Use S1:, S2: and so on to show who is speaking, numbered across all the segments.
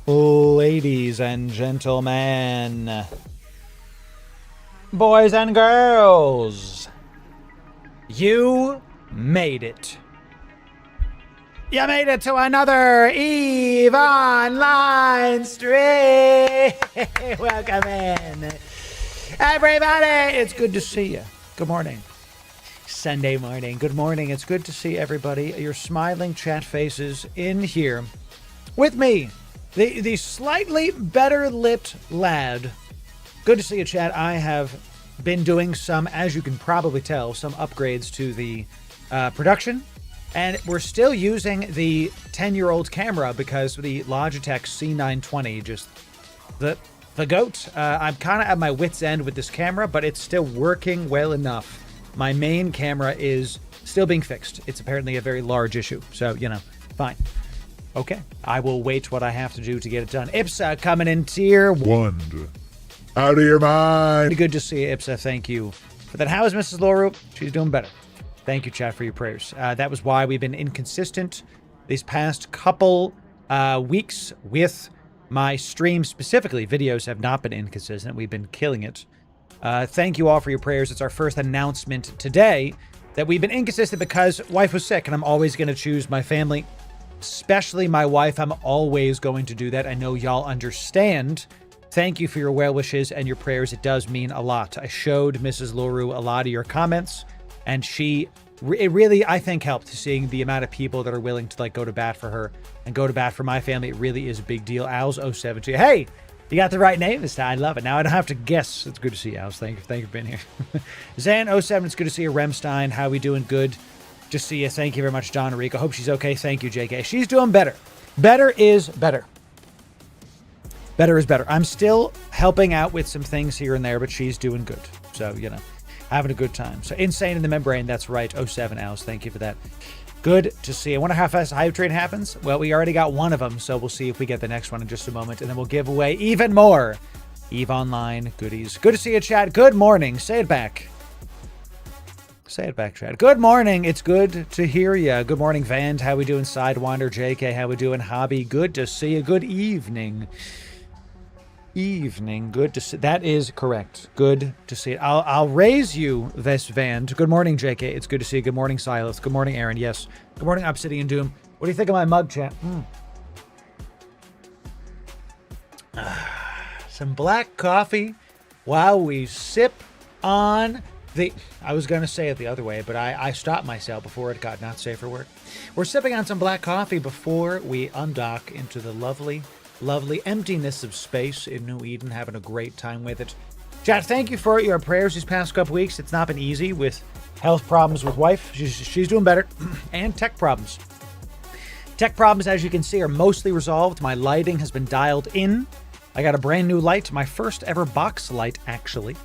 S1: Ladies and gentlemen, boys and girls, you made it. You made it to another EVE Online stream. Welcome in, everybody. It's good to see you. Good morning. Sunday morning. Good morning. It's good to see everybody. Your smiling chat faces in here with me. The slightly better lit lad. Good to see you, chat. I have been doing some, as you can probably tell, some upgrades to the production. And we're still using the 10-year-old camera because the Logitech C920, just the GOAT. I'm kind of at my wit's end with this camera, but it's still working well enough. My main camera is still being fixed. It's apparently a very large issue. So, you know, fine. Okay, I will wait what I have to do to get it done. Ipsa coming in tier 1.
S2: Out of your mind.
S1: Good to see you, Ipsa. Thank you for that. How is Mrs. Loru? She's doing better. Thank you, chat, for your prayers. That was why we've been inconsistent these past couple weeks with my stream specifically. Videos have not been inconsistent. We've been killing it. Thank you all for your prayers. It's our first announcement today that we've been inconsistent because wife was sick, and I'm always going to choose my family. Especially my wife, I'm always going to do that. I know y'all understand. Thank you for your well wishes and your prayers. It does mean a lot. I showed Mrs. Loru a lot of your comments, and it really, I think, helped seeing the amount of people that are willing to like go to bat for her and go to bat for my family. It really is a big deal. Owls070. Hey, you got the right name this time. I love it. Now I don't have to guess. It's good to see you, Owls. Thank you for being here. Zan07, it's good to see you. Remstein, how we doing? Good. Just see you. Thank you very much, John Rico. Hope she's okay. Thank you, JK. She's doing better. Better is better. Better is better. I'm still helping out with some things here and there, but she's doing good. So, you know, having a good time. So, Insane in the Membrane. That's right. 07 Owls. Thank you for that. Good to see you. I wonder how fast Hive Train happens. Well, we already got one of them, so we'll see if we get the next one in just a moment, and then we'll give away even more EVE Online goodies. Good to see you, chat. Good morning. Say it back. Say it back, Chad. Good morning. It's good to hear you. Good morning, Vand. How we doing? Sidewinder. JK, how we doing? Hobby. Good to see you. Good evening. Evening. Good to see. That is correct. Good to see it. I'll raise you this, Vand. Good morning, JK. It's good to see you. Good morning, Silas. Good morning, Aaron. Yes. Good morning, Obsidian Doom. What do you think of my mug, chat? Some black coffee while we sip on I was going to say it the other way, but I stopped myself before it got not safe for work. We're sipping on some black coffee before we undock into the lovely, lovely emptiness of space in New Eden, having a great time with it. Chat, thank you for your prayers these past couple weeks. It's not been easy with health problems with wife. She's doing better. And tech problems. Tech problems, as you can see, are mostly resolved. My lighting has been dialed in. I got a brand new light, my first ever box light, actually.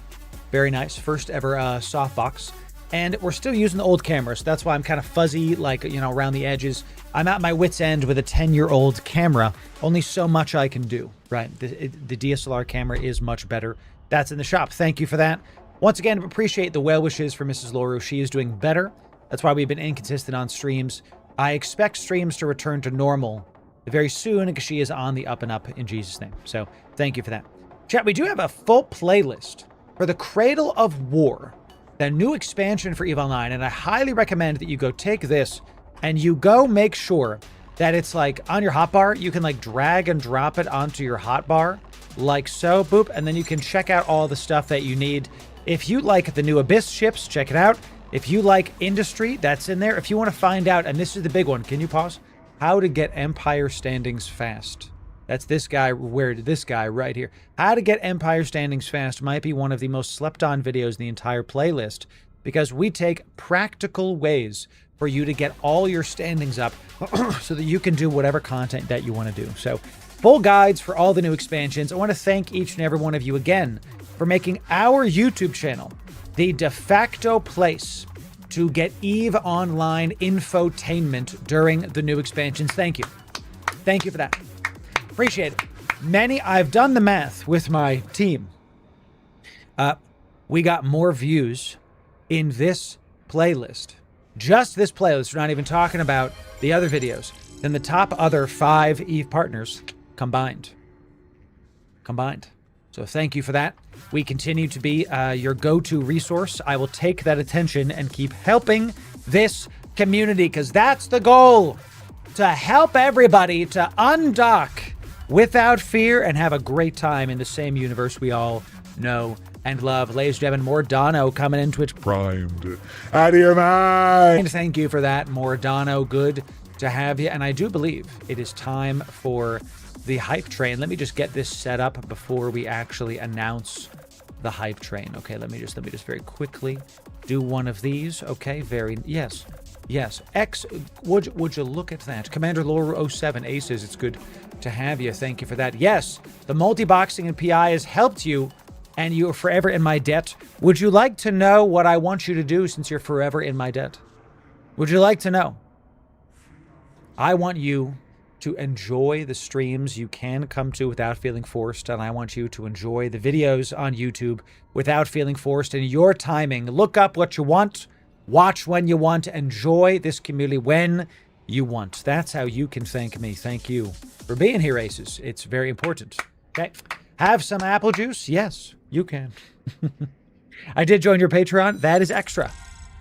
S1: Very nice. First ever softbox. And we're still using the old camera, so that's why I'm kind of fuzzy, like, you know, around the edges. I'm at my wit's end with a 10-year-old camera. Only so much I can do, right? The DSLR camera is much better. That's in the shop. Thank you for that. Once again, appreciate the well wishes for Mrs. Loru. She is doing better. That's why we've been inconsistent on streams. I expect streams to return to normal very soon because she is on the up and up in Jesus' name. So thank you for that. Chat, we do have a full playlist for the Cradle of War, the new expansion for EVE Online, and I highly recommend that you go take this and you go make sure that it's like on your hotbar. You can like drag and drop it onto your hotbar like so, boop, and then you can check out all the stuff that you need. If you like the new Abyss ships, check it out. If you like Industry, that's in there. If you want to find out, and this is the big one, can you pause? How to get Empire Standings fast. That's this guy, this guy right here. How to get Empire Standings fast might be one of the most slept on videos in the entire playlist because we take practical ways for you to get all your standings up so that you can do whatever content that you want to do. So full guides for all the new expansions. I want to thank each and every one of you again for making our YouTube channel the de facto place to get EVE Online infotainment during the new expansions. Thank you. Thank you for that. Appreciate it. I've done the math with my team. We got more views in this playlist. Just this playlist. We're not even talking about the other videos. Than the top other 5 EVE partners combined. So thank you for that. We continue to be your go-to resource. I will take that attention and keep helping this community, because that's the goal, to help everybody to undock without fear and have a great time in the same universe we all know and love. Ladies and gentlemen, Mordano coming in Twitch.
S2: Primed. Out of your mind.
S1: Thank you for that, Mordano. Good to have you. And I do believe it is time for the hype train. Let me just get this set up before we actually announce the hype train. Okay, let me just very quickly do one of these. Okay, yes. Would you look at that? Commander Loru 07 Aces, it's good to have you. Thank you for that. Yes, the multi-boxing and PI has helped you, and you are forever in my debt. Would you like to know what I want you to do since you're forever in my debt? Would you like to know? I want you to enjoy the streams you can come to without feeling forced, and I want you to enjoy the videos on YouTube without feeling forced in your timing. Look up what you want, watch when you want, enjoy this community when you want. That's how you can thank me. Thank you for being here, Aces. It's very important. Okay. Have some apple juice? Yes, you can. I did join your Patreon. That is extra.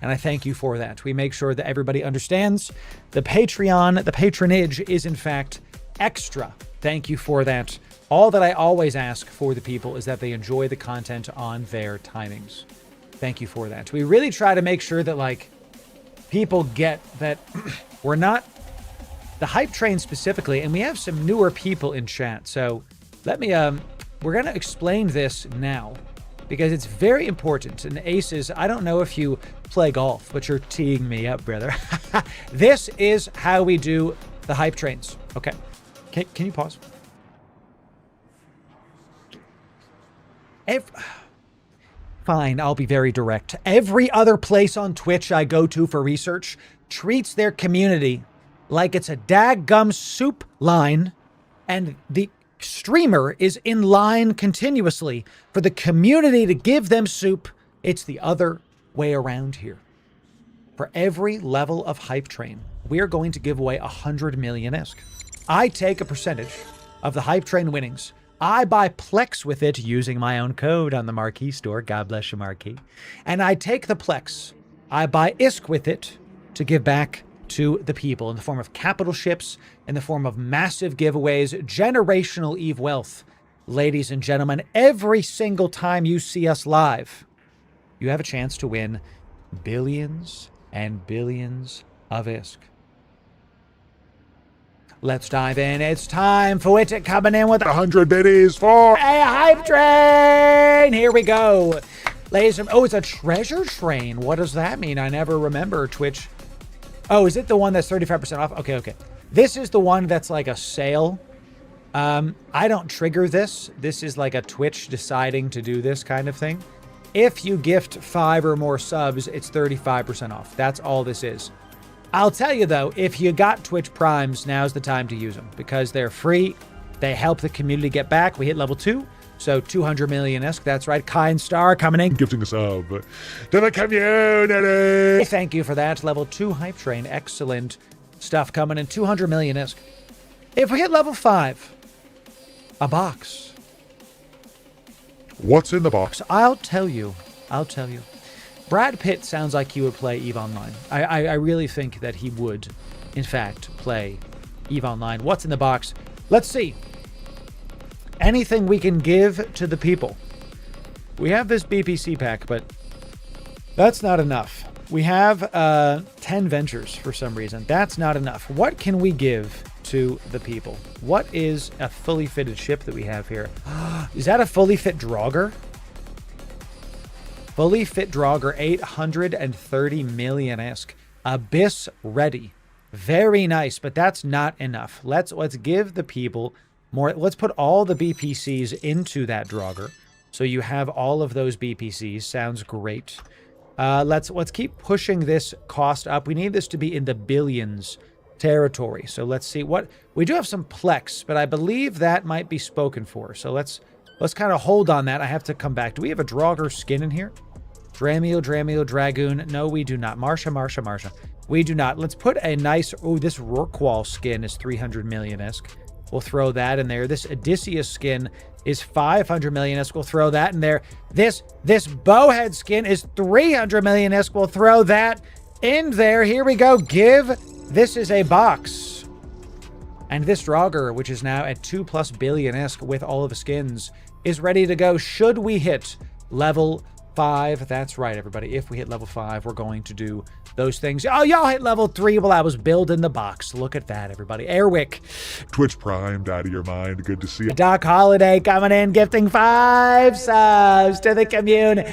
S1: And I thank you for that. We make sure that everybody understands the Patreon, the patronage is in fact extra. Thank you for that. All that I always ask for the people is that they enjoy the content on their timings. Thank you for that. We really try to make sure that, like, people get that we're not the hype train specifically, and we have some newer people in chat. So let me, we're going to explain this now, because it's very important. And Aces, I don't know if you play golf, but you're teeing me up, brother. This is how we do the hype trains. Okay. Can you pause? Fine, I'll be very direct. Every other place on Twitch I go to for research treats their community like it's a daggum soup line, and the streamer is in line continuously for the community to give them soup. It's the other way around here. For every level of hype train, we are going to give away 100 million ISK. I take a percentage of the hype train winnings. I buy Plex with it using my own code on the Marquee store. God bless you, Marquee. And I take the Plex. I buy ISK with it to give back to the people in the form of capital ships, in the form of massive giveaways, generational Eve wealth. Ladies and gentlemen, every single time you see us live, you have a chance to win billions and billions of ISK. Let's dive in. It's time for it, coming in with
S2: 100 biddies for
S1: a hype train. Here we go. Ladies and oh, it's a treasure train. What does that mean? I never remember Twitch. Oh, is it the one that's 35% off? Okay. This is the one that's like a sale. I don't trigger this. This is like a Twitch deciding to do this kind of thing. If you gift 5 or more subs, it's 35% off. That's all this is. I'll tell you though, if you got Twitch Primes, now's the time to use them because they're free. They help the community get back. We hit level 2, so 200 million ISK. That's right. Kind Star coming in.
S2: gifting a sub to the community.
S1: Thank you for that. Level 2 hype train. Excellent stuff coming in. 200 million ISK. If we hit level 5, a box.
S2: What's in the box?
S1: I'll tell you. Brad Pitt sounds like he would play EVE Online. I really think that he would, in fact, play EVE Online. What's in the box? Let's see. Anything we can give to the people. We have this BPC pack, but that's not enough. We have 10 ventures for some reason. That's not enough. What can we give to the people? What is a fully fitted ship that we have here? Is that a fully fit Draugr? Fully fit Draugr, 830 million ISK. Abyss ready. Very nice, but that's not enough. Let's give the people more. Let's put all the BPCs into that Draugr. So you have all of those BPCs. Sounds great. Let's keep pushing this cost up. We need this to be in the billions territory. So let's see what we do have some Plex, but I believe that might be spoken for. So let's kind of hold on that. I have to come back. Do we have a Draugr skin in here? Dramiel, Dragoon. No, we do not. Marsha. We do not. Let's put a nice... Oh, this Rorqual skin is 300 million ISK. We'll throw that in there. This Odysseus skin is 500 million-isk. We'll throw that in there. This bowhead skin is 300 million-isk. We'll throw that in there. Here we go. This is a box. And this Draugr, which is now at 2+ billion-isk with all of the skins, is ready to go. Should we hit level 5? That's right, everybody. If we hit level 5, we're going to do those things. Oh, y'all hit level 3 while I was building the box. Look at that, everybody. Airwick.
S2: Twitch primed out of your mind. Good to see you.
S1: Doc Holiday coming in, gifting 5 subs to the community.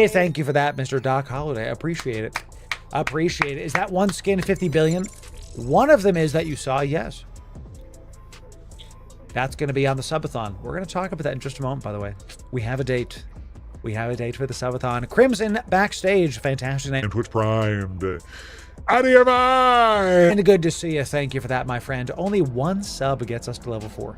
S1: Thank you for that, Mr. Doc Holiday. Appreciate it. Appreciate it. Is that one skin 50 billion? One of them is that you saw, yes. That's going to be on the subathon. We're going to talk about that in just a moment, by the way. We have a date. We have a date for the subathon. Crimson backstage. Fantastic name.
S2: And Twitch primed. Out of your mind.
S1: And good to see you. Thank you for that, my friend. Only one sub gets us to level 4.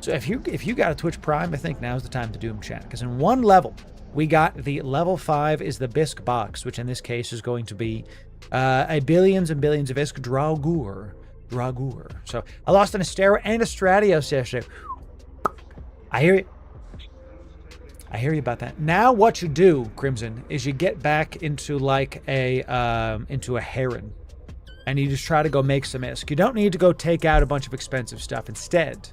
S1: So if you got a Twitch Prime, I think now's the time to do them, chat. Because in one level, we got the level 5 is the Bisque box, which in this case is going to be a billions and billions of Isk Draugr. So I lost an Astero and a Stratios yesterday. I hear you. I hear you about that. Now what you do, Crimson, is you get back into like into a Heron. And you just try to go make some Isk. You don't need to go take out a bunch of expensive stuff. Instead,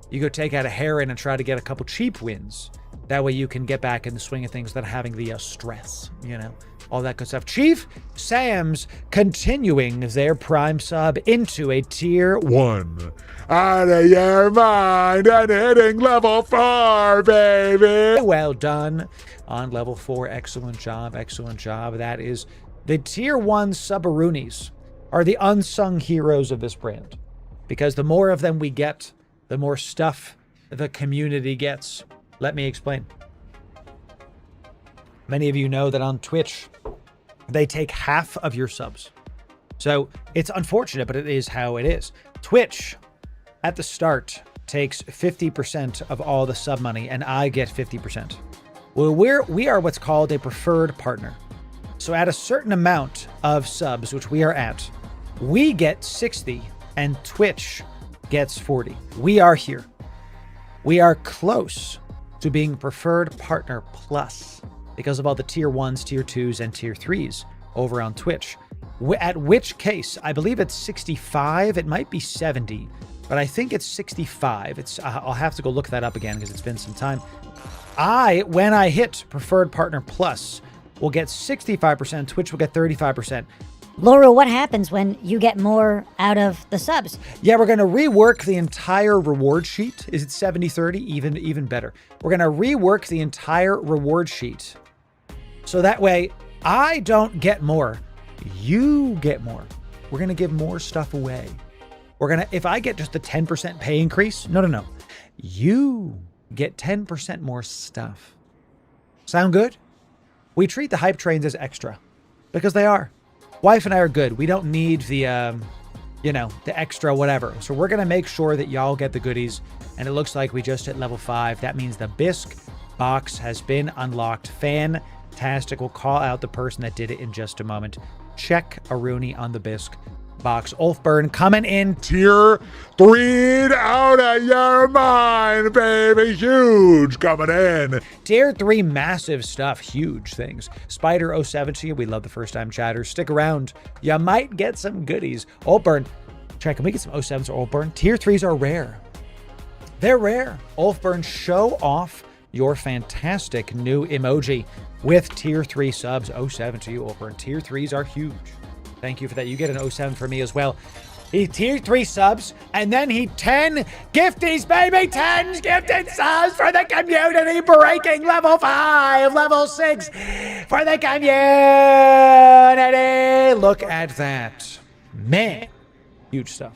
S1: you go take out a Heron and try to get a couple cheap wins. That way you can get back in the swing of things without having the stress, you know, all that good stuff. Chief Sam's continuing their Prime sub into a tier
S2: 1. Out of your mind and hitting level 4, baby.
S1: Well done on level 4. Excellent job. Excellent job. That is the tier 1 Subarunis are the unsung heroes of this brand, because the more of them we get, the more stuff the community gets. Let me explain. Many of you know that on Twitch, they take half of your subs. So it's unfortunate, but it is how it is. Twitch, at the start, takes 50% of all the sub money, and I get 50%. Well, we are what's called a preferred partner. So at a certain amount of subs, which we are at, we get 60, and Twitch gets 40. We are here. We are close to being preferred partner plus because of all the tier 1s, tier 2s, and tier 3s over on Twitch. At which case, I believe it's 65. It might be 70, but I think it's 65. I'll have to go look that up again because it's been some time. When I hit preferred partner plus, will get 65%. Twitch will get 35%.
S3: Loru, what happens when you get more out of the subs?
S1: Yeah, we're going to rework the entire reward sheet. Is it 70-30? Even better. We're going to rework the entire reward sheet. So that way, I don't get more. You get more. We're going to give more stuff away. If I get just the 10% pay increase, no. You get 10% more stuff. Sound good? We treat the hype trains as extra because they are. Wife and I are good. We don't need the, the extra whatever. So we're going to make sure that y'all get the goodies. And it looks like we just hit level 5. That means the Bisque box has been unlocked. Fantastic. We'll call out the person that did it in just a moment. Check a Rooney on the Bisque box. Ulfburn coming in.
S2: Tier 3 out of your mind, baby. Huge coming in.
S1: Tier 3 massive stuff. Huge things. Spider 070. We love the first time chatters. Stick around. You might get some goodies. Ulfburn. Check. Can we get some 07s or Ulfburn? Tier 3s are rare. They're rare. Ulfburn, show off your fantastic new emoji with tier 3 subs. 07 to you, Ulfburn. Tier 3s are huge. Thank you for that. You get an 07 for me as well. He tier 3 subs, and then he 10 gifties, baby. 10 gifted subs for the community, breaking level 5, level 6 for the community. Look at that. Man, huge stuff.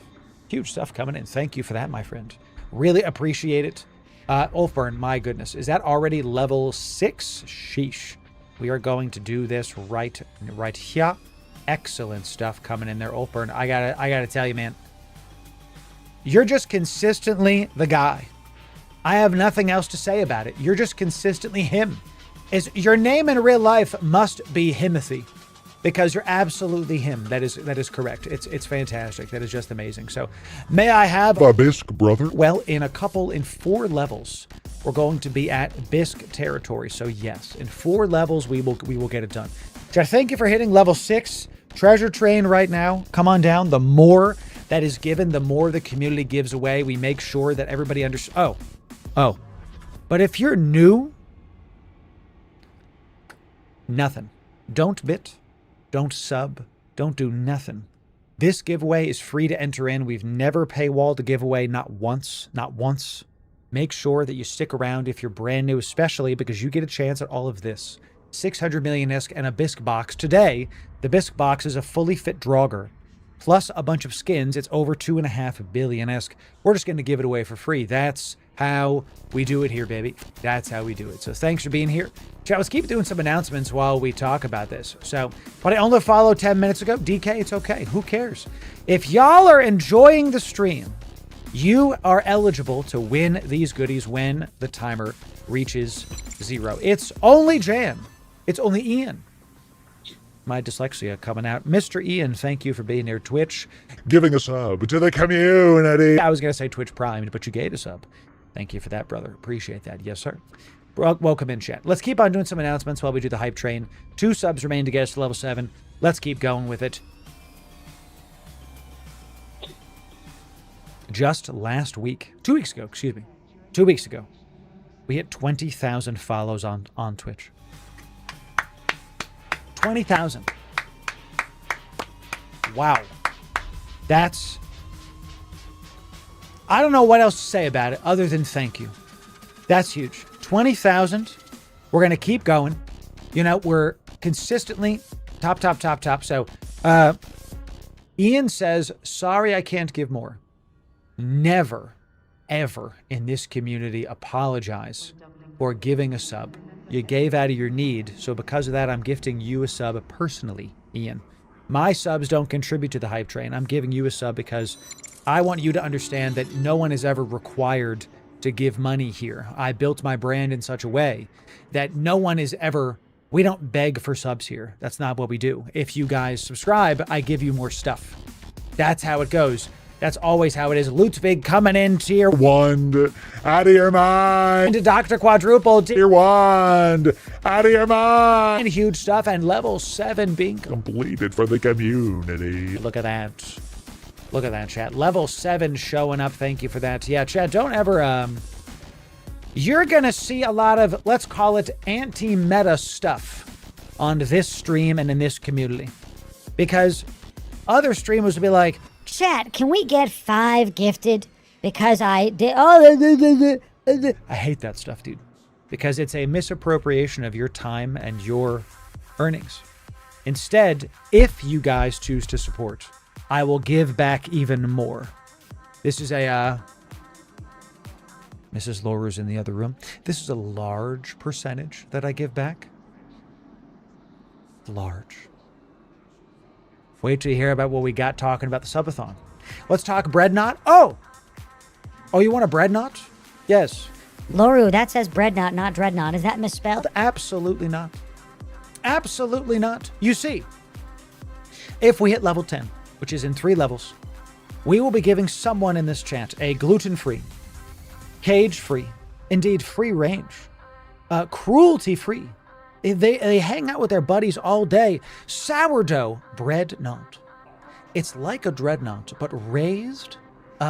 S1: Huge stuff coming in. Thank you for that, my friend. Really appreciate it. Ulfburn, my goodness. Is that already level 6? Sheesh. We are going to do this right here. Excellent stuff coming in there, Ulfburn. I gotta tell you, man. You're just consistently the guy. I have nothing else to say about it. You're just consistently him. Your name in real life must be Himothy. because you're absolutely him. That is correct. It's fantastic. That is just amazing. So may I have
S2: A bisque, brother.
S1: well, in 4 levels, we're going to be at bisque territory. So yes, in 4 levels, we will get it done. So thank you for hitting level 6. Treasure train right now. Come on down. The more that is given, the more the community gives away. We make sure that everybody understands. Oh. But if you're new, nothing. Don't bit. Don't sub. Don't do nothing. This giveaway is free to enter in. We've never paywalled a giveaway, not once. Not once. Make sure that you stick around if you're brand new, especially because you get a chance at all of this. 600 million ISK and a bisque box. Today, the bisque box is a fully fit Draugr, plus a bunch of skins. It's over 2.5 billion ISK. We're just going to give it away for free. That's how we do it here, baby. That's how we do it. So thanks for being here. Chat, let's keep doing some announcements while we talk about this. So, but I only followed 10 minutes ago. DK, it's okay. Who cares? If y'all are enjoying the stream, you are eligible to win these goodies when the timer reaches 0. It's only Jan. It's only Ian. My dyslexia coming out. Mr. Ian, thank you for being here. Twitch.
S2: Giving a sub to the community.
S1: I was going to say Twitch Primed, but you gave a sub. Thank you for that, brother. Appreciate that. Yes, sir. Welcome in, chat. Let's keep on doing some announcements while we do the hype train. 2 subs remain to get us to level 7. Let's keep going with it. Just last week, 2 weeks ago, excuse me. 2 weeks ago, we hit 20,000 follows on Twitch. 20,000. Wow. That's... I don't know what else to say about it other than thank you. That's huge. 20,000. We're going to keep going. You know, we're consistently top. So, Ian says, sorry I can't give more. Never, ever in this community apologize for giving a sub. You gave out of your need, so because of that, I'm gifting you a sub personally, Ian. My subs don't contribute to the hype train. I'm giving you a sub because I want you to understand that no one is ever required to give money here. I built my brand in such a way that no one is ever... We don't beg for subs here. That's not what we do. If you guys subscribe, I give you more stuff. That's how it goes. That's always how it is. Lutzvig coming in tier
S2: 1. Out of your mind.
S1: to Dr. Quadruple
S2: Tier 1. Out of your mind.
S1: and huge stuff, and level 7 being
S2: Completed for the community.
S1: Look at that. Look at that, chat. Level 7 showing up. Thank you for that. Yeah, chat, don't ever... You're going to see a lot of, let's call it, anti-meta stuff on this stream and in this community. Because other streamers will be like,
S3: Chat, can we get 5 gifted? Because I did... Oh,
S1: I hate that stuff, dude. Because it's a misappropriation of your time and your earnings. Instead, if you guys choose to support, I will give back even more. This is a... Mrs. Loru's in the other room. This is a large percentage that I give back. Large. Wait till you hear about what we got talking about the subathon. Let's talk Breadnought. Oh, you want a Breadnought? Yes.
S3: Loru, that says Breadnought, not Dreadnought. Is that misspelled?
S1: Absolutely not. Absolutely not. You see, if we hit level 10, which is in 3 levels, we will be giving someone in this chat a gluten-free, cage-free, indeed free-range, cruelty-free. They hang out with their buddies all day. Sourdough Breadnought. It's like a dreadnought, but raised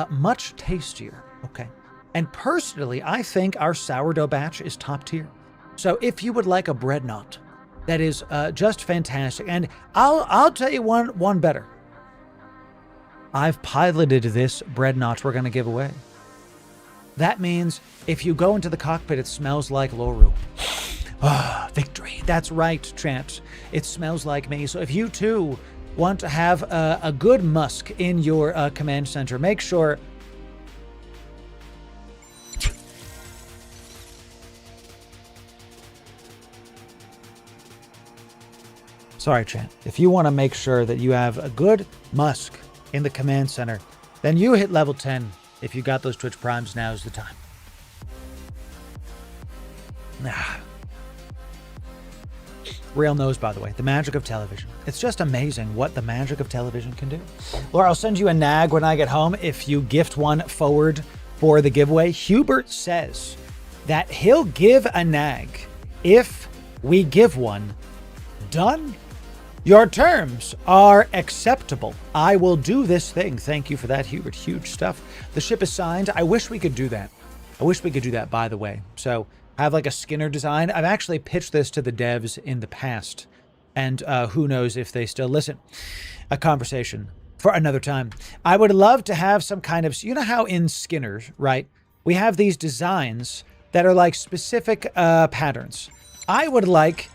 S1: much tastier. Okay. And personally, I think our sourdough batch is top tier. So if you would like a Breadnought, that is just fantastic. And I'll tell you one better. I've piloted this Breadnought we're going to give away. That means if you go into the cockpit, it smells like Loru. Ah, victory. That's right, chat. It smells like me. So if you too want to have a good musk in your command center, make sure... Sorry, chat. If you want to make sure that you have a good musk in the command center, then you hit level 10. If you got those Twitch Primes, now is the time. Rail knows, by the way, the magic of television. It's just amazing what the magic of television can do. Laura, I'll send you a nag when I get home if you gift one forward for the giveaway. Hubert says that he'll give a nag if we give one. Done. Your terms are acceptable. I will do this thing. Thank you for that, Hubert. Huge stuff. The ship is signed. I wish we could do that. I wish we could do that, by the way. So have like a Skinner design. I've actually pitched this to the devs in the past, and who knows if they still listen. A conversation for another time. I would love to have some kind of, you know how in Skinner, right, we have these designs that are like specific patterns. I would like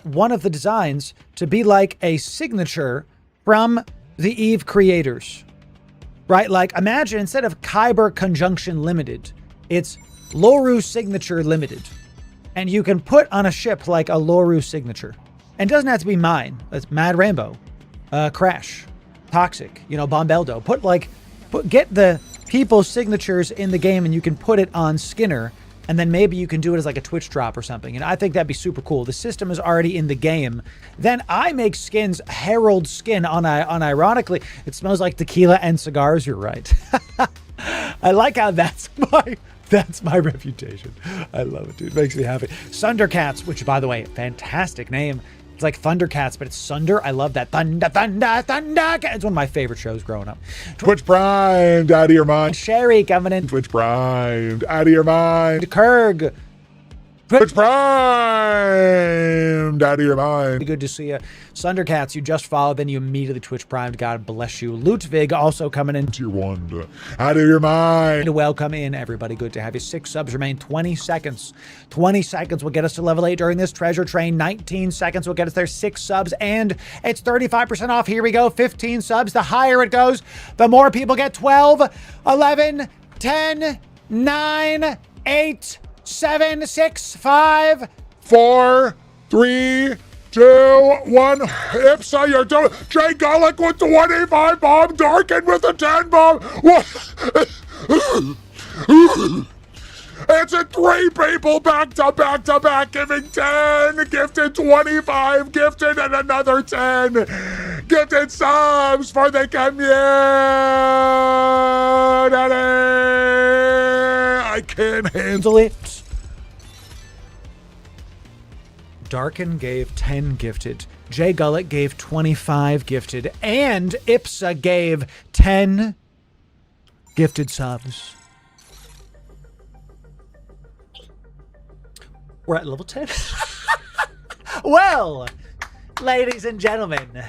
S1: one of the designs to be like a signature from the Eve creators, right? Like imagine instead of Kyber Conjunction Limited, it's Loru Signature Limited. And you can put on a ship like a Loru signature. And it doesn't have to be mine. It's Mad Rainbow, Crash, Toxic, Bombeldo. Get the people's signatures in the game and you can put it on Skinner. And then maybe you can do it as like a Twitch drop or something. And I think that'd be super cool. The system is already in the game. Then I make skins, Herald skin unironically. It smells like tequila and cigars. You're right. I like how that's my reputation. I love it, dude. It makes me happy. Thundercats, which, by the way, fantastic name. It's like Thundercats, but it's Sunder. I love that. Thunder. It's one of my favorite shows growing up.
S2: Twitch primed, out of your mind.
S1: Sherry coming in.
S2: Twitch primed, out of your mind.
S1: Kurg.
S2: Twitch primed, out of your mind.
S1: Good to see you. Thundercats, you just followed, then you immediately Twitch primed. God bless you. Ludwig also coming in.
S2: Tier 1, out of your mind.
S1: Welcome in, everybody. Good to have you. 6 subs remain. 20 seconds. 20 seconds will get us to level 8 during this treasure train. 19 seconds will get us there. 6 subs, and it's 35% off. Here we go. 15 subs. The higher it goes, the more people get. 12, 11, 10, 9, 8, 7, 6, 5,
S2: 4, 3, 2, 1. Ipsa, you're doing. Jay Gullick with the 185 bomb. Darken with the 10 bomb. What? It's a 3 people back to back to back giving 10, gifted 25, gifted and another 10 gifted subs for the community. I can't handle it. Darken gave 10 gifted. Jay Gullick gave 25 gifted. And Ipsa gave 10 gifted subs. We're at level 10. Well, ladies and gentlemen,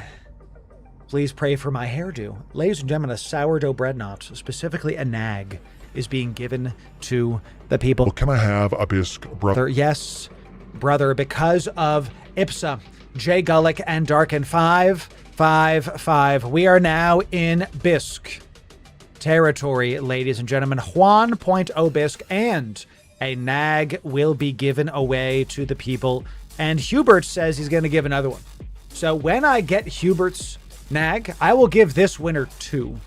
S2: please pray for my hairdo. Ladies and gentlemen, a sourdough bread knot, specifically a nag, is being given to the people. Well, can I have a bisque, brother?
S1: Yes, brother, because of Ipsa, Jay Gullick, and Darken. 5, 5, 5. We are now in Bisque territory, ladies and gentlemen. Juan Point Bisque, and a nag will be given away to the people. And Hubert says he's going to give another one. So when I get Hubert's nag, I will give this winner 2.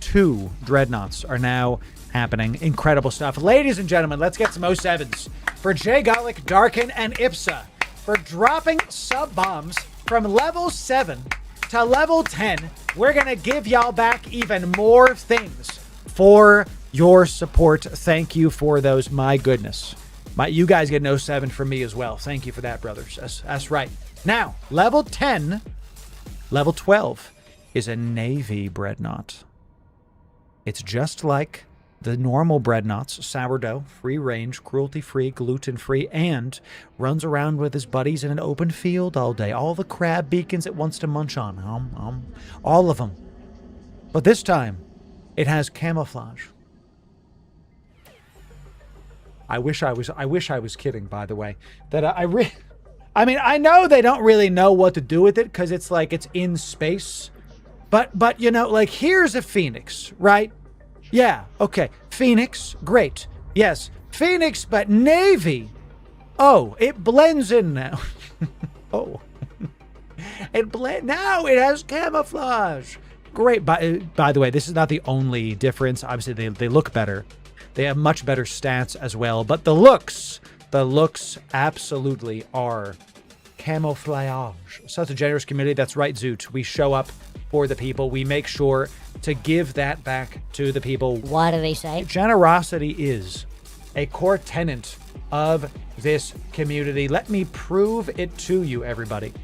S1: 2 dreadnoughts are now happening. Incredible stuff. Ladies and gentlemen, let's get some 07s for Jay Gullick, Darken, and Ipsa for dropping sub-bombs from level 7 to level 10. We're going to give y'all back even more things for your support. Thank you for those. My goodness. You guys get an 07 from me as well. Thank you for that, brothers. That's right. Now, level 10, level 12 is a Navy bread knot. It's just like the normal bread knots, sourdough, free range, cruelty-free, gluten-free, and runs around with his buddies in an open field all day. All the crab beacons it wants to munch on. All of them. But this time, it has camouflage. I wish I was kidding, by the way. That I mean, I know they don't really know what to do with it because it's like it's in space. But you know, like here's a phoenix, right? Yeah, okay. Phoenix, great. Yes, Phoenix, but Navy. Oh, it blends in now. Oh. Now it has camouflage. Great. By the way, this is not the only difference. Obviously, they look better. They have much better stats as well. But the looks absolutely are
S2: camouflage. Such a generous community. That's right, Zoot. We show up for the people. We make sure to give that back to the people.
S3: What do they say?
S2: Generosity is a core tenet of this community. Let me prove it to you, everybody.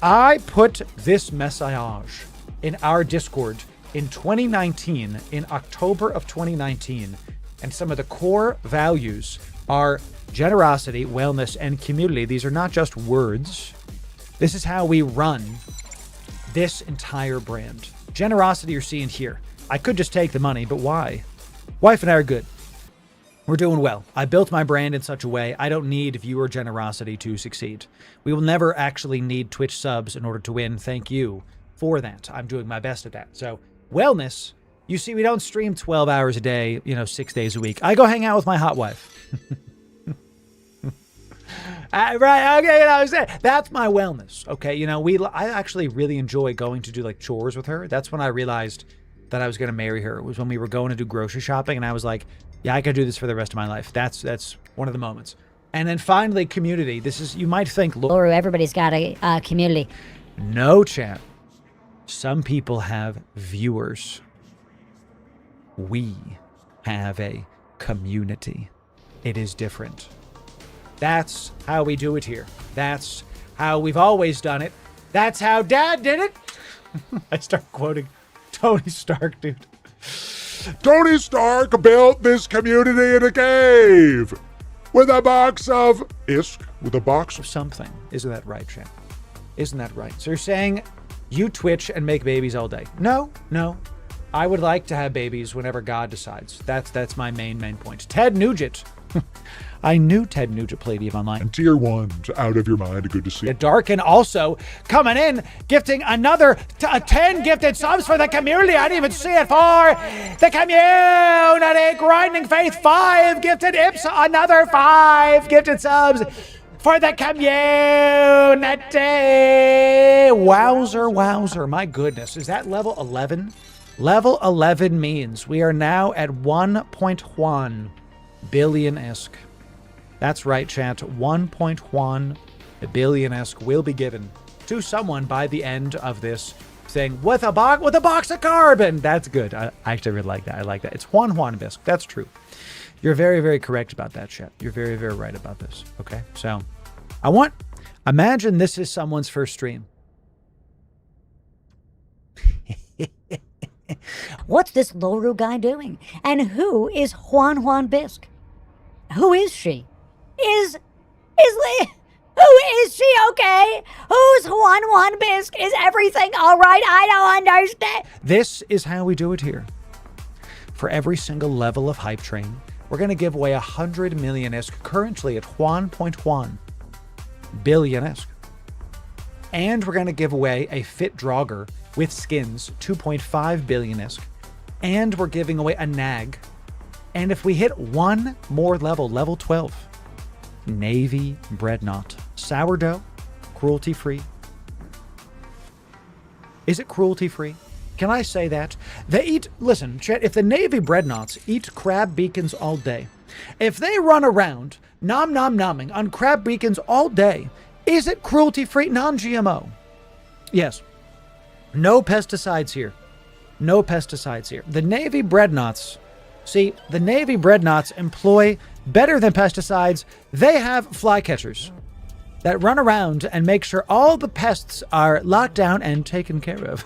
S2: I put this message in our Discord in 2019, in October of 2019, and some of the core values are generosity, wellness, and community. These are not just words. This is how we run this entire brand. Generosity you're seeing here. I could just take the money, but why? Wife and I are good. We're doing well. I built my brand in such a way I don't need viewer generosity to succeed. We will never actually need Twitch subs in order to win. Thank you for that. I'm doing my best at that. So, wellness, you see, we don't stream 12 hours a day, 6 days a week. I go hang out with my hot wife. Right, okay, that's my wellness. Okay, I actually really enjoy going to do like chores with her. That's when I realized that I was going to marry her. It was when we were going to do grocery shopping, and I was like, yeah, I could do this for the rest of my life. That's one of the moments. And then finally, community. This is, you might think,
S3: Loru, everybody's got a community.
S2: No, chat. Some people have viewers. We have a community. It is different. That's how we do it here. That's how we've always done it. That's how Dad did it. I start quoting Tony Stark, dude.
S4: Tony Stark built this community in a cave with a box of with a box of
S2: something. Isn't that right, Chan? Isn't that right? So you're saying you Twitch and make babies all day? No. I would like to have babies whenever God decides. That's my main point. Ted Nugent. I knew Ted Nugent played EVE Online.
S4: And tier 1's out of your mind. Good to see.
S2: Darkin also coming in, gifting another 10 gifted subs for the community. I didn't even see it for the community. Grinding Faith 5 gifted Ips, another 5 gifted subs for the community. Wowzer. My goodness. Is that level 11? Level 11 means we are now at 1.1 billion-esque. That's right, chat. 1.1 billion-esque will be given to someone by the end of this thing with a box of carbon. That's good. I actually really like that. I like that. It's Juan Bisque. That's true. You're very, very correct about that, chat. You're very, very right about this. Okay, so imagine this is someone's first stream.
S3: What's this Loru guy doing? And who is Juan Bisque? Who is she? Who is she, okay? Who's Juan Bisque? Is everything all right? I don't understand.
S2: This is how we do it here. For every single level of Hype Train, we're going to give away 100 million-esque, currently at 1.1 billion-esque. And we're going to give away a Fit Draugr with skins, 2.5 billion-esque. And we're giving away a Nag. And if we hit one more level 12, Navy Breadnought. Sourdough, cruelty-free. Is it cruelty-free? Can I say that? Listen, chat, if the Navy Breadnoughts eat crab beacons all day, if they run around nomming on crab beacons all day, is it cruelty-free, non-GMO? Yes. No pesticides here. No pesticides here. The Navy Breadnoughts, see, the Navy Breadnoughts employ better than pesticides. They have flycatchers that run around and make sure all the pests are locked down and taken care of.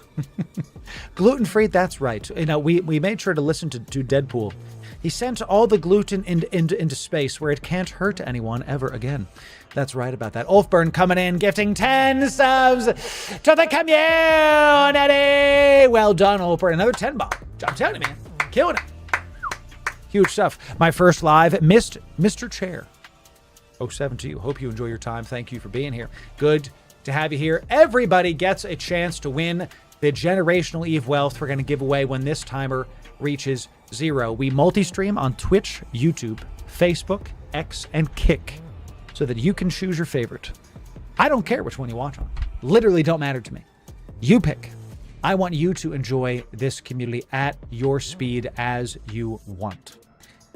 S2: Gluten-free, that's right. We made sure to listen to Deadpool. He sent all the gluten into space where it can't hurt anyone ever again. That's right about that. Ulfburn coming in, gifting 10 subs to the community. Well done, Ulfburn. Another 10 bomb. I'm telling you, man. Killing it. Huge stuff. My first live, missed Mr. Chair. 07 to you. Hope you enjoy your time. Thank you for being here. Good to have you here. Everybody gets a chance to win the generational Eve wealth we're going to give away when this timer reaches 0. We multi-stream on Twitch, YouTube, Facebook, X, and Kick so that you can choose your favorite. I don't care which one you watch on. Literally don't matter to me. You pick. I want you to enjoy this community at your speed as you want.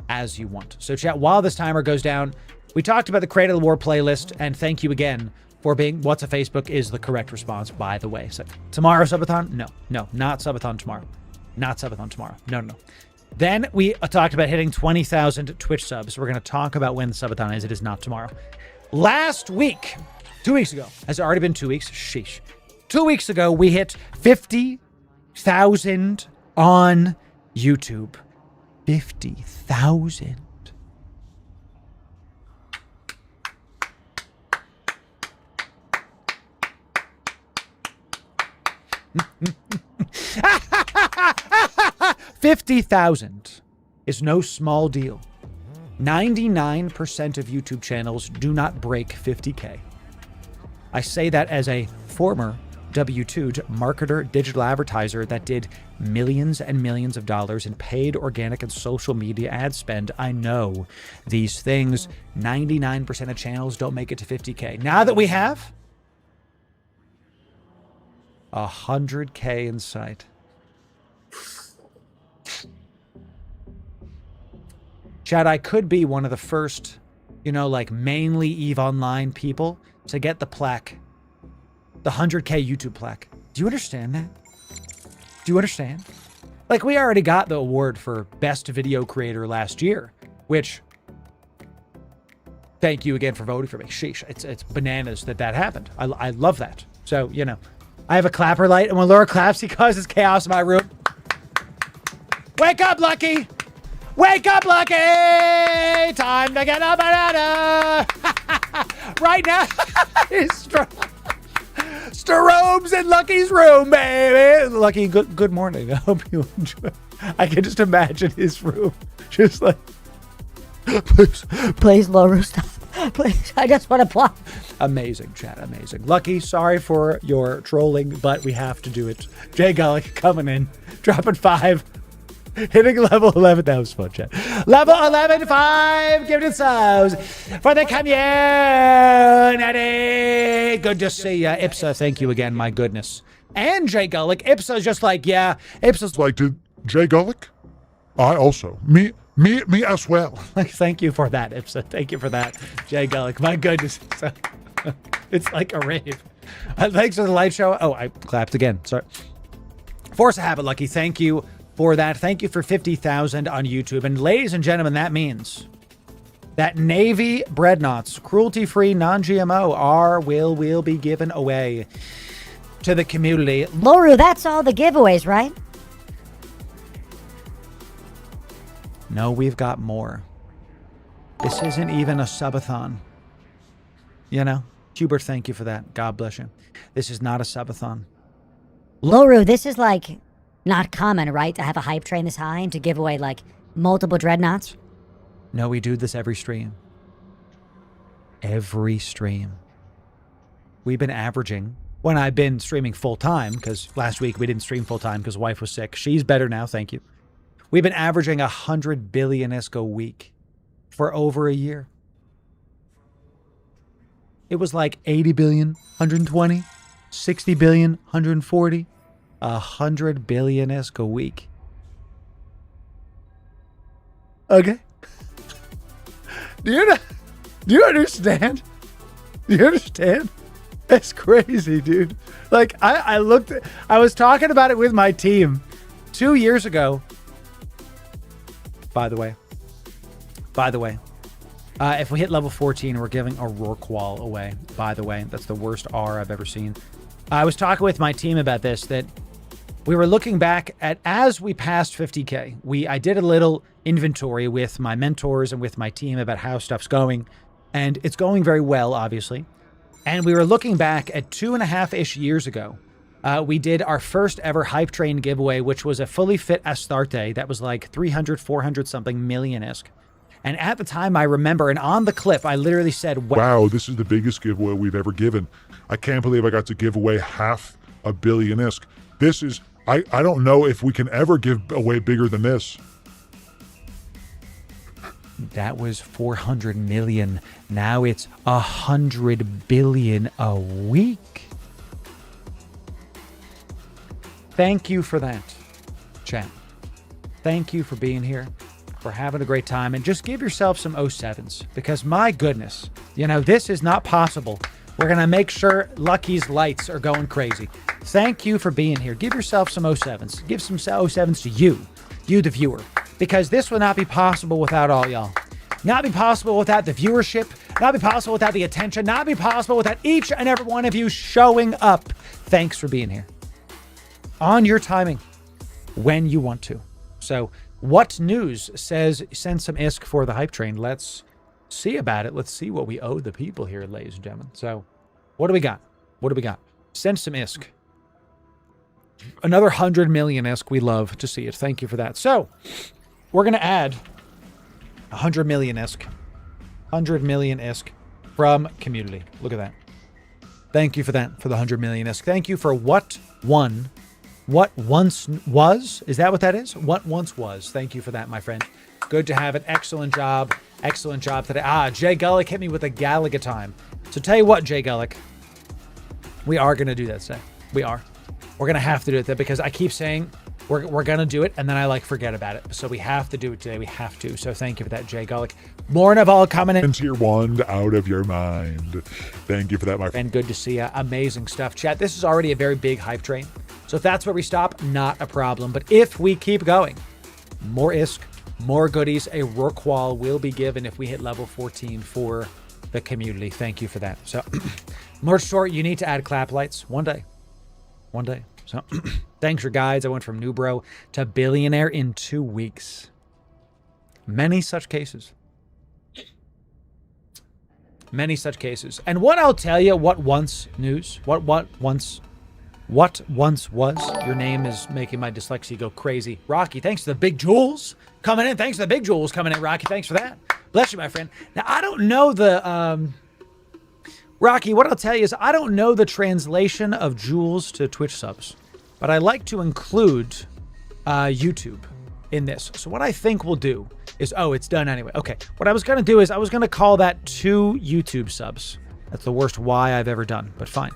S2: As you want. So chat, while this timer goes down, we talked about the Cradle of War playlist, and thank you again
S1: for being what's a Facebook is the correct response, by the way. So tomorrow subathon? No, not subathon tomorrow. Not subathon tomorrow. No. Then we talked about hitting 20,000 Twitch subs. We're going to talk about when the subathon is. It is not tomorrow. Last week, 2 weeks ago, has it already been 2 weeks? Sheesh. 2 weeks ago, we hit 50,000 on YouTube. 50,000. $50,000 is no small deal. 99% of YouTube channels do not break 50K. I say that as a former W2 marketer, digital advertiser that did millions and millions of dollars in paid organic and social media ad spend. I know these things. 99% of channels don't make it to 50K. Now that we have 100K in sight. Chad, I could be one of the first, like mainly EVE Online people to get the plaque. The 100K YouTube plaque. Do you understand that? Do you understand? Like, we already got the award for Best Video Creator last year, which, thank you again for voting for me. Sheesh, it's bananas that happened. I love that. So, I have a clapper light, and when Laura claps, he causes chaos in my room. Wake up, Lucky! Wake up, Lucky! Time to get a banana! Right now, it's Starobes in Lucky's room, baby! Lucky, good morning. I hope you enjoy. I can just imagine his room. Just like,
S3: Please, Loru, stop. Please, I just want to plot.
S1: Amazing, chat, amazing. Lucky, sorry for your trolling, but we have to do it. Jay Gullick coming in, dropping 5. Hitting level 11. That was fun, chat. Level 11, 5 gifted subs for the community. Good to see ya. Ipsa, thank you again. My goodness. And Jay Gullick. Ipsa's just like, yeah. Ipsa's
S4: Like, did Jay Gullick? I also. Me as well.
S1: like, thank you for that, Ipsa. Thank you for that, Jay Gullick. My goodness. It's like a rave. Thanks for the light show. Oh, I clapped again. Sorry. Force a habit, Lucky. Thank you for that. Thank you for 50,000 on YouTube. And ladies and gentlemen, that means that Navy breadnoughts, cruelty-free, non-GMO, will be given away to the community.
S3: Loru, that's all the giveaways, right?
S1: No, we've got more. This isn't even a subathon. Hubert, thank you for that. God bless you. This is not a subathon.
S3: Loru, this is like not common, right? To have a hype train this high and to give away like multiple dreadnoughts.
S1: No, we do this every stream. Every stream. We've been averaging, when I've been streaming full time, because last week we didn't stream full time because wife was sick. She's better now, thank you. We've been averaging 100 billion ISK a week for over a year. It was like 80 billion, 120, 60 billion, 140, 100 billion ISK a week. Okay. Do you understand? Do you understand? That's crazy, dude. Like, I was talking about it with my team 2 years ago. By the way, if we hit level 14, we're giving a Rorqual away. By the way, that's the worst R I've ever seen. I was talking with my team about this, that we were looking back at as we passed 50K. I did a little inventory with my mentors and with my team about how stuff's going, and it's going very well, obviously. And we were looking back at 2.5-ish years ago. We did our first ever hype train giveaway, which was a fully fit Astarte that was like 300, 400 something million ISK. And at the time, I remember, and on the clip, I literally said,
S4: wow, this is the biggest giveaway we've ever given. I can't believe I got to give away 500 million ISK. This is, I don't know if we can ever give away bigger than this.
S1: That was 400 million. Now it's 100 billion a week. Thank you for that, chat. Thank you for being here, for having a great time, and just give yourself some 07s, because my goodness, this is not possible We're going to make sure Lucky's lights are going crazy. Thank you for being here. Give yourself some 07s. Give some 07s to you the viewer, because this would not be possible without all y'all. Not be possible without the viewership, not be possible without the attention, not be possible without each and every one of you showing up. Thanks for being here. On your timing, when you want to. So, what news says send some ISK for the hype train? Let's see about it. Let's see what we owe the people here, ladies and gentlemen. So, what do we got? What do we got? Send some ISK. Another 100 million ISK. We love to see it. Thank you for that. So, we're going to add 100 million ISK. 100 million ISK from community. Look at that. Thank you for that, for the 100 million ISK. Thank you for what once was. Is that what that is? What once was. Thank you for that, my friend. Good to have it. Excellent job. Excellent job today. Jay Gullick hit me with a Galaga time. So tell you what, Jay Gullick, we are going to do that today. We are. We're going to have to do it today because I keep saying we're going to do it and then I forget about it. So we have to do it today. We have to. So thank you for that, Jay Gullick. More Naval coming in.
S4: Into your wand, out of your mind. Thank you for that, my friend.
S1: And good to see you. Amazing stuff. Chat, this is already a very big hype train. So if that's where we stop, not a problem. But if we keep going, more ISK, more goodies. A Rorqual will be given if we hit level 14 for the community. Thank you for that. So, Merch Store, you need to add clap lights one day. One day. So, thanks for guides. I went from new bro to billionaire in 2 weeks. Many such cases. Many such cases. And what I'll tell you, what once news, what once was. Your name is making my dyslexia go crazy. Rocky, thanks to the big jewels coming in. Thanks to the big jewels coming in, Rocky. Thanks for that. Bless you, my friend. Now, I don't know the, Rocky, what I'll tell you is I don't know the translation of jewels to Twitch subs, but I like to include YouTube in this. So what I think we'll do is, it's done anyway. Okay, what I was going to do is I was going to call that 2 YouTube subs. That's the worst Y I've ever done, but fine.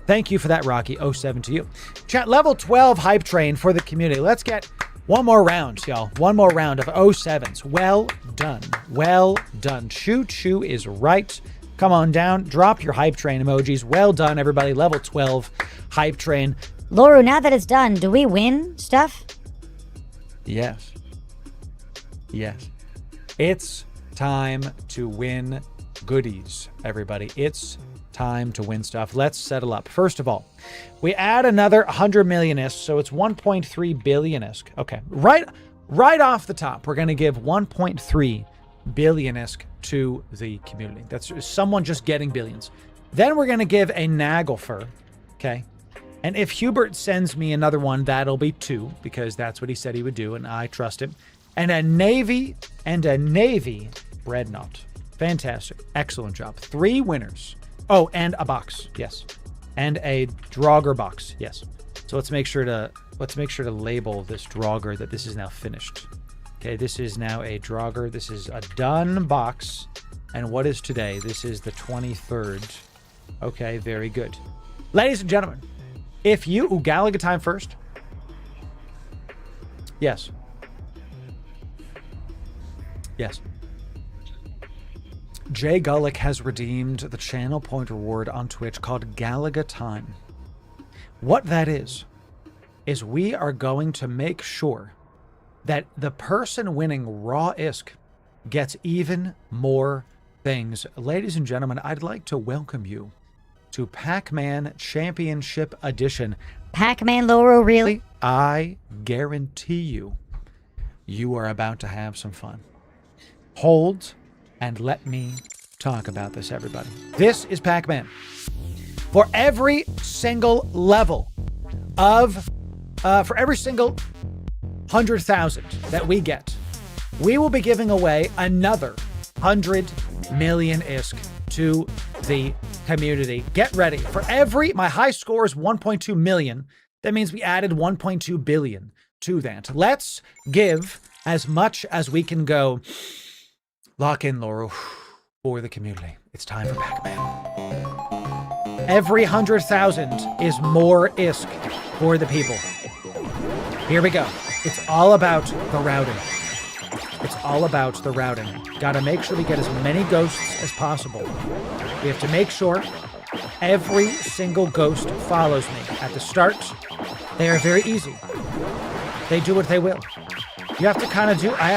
S1: Thank you for that, Rocky. 07 to you. Chat, level 12 hype train for the community. Let's get one more round, y'all. One more round of 07s. Well done. Well done. Choo Choo is right. Come on down. Drop your hype train emojis. Well done, everybody. Level 12 hype train.
S3: Loru, now that it's done, do we win stuff?
S1: Yes. Yes. It's time to win goodies, everybody. It's time to win stuff. Let's settle up. First of all, we add another 100 million ISK, so it's 1.3 billion ISK. Okay, right off the top, we're going to give 1.3 billion ISK to the community. That's someone just getting billions. Then we're going to give a Naglfur, okay? And if Hubert sends me another one, that'll be 2, because that's what he said he would do, and I trust him. And a Navy Breadnought. Fantastic. Excellent job. 3 winners. Oh, and a box. Yes. And a Draugr box. Yes. So let's make sure to label this Draugr that this is now finished. Okay, this is now a Draugr. This is a done box. And what is today? This is the 23rd. Okay, very good. Ladies and gentlemen, if you... Galaga time first. Yes. Yes. Jay Gullick has redeemed the channel point reward on Twitch called Galaga Time. What that is we are going to make sure that the person winning raw ISK gets even more things. Ladies and gentlemen, I'd like to welcome you to Pac-Man Championship Edition.
S3: Pac-Man Loru, really?
S1: I guarantee you are about to have some fun. Hold and let me talk about this, everybody. This is Pac-Man. For every single level of, for every single 100,000 that we get, we will be giving away another 100 million ISK to the community. Get ready. For my high score is 1.2 million. That means we added 1.2 billion to that. Let's give as much as we can go. Lock in, Loru, for the community. It's time for Pac-Man. Every 100,000 is more ISK for the people. Here we go. It's all about the routing. It's all about the routing. Gotta make sure we get as many ghosts as possible. We have to make sure Every single ghost follows me. At the start, they are very easy. They do what they will. I have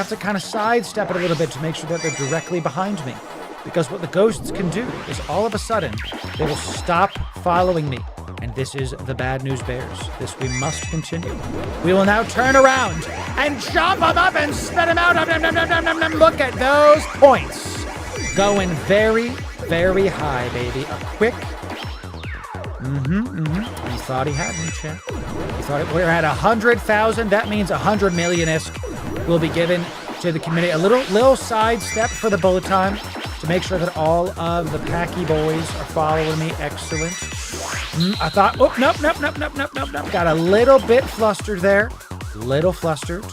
S1: to kind of sidestep it a little bit to make sure that they're directly behind me. Because what the ghosts can do is all of a sudden, they will stop following me. And this is the bad news bears. This we must continue. We will now turn around and chop them up and spit them out. Look at those points. Going very, very high, baby. A quick... He thought he had me, chat. He thought we're at 100,000. That means 100 million-isk will be given to the community. A little side step for the bullet time to make sure that all of the Packy boys are following me. Excellent. I thought, oh, nope. Got a little bit flustered there. Little flustered.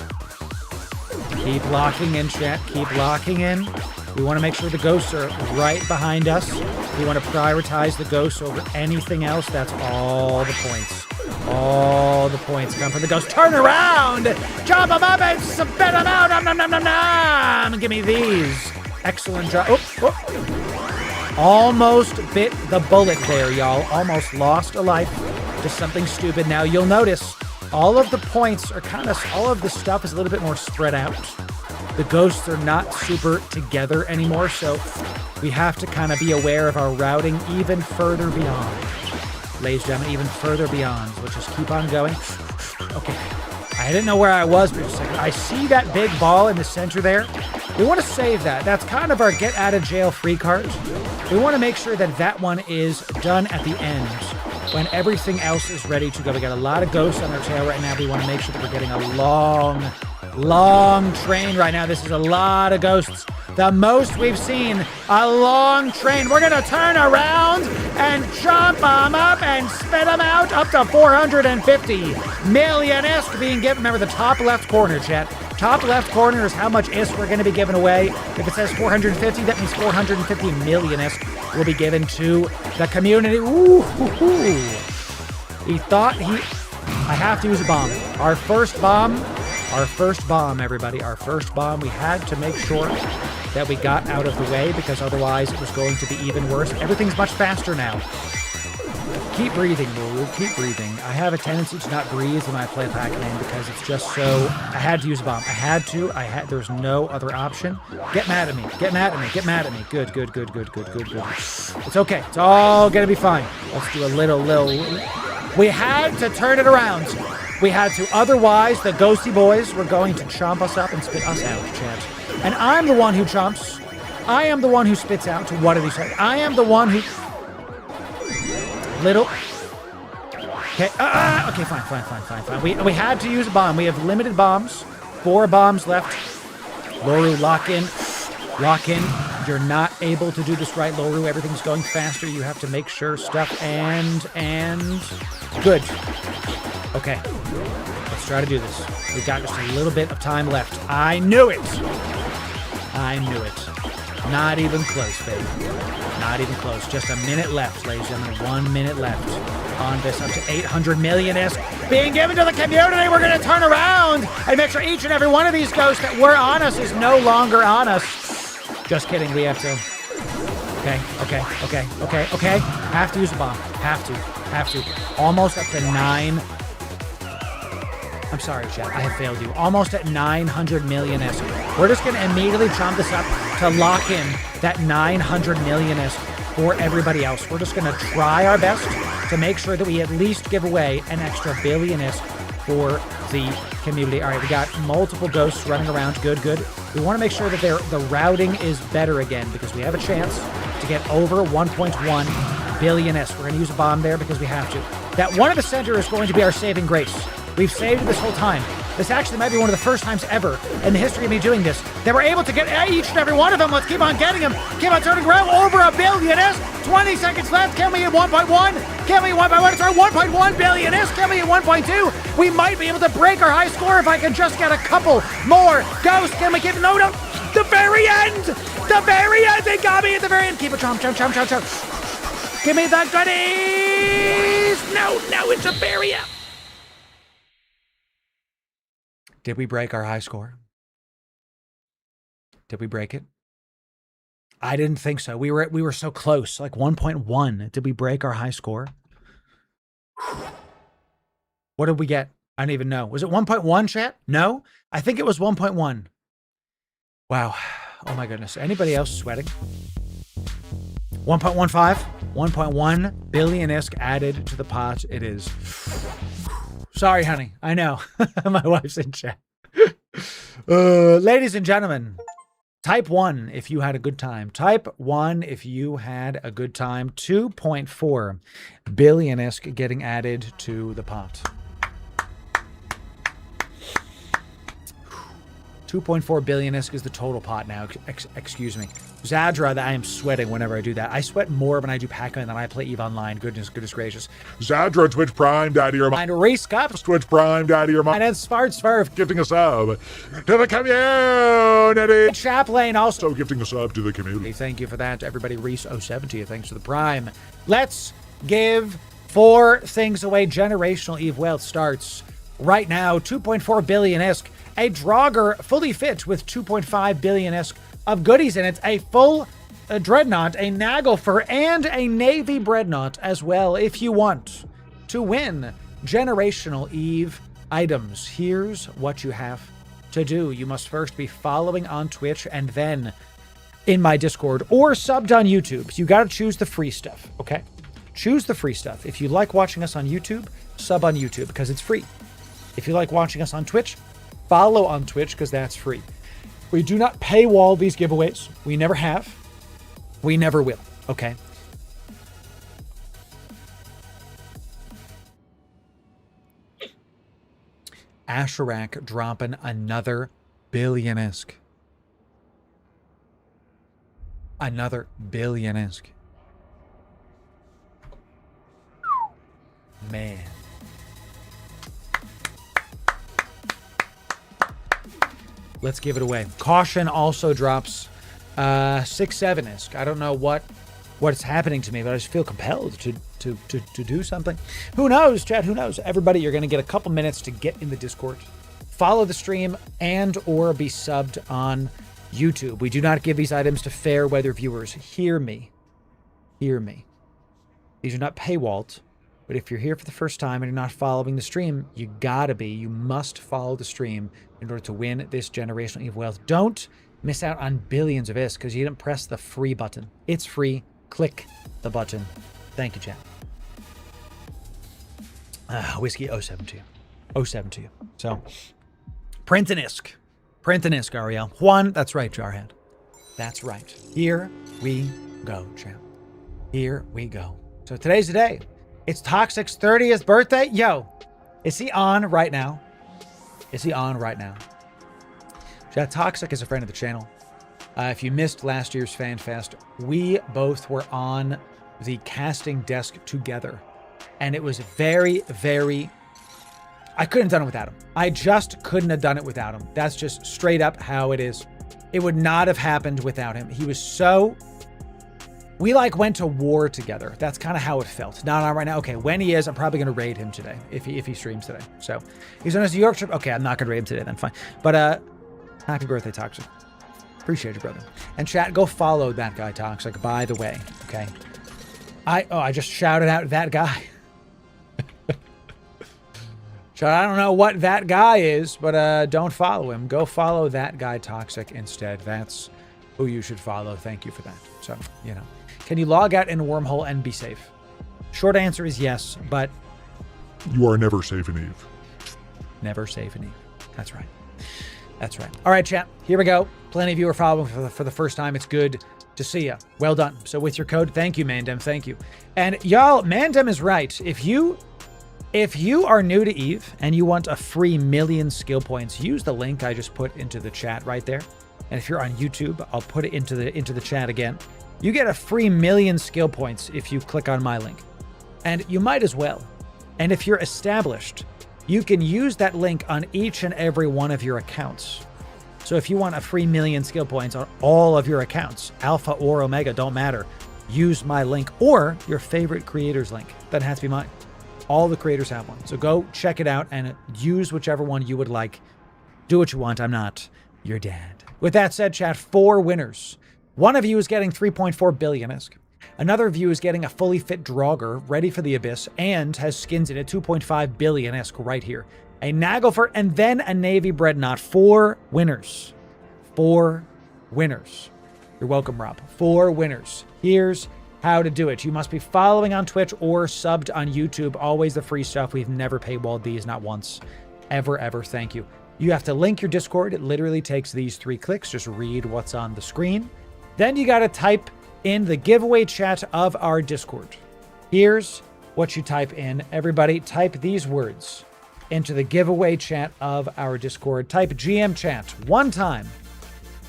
S1: Keep locking in, chat. Keep locking in. We want to make sure the ghosts are right behind us. We want to prioritize the ghosts over anything else. That's all the points. All the points come from the ghosts. Turn around! Chop them up and spit them out! Nom. Give me these. Excellent job. Oh. Almost bit the bullet there, y'all. Almost lost a life to something stupid. Now, you'll notice all of the points are all of the stuff is a little bit more spread out. The ghosts are not super together anymore, so we have to kind of be aware of our routing even further beyond. Ladies and gentlemen, even further beyond. So let's just keep on going. Okay. I didn't know where I was for a second. I see that big ball in the center there. We want to save that. That's kind of our get out of jail free card. We want to make sure that that one is done at the end when everything else is ready to go. We got a lot of ghosts on our tail right now. We want to make sure that we're getting a long train right now. This is a lot of ghosts. The most we've seen. A long train. We're going to turn around and chop them up and spit them out up to 450 million-isk being given. Remember the top left corner, chat. Top left corner is how much isk we're going to be giving away. If it says 450, that means 450 million-isk will be given to the community. Ooh. He thought I have to use a bomb. Our first bomb, everybody. Our first bomb. We had to make sure that we got out of the way because otherwise it was going to be even worse. Everything's much faster now. Keep breathing, Loru. Keep breathing. I have a tendency to not breathe when I play Pac-Man because it's just so... I had to use a bomb. I had to. There's no other option. Get mad at me. Get mad at me. Get mad at me. Good. It's okay. It's all gonna be fine. Let's do a little... We had to turn it around. We had to. Otherwise, the ghosty boys were going to chomp us up and spit us out, chat. And I'm the one who chomps. I am the one who spits out. What did he say? I am the one who... Little. Okay. Okay, fine. We had to use a bomb. We have limited bombs. 4 bombs left. Loru, lock in. Lock in. You're not able to do this right, Loru. Everything's going faster. You have to make sure stuff and... Good. Okay. Let's try to do this. We've got just a little bit of time left. I knew it. Not even close, baby. Not even close. Just a minute left, ladies and gentlemen. 1 minute left on this up to 800 million-isk being given to the community. We're going to turn around and make sure each and every one of these ghosts that were on us is no longer on us. Just kidding. We have to... Okay. Have to use a bomb. Have to. Almost up to 9... I'm sorry, chat. I have failed you. Almost at 900 million-isk. We're just going to immediately chomp this up to lock in that 900 million-isk for everybody else. We're just going to try our best to make sure that we at least give away an extra billion-isk for the community. All right, we got multiple ghosts running around. Good. We want to make sure that the routing is better again because we have a chance to get over 1.1 billion-isk. We're going to use a bomb there because we have to. That one at the center is going to be our saving grace. We've saved it this whole time. This actually might be one of the first times ever in the history of me doing this that we're able to get each and every one of them. Let's keep on getting them. Keep on turning around. Over a billion-isk. 20 seconds left. Can we hit 1.1? Can we hit 1.1? Sorry, 1.1 billion-isk. Can we hit 1.2? We might be able to break our high score if I can just get a couple more ghosts. Can we keep... No. The very end. They got me at the very end. Keep it chomp. Give me the goodies. No, it's a very end. Did we break our high score? Did we break it? I didn't think so. We were so close, like 1.1. Did we break our high score? What did we get? I don't even know. Was it 1.1, chat? No? I think it was 1.1. Wow. Oh my goodness. Anybody else sweating? 1.15? 1.1 billion ISK added to the pot. It is. Sorry, honey. I know. My wife's in chat. Ladies and gentlemen, type 1 if you had a good time. Type 1 if you had a good time. 2.4 billion ISK getting added to the pot. 2.4 billion ISK is the total pot now. Excuse me. Zadra, that I am sweating whenever I do that. I sweat more when I do Pac-Man than I play EVE Online. Goodness gracious.
S4: Zadra, Twitch Prime, Daddy or mine.
S1: And Reese Cups.
S4: Twitch Prime, Daddy or mine.
S1: And then Smart Swerve.
S4: Gifting a sub to the community.
S1: Chaplain also.
S4: So gifting a sub to the community.
S1: Thank you for that, everybody. Reese 07 to you. Thanks for the Prime. Let's give 4 things away. Generational EVE Wealth starts right now. 2.4 billion ISK. A Draugr fully fit with 2.5 billion ISK of goodies in it. A full Dreadnought, a Naglfar, and a Navy Dreadnought as well. If you want to win generational EVE items, here's what you have to do. You must first be following on Twitch and then in my Discord or subbed on YouTube. You got to choose the free stuff, okay? Choose the free stuff. If you like watching us on YouTube, sub on YouTube because it's free. If you like watching us on Twitch, follow on Twitch because that's free. We do not paywall these giveaways. We never have. We never will. Okay. Asherak dropping another billion ISK. Another billion ISK. Man. Let's give it away. Caution also drops 6-7 ISK. I don't know what's happening to me, but I just feel compelled to do something. Who knows, chat? Who knows? Everybody, you're going to get a couple minutes to get in the Discord, follow the stream, and or be subbed on YouTube. We do not give these items to fair weather viewers. Hear me. Hear me. These are not paywalled. But if you're here for the first time and you're not following the stream, you must follow the stream in order to win this generational EVE Wealth. Don't miss out on billions of ISK because you didn't press the free button. It's free. Click the button. Thank you, chat. Whiskey 07 to you. 07 to you. So, print an ISK. Print an ISK, Ariel. Juan, that's right, Jarhead. That's right. Here we go, chat. Here we go. So today's the day. It's Toxic's 30th birthday. Yo, is he on right now? Is he on right now? Chat, Toxic is a friend of the channel. If you missed last year's Fan Fest, we both were on the casting desk together. And it was very, very... I couldn't have done it without him. I just couldn't have done it without him. That's just straight up how it is. It would not have happened without him. He was so... We like went to war together. That's kind of how it felt. Not on right now. Okay, when he is, I'm probably going to raid him today if he streams today. So he's on his New York trip. Okay, I'm not going to raid him today then. Fine. But happy birthday, Toxic. Appreciate you, brother. And chat, go follow that guy, Toxic, by the way. Okay. I just shouted out that guy. Chat, I don't know what that guy is, but don't follow him. Go follow that guy, Toxic, instead. That's who you should follow. Thank you for that. So, you know. Can you log out in a wormhole and be safe? Short answer is yes, but...
S4: You are never safe in EVE.
S1: Never safe in EVE. That's right. That's right. All right, chat. Here we go. Plenty of you are following for the first time. It's good to see you. Well done. So with your code, thank you, Mandem. Thank you. And y'all, Mandem is right. If you are new to EVE and you want a free 1,000,000 skill points, use the link I just put into the chat right there. And if you're on YouTube, I'll put it into the chat again. You get a free 1,000,000 skill points if you click on my link. And you might as well. And if you're established, you can use that link on each and every one of your accounts. So if you want a free 1,000,000 skill points on all of your accounts, Alpha or Omega, don't matter. Use my link or your favorite creator's link. Doesn't have to be mine. All the creators have one. So go check it out and use whichever one you would like. Do what you want. I'm not your dad. With that said, chat, 4 winners
S2: One of you is getting 3.4 billion ISK. Another of you is getting a fully fit Draugr ready for the Abyss and has skins in at 2.5 billion ISK right here. A Naglfar and then a Navy Dreadnought. 4 winners. 4 winners. You're welcome, Rob. 4 winners. Here's how to do it. You must be following on Twitch or subbed on YouTube. Always the free stuff. We've never paywalled these, not once. Ever, ever. Thank you. You have to link your Discord. It literally takes these 3 clicks. Just read what's on the screen. Then you got to type in the giveaway chat of our Discord. Here's what you type in. Everybody type these words into the giveaway chat of our Discord. Type GM chat 1 time.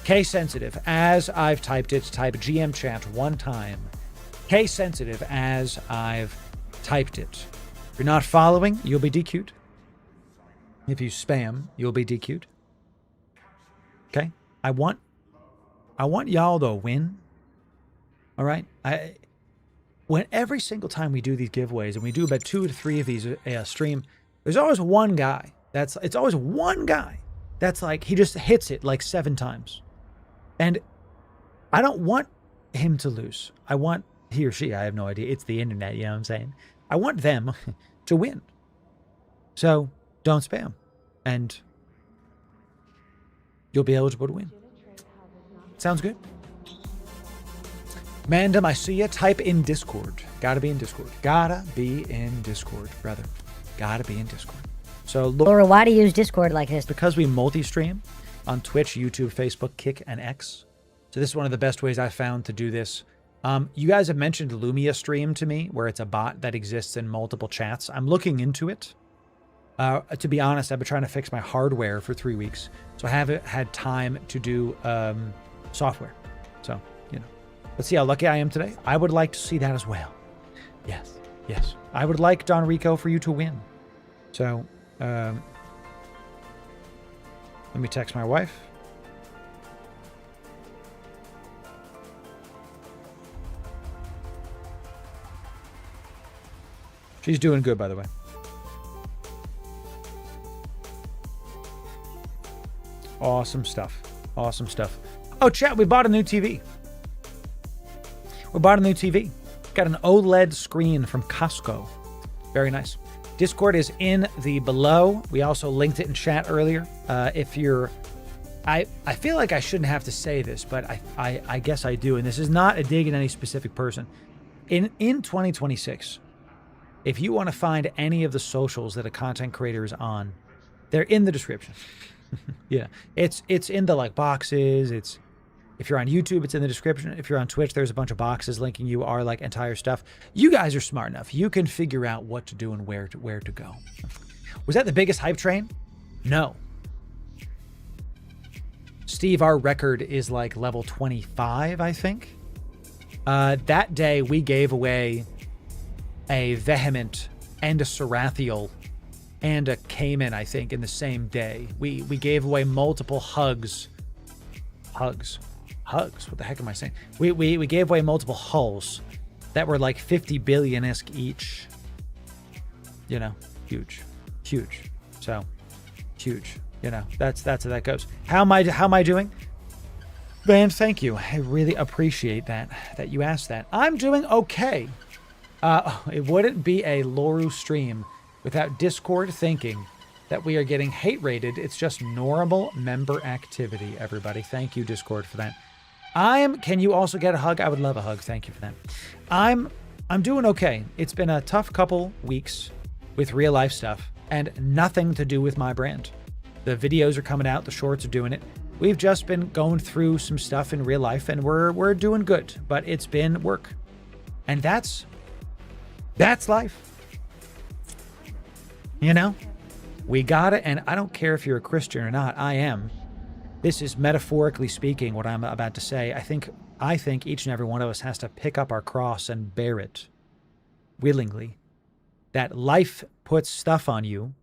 S2: Case sensitive as I've typed it. Type GM chat 1 time. Case sensitive as I've typed it. If you're not following, you'll be DQ'd. If you spam, you'll be DQ'd. Okay? I want y'all to win. All right? When every single time we do these giveaways, and we do about 2 to 3 of these stream, there's always one guy it's always one guy that's like, he just hits it like 7 times. And I don't want him to lose. I want he or she, I have no idea. It's the internet, you know what I'm saying? I want them to win. So don't spam. And you'll be eligible to win. Sounds good? Mandem, I see you. Type in Discord. Gotta be in Discord. Gotta be in Discord, brother. Gotta be in Discord. So,
S3: Laura, why do you use Discord like this?
S2: Because we multi-stream on Twitch, YouTube, Facebook, Kick, and X. So this is one of the best ways I've found to do this. You guys have mentioned Lumia Stream to me, where it's a bot that exists in multiple chats. I'm looking into it. To be honest, I've been trying to fix my hardware for 3 weeks, so I haven't had time to do software. So, you know, let's see how lucky I am today. I would like to see that as well. Yes, yes. I would like, Don Rico, for you to win. So, let me text my wife. She's doing good, by the way. Awesome stuff. Awesome stuff. Oh, chat, we bought a new TV. We bought a new TV. Got an OLED screen from Costco. Very nice. Discord is in the below. We also linked it in chat earlier. If you're... I feel like I shouldn't have to say this, but I guess I do. And this is not a dig at any specific person. In 2026, if you want to find any of the socials that a content creator is on, they're in the description. Yeah, it's in the like boxes. It's if you're on YouTube, it's in the description. If you're on Twitch, there's a bunch of boxes linking you our like entire stuff. You guys are smart enough. You can figure out what to do and where to go. Was that the biggest hype train? No. Steve, our record is like level 25, I think. That day we gave away a Vehement and a Sarathiel and a Cayman, I think, in the same day. We gave away multiple hugs. Hugs. What the heck am I saying? We gave away multiple hulls that were like 50 billion-esque each. You know, huge. So, huge. You know, that's how that goes. How am I doing? Man, thank you. I really appreciate that you asked that. I'm doing okay. It wouldn't be a Loru stream without Discord thinking that we are getting hate rated. It's just normal member activity, everybody. Thank you, Discord, for that. Can you also get a hug? I would love a hug. Thank you for that. I'm doing okay. It's been a tough couple weeks with real life stuff and nothing to do with my brand. The videos are coming out. The shorts are doing it. We've just been going through some stuff in real life and we're doing good, but it's been work. And that's life. You know, we got it. And I don't care if you're a Christian or not. I am. This is metaphorically speaking what I'm about to say. I think each and every one of us has to pick up our cross and bear it willingly. That life puts stuff on you.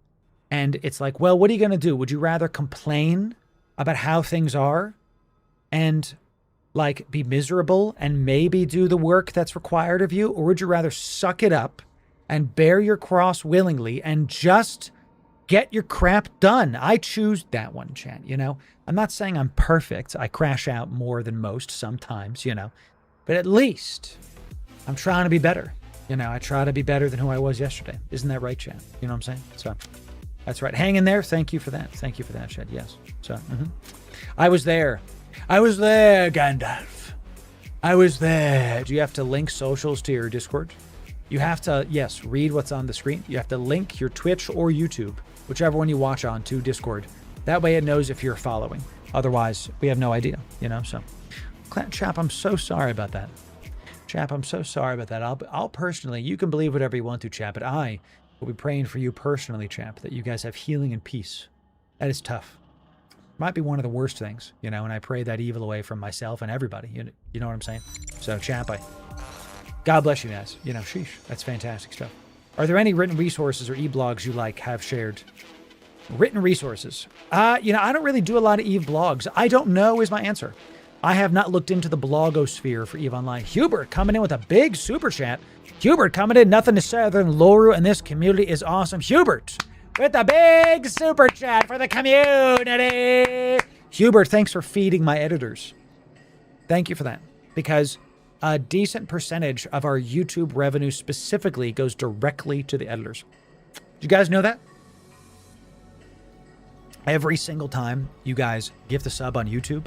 S2: And it's like, well, what are you going to do? Would you rather complain about how things are and like be miserable and maybe do the work that's required of you? Or would you rather suck it up and bear your cross willingly and just
S1: get your crap done. I choose that one, chat, you know? I'm not saying I'm perfect. I crash out more than most sometimes, you know? But at least I'm trying to be better. You know, I try to be better than who I was yesterday. Isn't that right, chat? You know what I'm saying? So that's right. Hang in there. Thank you for that. Thank you for that, chat. Yes. So I was there. I was there, Gandalf. I was there. Do you have to link socials to your Discord? You have to, yes, read what's on the screen. You have to link your Twitch or YouTube, whichever one you watch on, to Discord. That way it knows if you're following. Otherwise, we have no idea, you know? So, Chap, I'm so sorry about that. Chap, I'm so sorry about that. I'll personally, you can believe whatever you want to, Chap, but I will be praying for you personally, Chap, that you guys have healing and peace. That is tough. Might be one of the worst things, you know, and I pray that evil away from myself and everybody. You know what I'm saying? So, Chap, God bless you guys. You know, sheesh, that's fantastic stuff. Are there any written resources or e-blogs you have shared? Written resources. You know, I don't really do a lot of Eve blogs. I don't know is my answer. I have not looked into the blogosphere for Eve Online. Hubert coming in with a big super chat. Hubert coming in, nothing to say other than Loru and this community is awesome. Hubert with a big super chat for the community. Hubert, thanks for feeding my editors. Thank you for that. Because a decent percentage of our YouTube revenue specifically goes directly to the editors. Did you guys know that? Every single time you guys give the sub on YouTube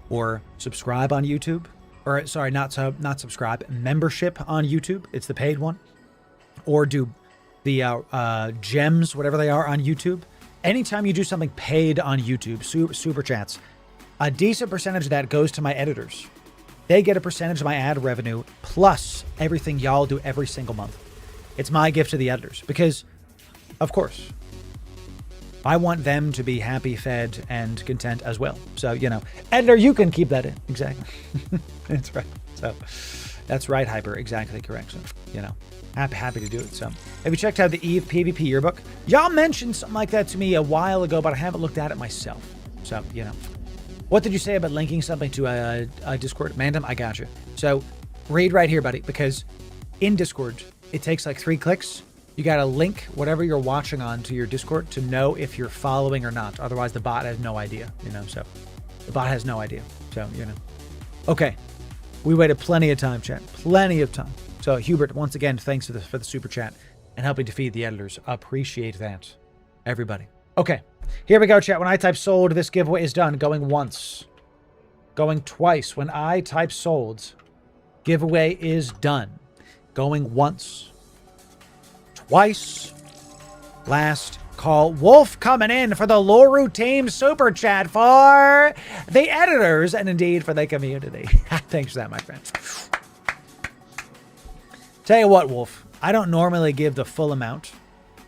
S1: or subscribe on YouTube, or sorry, not subscribe, membership on YouTube, it's the paid one, or do the gems, whatever they are on YouTube. Anytime you do something paid on YouTube, super chats, a decent percentage of that goes to my editors. They get a percentage of my ad revenue plus everything y'all do every single month. It's my gift to the editors because, of course, I want them to be happy, fed, and content as well. So, you know, editor, you can keep that in. Exactly. That's right. So, that's right, Hyper. Exactly correct. So, you know, happy to do it. So, have you checked out the Eve PvP yearbook? Y'all mentioned something like that to me a while ago, but I haven't looked at it myself. So, you know. What did you say about linking something to a Discord? Mandem, I got you. So, read right here, buddy, because in Discord, it takes like 3 clicks. You got to link whatever you're watching on to your Discord to know if you're following or not. Otherwise, the bot has no idea, you know, so the bot has no idea. So, you know. Okay. We waited plenty of time, chat. Plenty of time. So, Hubert, once again, thanks for the super chat and helping to feed the editors. Appreciate that, everybody. Okay. Here we go, chat. When I type sold, this giveaway is done. Going once. Going twice. When I type sold, giveaway is done. Going once. Twice. Last call. Wolf coming in for the Loru team super chat for the editors and indeed for the community. Thanks for that, my friend. Tell you what, Wolf, I don't normally give the full amount,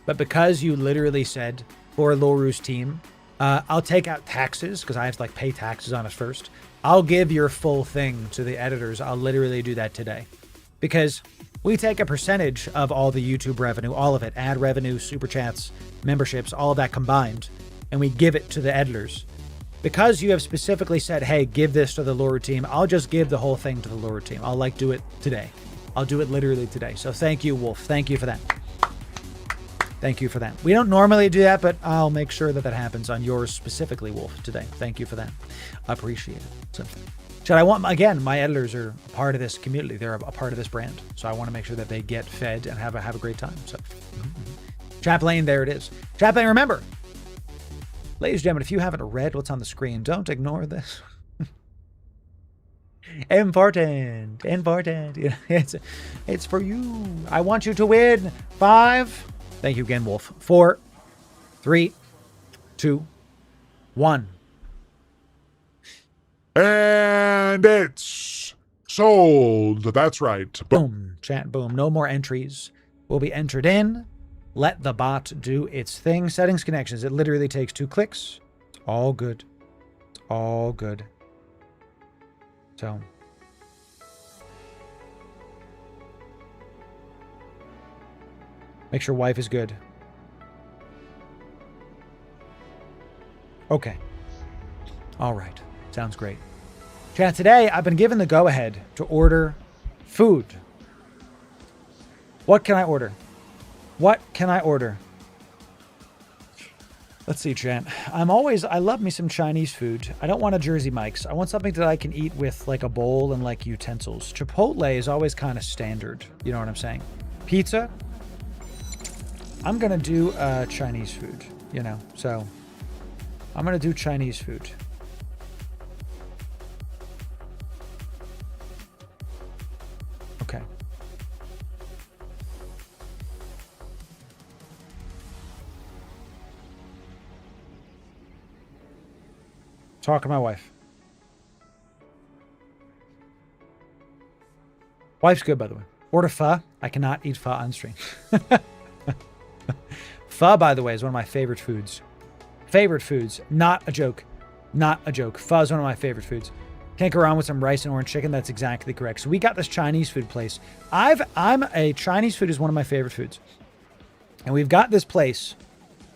S1: but because you literally said for Loru's team, I'll take out taxes because I have to pay taxes on it first. I'll give your full thing to the editors. I'll literally do that today because we take a percentage of all the YouTube revenue, all of it, ad revenue, super chats, memberships, all of that combined, and we give it to the editors. Because you have specifically said, hey, give this to the Loru team, I'll just give the whole thing to the Loru team. I'll do it today. I'll do it literally today. So thank you, Wolf. Thank you for that. Thank you for that. We don't normally do that, but I'll make sure that happens on yours specifically, Wolf, today. Thank you for that. I appreciate it. So, again, my editors are a part of this community. They're a part of this brand. So I want to make sure that they get fed and have a great time. So, Chaplain, there it is. Chaplain, remember, ladies and gentlemen, if you haven't read what's on the screen, don't ignore this. Important. It's for you. I want you to win. 5. Thank you again, Wolf. 4, 3, 2, 1.
S4: And it's sold. That's right.
S1: Boom. Chat, boom. No more entries will be entered in. Let the bot do its thing. Settings, connections. It literally takes 2 clicks. It's all good. It's all good. So, make sure wife is good. Okay. All right. Sounds great. Chat, today I've been given the go-ahead to order food. What can I order? What can I order? Let's see, chat. I love me some Chinese food. I don't want a Jersey Mike's. I want something that I can eat with like a bowl and like utensils. Chipotle is always kind of standard. You know what I'm saying? Pizza. I'm going to do Chinese food, you know, so I'm going to do Chinese food. Okay. Talk to my wife. Wife's good, by the way. Order pho. I cannot eat pho on stream. Pho, by the way, is one of my favorite foods. Favorite foods. Not a joke. Not a joke. Pho is one of my favorite foods. Can't go wrong with some rice and orange chicken. That's exactly correct. So we got this Chinese food place. Chinese food is one of my favorite foods. And we've got this place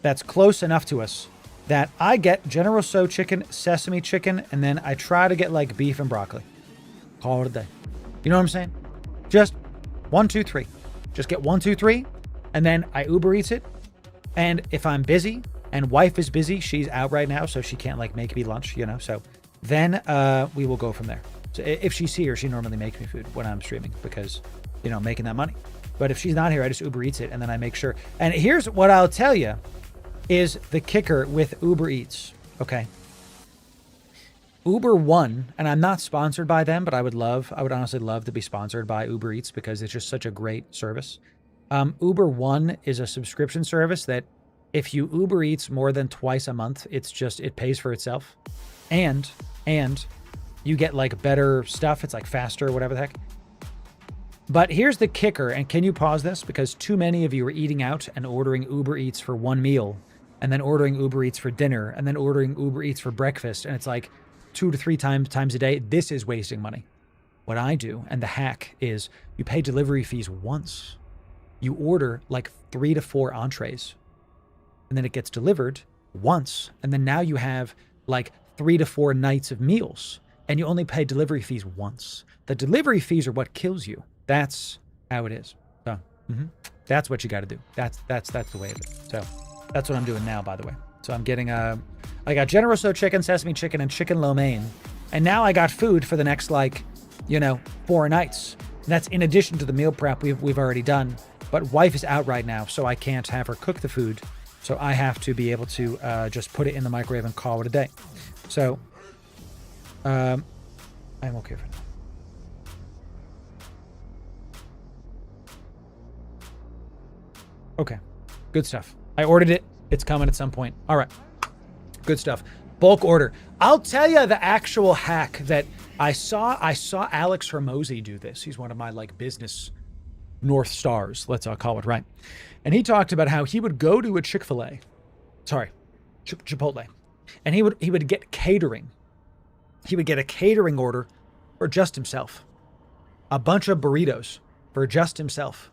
S1: that's close enough to us that I get General Tso chicken, sesame chicken, and then I try to get like beef and broccoli. Call it a day. You know what I'm saying? Just 1, 2, 3. Just get 1, 2, 3, and then I Uber Eats it. And if I'm busy and wife is busy, she's out right now, so she can't like make me lunch, you know. So then we will go from there. So if she's here, she normally makes me food when I'm streaming because, you know, making that money. But if she's not here, I just Uber Eats it and then I make sure. And here's what I'll tell you is the kicker with Uber Eats. Okay. Uber One, and I'm not sponsored by them, but I would honestly love to be sponsored by Uber Eats because it's just such a great service. Uber One is a subscription service that if you Uber Eats more than twice a month, it pays for itself. And you get like better stuff. It's like faster, whatever the heck. But here's the kicker. And can you pause this? Because too many of you are eating out and ordering Uber Eats for one meal and then ordering Uber Eats for dinner and then ordering Uber Eats for breakfast. And it's like 2 to 3 times a day. This is wasting money. What I do, and the hack is you pay delivery fees once. You order like 3 to 4 entrees and then it gets delivered once. And then now you have like 3 to 4 nights of meals and you only pay delivery fees once. The delivery fees are what kills you. That's how it is. So that's what you got to do. That's the way of it. So that's what I'm doing now, by the way. So I'm getting I got General Tso chicken, sesame chicken, and chicken lo mein. And now I got food for the next 4 nights. And that's in addition to the meal prep we've already done. But wife is out right now, so I can't have her cook the food. So I have to be able to just put it in the microwave and call it a day. So I'm okay for now. Okay, good stuff. I ordered it. It's coming at some point. All right, good stuff. Bulk order. I'll tell you the actual hack that I saw Alex Hermosi do this. He's one of my business North Stars. Let's call it right. And he talked about how he would go to a Chipotle, and he would get catering. He would get a catering order for just himself, a bunch of burritos for just himself.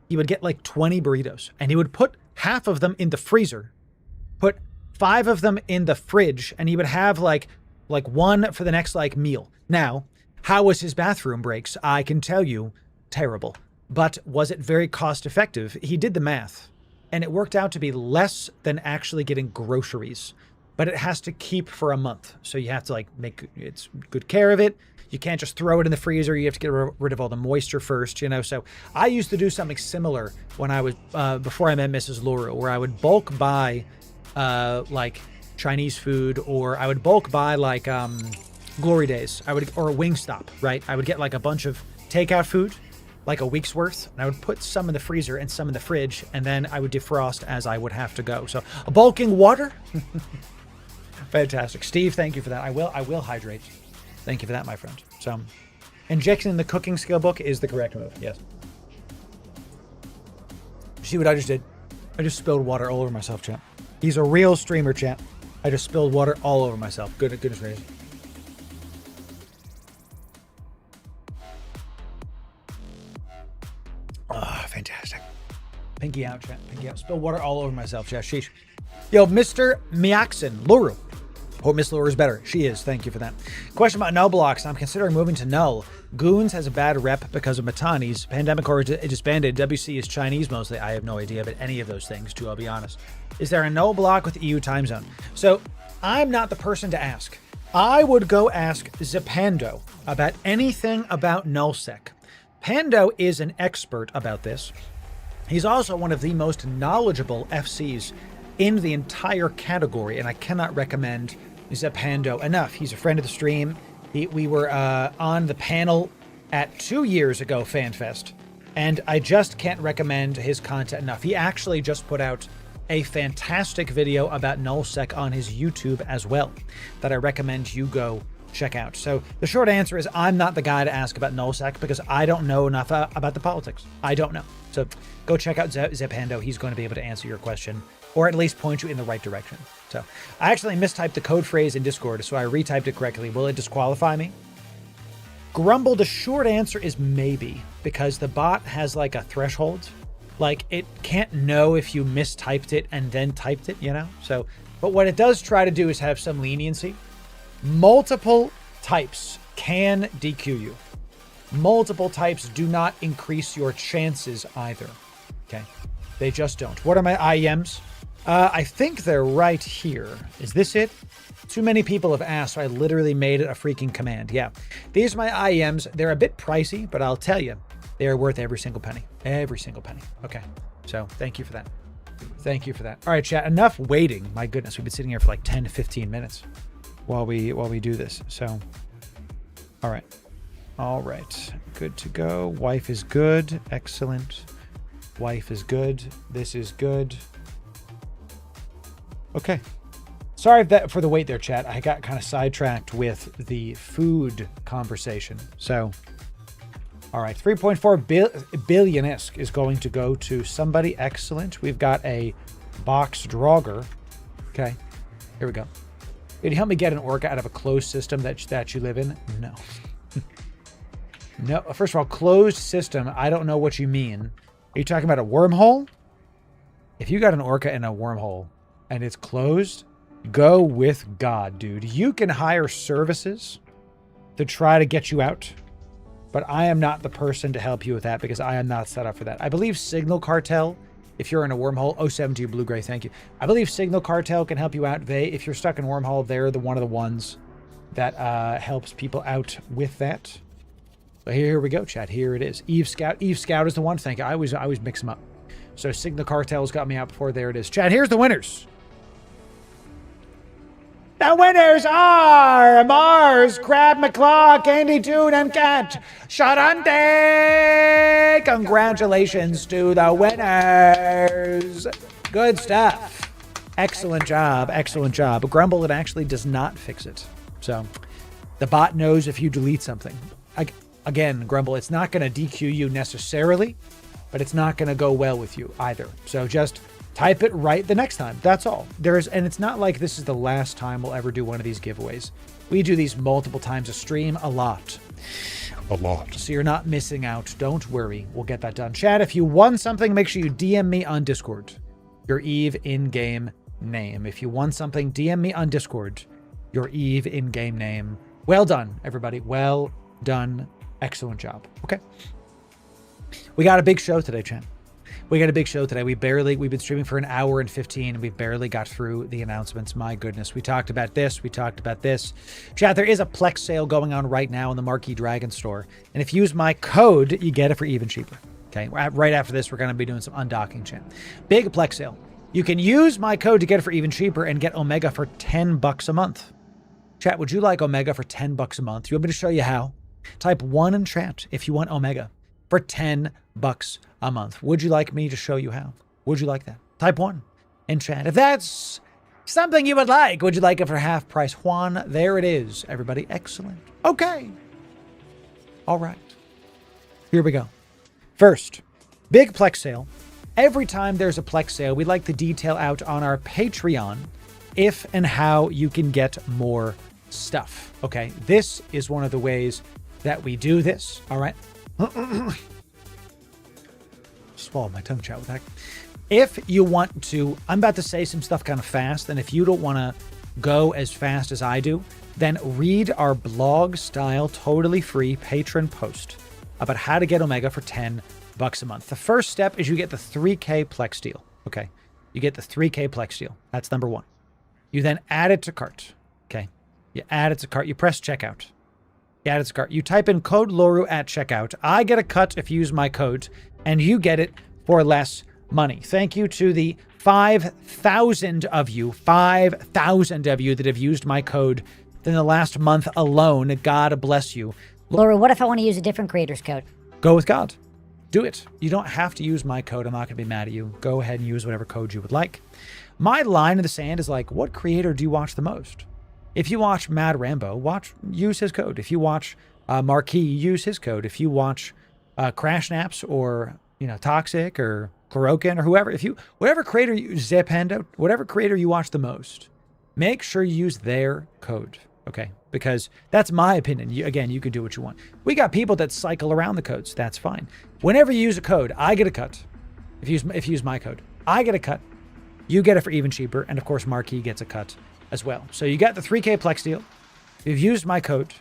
S1: He would get 20 burritos and he would put half of them in the freezer, put 5 of them in the fridge, and he would have like one for the next meal. Now, how was his bathroom breaks? I can tell you, terrible. But was it very cost effective? He did the math and it worked out to be less than actually getting groceries, but it has to keep for a month. So you have to make it's good care of it. You can't just throw it in the freezer. You have to get rid of all the moisture first, So I used to do something similar when I was, before I met Mrs. Loru, where I would bulk buy, Chinese food, or I would bulk buy Glory Days. Or Wingstop, right? I would get a bunch of takeout food, a week's worth, and I would put some in the freezer and some in the fridge, and then I would defrost as I would have to go. So a bulking water. Fantastic. Steve, thank you for that. I will hydrate. Thank you for that, my friend. So, injecting the cooking skill book is the correct move. Yes. See what I just did? I just spilled water all over myself, chat. He's a real streamer, chat. I just spilled water all over myself. Goodness gracious. Ah, fantastic. Pinky out, chat. Pinky out. Spilled water all over myself, chat. Sheesh. Yo, Mr. Miaxin, Loru. Hope Miss Loru is better. She is. Thank you for that. Question about null blocks. I'm considering moving to null. Goons has a bad rep because of Matanis. Pandemic Corps is disbanded. WC is Chinese mostly. I have no idea about any of those things, too, I'll be honest. Is there a null block with EU time zone? So I'm not the person to ask. I would go ask Zepando about anything about nullsec. Pando is an expert about this. He's also one of the most knowledgeable FCs in the entire category, and I cannot recommend Zepando enough. He's a friend of the stream. We were on the panel at 2 years ago FanFest, and I just can't recommend his content enough. He actually just put out a fantastic video about nullsec on his YouTube as well that I recommend you go check out. So the short answer is I'm not the guy to ask about nullsec because I don't know enough about the politics. I don't know. So go check out Zepando. He's going to be able to answer your question, or at least point you in the right direction. So I actually mistyped the code phrase in Discord, so I retyped it correctly. Will it disqualify me? Grumble, the short answer is maybe, because the bot has like a threshold. Like it can't know if you mistyped it and then typed it, you know? So, but what it does try to do is have some leniency. Multiple types can DQ you. Multiple types do not increase your chances either. Okay. They just don't. What are my IEMs? I think they're right here. Is this it? Too many people have asked, so I literally made it a freaking command. Yeah. These are my IEMs. They're a bit pricey, but I'll tell you, they are worth every single penny. Every single penny. Okay. So thank you for that. Thank you for that. All right, chat. Enough waiting. My goodness, we've been sitting here for like 10 to 15 minutes while we do this. So, all right. All right. Good to go. Wife is good. Excellent. Wife is good. This is good. Okay. Sorry for the wait there, chat. I got kind of sidetracked with the food conversation. So, all right. 3.4 billion-isk is going to go to somebody. Excellent. We've got a box drogger. Okay. Here we go. Can you help me get an orca out of a closed system that you live in? No. No. First of all, closed system. I don't know what you mean. Are you talking about a wormhole? If you got an orca in a wormhole and it's closed, go with God, dude. You can hire services to try to get you out, but I am not the person to help you with that because I am not set up for that. I believe Signal Cartel, if you're in a wormhole, 072 Blue Gray, thank you. I believe Signal Cartel can help you out. If you're stuck in wormhole, they're one of the ones that helps people out with that. So here we go, chat. Here it is. Eve Scout. Eve Scout is the one. Thank you. I always mix them up. So Signal Cartel's got me out before. There it is. Chat, here's the winners. The winners are Mars, Crab McClaw, Candy Toon, and Cat Sharante. Congratulations to the winners. Good stuff. Excellent job. Excellent job. Grumble, it actually does not fix it. So the bot knows if you delete something. Again, Grumble, it's not going to DQ you necessarily, but it's not going to go well with you either. So just type it right the next time. That's all. And it's not like this is the last time we'll ever do one of these giveaways. We do these multiple times a stream, a lot.
S4: A lot.
S1: So you're not missing out. Don't worry. We'll get that done. Chat, if you won something, make sure you DM me on Discord. Your Eve in-game name. If you won something, DM me on Discord. Your Eve in-game name. Well done, everybody. Well done. Excellent job. Okay. We got a big show today, chat. We got a big show today. We've been streaming for an hour and 15, and we barely got through the announcements. My goodness. We talked about this. We talked about this. Chat, there is a Plex sale going on right now in the Marquee Dragon store. And if you use my code, you get it for even cheaper. Okay. Right after this, we're going to be doing some undocking, chat. Big Plex sale. You can use my code to get it for even cheaper and get Omega for $10 a month. Chat, would you like Omega for $10 a month? You want me to show you how? Type 1 in chat if you want Omega for $10 a month. Would you like me to show you how? Would you like that? Type 1 in chat. If that's something you would like, would you like it for half price? Juan, there it is, everybody. Excellent. Okay. All right. Here we go. First, big Plex sale. Every time there's a Plex sale, we like to detail out on our Patreon if and how you can get more stuff. Okay. This is one of the ways that we do this. All right. Swallowed my tongue, chat, with that. If you want to, I'm about to say some stuff kind of fast, and if you don't want to go as fast as I do, then read our blog style, totally free patron post about how to get Omega for $10 a month. The first step is you get the 3K Plex deal. Okay. You get the 3K Plex deal. That's number one. You then add it to cart. Okay. You add it to cart. You press checkout. You add it to cart. You type in code Loru at checkout. I get a cut if you use my code, and you get it for less money. Thank you to the 5,000 of you that have used my code in the last month alone. God bless you.
S3: Loru, what if I want to use a different creator's code?
S1: Go with God. Do it. You don't have to use my code. I'm not going to be mad at you. Go ahead and use whatever code you would like. My line in the sand is like, what creator do you watch the most? If you watch Mad Rambo, use his code. If you watch Marquis, use his code. If you watch Crash Naps or Toxic or Chlorokin or whoever, whatever creator you Zip Handout, whatever creator you watch the most, make sure you use their code. Okay, because that's my opinion. You can do what you want. We got people that cycle around the codes. That's fine. Whenever you use a code, I get a cut. If you use my code, I get a cut. You get it for even cheaper, and of course, Marquis gets a cut as well. So you got the 3K Plex deal. You've used my code.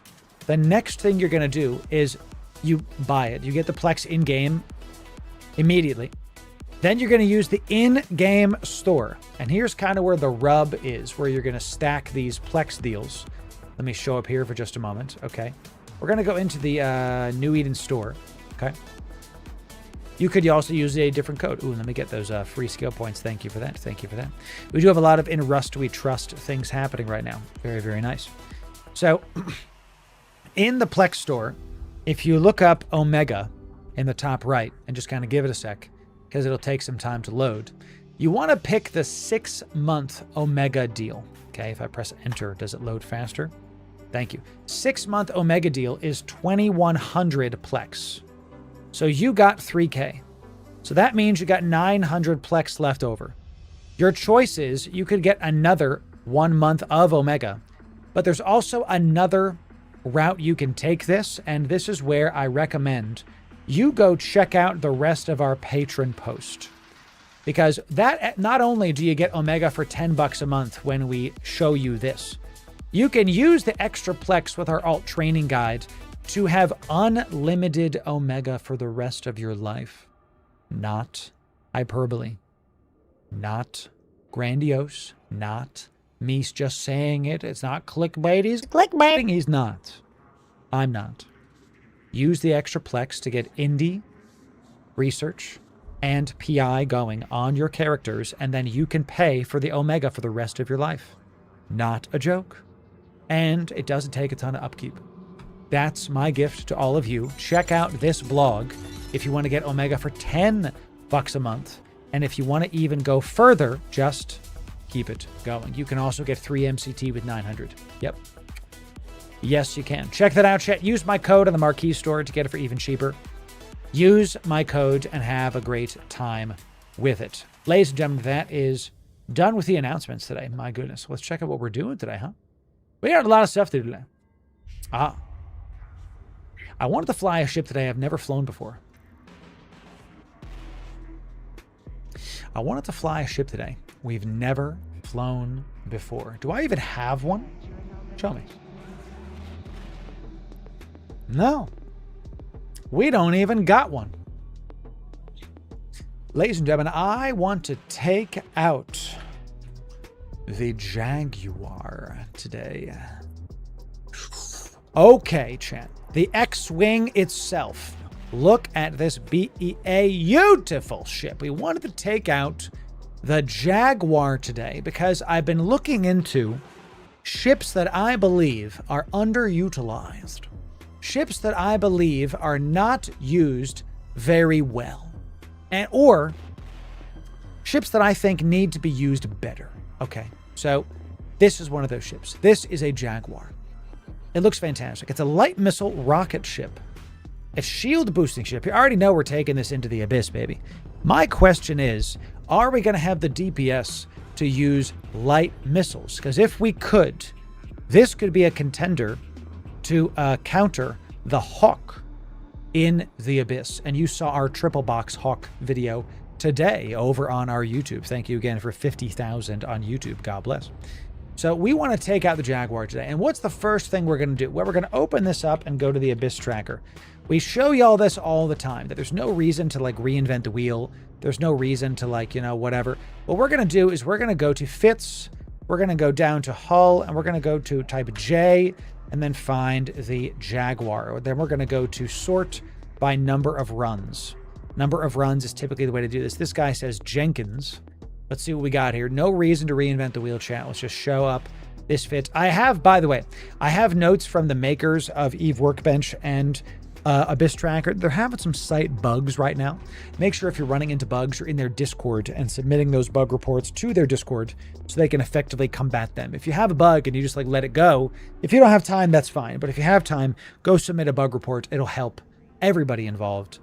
S1: The next thing you're gonna do is you buy it. You get the Plex in-game immediately. Then you're going to use the in-game store. And here's kind of where the rub is, where you're going to stack these Plex deals. Let me show up here for just a moment. Okay. We're going to go into the New Eden store. Okay. You could also use a different code. Ooh, let me get those free skill points. Thank you for that. Thank you for that. We do have a lot of in Rust We Trust things happening right now. Very, very nice. So in the Plex store, if you look up Omega in the top right and just kind of give it a sec, because it'll take some time to load, you want to pick the 6-month Omega deal. Okay, if I press enter, does it load faster? Thank you. 6-month Omega deal is 2,100 Plex. So you got 3K. So that means you got 900 Plex left over. Your choice is you could get another 1 month of Omega, but there's also another route you can take this, and this is where I recommend you go check out the rest of our patron post, because that not only do you get Omega for $10 a month when we show you this, you can use the extra Plex with our alt training guide to have unlimited Omega for the rest of your life. Not hyperbole, not grandiose, not me just saying it. It's not clickbait. He's clickbaiting. He's not. I'm not. Use the extra Plex to get indie, research, and PI going on your characters, and then you can pay for the Omega for the rest of your life. Not a joke. And it doesn't take a ton of upkeep. That's my gift to all of you. Check out this blog if you want to get Omega for $10 a month. And if you want to even go further, just keep it going. You can also get 3 MCT with 900. Yep. Yes, you can. Check that out, chat. Use my code on the Marquee store to get it for even cheaper. Use my code and have a great time with it. Ladies and gentlemen, that is done with the announcements today. My goodness. Let's check out what we're doing today, huh? We got a lot of stuff to do today. I wanted to fly a ship today I've never flown before. I wanted to fly a ship today we've never flown before. Do I even have one? Show me. No. We don't even got one. Ladies and gentlemen, I want to take out the Jaguar today. Okay, chat. The X-Wing itself. Look at this beautiful ship. We wanted to take out the Jaguar today because I've been looking into ships that I believe are underutilized. Ships that I believe are not used very well. Or ships that I think need to be used better. Okay, so this is one of those ships. This is a Jaguar. It looks fantastic. It's a light missile rocket ship. A shield boosting ship. You already know we're taking this into the abyss, baby. My question is, are we going to have the DPS to use light missiles? Because if we could, this could be a contender to counter the Hawk in the abyss. And you saw our triple box Hawk video today over on our YouTube. Thank you again for 50,000 on YouTube. God bless. So we want to take out the Jaguar today. And what's the first thing we're going to do? Well, we're going to open this up and go to the Abyss Tracker. We show y'all this all the time, that there's no reason to like reinvent the wheel. There's no reason to like, you know, whatever. What we're going to do is we're going to go to Fits. We're going to go down to Hull, and we're going to go to type J and then find the Jaguar. Then we're going to go to Sort by Number of Runs. Number of runs is typically the way to do this. This guy says Jenkins. Let's see what we got here. No reason to reinvent the wheel, chat. Let's just show up this Fit. I have, by the way, I have notes from the makers of Eve Workbench and Abyss Tracker. They're having some site bugs right now. Make sure if you're running into bugs, you're in their Discord and submitting those bug reports to their Discord so they can effectively combat them. If you have a bug and you just like let it go, if you don't have time, that's fine. But if you have time, go submit a bug report. It'll help everybody involved.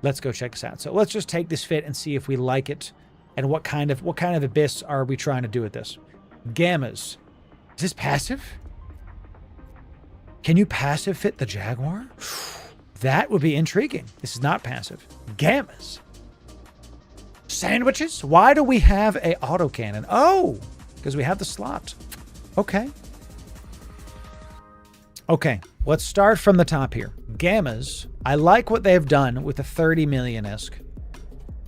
S1: Let's go check this out. So let's just take this Fit and see if we like it and what kind of Abyss are we trying to do with this. Gammas. Is this passive? Can you passive fit the Jaguar? That would be intriguing. This is not passive. Gammas. Sandwiches? Why do we have a autocannon? Oh, because we have the slot. Okay. Okay, let's start from the top here. Gammas. I like what they've done with the 30 million-esque.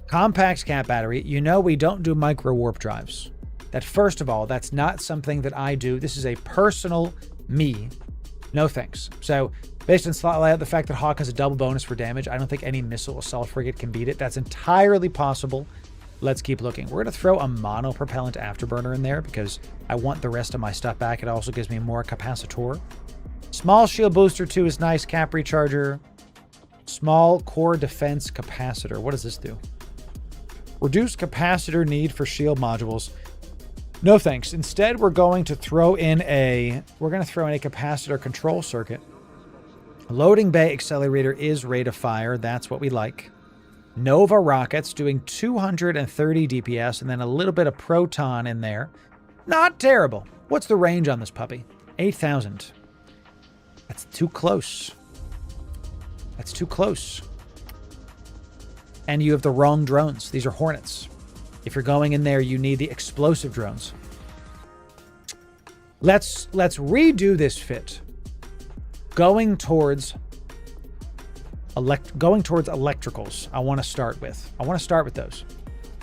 S1: Compact cap battery. You know we don't do micro warp drives. That first of all, that's not something that I do. This is a personal me. No thanks. So based on slot layout, the fact that Hawk has a double bonus for damage, I don't think any missile assault frigate can beat it. That's entirely possible. Let's keep looking. We're going to throw a mono propellant afterburner in there because I want the rest of my stuff back. It also gives me more capacitor. Small shield booster 2 is nice. Cap recharger. Small core defense capacitor. What does this do? Reduce capacitor need for shield modules. No thanks. Instead, we're going to throw in a capacitor control circuit. Loading bay accelerator is rate of fire. That's what we like. Nova rockets doing 230 DPS and then a little bit of proton in there. Not terrible. What's the range on this puppy? 8,000. That's too close. That's too close. And you have the wrong drones. These are Hornets. If you're going in there, you need the explosive drones. Let's redo this Fit. Going towards electricals. I want to start with those.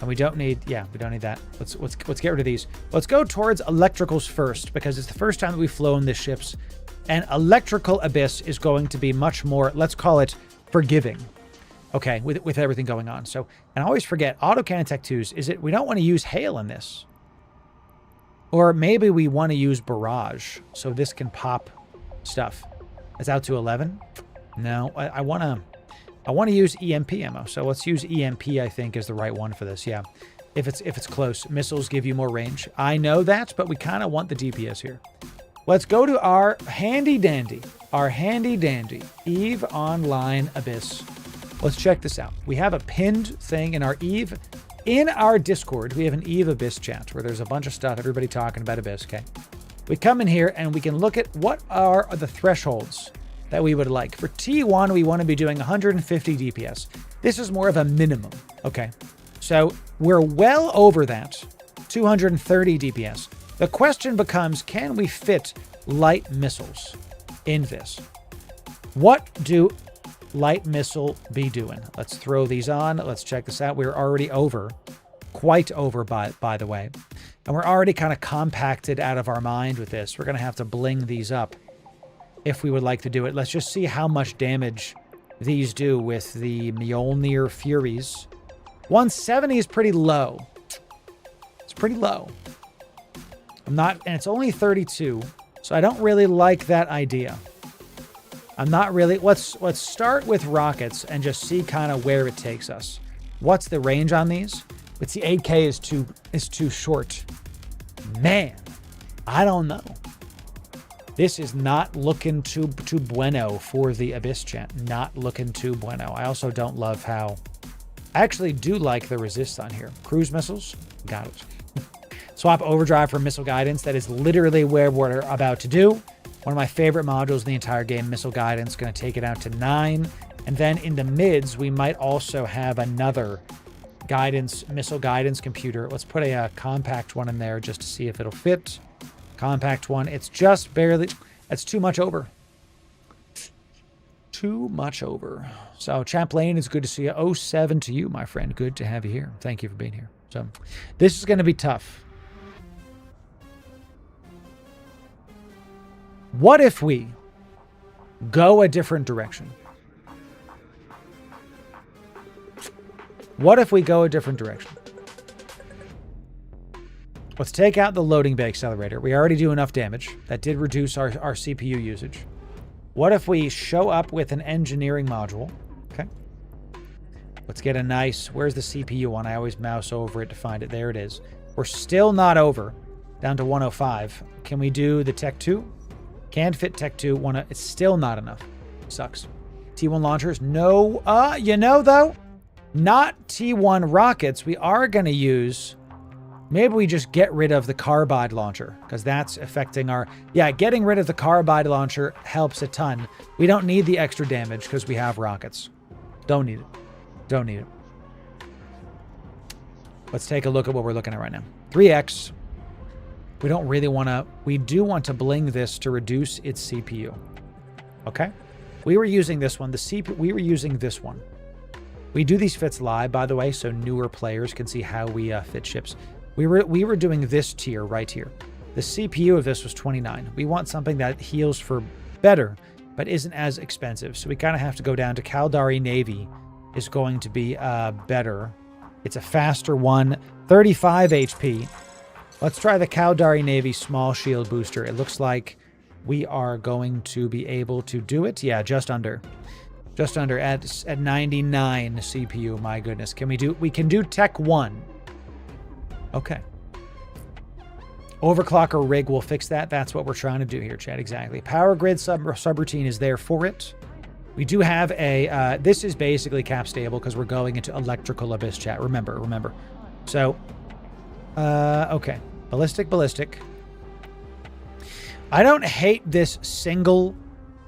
S1: And we don't need that. Let's get rid of these. Let's go towards electricals first because it's the first time that we've flown this ships. And electrical Abyss is going to be much more, let's call it forgiving. Okay, with everything going on. So, and I always forget, autocannon tech 2s, we don't want to use hail in this. Or maybe we want to use barrage, so this can pop stuff. It's out to 11? No, I want to use EMP ammo. So let's use EMP, I think, is the right one for this, yeah. If it's close. Missiles give you more range. I know that, but we kind of want the DPS here. Let's go to our handy dandy Eve Online Abyss. Let's check this out. We have a pinned thing in our Eve, in our Discord. We have an Eve Abyss chat where there's a bunch of stuff, everybody talking about Abyss, okay? We come in here and we can look at what are the thresholds that we would like. For T1, we want to be doing 150 DPS. This is more of a minimum, okay? So we're well over that, 230 DPS. The question becomes, can we fit light missiles in this? What do light missile be doing? Let's throw these on. Let's check this out. We're already over, quite over by the way. And we're already kind of compacted out of our mind with this. We're going to have to bling these up if we would like to do it. Let's just see how much damage these do with the Mjolnir Furies. 170 is pretty low. It's pretty low. And it's only 32, so I don't really like that idea. I'm not really, let's start with rockets and just see kind of where it takes us. What's the range on these? But see, 8K is too short. Man, I don't know. This is not looking too bueno for the Abyss chat. Not looking too bueno. I also don't love how, I actually do like the resist on here. Cruise missiles, got it. Swap overdrive for missile guidance. That is literally where we're about to do. One of my favorite modules in the entire game, missile guidance, going to take it out to 9. And then in the mids, we might also have another missile guidance computer. Let's put a compact one in there just to see if it'll fit. Compact one. It's just barely... That's too much over. Too much over. So, Champlain, it's good to see you. 07 to you, my friend. Good to have you here. Thank you for being here. So, this is going to be tough. What if we go a different direction? What if we go a different direction? Let's take out the loading bay accelerator. We already do enough damage. That did reduce our CPU usage. What if we show up with an engineering module? Okay. Let's get a nice... Where's the CPU one? I always mouse over it to find it. There it is. We're still not over. Down to 105. Can we do the Tech 2? Can fit Tech 2. It's still not enough. Sucks. T1 launchers? No. You know, though, not T1 rockets. We are going to use... Maybe we just get rid of the carbide launcher, because that's affecting our... Yeah, getting rid of the carbide launcher helps a ton. We don't need the extra damage because we have rockets. Don't need it. Don't need it. Let's take a look at what we're looking at right now. 3x. We don't really want to... We do want to bling this to reduce its CPU. Okay? We were using this one. We were using this one. We do these fits live, by the way, so newer players can see how we fit ships. We were doing this tier right here. The CPU of this was 29. We want something that heals for better, but isn't as expensive. So we kind of have to go down to Caldari Navy is going to be better. It's a faster one, 35 HP. Let's try the Caldari Navy small shield booster. It looks like we are going to be able to do it. Yeah, just under. Just under at 99 CPU. My goodness. We can do Tech 1. Okay. Overclocker rig will fix that. That's what we're trying to do here, Chad. Exactly. Power grid subroutine is there for it. We do have a... this is basically cap stable because we're going into electrical abyss, chat. Remember. So, okay. Ballistic. I don't hate this single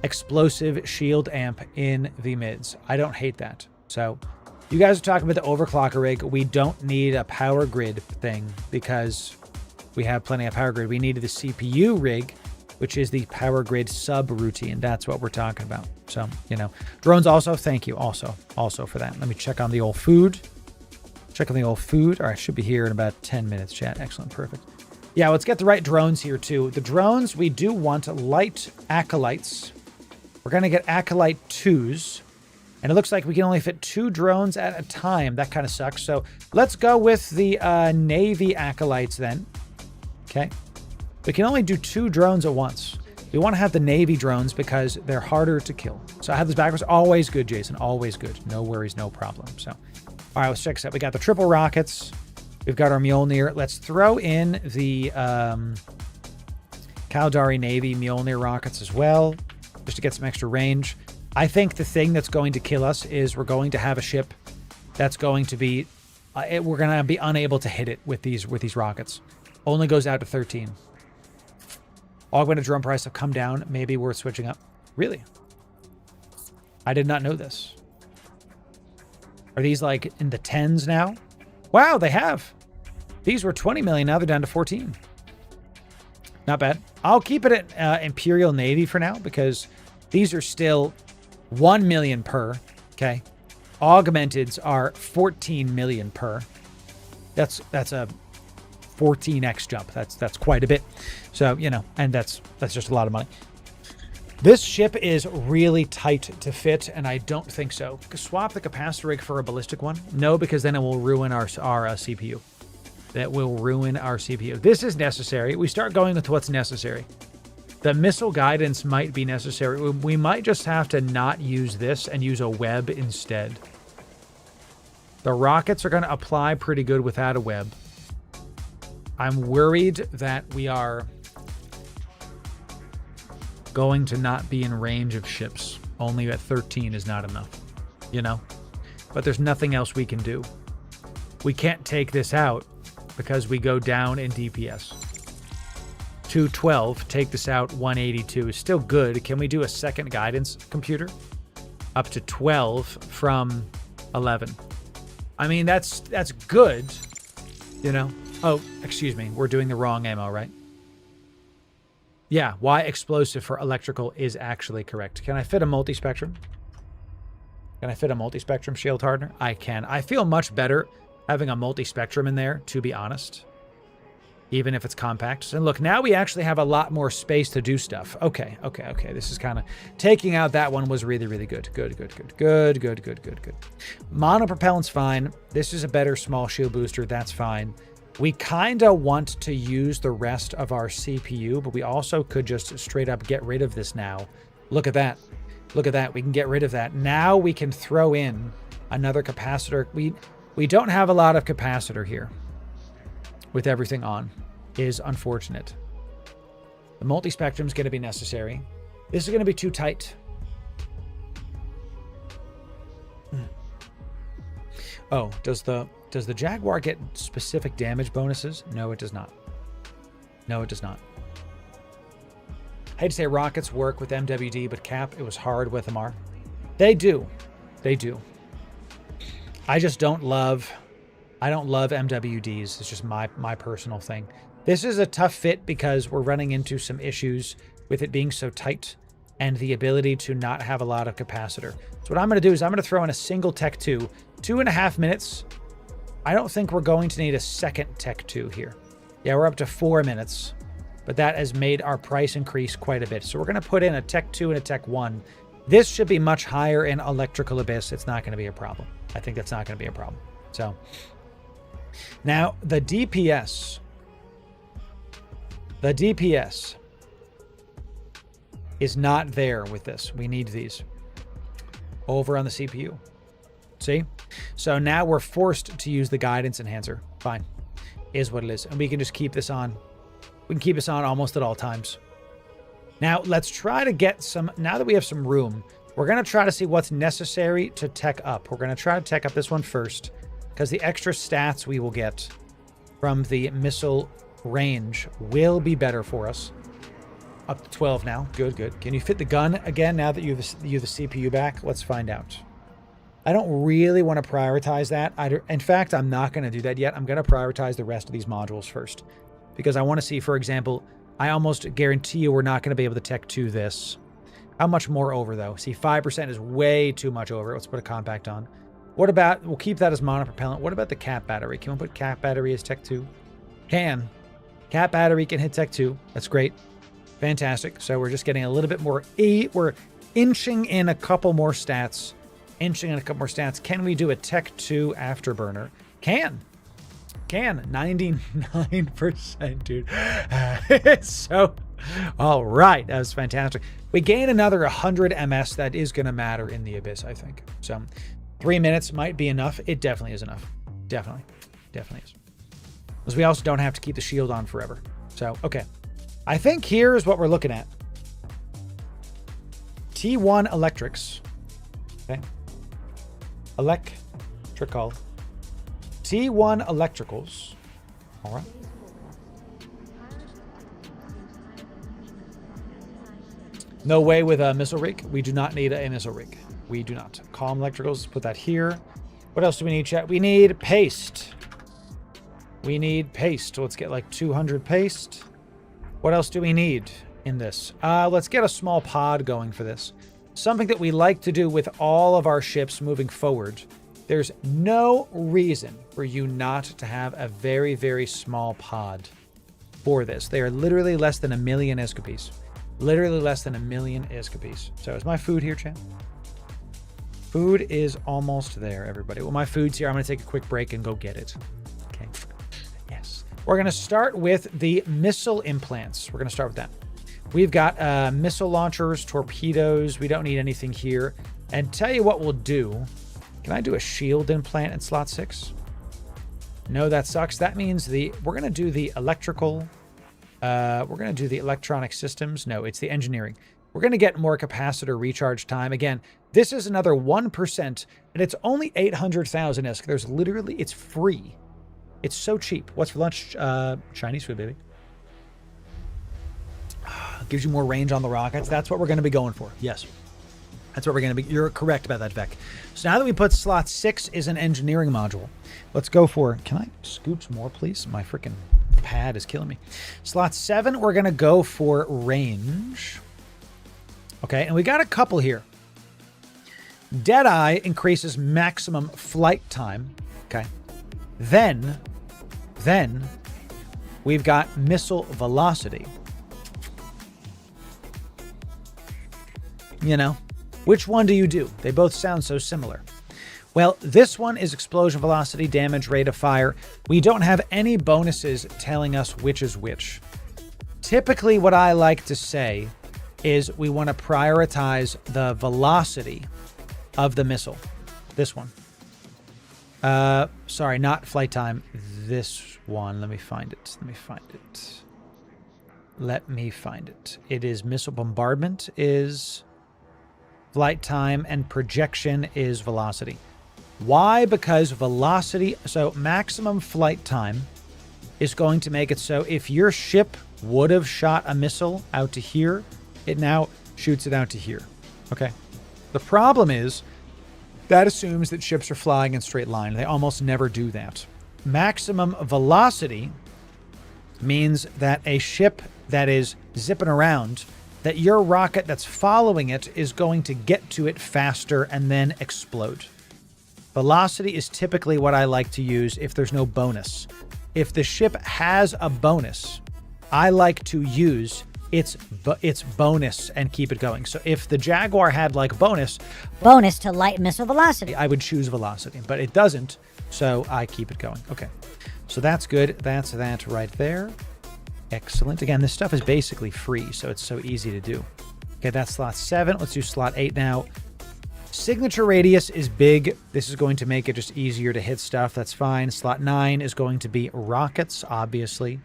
S1: explosive shield amp in the mids. I don't hate that. So... You guys are talking about the overclocker rig. We don't need a power grid thing because we have plenty of power grid. We needed the CPU rig, which is the power grid subroutine. That's what we're talking about. So, you know, drones also, thank you also for that. Let me check on the old food. All right, should be here in about 10 minutes, chat. Excellent, perfect. Yeah, let's get the right drones here too. The drones, we do want light acolytes. We're going to get acolyte 2s. And it looks like we can only fit 2 drones at a time. That kind of sucks. So let's go with the Navy acolytes then. Okay. We can only do 2 drones at once. We want to have the Navy drones because they're harder to kill. So I have this backwards. Always good, Jason. Always good. No worries, no problem. So, all right, let's check this out. We got the triple rockets. We've got our Mjolnir. Let's throw in the Caldari Navy Mjolnir rockets as well, just to get some extra range. I think the thing that's going to kill us is we're going to have a ship that's going to be... we're going to be unable to hit it with these rockets. Only goes out to 13. Augmented drone price have come down. Maybe worth switching up. Really? I did not know this. Are these like in the 10s now? Wow, they have. These were 20 million. Now they're down to 14. Not bad. I'll keep it at Imperial Navy for now because these are still 1 million per. Okay. Augmenteds are 14 million per. That's a 14x jump. That's quite a bit. So, you know, and that's just a lot of money. This ship is really tight to fit, and I don't think so. Swap the capacitor rig for a ballistic one? No, because then it will ruin our CPU. That will ruin our CPU. This is necessary. We start going with what's necessary. The missile guidance might be necessary. We might just have to not use this and use a web instead. The rockets are going to apply pretty good without a web. I'm worried that we are going to not be in range of ships. Only at 13 is not enough, you know? But there's nothing else we can do. We can't take this out because we go down in DPS. 212, take this out, 182 is still good. Can we do a second guidance computer? Up to 12 from 11. I mean, that's good, you know? Oh, excuse me. We're doing the wrong ammo, right? Yeah, Y explosive for electrical is actually correct. Can I fit a multi-spectrum? Can I fit a multi-spectrum shield hardener? I can. I feel much better having a multi-spectrum in there, to be honest. Even if it's compact. And look, now we actually have a lot more space to do stuff. Okay. This is kind of... Taking out that one was really, really good. Good. Monopropellant's fine. This is a better small shield booster. That's fine. We kind of want to use the rest of our CPU, but we also could just straight up get rid of this now. Look at that. Look at that. We can get rid of that. Now we can throw in another capacitor. We don't have a lot of capacitor here with everything on. Is unfortunate. The multi-spectrum is going to be necessary. This is going to be too tight. Oh, does the Jaguar get specific damage bonuses? No, it does not. No, it does not. I hate to say rockets work with MWD, but Cap, it was hard with MR. They do. They do. I just don't love... I don't love MWDs. It's just my personal thing. This is a tough fit because we're running into some issues with it being so tight and the ability to not have a lot of capacitor. So what I'm going to do is I'm going to throw in a single Tech 2. 2.5 minutes. I don't think we're going to need a second Tech 2 here. Yeah, we're up to 4 minutes, but that has made our price increase quite a bit. So we're going to put in a Tech 2 and a Tech 1. This should be much higher in Electrical Abyss. It's not going to be a problem. I think that's not going to be a problem. So... Now, the DPS is not there with this. We need these over on the CPU. See? So now we're forced to use the guidance enhancer. Fine. Is what it is. And we can just keep this on. We can keep this on almost at all times. Now, let's try to get some... Now that we have some room, we're going to try to see what's necessary to tech up. We're going to try to tech up this one first, because the extra stats we will get from the missile range will be better for us. Up to 12 now. Good. Can you fit the gun again now that you have the CPU back? Let's find out. I don't really want to prioritize that. In fact, I'm not going to do that yet. I'm going to prioritize the rest of these modules first, because I want to see, for example, I almost guarantee you we're not going to be able to tech to this. How much more over, though? See, 5% is way too much over. Let's put a compact on. What about, we'll keep that as monopropellant. What about the Cap battery? Can we put Cap battery as Tech 2? Can. Cap battery can hit Tech 2. That's great. Fantastic. So we're just getting a little bit more. We're inching in a couple more stats. Can we do a Tech 2 afterburner? Can. 99%, dude. So, all right. That was fantastic. We gain another 100 MS. That is going to matter in the Abyss, I think. So... 3 minutes might be enough. It definitely is enough. Definitely is. Because we also don't have to keep the shield on forever. So, okay. I think here's what we're looking at. T1 electrics. Okay. Electrical. T1 electricals. All right. No way with a missile rig. We do not need a missile rig. We do not. Calm electricals, put that here. What else do we need, chat? We need paste. Let's get like 200 paste. What else do we need in this? Let's get a small pod going for this. Something that we like to do with all of our ships moving forward. There's no reason for you not to have a very, very small pod for this. They are literally less than 1 million escapees. Literally less than 1 million escapees. So is my food here, chat? Food is almost there, everybody. Well, my food's here. I'm going to take a quick break and go get it. Okay. Yes. We're going to start with the missile implants. We're going to start with that. We've got missile launchers, torpedoes. We don't need anything here. And tell you what we'll do. Can I do a shield implant in slot 6? No, that sucks. That means we're going to do the electrical. We're going to do the electronic systems. No, it's the engineering. We're going to get more capacitor recharge time. Again, this is another 1%, and it's only 800,000 ISK. There's literally, it's free. It's so cheap. What's for lunch? Chinese food, baby. Gives you more range on the rockets. That's what we're going to be going for. Yes. That's what we're going to be. You're correct about that, Vec. So now that we put slot 6 is an engineering module. Let's go for, can I scooch more, please? My freaking pad is killing me. Slot 7, we're going to go for range. Okay, and we got a couple here. Deadeye increases maximum flight time. Okay. Then we've got missile velocity. You know, which one do you do? They both sound so similar. Well, this one is explosion velocity, damage rate of fire. We don't have any bonuses telling us which is which. Typically, what I like to say is we want to prioritize the velocity of the missile. This one. Sorry, not flight time. This one. Let me find it. It is missile bombardment is flight time and projection is velocity. Why? Because velocity, so maximum flight time is going to make it so if your ship would have shot a missile out to here, it now shoots it out to here. Okay. The problem is that assumes that ships are flying in straight line. They almost never do that. Maximum velocity means that a ship that is zipping around, that your rocket that's following it is going to get to it faster and then explode. Velocity is typically what I like to use if there's no bonus. If the ship has a bonus, I like to use its bonus and keep it going. So if the Jaguar had like bonus
S3: to light missile velocity,
S1: I would choose velocity, but it doesn't, so I keep it going. Okay, so that's good. That's that right there. Excellent. Again, this stuff is basically free, so it's so easy to do. Okay, that's slot 7. Let's do slot 8 now. Signature radius is big. This is going to make it just easier to hit stuff. That's fine. Slot 9 is going to be rockets, obviously.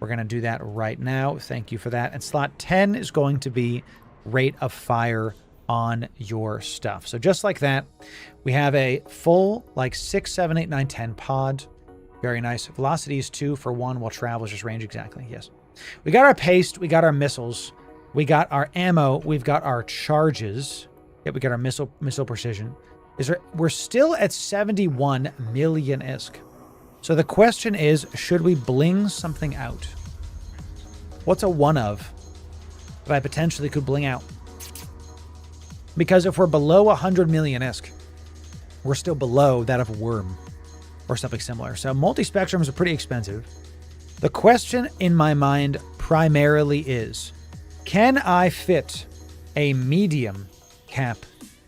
S1: We're going to do that right now. Thank you for that. And slot 10 is going to be rate of fire on your stuff. So just like that, we have a full like 6, 7, 8, 9, 10 pod. Very nice. Velocity is 2 for 1, while travel is just range exactly. Yes. We got our paste. We got our missiles. We got our ammo. We've got our charges. Yep, we got our missile precision. We're still at 71 million ISK. So the question is, should we bling something out? What's a one of that I potentially could bling out? Because if we're below 100 million ISK, we're still below that of Worm or something similar. So multi-spectrums are pretty expensive. The question in my mind primarily is, can I fit a medium cap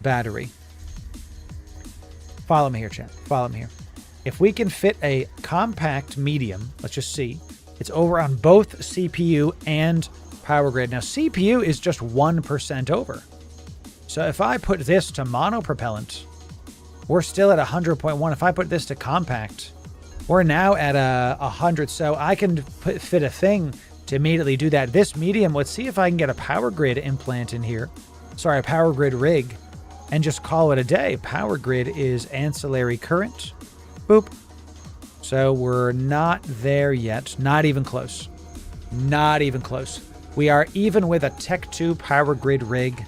S1: battery? Follow me here, chat. Follow me here. If we can fit a compact medium, let's just see. It's over on both CPU and power grid. Now, CPU is just 1% over. So if I put this to monopropellant, we're still at 100.1. If I put this to compact, we're now at 100. So I can fit a thing to immediately do that. This medium, let's see if I can get a power grid implant in here. Sorry, a power grid rig, and just call it a day. Power grid is ancillary current. Boop. So we're not there yet. Not even close. Not even close. We are even with a Tech 2 power grid rig.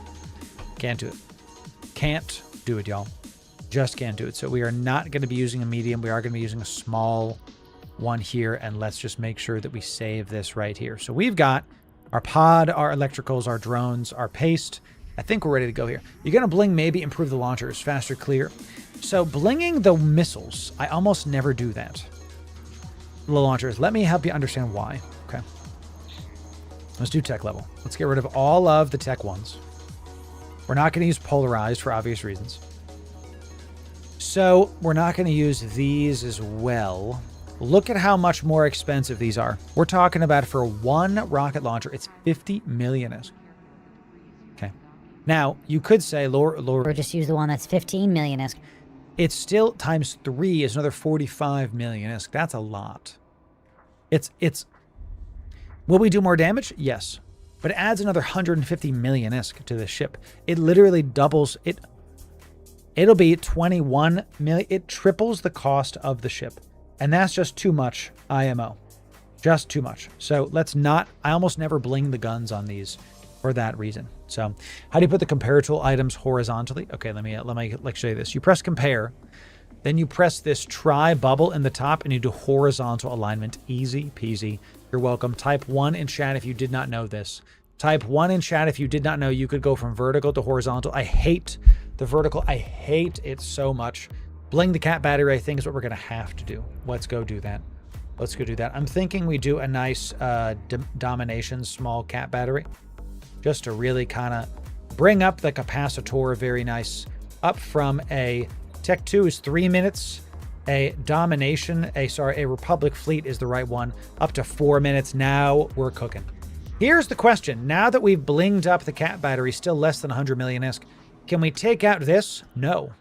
S1: Can't do it. Can't do it, y'all. Just can't do it. So we are not going to be using a medium. We are going to be using a small one here. And let's just make sure that we save this right here. So we've got our pod, our electricals, our drones, our paste. I think we're ready to go here. You're going to bling, maybe improve the launchers, faster, clear. So blinging the missiles, I almost never do that. The launchers, let me help you understand why. Okay. Let's do tech level. Let's get rid of all of the tech ones. We're not going to use polarized for obvious reasons. So we're not going to use these as well. Look at how much more expensive these are. We're talking about for one rocket launcher, it's 50 million. Okay. Now, you could say, Loru,
S3: or just use the one that's 15 million ISK.
S1: It's still times 3 is another 45 million ISK. That's a lot. Will we do more damage? Yes. But it adds another 150 million ISK to the ship. It literally doubles it. It'll be 21 million. It triples the cost of the ship. And that's just too much IMO. Just too much. So let's not, I almost never bling the guns on these for that reason. So how do you put the compare tool items horizontally? Okay, let me show you this. You press compare. Then you press this try bubble in the top and you do horizontal alignment. Easy peasy. You're welcome. Type 1 in chat if you did not know this. Type 1 in chat if you did not know you could go from vertical to horizontal. I hate the vertical. I hate it so much. Bling the cat battery, I think, is what we're going to have to do. Let's go do that. Let's go do that. I'm thinking we do a nice domination small cat battery just to really kind of bring up the capacitor. Very nice. Up from a Tech 2 is 3 minutes. A domination, a Republic fleet is the right one. Up to 4 minutes. Now we're cooking. Here's the question. Now that we've blinged up the cat battery, still less than 100 million ISK, can we take out this? No.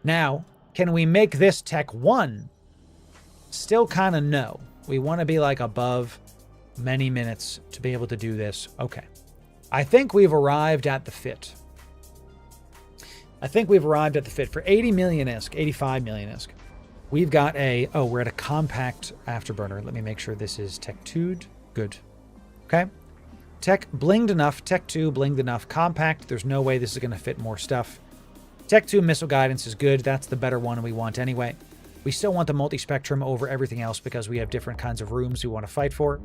S1: Now, can we make this Tech 1? Still kind of no. We want to be like above many minutes to be able to do this. Okay. I think we've arrived at the fit. I think we've arrived at the fit for 80 million ISK, 85 million ISK. We've got we're at a compact afterburner. Let me make sure this is Tech 2. Good. Okay. Tech blinged enough. Tech 2 blinged enough. Compact. There's no way this is going to fit more stuff. Tech 2 missile guidance is good. That's the better one we want anyway. We still want the multi-spectrum over everything else because we have different kinds of rooms we want to fight for.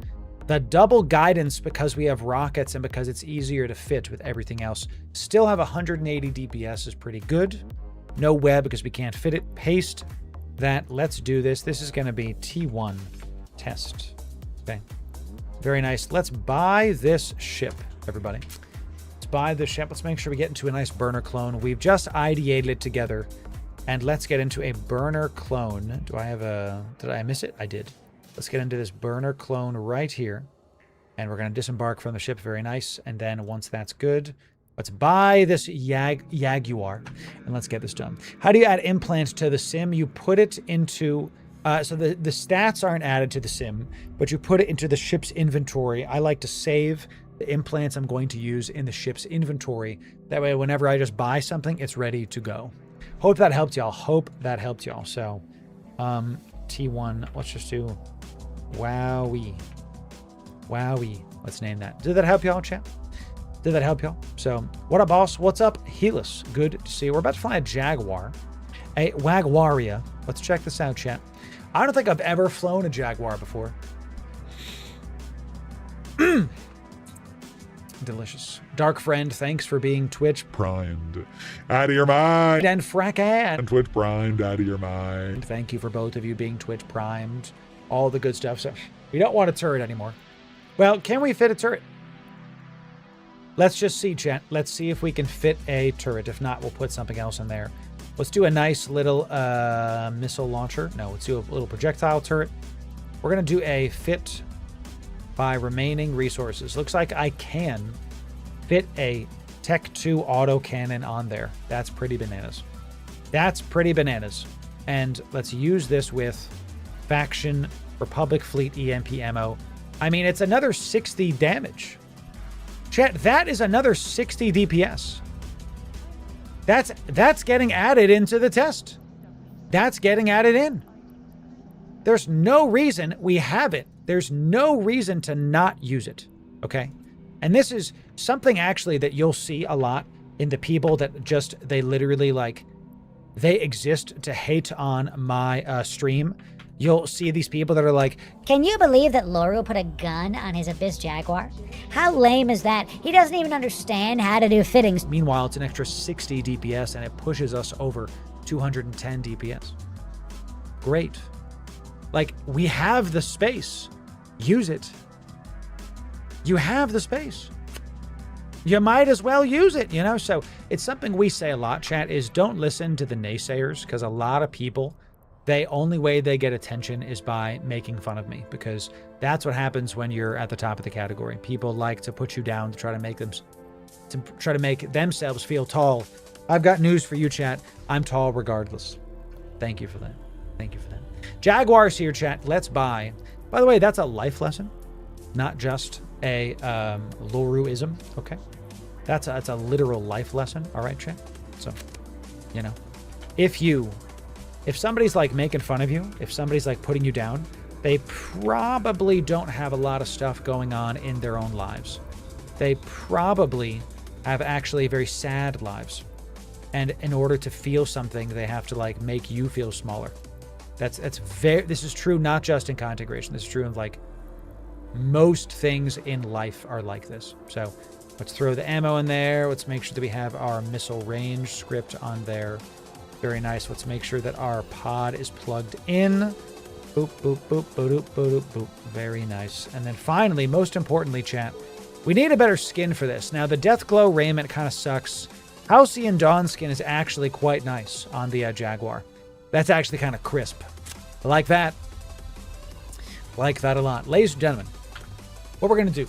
S1: The double guidance because we have rockets and because it's easier to fit with everything else. Still have 180 DPS is pretty good. No web because we can't fit it. Paste that. Let's do this. This is going to be T1 test. Okay. Very nice. Let's buy this ship, everybody. Let's buy this ship. Let's make sure we get into a nice burner clone. We've just ideated it together. And let's get into a burner clone. Do I have a... Did I miss it? I did. Let's get into this burner clone right here. And we're going to disembark from the ship. Very nice. And then once that's good, let's buy this Jaguar. And let's get this done. How do you add implants to the sim? You put it into... so the stats aren't added to the sim, but you put it into the ship's inventory. I like to save the implants I'm going to use in the ship's inventory. That way, whenever I just buy something, it's ready to go. Hope that helped y'all. Hope that helped y'all. So, T1, let's just do Wowie. Wowie. Let's name that. Did that help y'all, chat? Did that help y'all? So, what up, boss? What's up, Helis? Good to see you. We're about to fly a Jaguar. A Wagwaria. Let's check this out, chat. I don't think I've ever flown a Jaguar before. Delicious. Dark Friend, thanks for being Twitch
S4: primed out of your mind.
S1: And Frackan.
S4: And Twitch primed out of your mind.
S1: Thank you for both of you being Twitch primed. All the good stuff. So we don't want a turret anymore. Well, can we fit a turret? Let's just see, chat. Let's see if we can fit a turret. If not, we'll put something else in there. Let's do a nice little missile launcher. No, let's do a little projectile turret. We're going to do a fit by remaining resources. Looks like I can fit a Tech 2 autocannon on there. That's pretty bananas. That's pretty bananas. And let's use this with Faction Republic Fleet EMP ammo. I mean, it's another 60 damage. Chat, that is another 60 DPS. That's getting added into the test. That's getting added in. There's no reason we have it. There's no reason to not use it, okay? And this is something actually that you'll see a lot in the people that just, they literally like, they exist to hate on my stream. You'll see these people that are like,
S3: can you believe that Loru put a gun on his Abyss Jaguar? How lame is that? He doesn't even understand how to do fittings.
S1: Meanwhile, it's an extra 60 DPS and it pushes us over 210 DPS. Great. Like, we have the space. Use it. You have the space. You might as well use it, you know? So it's something we say a lot, chat, is don't listen to the naysayers, because a lot of people, the only way they get attention is by making fun of me, because that's what happens when you're at the top of the category. People like to put you down to try to make themselves feel tall. I've got news for you, chat. I'm tall regardless. Thank you for that. Thank you for that. Jaguars here, chat. Let's buy. By the way, that's a life lesson, not just a Loruism. Okay, that's a literal life lesson. All right, chat. So, you know, if somebody's like making fun of you, if somebody's like putting you down, they probably don't have a lot of stuff going on in their own lives. They probably have actually very sad lives. And in order to feel something, they have to like make you feel smaller. This is true not just in content creation. This is true in like most things in life are like this. So let's throw the ammo in there. Let's make sure that we have our missile range script on there. Very nice. Let's make sure that our pod is plugged in. Boop, boop, boop, boop, boop, boop. Very nice. And then finally, most importantly, chat, we need a better skin for this. Now, the Deathglow raiment kind of sucks. Halcyon Dawn skin is actually quite nice on the Jaguar. That's actually kind of crisp. I like that. Like that a lot. Ladies and gentlemen, what we're going to do,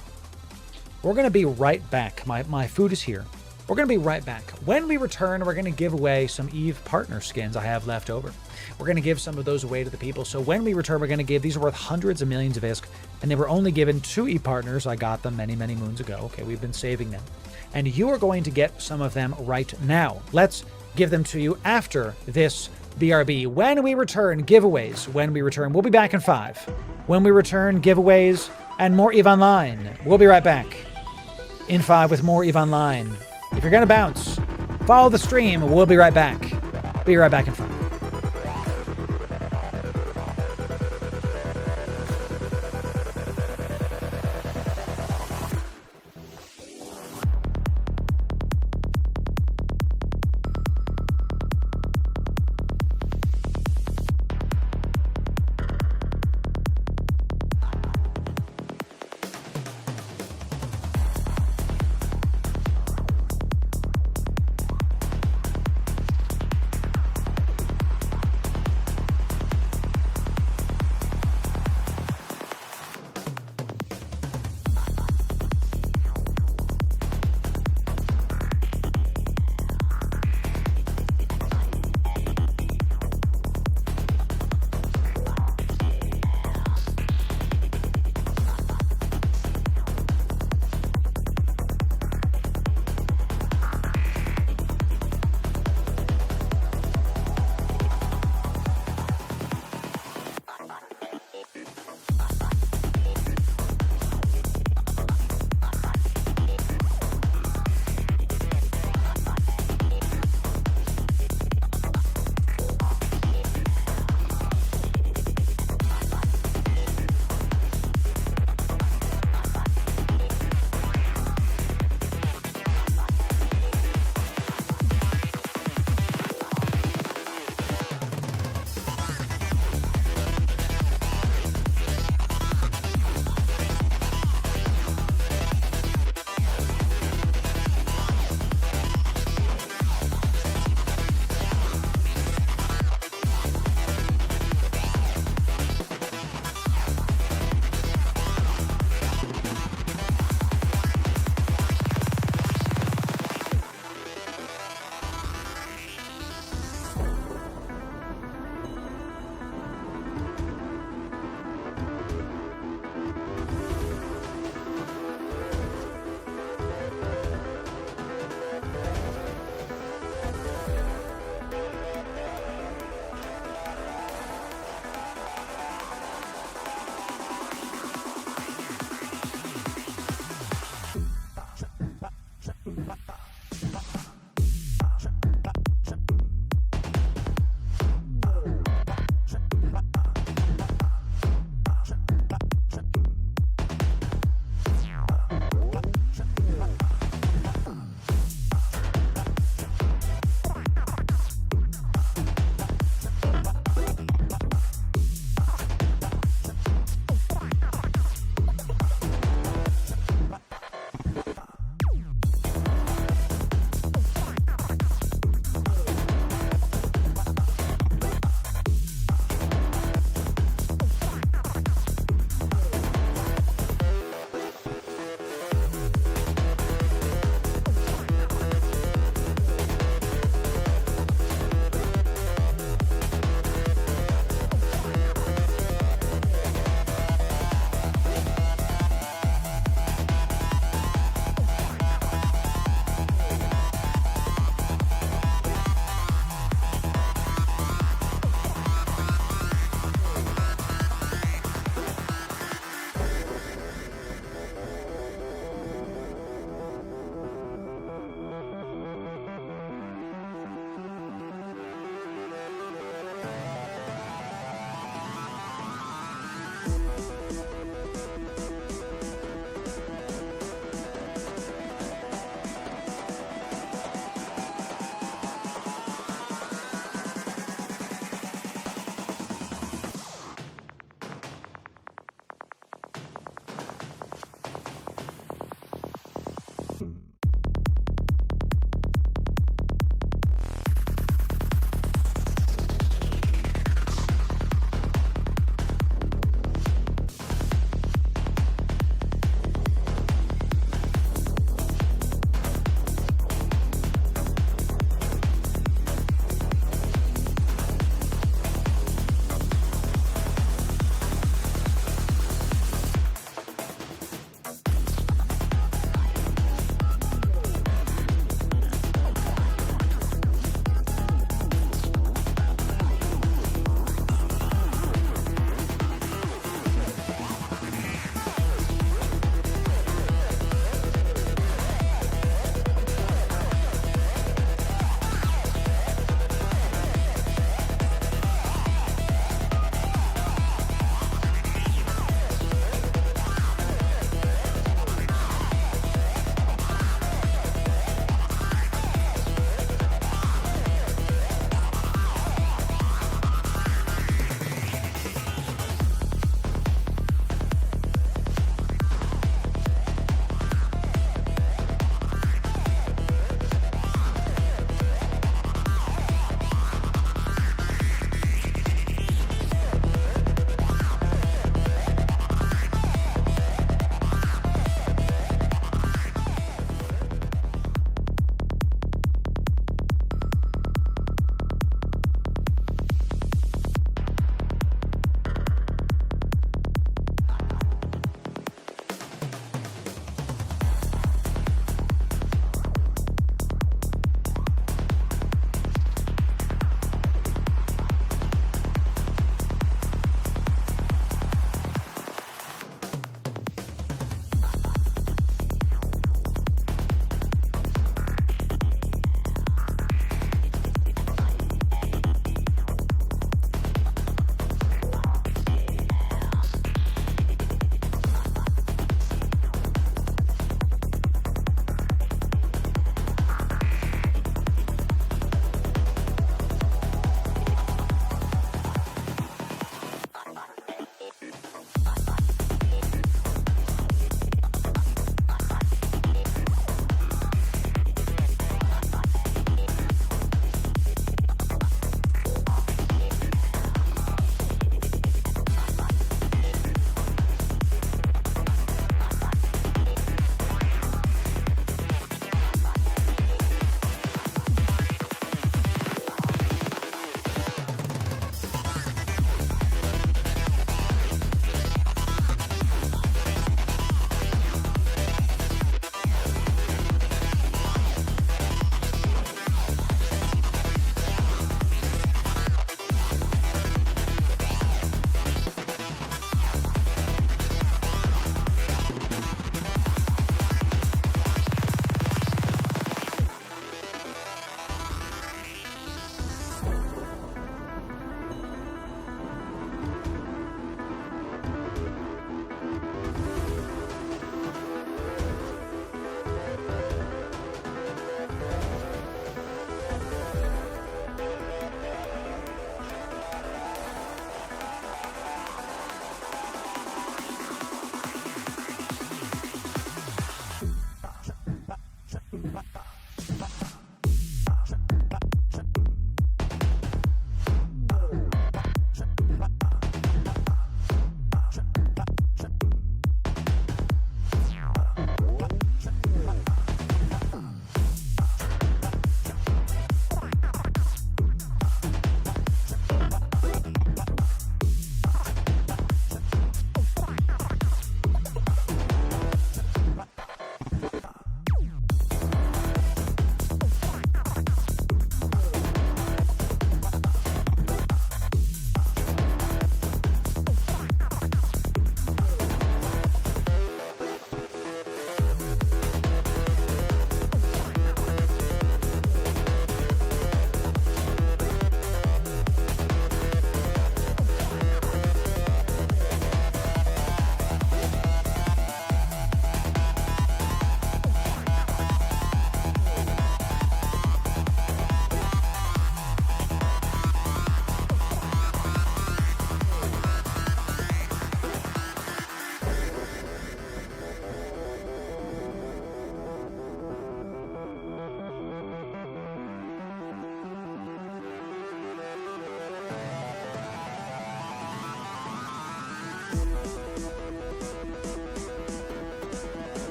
S1: we're going to be right back. My food is here. We're going to be right back. When we return, we're going to give away some Eve partner skins I have left over. We're going to give some of those away to the people. So when we return, we're going to give, these are worth hundreds of millions of ISK, and they were only given to Eve partners. I got them many, many moons ago. Okay, we've been saving them. And you are going to get some of them right now. Let's give them to you after this BRB. When we return, giveaways. When we return, we'll be back in 5. When we return, giveaways and more EVE Online. We'll be right back in 5 with more EVE Online. If you're going to bounce, follow the stream. We'll be right back. Be right back in 5.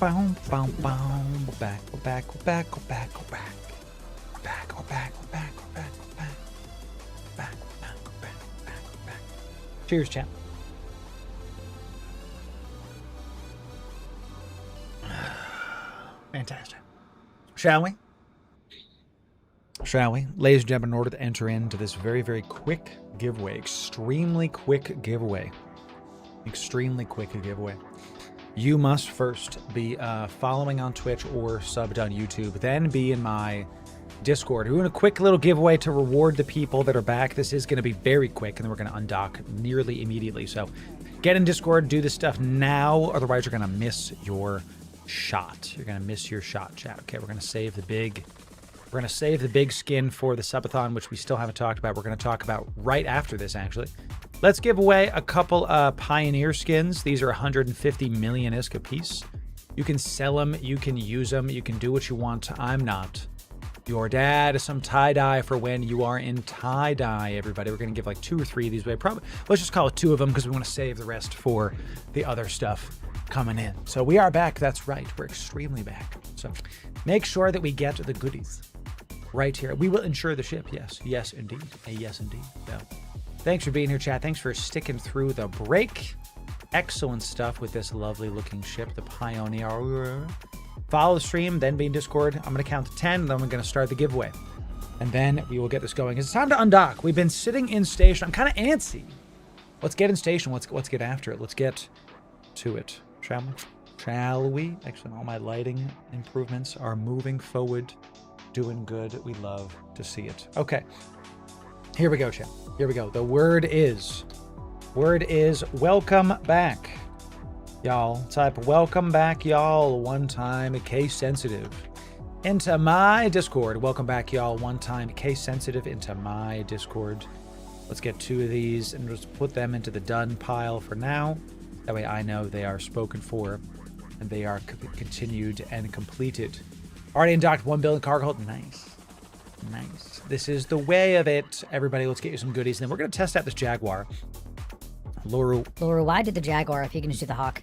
S2: Boom, boom, boom. We're back, we're back, we're back, we're back, we're back. We're back, we're back, we're back, we're back, we're back. Back, we're back, we're back, we're back, we're back. Cheers, champ. Fantastic. Shall we? Shall we? Ladies and gentlemen, in order to enter into this very, very quick giveaway, extremely quick giveaway, you must first be following on Twitch or subbed on YouTube, then be in my Discord. We're doing a quick little giveaway to reward the people that are back. This is going to be very quick, and then we're going to undock nearly immediately. So get in Discord, do this stuff now, otherwise you're going to miss your shot. You're going to miss your shot, chat. Okay, we're going to save the big... We're going to save the big skin for the subathon, which we still haven't talked about. We're going to talk about right after this, actually. Let's give away a couple Pioneer skins. These are 150 million ISK a piece. You can sell them. You can use them. You can do what you want. I'm not your dad. Some tie-dye for when you are in tie-dye, everybody. We're going to give like 2 or 3 of these away. Probably, let's just call it 2 of them because we want to save the rest for the other stuff coming in. So we are back. That's right. We're extremely back. So make sure that we get the goodies right here. We will insure the ship. Yes. Yes, indeed. Yes, indeed. So, thanks for being here, chat. Thanks for sticking through the break. Excellent stuff with this lovely looking ship, the Pioneer. Follow the stream, then be in Discord. I'm going to count to 10, and then we're going to start the giveaway. And then we will get this going. It's time to undock. We've been sitting in station. I'm kind of antsy. Let's get in station. Let's get after it. Let's get to it. Shall we? Excellent. All my lighting improvements are moving forward. Doing good. We love to see it. Okay. Here we go, chat. Here we go. The word is welcome back. Y'all, type welcome back, y'all, one time, case sensitive, into my Discord. Welcome back, y'all, one time, case sensitive, into my Discord. Let's get 2 of these and just put them into the done pile for now. That way I know they are spoken for and they are continued and completed. Already undocked 1 billion cargo hold. Nice. Nice. This is the way of it. Everybody, let's get you some goodies. And then we're going to test out this Jaguar.
S3: Loru, why did the Jaguar if you can just do the Hawk?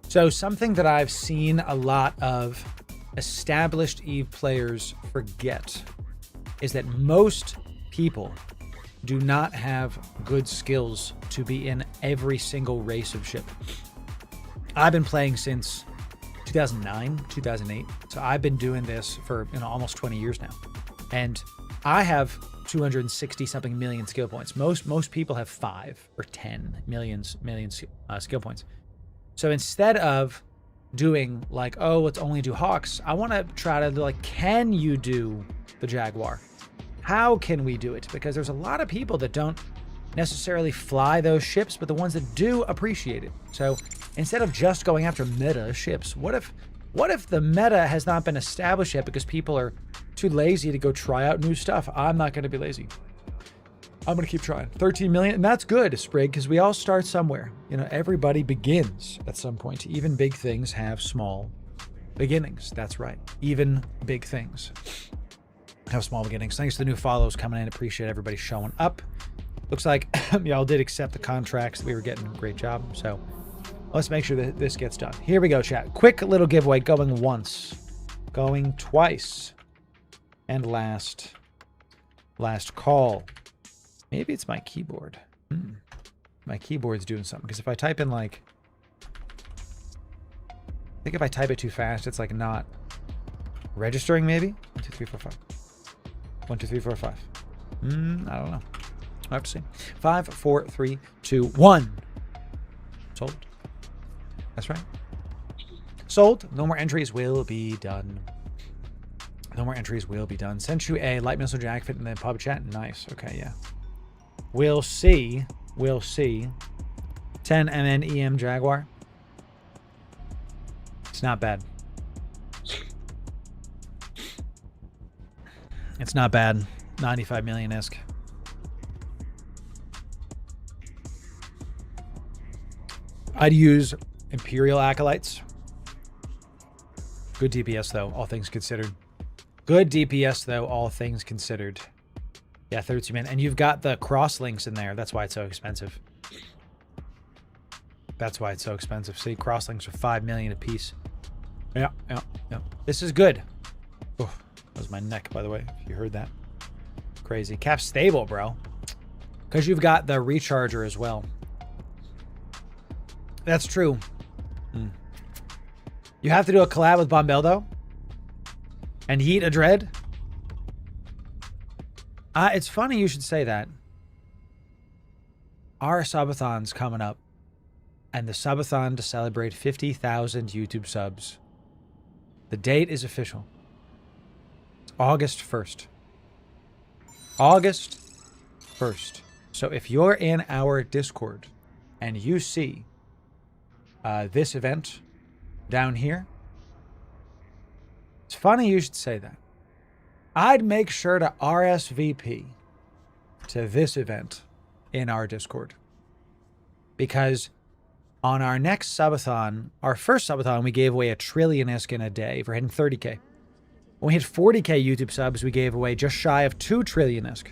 S2: So something that I've seen a lot of established EVE players forget is that most people do not have good skills to be in every single race of ship. I've been playing since 2009, 2008. So I've been doing this for almost 20 years now. And I have 260 something million skill points. Most people have 5 or 10 million skill points. So instead of doing like, oh, let's only do Hawks, I want to try to do like, can you do the Jaguar? How can we do it? Because there's a lot of people that don't necessarily fly those ships, but the ones that do appreciate it. So instead of just going after meta ships, what if the meta has not been established yet because people are too lazy to go try out new stuff? I'm not going to be lazy. I'm going to keep trying. 13 million, and that's good, Sprig, because we all start somewhere. Everybody begins at some point. Even big things have small beginnings. That's right. Even big things have small beginnings. Thanks to the new follows coming in. Appreciate everybody showing up. Looks like y'all did accept the contracts that we were getting. Great job. So let's make sure that this gets done. Here we go, chat. Quick little giveaway going once, going twice, and last call. Maybe it's my keyboard. My keyboard's doing something, because if I type in like, I think if I type it too fast, it's like not registering maybe. 1, 2, 3, 4, 5. 1, 2, 3, 4, 5. I don't know. I have to see. 5, 4, 3, 2, 1. Sold. That's right. Sold. No more entries will be done. No more entries will be done. Sent you a light missile jacket in the pub chat. Nice. Okay, yeah. We'll see. We'll see. 10 MN EM Jaguar. It's not bad. It's not bad. 95 million ISK. I'd use Imperial Acolytes. Good DPS, though, all things considered. Good DPS, though, all things considered. Yeah, 32 man. And you've got the cross links in there. That's why it's so expensive. That's why it's so expensive. See, cross links are 5 million a piece.
S1: Yeah. This is good. Oh, that was my neck, by the way, if you heard that. Crazy. Cap stable, bro. Because you've got the recharger as well. That's true. You have to do a collab with Bombeldo and Heat a Dread. It's funny you should say that. Our subathon's coming up, and the subathon to celebrate 50,000 YouTube subs. The date is official. It's August 1st. August 1st. So if you're in our Discord and you see this event down here, it's funny you should say that. I'd make sure to RSVP to this event in our Discord. Because on our next subathon, our first subathon, we gave away 1 trillion ISK in a day for hitting 30K. When we hit 40K YouTube subs, we gave away just shy of 2 trillion ISK.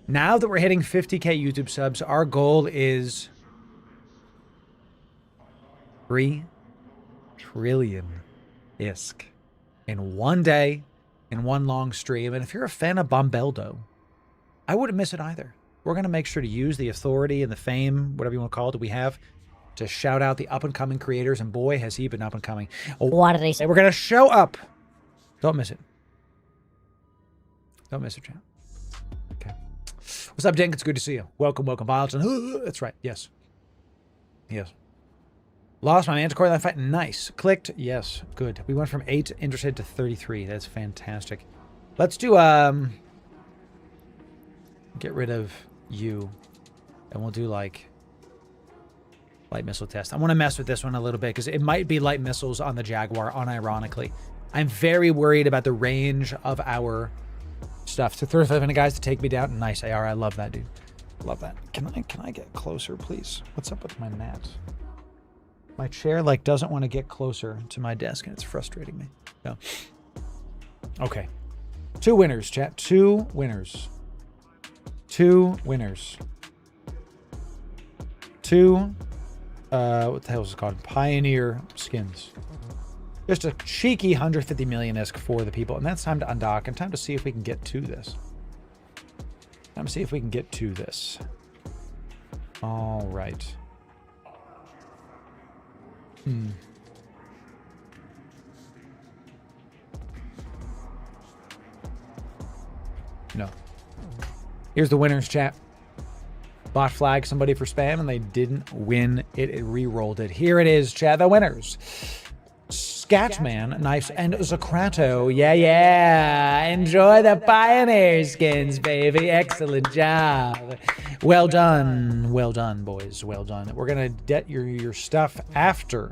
S1: Now that we're hitting 50K YouTube subs, our goal is 3 trillion ISK in one day, in one long stream. And if you're a fan of Bombeldo, I wouldn't miss it either. We're going to make sure to use the authority and the fame, whatever you want to call it, that we have to shout out the up-and-coming creators. And boy, has he been up-and-coming.
S3: What did they say?
S1: We're going to show up. Don't miss it. Don't miss it, champ. Okay. What's up, Dink? It's good to see you. Welcome, Violet. That's right. Yes. Lost my Manticore that fight. Nice. Clicked. Yes. Good. We went from 8 interested to 33. That's fantastic. Let's do get rid of you, and we'll do like light missile test. I want to mess with this one a little bit because it might be light missiles on the Jaguar, unironically. I'm very worried about the range of our stuff. So 35 guys to take me down. Nice AR. I love that, dude. Love that. Can I get closer, please? What's up with my mat? My chair like doesn't want to get closer to my desk, and it's frustrating me. No. Okay. 2 winners, chat. 2 winners. 2 winners. 2, what the hell is it called? Pioneer skins. Just a cheeky 150 million ISK for the people. And that's time to undock and time to see if we can get to this. Time to see if we can get to this. All right. No. Here's the winners, chat. Bot flag somebody for spam, and they didn't win it. It re-rolled it. Here it is, chat. The winners. Scatman, Knives, and Zacrato. Yeah. Enjoy the Pioneer skins, baby. Excellent job. Well done. Well done, boys. Well done. We're going to get your stuff after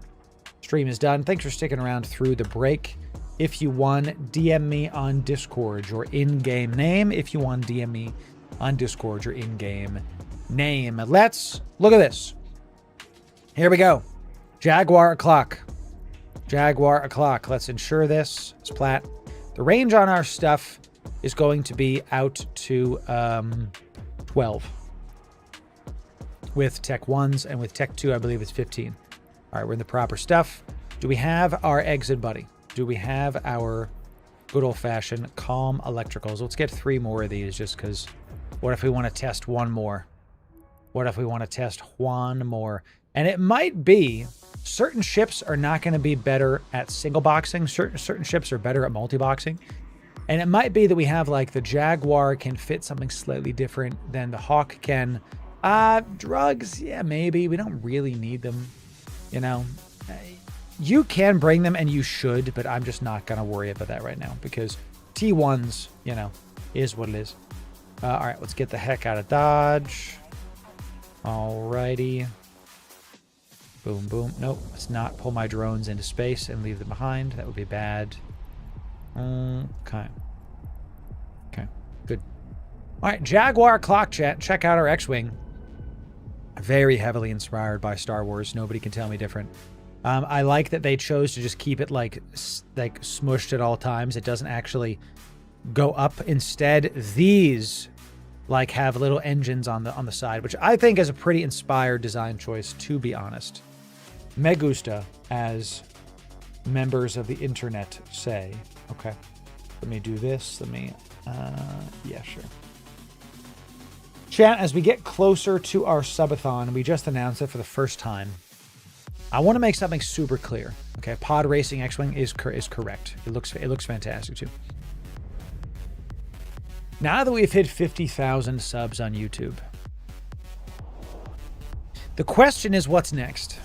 S1: stream is done. Thanks for sticking around through the break. If you won, DM me on Discord your in-game name. If you won, DM me on Discord your in-game name. Let's look at this. Here we go. Jaguar o'clock. Jaguar o'clock. Let's ensure this. It's plat. The range on our stuff is going to be out to 12. With Tech 1s, and with Tech 2, I believe it's 15. All right, we're in the proper stuff. Do we have our exit buddy? Do we have our good old-fashioned calm electricals? Let's get 3 more of these just because what if we want to test one more? What if we want to test one more? And it might be certain ships are not going to be better at single boxing. Certain ships are better at multi-boxing. And it might be that we have like the Jaguar can fit something slightly different than the Hawk can. Drugs, yeah, maybe. We don't really need them, you know. You can bring them and you should, but I'm just not going to worry about that right now because T1s, you know, is what it is. All right, let's get the heck out of Dodge. Alrighty. Boom, boom. Nope, let's not pull my drones into space and leave them behind. That would be bad. Okay. Okay, good. All right, Jaguar clock chat. Check out our X-Wing. Very heavily inspired by Star Wars. Nobody can tell me different. I like that they chose to just keep it like smushed at all times. It doesn't actually go up. Instead, these like have little engines on the side, which I think is a pretty inspired design choice, to be honest. Me gusta as members of the internet say. Okay. Let me do this. Let me, yeah, sure. Chat, as we get closer to our subathon, we just announced it for the first time. I want to make something super clear. Okay, Pod Racing X-Wing is correct. It looks fantastic too. Now that we've hit 50,000 subs on YouTube, the question is, what's next?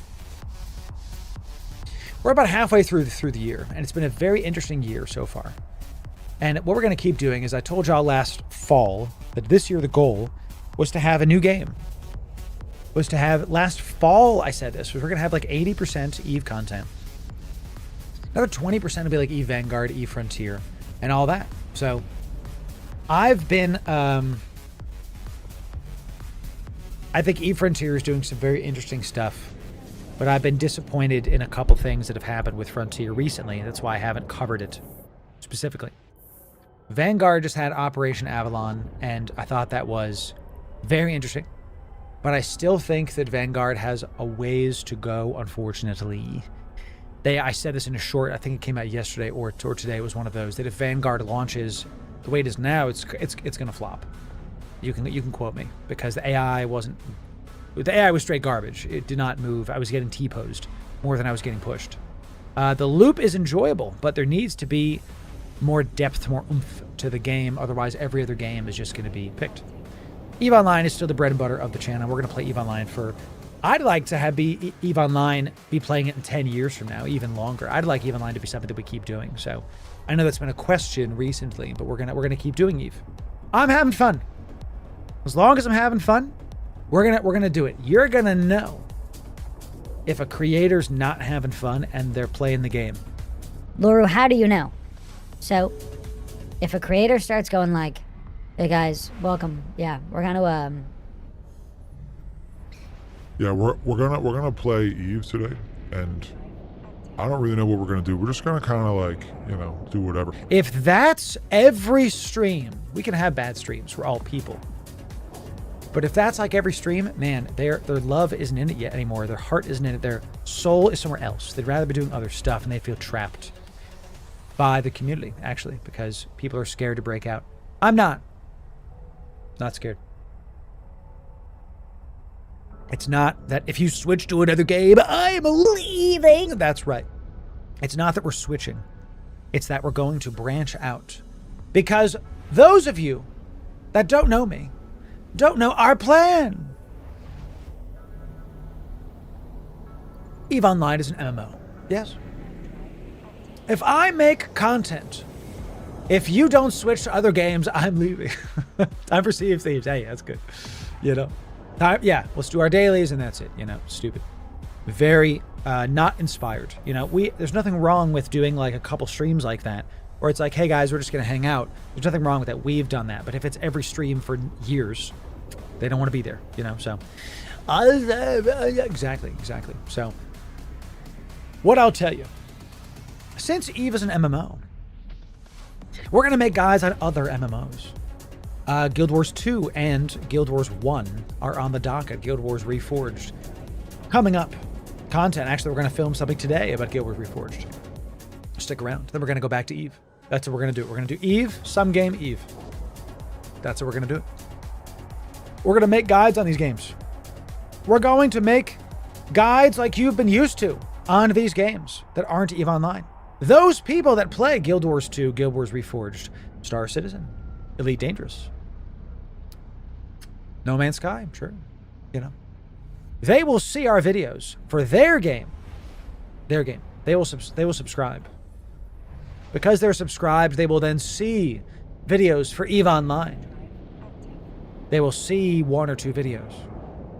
S1: We're about halfway through the year, and it's been a very interesting year so far. And what we're going to keep doing is, I told y'all last fall that this year the goal was to have a new game. Was to have, last fall I said this, was we're going to have like 80% EVE content. Another 20% would be like EVE Vanguard, EVE Frontier, and all that. So I've been, I think EVE Frontier is doing some very interesting stuff, but I've been disappointed in a couple things that have happened with Frontier recently. That's why I haven't covered it specifically. Vanguard just had Operation Avalon, and I thought that was very interesting. But I still think that Vanguard has a ways to go, unfortunately. I said this in a short, I think it came out yesterday or today, it was one of those, that if Vanguard launches the way it is now, it's going to flop. You can quote me, because the AI was straight garbage. It did not move. I was getting T-posed more than I was getting pushed. The loop is enjoyable, but there needs to be more depth, more oomph to the game. Otherwise, every other game is just going to be picked. EVE Online is still the bread and butter of the channel. We're going to play EVE Online for... I'd like to have EVE Online be playing it in 10 years from now, even longer. I'd like EVE Online to be something that we keep doing. So I know that's been a question recently, but we're gonna keep doing EVE. I'm having fun. As long as I'm having fun, we're gonna do it. You're gonna know if a creator's not having fun and they're playing the game.
S3: Loru, how do you know? So, if a creator starts going like, "Hey guys, welcome. Yeah, we're gonna
S4: Yeah, we're gonna play EVE today, and I don't really know what we're gonna do. We're just gonna kind of like, you know, do whatever.
S1: If that's every stream, we can have bad streams. We're all people. But if that's like every stream, man, their love isn't in it yet anymore. Their heart isn't in it. Their soul is somewhere else. They'd rather be doing other stuff, and they feel trapped by the community, actually, because people are scared to break out. I'm not scared. It's not that if you switch to another game, I'm leaving. That's right. It's not that we're switching. It's that we're going to branch out. Because those of you that don't know me, don't know our plan. EVE Online is an MMO. Yes. If I make content, if you don't switch to other games, I'm leaving. Time for Sea of Thieves. Hey, that's good. You know. Yeah, let's do our dailies and that's it. You know, stupid. Very not inspired. You know, there's nothing wrong with doing like a couple streams like that, or it's like, hey guys, we're just gonna hang out. There's nothing wrong with that. We've done that. But if it's every stream for years, they don't want to be there. You know, so exactly. So what I'll tell you, since EVE is an MMO, we're gonna make guides on other MMOs. Guild Wars 2 and Guild Wars 1 are on the docket. Guild Wars Reforged. Coming up. Content. Actually, we're going to film something today about Guild Wars Reforged. Stick around. Then we're going to go back to EVE. That's what we're going to do. We're going to do EVE, some game, EVE. That's what we're going to do. We're going to make guides on these games. We're going to make guides like you've been used to on these games that aren't EVE Online. Those people that play Guild Wars 2, Guild Wars Reforged, Star Citizen, Elite Dangerous, No Man's Sky, sure, you know. They will see our videos for their game. Their game. They will subscribe. Because they're subscribed, they will then see videos for EVE Online. They will see 1 or 2 videos.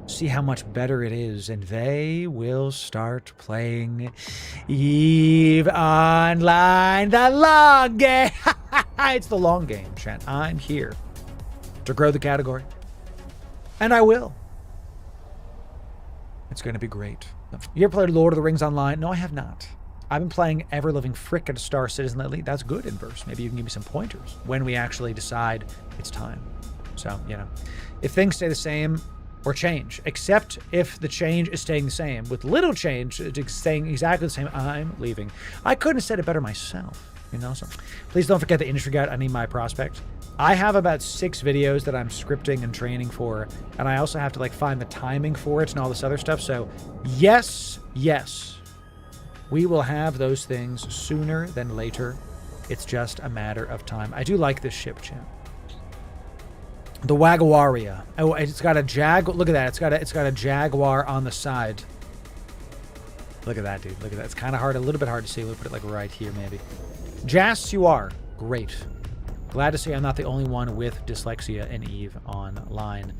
S1: See how much better it is, and they will start playing EVE Online, the long game. It's the long game, chat. I'm here to grow the category. And I will. It's going to be great. You ever played Lord of the Rings Online? No, I have not. I've been playing Ever-Living Frickin' Star Citizen lately. That's good inverse. Maybe you can give me some pointers when we actually decide it's time. So, you know, if things stay the same, or change, except if the change is staying the same. With little change, it's staying exactly the same, I'm leaving. I couldn't have said it better myself, you know? So please don't forget the industry guide. I need my prospect. I have about 6 videos that I'm scripting and training for, and I also have to like find the timing for it and all this other stuff. So yes, we will have those things sooner than later. It's just a matter of time. I do like this ship, champ. The Wagawaria. Oh, it's got a look at that. It's got a jaguar on the side. Look at that, dude. Look at that. It's kind of hard, a little bit hard to see. We'll put it like right here, maybe. Jas, you are great. Glad to see I'm not the only one with dyslexia and Eve online.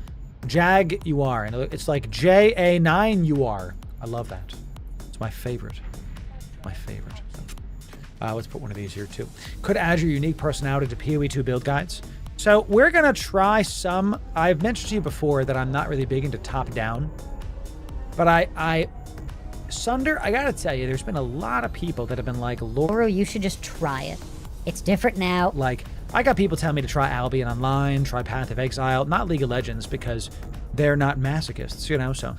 S1: Jag, you are. And it's like JA9, you are. I love that. It's my favorite. My favorite. Let's put one of these here too. Could add your unique personality to PoE 2 build guides. So we're going to try some. I've mentioned to you before that I'm not really big into top-down. But Sunder, I got to tell you, there's been a lot of people that have been like,
S3: Loru, you should just try it. It's different now.
S1: Like, I got people telling me to try Albion Online, try Path of Exile, not League of Legends, because they're not masochists, you know, so.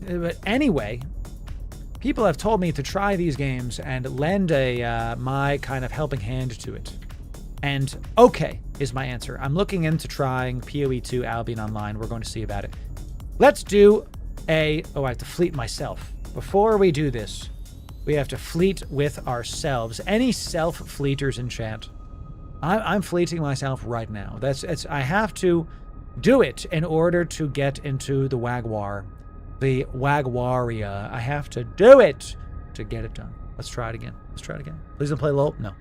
S1: But anyway, people have told me to try these games and lend my kind of helping hand to it. And okay is my answer. I'm looking into trying PoE 2 Albion Online. We're going to see about it. Let's do I have to fleet myself. Before we do this, we have to fleet with ourselves. Any self-fleeters in chat? I'm fleeting myself right now. I have to do it in order to get into the Wagwar. The Wagwaria. I have to do it to get it done. Let's try it again. Please don't play LOL. No.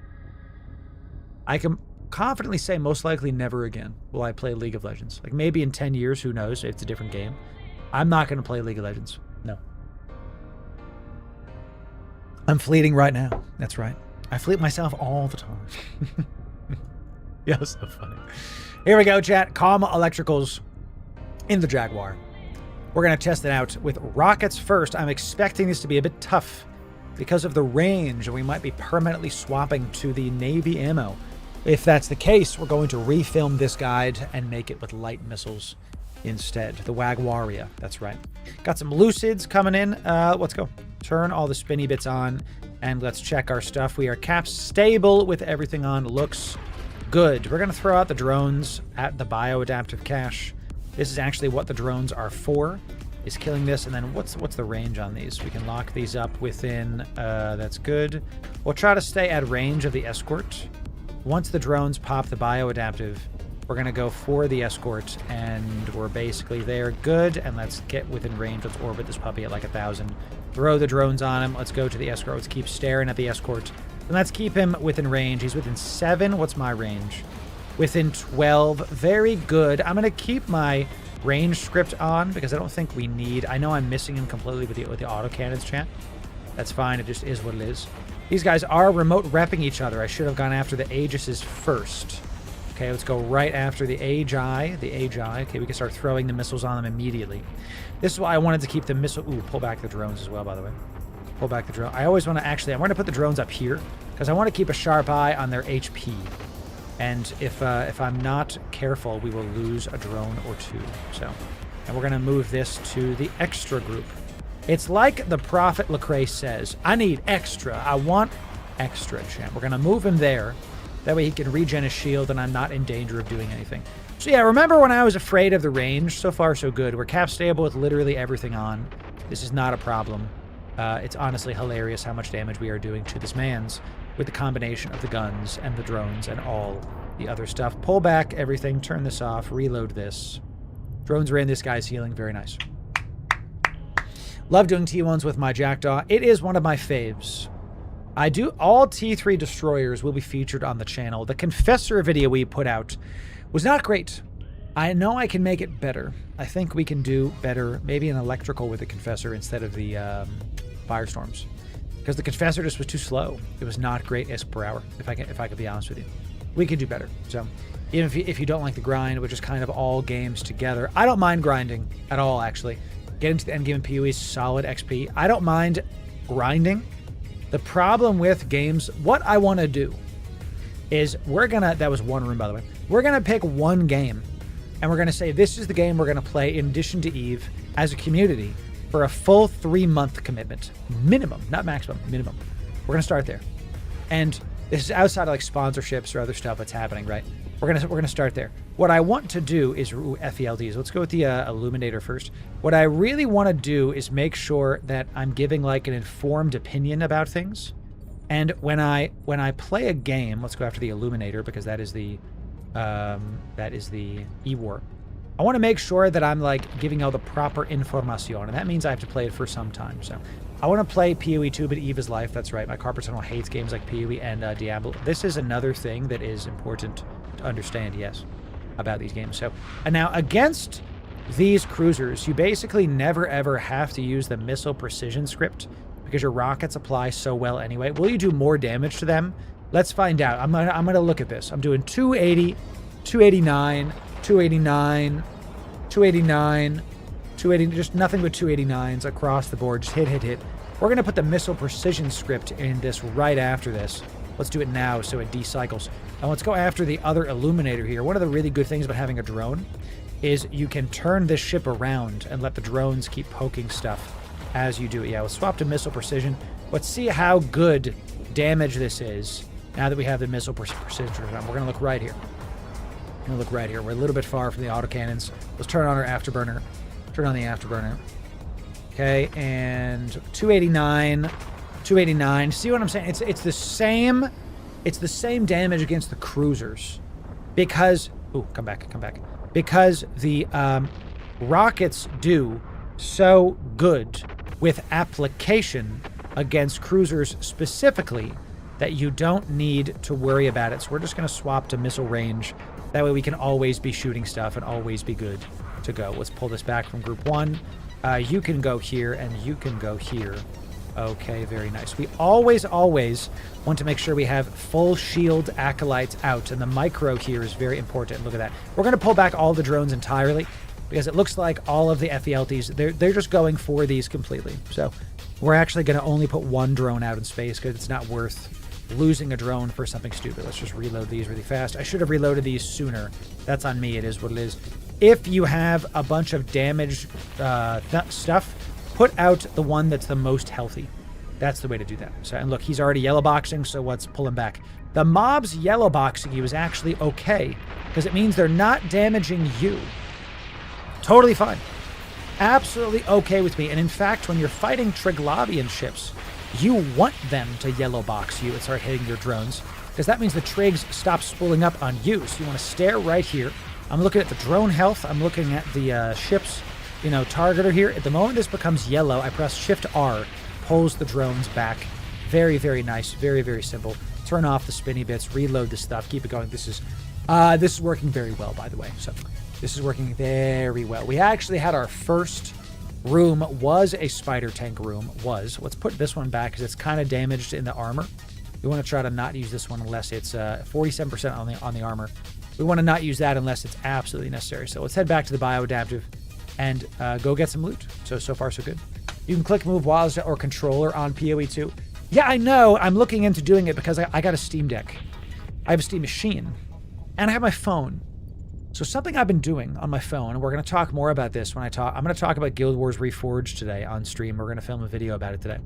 S1: I can confidently say most likely never again will I play League of Legends. Like maybe in 10 years, who knows? It's a different game. I'm not going to play League of Legends. No. I'm fleeting right now. That's right. I fleet myself all the time. Yeah, so funny. Here we go, chat. Calm Electricals in the Jaguar. We're going to test it out with rockets first. I'm expecting this to be a bit tough because of the range, and we might be permanently swapping to the Navy ammo. If that's the case, we're going to refilm this guide and make it with light missiles instead. The Wagwaria, that's right. Got some Lucids coming in. Let's go. Turn all the spinny bits on, and let's check our stuff. We are cap stable with everything on. Looks good. We're going to throw out the drones at the bioadaptive cache. This is actually what the drones are for, is killing this. And then what's the range on these? We can lock these up within, that's good. We'll try to stay at range of the escort. Once the drones pop the bioadaptive, we're going to go for the escort, and we're basically there. Good, and let's get within range. Let's orbit this puppy at like 1,000. Throw the drones on him. Let's go to the escort. Let's keep staring at the escort. And let's keep him within range. He's within 7. What's my range? Within 12. Very good. I'm going to keep my range script on because I don't think we need... I know I'm missing him completely with the autocannons, chat. That's fine. It just is what it is. These guys are remote repping each other. I should have gone after the Aegises first. Okay, let's go right after the Agi. Okay, we can start throwing the missiles on them immediately. This is why I wanted to keep the missile... Ooh, pull back the drones as well, by the way. Pull back the drone. I always want to... Actually, I want to put the drones up here because I want to keep a sharp eye on their HP. And if I'm not careful, we will lose a drone or two. So, and we're going to move this to the extra group. It's like the Prophet Lecrae says, I need extra. I want extra, champ. We're going to move him there. That way he can regen his shield and I'm not in danger of doing anything. So yeah, remember when I was afraid of the range? So far, so good. We're cap stable with literally everything on. This is not a problem. It's honestly hilarious how much damage we are doing to this man's with the combination of the guns and the drones and all the other stuff. Pull back everything, turn this off, reload this. Drones are in, this guy's healing. Very nice. Love doing T1s with my Jackdaw. It is one of my faves. I do all T3 destroyers will be featured on the channel. The Confessor video we put out was not great. I know I can make it better. I think we can do better, maybe an electrical with the Confessor instead of the Firestorms. Because the Confessor just was too slow. It was not great ISK per hour, if I could be honest with you. We could do better. So even if you don't like the grind, which is kind of all games together, I don't mind grinding at all, actually. Getting to the endgame in PoE is solid XP. I don't mind grinding. The problem with games, what I want to do is that was one room, by the way. We're going to pick one game and we're going to say this is the game we're going to play in addition to Eve as a community for a full 3-month commitment. Minimum, not maximum, minimum. We're going to start there. And this is outside of like sponsorships or other stuff that's happening, right? We're gonna start there. What I want to do is FELDs. Let's go with the Illuminator first. What I really want to do is make sure that I'm giving like an informed opinion about things. And when I play a game, let's go after the Illuminator because that is the E-War. I want to make sure that I'm like giving all the proper information, and that means I have to play it for some time. So I want to play PoE 2, but Eve is life. That's right. My carpet tunnel hates games like PoE and Diablo. This is another thing that is important to understand, yes, about these games. So, and now against these cruisers, you basically never ever have to use the missile precision script because your rockets apply so well anyway. Will you do more damage to them? Let's find out. I'm gonna look at this. I'm doing 280, 289, 289, 289, 280, just nothing but 289s across the board. Just hit. We're going to put the missile precision script in this right after this. Let's do it now so it decycles. And let's go after the other Illuminator here. One of the really good things about having a drone is you can turn this ship around and let the drones keep poking stuff as you do it. Yeah, we'll swap to missile precision. Let's see how good damage this is now that we have the missile precision. We're going to look right here. We're a little bit far from the autocannons. Let's turn on our afterburner. Turn on the afterburner. Okay, and 289, 289. See what I'm saying? It's the same damage against the cruisers because come back. Because the rockets do so good with application against cruisers specifically that you don't need to worry about it. So we're just going to swap to missile range. That way we can always be shooting stuff and always be good to go. Let's pull this back from group 1. You can go here and you can go here. Okay, very nice. We always want to make sure we have full shield acolytes out, and the micro here is very important. Look at that. We're going to pull back all the drones entirely because it looks like all of the FELTs, they're just going for these completely. So we're actually going to only put one drone out in space because it's not worth losing a drone for something stupid. Let's just reload these really fast. I should have reloaded these sooner. That's on me. It is what it is. If you have a bunch of damaged stuff, put out the one that's the most healthy. That's the way to do that. So, and look, he's already yellow boxing, so let's pull him back. The mobs yellow boxing you is actually okay because it means they're not damaging you. Totally fine. Absolutely okay with me. And in fact, when you're fighting Triglavian ships, you want them to yellow box you and start hitting your drones because that means the Trigs stop spooling up on you. So you want to stare right here. I'm looking at the drone health. I'm looking at the ship's, targeter here. At the moment this becomes yellow, I press Shift R, pulls the drones back. Very, very nice. Very, very simple. Turn off the spinny bits, reload the stuff, keep it going. This is working very well, by the way. So this is working very well. We actually had our first room was a spider tank room. Let's put this one back because it's kind of damaged in the armor. We want to try to not use this one unless it's 47% on the armor. We want to not use that unless it's absolutely necessary. So let's head back to the bioadaptive and go get some loot. So far so good. You can click move WASD or controller on PoE 2. Yeah, I know. I'm looking into doing it because I got a Steam Deck. I have a Steam machine and I have my phone. So something I've been doing on my phone, and we're going to talk more about this when I'm going to talk about Guild Wars Reforged today on stream. We're going to film a video about it today.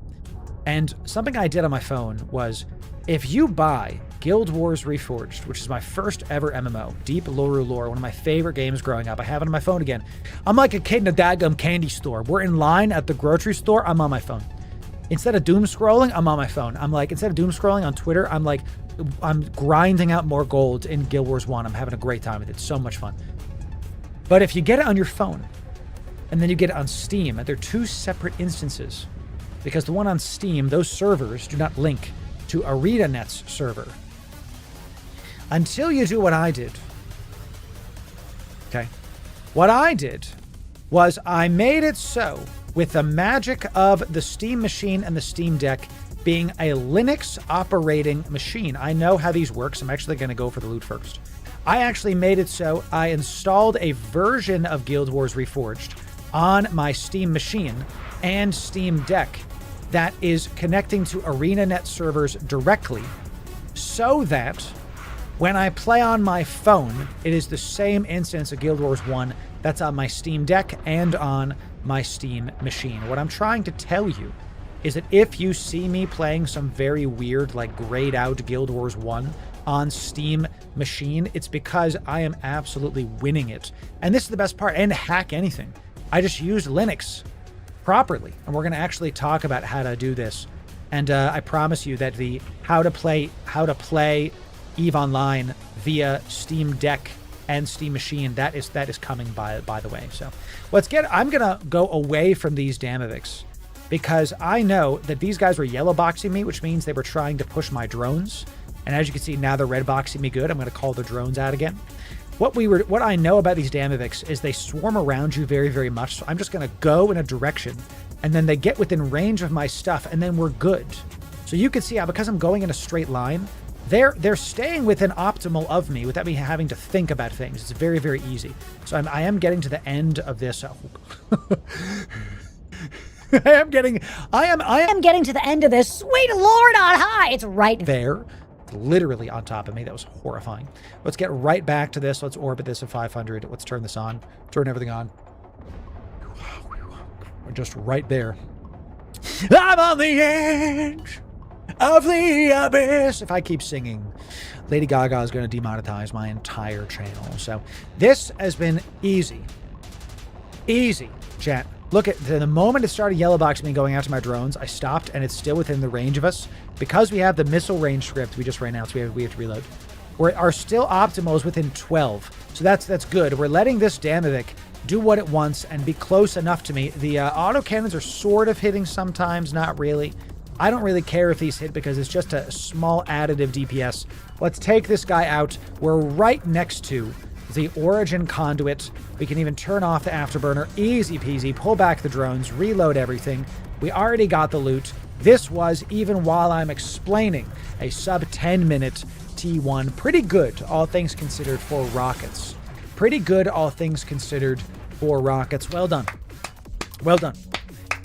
S1: And something I did on my phone was, if you buy Guild Wars Reforged, which is my first ever MMO, Deep Loru lore, one of my favorite games growing up. I have it on my phone again. I'm like a kid in a daggum candy store. We're in line at the grocery store. I'm on my phone. Instead of doom scrolling, I'm on my phone. Instead of doom scrolling on Twitter, I'm grinding out more gold in Guild Wars 1. I'm having a great time with it. It's so much fun. But if you get it on your phone, and then you get it on Steam, they're two separate instances. Because the one on Steam, those servers do not link to ArenaNet's server. Until you do what I did. Okay? What I did was I made it so, with the magic of the Steam machine and the Steam Deck being a Linux operating machine. I know how these work, so I'm actually going to go for the loot first. I actually made it so I installed a version of Guild Wars Reforged on my Steam machine and Steam Deck that is connecting to ArenaNet servers directly so that When I play on my phone, it is the same instance of Guild Wars 1 that's on my Steam Deck and on my Steam machine. What I'm trying to tell you is that if you see me playing some very weird, like grayed out Guild Wars 1 on Steam machine, it's because I am absolutely winning it. And this is the best part, and hack anything. I just used Linux properly, and we're going to actually talk about how to do this. And I promise you that the how to play EVE Online via Steam Deck and Steam Machine, that is coming by the way. So I'm gonna go away from these Damaviks because I know that these guys were yellow boxing me, which means they were trying to push my drones. And as you can see, now they're red boxing me good. I'm gonna call the drones out again. What I know about these Damaviks is they swarm around you very, very much. So I'm just gonna go in a direction, and then they get within range of my stuff, and then we're good. So you can see how, because I'm going in a straight line, they're staying within optimal of me without me having to think about things. It's very, very easy. So I am getting to the end of this. I am getting
S3: to the end of this. Sweet Lord on high. It's right
S1: there. Literally on top of me. That was horrifying. Let's get right back to this. Let's orbit this at 500. Let's turn this on. Turn everything on. We're just right there. I'm on the edge of the abyss. If I keep singing, Lady Gaga is going to demonetize my entire channel. So this has been easy. Easy, chat. Look at the moment it started yellow boxing me going after my drones, I stopped, and it's still within the range of us. Because we have the missile range script we just ran out, so we have to reload. Our still optimal is within 12. So that's good. We're letting this Damavik do what it wants and be close enough to me. The autocannons are sort of hitting sometimes, not really. I don't really care if these hit because it's just a small additive DPS. Let's take this guy out. We're right next to the origin conduit. We can even turn off the afterburner. Easy peasy. Pull back the drones. Reload everything. We already got the loot. This was, even while I'm explaining, a sub 10 minute T1. Pretty good, all things considered, for rockets. Pretty good, all things considered, for rockets. Well done. Well done.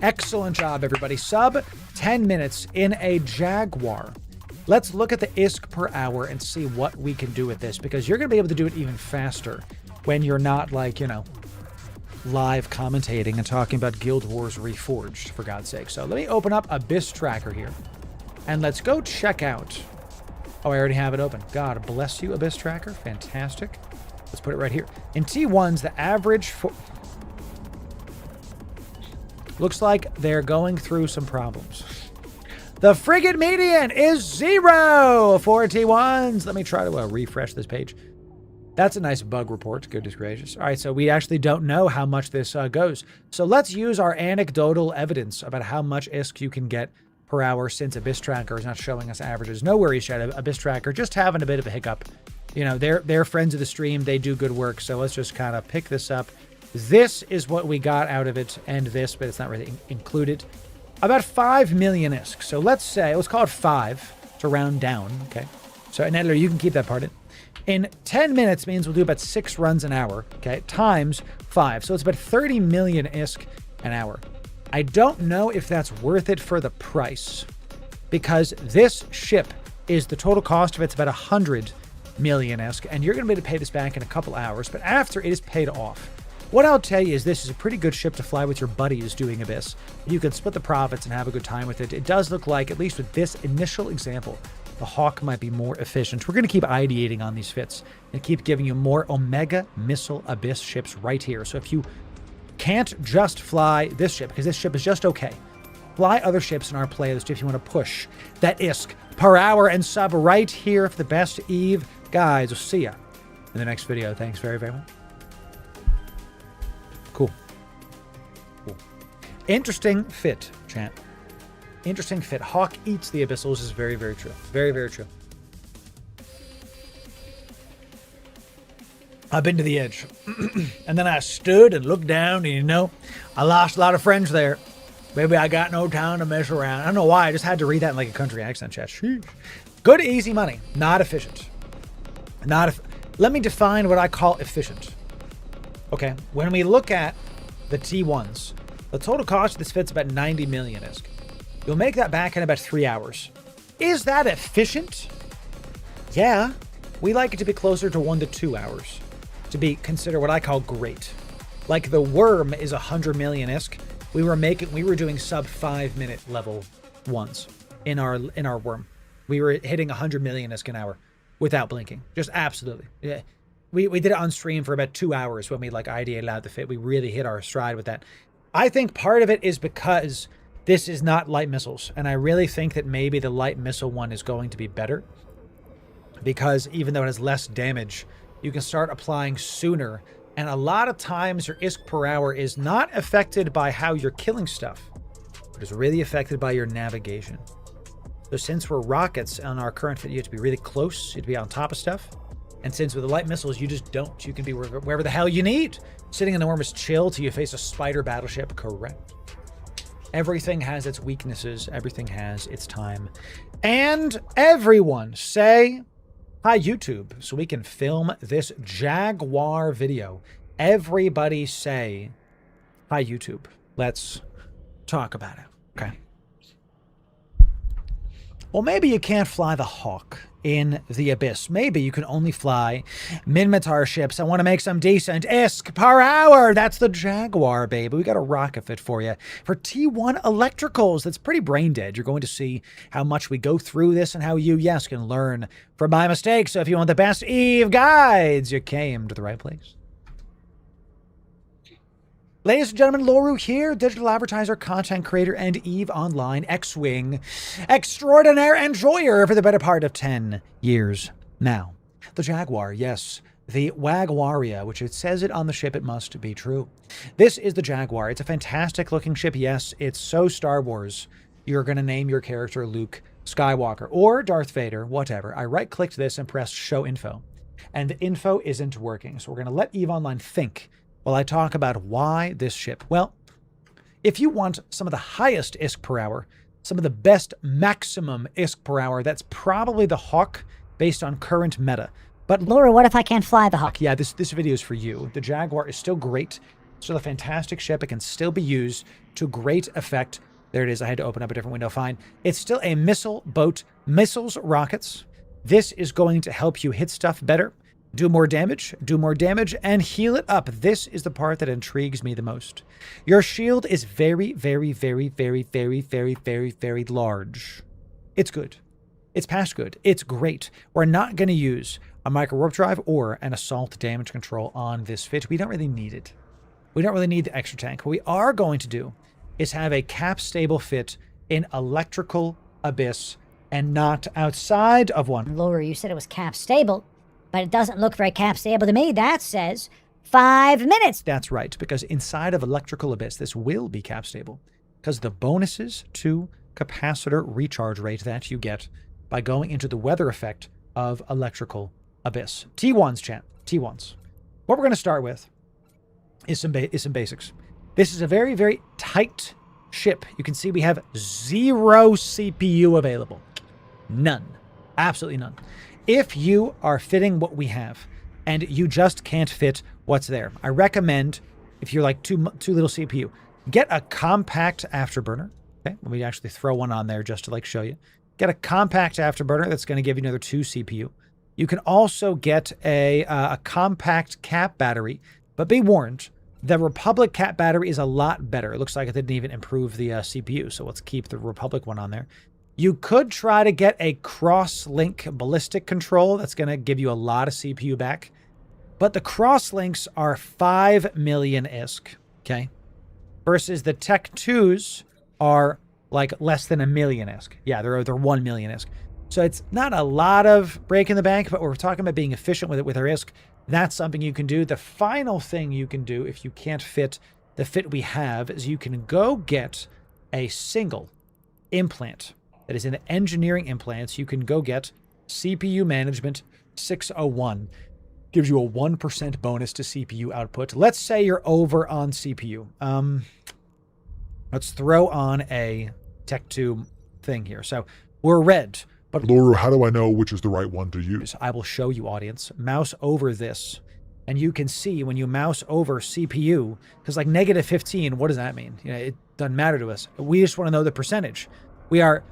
S1: Excellent job, everybody. Sub 10 minutes in a Jaguar. Let's look at the ISK per hour and see what we can do with this, because you're going to be able to do it even faster when you're not, like, you know, live commentating and talking about Guild Wars Reforged, for God's sake. So let me open up Abyss Tracker here, and let's go check out... Oh, I already have it open. God bless you, Abyss Tracker. Fantastic. Let's put it right here. In T1s, the average for... Looks like they're going through some problems. The friggin' median is 0 for T1s. Let me try to refresh this page. That's a nice bug report. Goodness gracious. All right, so we actually don't know how much this goes. So let's use our anecdotal evidence about how much ISK you can get per hour, since Abyss Tracker is not showing us averages. No worries, Chat. Abyss Tracker just having a bit of a hiccup. You know, they're friends of the stream. They do good work. So let's just kind of pick this up. This is what we got out of it, and this, but it's not really included. About 5 million ISK. So let's call it 5 to round down. Okay. So, Nedler, you can keep that part in 10 minutes means we'll do about 6 runs an hour. Okay. Times 5. So it's about 30 million ISK an hour. I don't know if that's worth it for the price, because this ship is, the total cost of it's about 100 million ISK, and you're going to be able to pay this back in a couple hours, but after it is paid off. What I'll tell you is this is a pretty good ship to fly with your buddies doing Abyss. You can split the profits and have a good time with it. It does look like, at least with this initial example, the Hawk might be more efficient. We're going to keep ideating on these fits and keep giving you more Omega Missile Abyss ships right here. So if you can't just fly this ship, because this ship is just okay, fly other ships in our playlist if you want to push that ISK per hour and sub right here for the best Eve. Guys, we'll see ya in the next video. Thanks very, very much. Cool. Interesting fit, chat. Interesting fit. Hawk eats the Abyssals is very, very true. Very, very true. I've been to the edge. And then I stood and looked down, and, you know, I lost a lot of friends there. Maybe I got no time to mess around. I don't know why. I just had to read that in like a country accent, chat. Sheesh. Good, easy money. Not efficient. Let me define what I call efficient. Okay, when we look at the T1s, the total cost of this fit's about 90 million ISK. You'll make that back in about 3 hours. Is that efficient? Yeah. We like it to be closer to 1 to 2 hours to be considered what I call great. Like the worm is 100 million ISK. We were doing sub 5-minute level ones in our worm. We were hitting 100 million ISK an hour without blinking. Just absolutely. Yeah. We did it on stream for about 2 hours when we like ideated out the fit. We really hit our stride with that. I think part of it is because this is not light missiles. And I really think that maybe the light missile one is going to be better. Because even though it has less damage, you can start applying sooner. And a lot of times your ISK per hour is not affected by how you're killing stuff. It is really affected by your navigation. So since we're rockets on our current fit, you have to be really close. You have to be on top of stuff. And since with the light missiles, you just don't. You can be wherever the hell you need. Sitting in the worm is chill till you face a spider battleship. Correct. Everything has its weaknesses. Everything has its time. And everyone say hi, YouTube, so we can film this Jaguar video. Everybody say hi, YouTube. Let's talk about it. Okay. Well, maybe you can't fly the Hawk in the Abyss. Maybe you can only fly Minmatar ships. I want to make some decent ISK per hour. That's the Jaguar, baby. We got a rocket fit for you. For T1 electricals, that's pretty brain dead. You're going to see how much we go through this and how you, yes, can learn from my mistakes. So if you want the best EVE guides, you came to the right place. Ladies and gentlemen, Loru here, digital advertiser, content creator, and EVE Online X-Wing extraordinaire enjoyer for the better part of 10 years now. The Jaguar, yes, the Wagwaria, which it says it on the ship, it must be true. This is the Jaguar. It's a fantastic looking ship. Yes, it's so Star Wars. You're going to name your character Luke Skywalker or Darth Vader, whatever. I right-clicked this and pressed show info, and the info isn't working. So we're going to let EVE Online think while I talk about why this ship. Well, if you want some of the highest ISK per hour, some of the best maximum ISK per hour, that's probably the Hawk based on current meta. But
S3: Loru, what if I can't fly the Hawk?
S1: yeah, this video is for you. The Jaguar is still great. It's still a fantastic ship. It can still be used to great effect. There it is. I had to open up a different window. Fine. It's still a missile boat. Missiles, rockets. This is going to help you hit stuff better. Do more damage, and heal it up. This is the part that intrigues me the most. Your shield is very, very, very, very, very, very, very, very large. It's good. It's past good. It's great. We're not going to use a micro warp drive or an assault damage control on this fit. We don't really need it. We don't really need the extra tank. What we are going to do is have a cap stable fit in electrical abyss and not outside of one.
S3: Loru, you said it was cap stable, but it doesn't look very cap stable to me. That says 5 minutes.
S1: That's right, because inside of Electrical Abyss, this will be cap stable. Because the bonuses to capacitor recharge rate that you get by going into the weather effect of Electrical Abyss. T1s, chat. T1s. What we're going to start with is some basics. This is a very, very tight ship. You can see we have 0 CPU available. None. Absolutely none. If you are fitting what we have and you just can't fit what's there, I recommend, if you're like too little CPU, get a compact afterburner. Okay, let me actually throw one on there just to like show you. Get a compact afterburner that's going to give you another 2 CPU. You can also get a compact cap battery, but be warned, the Republic cap battery is a lot better. It looks like it didn't even improve the CPU, so let's keep the Republic one on there. You could try to get a cross-link ballistic control. That's going to give you a lot of CPU back. But the cross-links are 5 million ISK, okay? Versus the Tech 2s are like less than 1 million ISK. Yeah, they're 1 million ISK. So it's not a lot of breaking the bank, but we're talking about being efficient with it with our ISK. That's something you can do. The final thing you can do if you can't fit the fit we have is you can go get a single implant that is in the engineering implants. You can go get CPU Management 601. Gives you a 1% bonus to CPU output. Let's say you're over on CPU. Let's throw on a Tech 2 thing here. So we're red. But
S4: Loru, how do I know which is the right one to use?
S1: I will show you, audience. Mouse over this. And you can see when you mouse over CPU, because like -15, what does that mean? You know, it doesn't matter to us. We just want to know the percentage. We are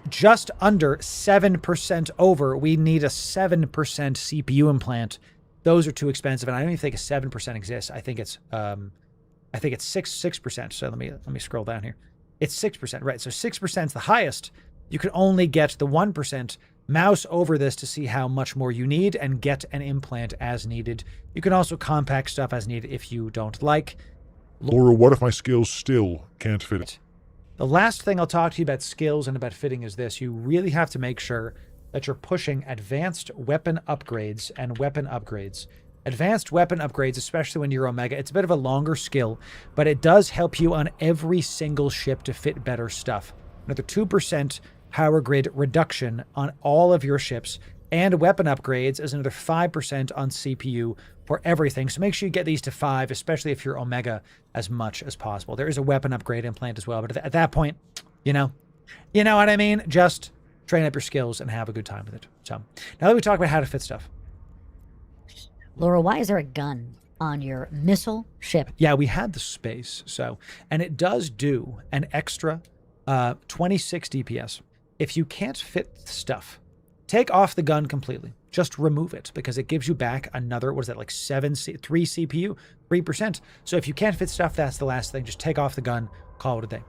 S2: just under 7% over. We need a 7% CPU implant. Those are too expensive, and I don't even think a 7% exists. I think it's 6%. So let me scroll down here. It's 6%, right? So 6% is the highest. You can only get the 1%. Mouse over this to see how much more you need and get an implant as needed. You can also compact stuff as needed if you don't like.
S4: Loru, what if my skills still can't fit it?
S2: The last thing I'll talk to you about skills and about fitting is this. You really have to make sure that you're pushing advanced weapon upgrades and weapon upgrades. Advanced weapon upgrades, especially when you're Omega, it's a bit of a longer skill, but it does help you on every single ship to fit better stuff. Another 2% power grid reduction on all of your ships, and weapon upgrades is another 5% on CPU for everything. So make sure you get these to 5, especially if you're Omega, as much as possible. There is a weapon upgrade implant as well, but at that point, you know what I mean? Just train up your skills and have a good time with it. So now that we talk about how to fit stuff.
S3: Laura, why is there a gun on your missile ship?
S2: Yeah, we had the space, and it does do an extra 26 DPS. If you can't fit stuff, take off the gun completely. Just remove it, because it gives you back another, what is that, like 3 CPU, 3%. So if you can't fit stuff, that's the last thing. Just take off the gun, call it a day.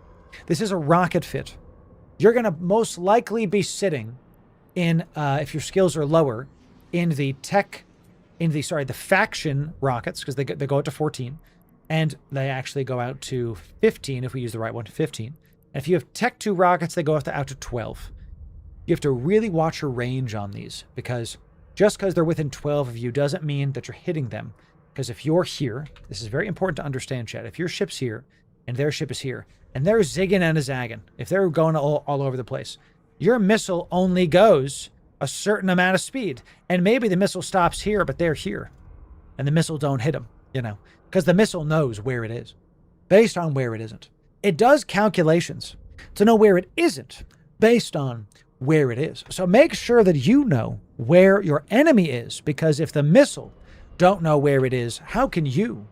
S2: This is a rocket fit. You're going to most likely be sitting in, if your skills are lower, in the faction rockets, because they go out to 14, and they actually go out to 15 if we use the right one, 15. And if you have Tech 2 rockets, they go out to 12. You have to really watch your range on these, because just because they're within 12 of you doesn't mean that you're hitting them. Because if you're here, this is very important to understand, Chad. If your ship's here and their ship is here, and they're zigging and a zagging, if they're going all over the place, your missile only goes a certain amount of speed. And maybe the missile stops here, but they're here. And the missile don't hit them, because the missile knows where it is, based on where it isn't. It does calculations to know where it isn't, based on where it is. So make sure that you know where your enemy is, because if the missile don't know where it is, how can you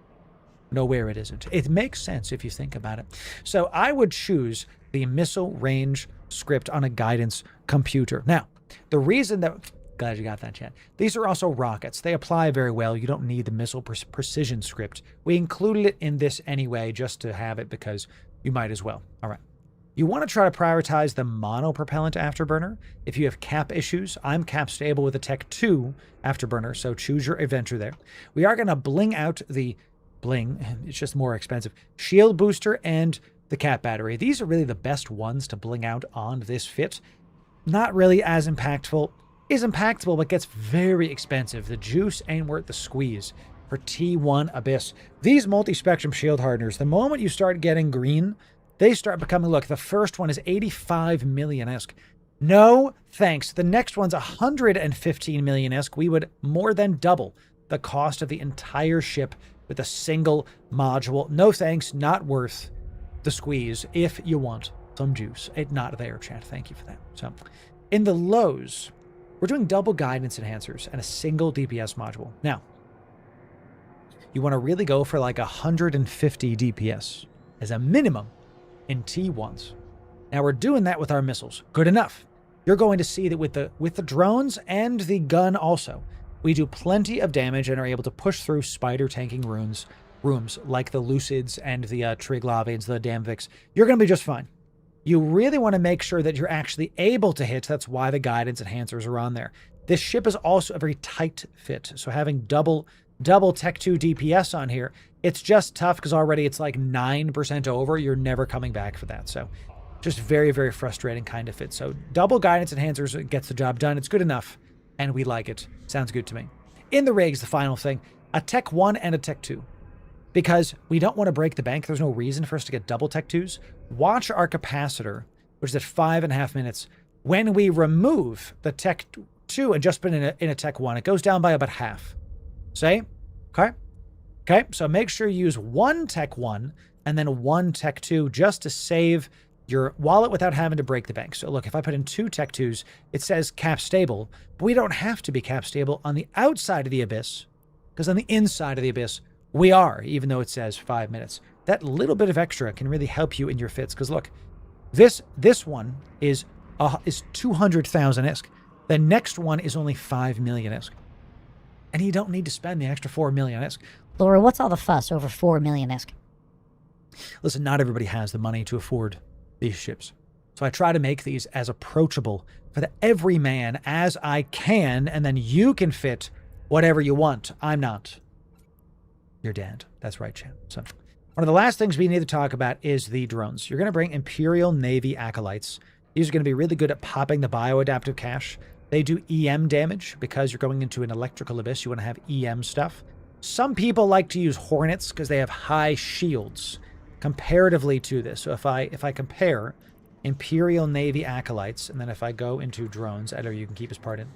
S2: know where it isn't? It makes sense if you think about it. So I would choose the missile range script on a guidance computer. Now, the reason that... Glad you got that, Chad. These are also rockets. They apply very well. You don't need the missile precision script. We included it in this anyway, just to have it, because you might as well. All right. You want to try to prioritize the monopropellant afterburner. If you have cap issues, I'm cap stable with a Tech 2 afterburner, so choose your adventure there. We are going to bling out the it's just more expensive, shield booster and the cap battery. These are really the best ones to bling out on this fit. Not really as impactful. Is impactful, but gets very expensive. The juice ain't worth the squeeze for T1 Abyss. These multi-spectrum shield hardeners, the moment you start getting green, they start becoming, look, the first one is 85 million-esque. No thanks. The next one's 115 million-esque. We would more than double the cost of the entire ship with a single module. No thanks, not worth the squeeze if you want some juice. It's not there, chat. Thank you for that. So, in the lows, we're doing double guidance enhancers and a single DPS module. Now, you want to really go for like 150 DPS as a minimum in T1s. Now we're doing that with our missiles. Good enough. You're going to see that with the drones and the gun also, we do plenty of damage and are able to push through spider tanking rooms like the Lucids and the Triglavians, the Damviks. You're going to be just fine. You really want to make sure that you're actually able to hit. That's why the guidance enhancers are on there. This ship is also a very tight fit, so having double Tech 2 DPS on here, it's just tough because already it's like 9% over. You're never coming back for that. So just very, very frustrating kind of fit. So double guidance enhancers gets the job done. It's good enough, and we like it. Sounds good to me. In the rigs, the final thing, a Tech 1 and a Tech 2. Because we don't want to break the bank. There's no reason for us to get double Tech 2s. Watch our capacitor, which is at 5.5 minutes. When we remove the Tech 2 and just put in a Tech 1, it goes down by about half. Say? Okay, so make sure you use one Tech 1 and then one Tech 2 just to save your wallet without having to break the bank. So look, if I put in 2 Tech 2s, it says cap stable, but we don't have to be cap stable on the outside of the Abyss, because on the inside of the Abyss, we are, even though it says 5 minutes. That little bit of extra can really help you in your fits, because look, this one is is 200,000 ISK. The next one is only 5 million ISK. And you don't need to spend the extra 4 million ISK.
S3: Loru, what's all the fuss over 4 million ISK?
S2: Listen, not everybody has the money to afford these ships. So I try to make these as approachable for the everyman as I can, and then you can fit whatever you want. I'm not your dad. That's right, champ. So one of the last things we need to talk about is the drones. You're going to bring Imperial Navy Acolytes. These are going to be really good at popping the bioadaptive cache. They do EM damage because you're going into an electrical abyss. You want to have EM stuff. Some people like to use Hornets because they have high shields comparatively to this. So if I compare Imperial Navy Acolytes, and then if I go into drones, editor, you can keep his part in.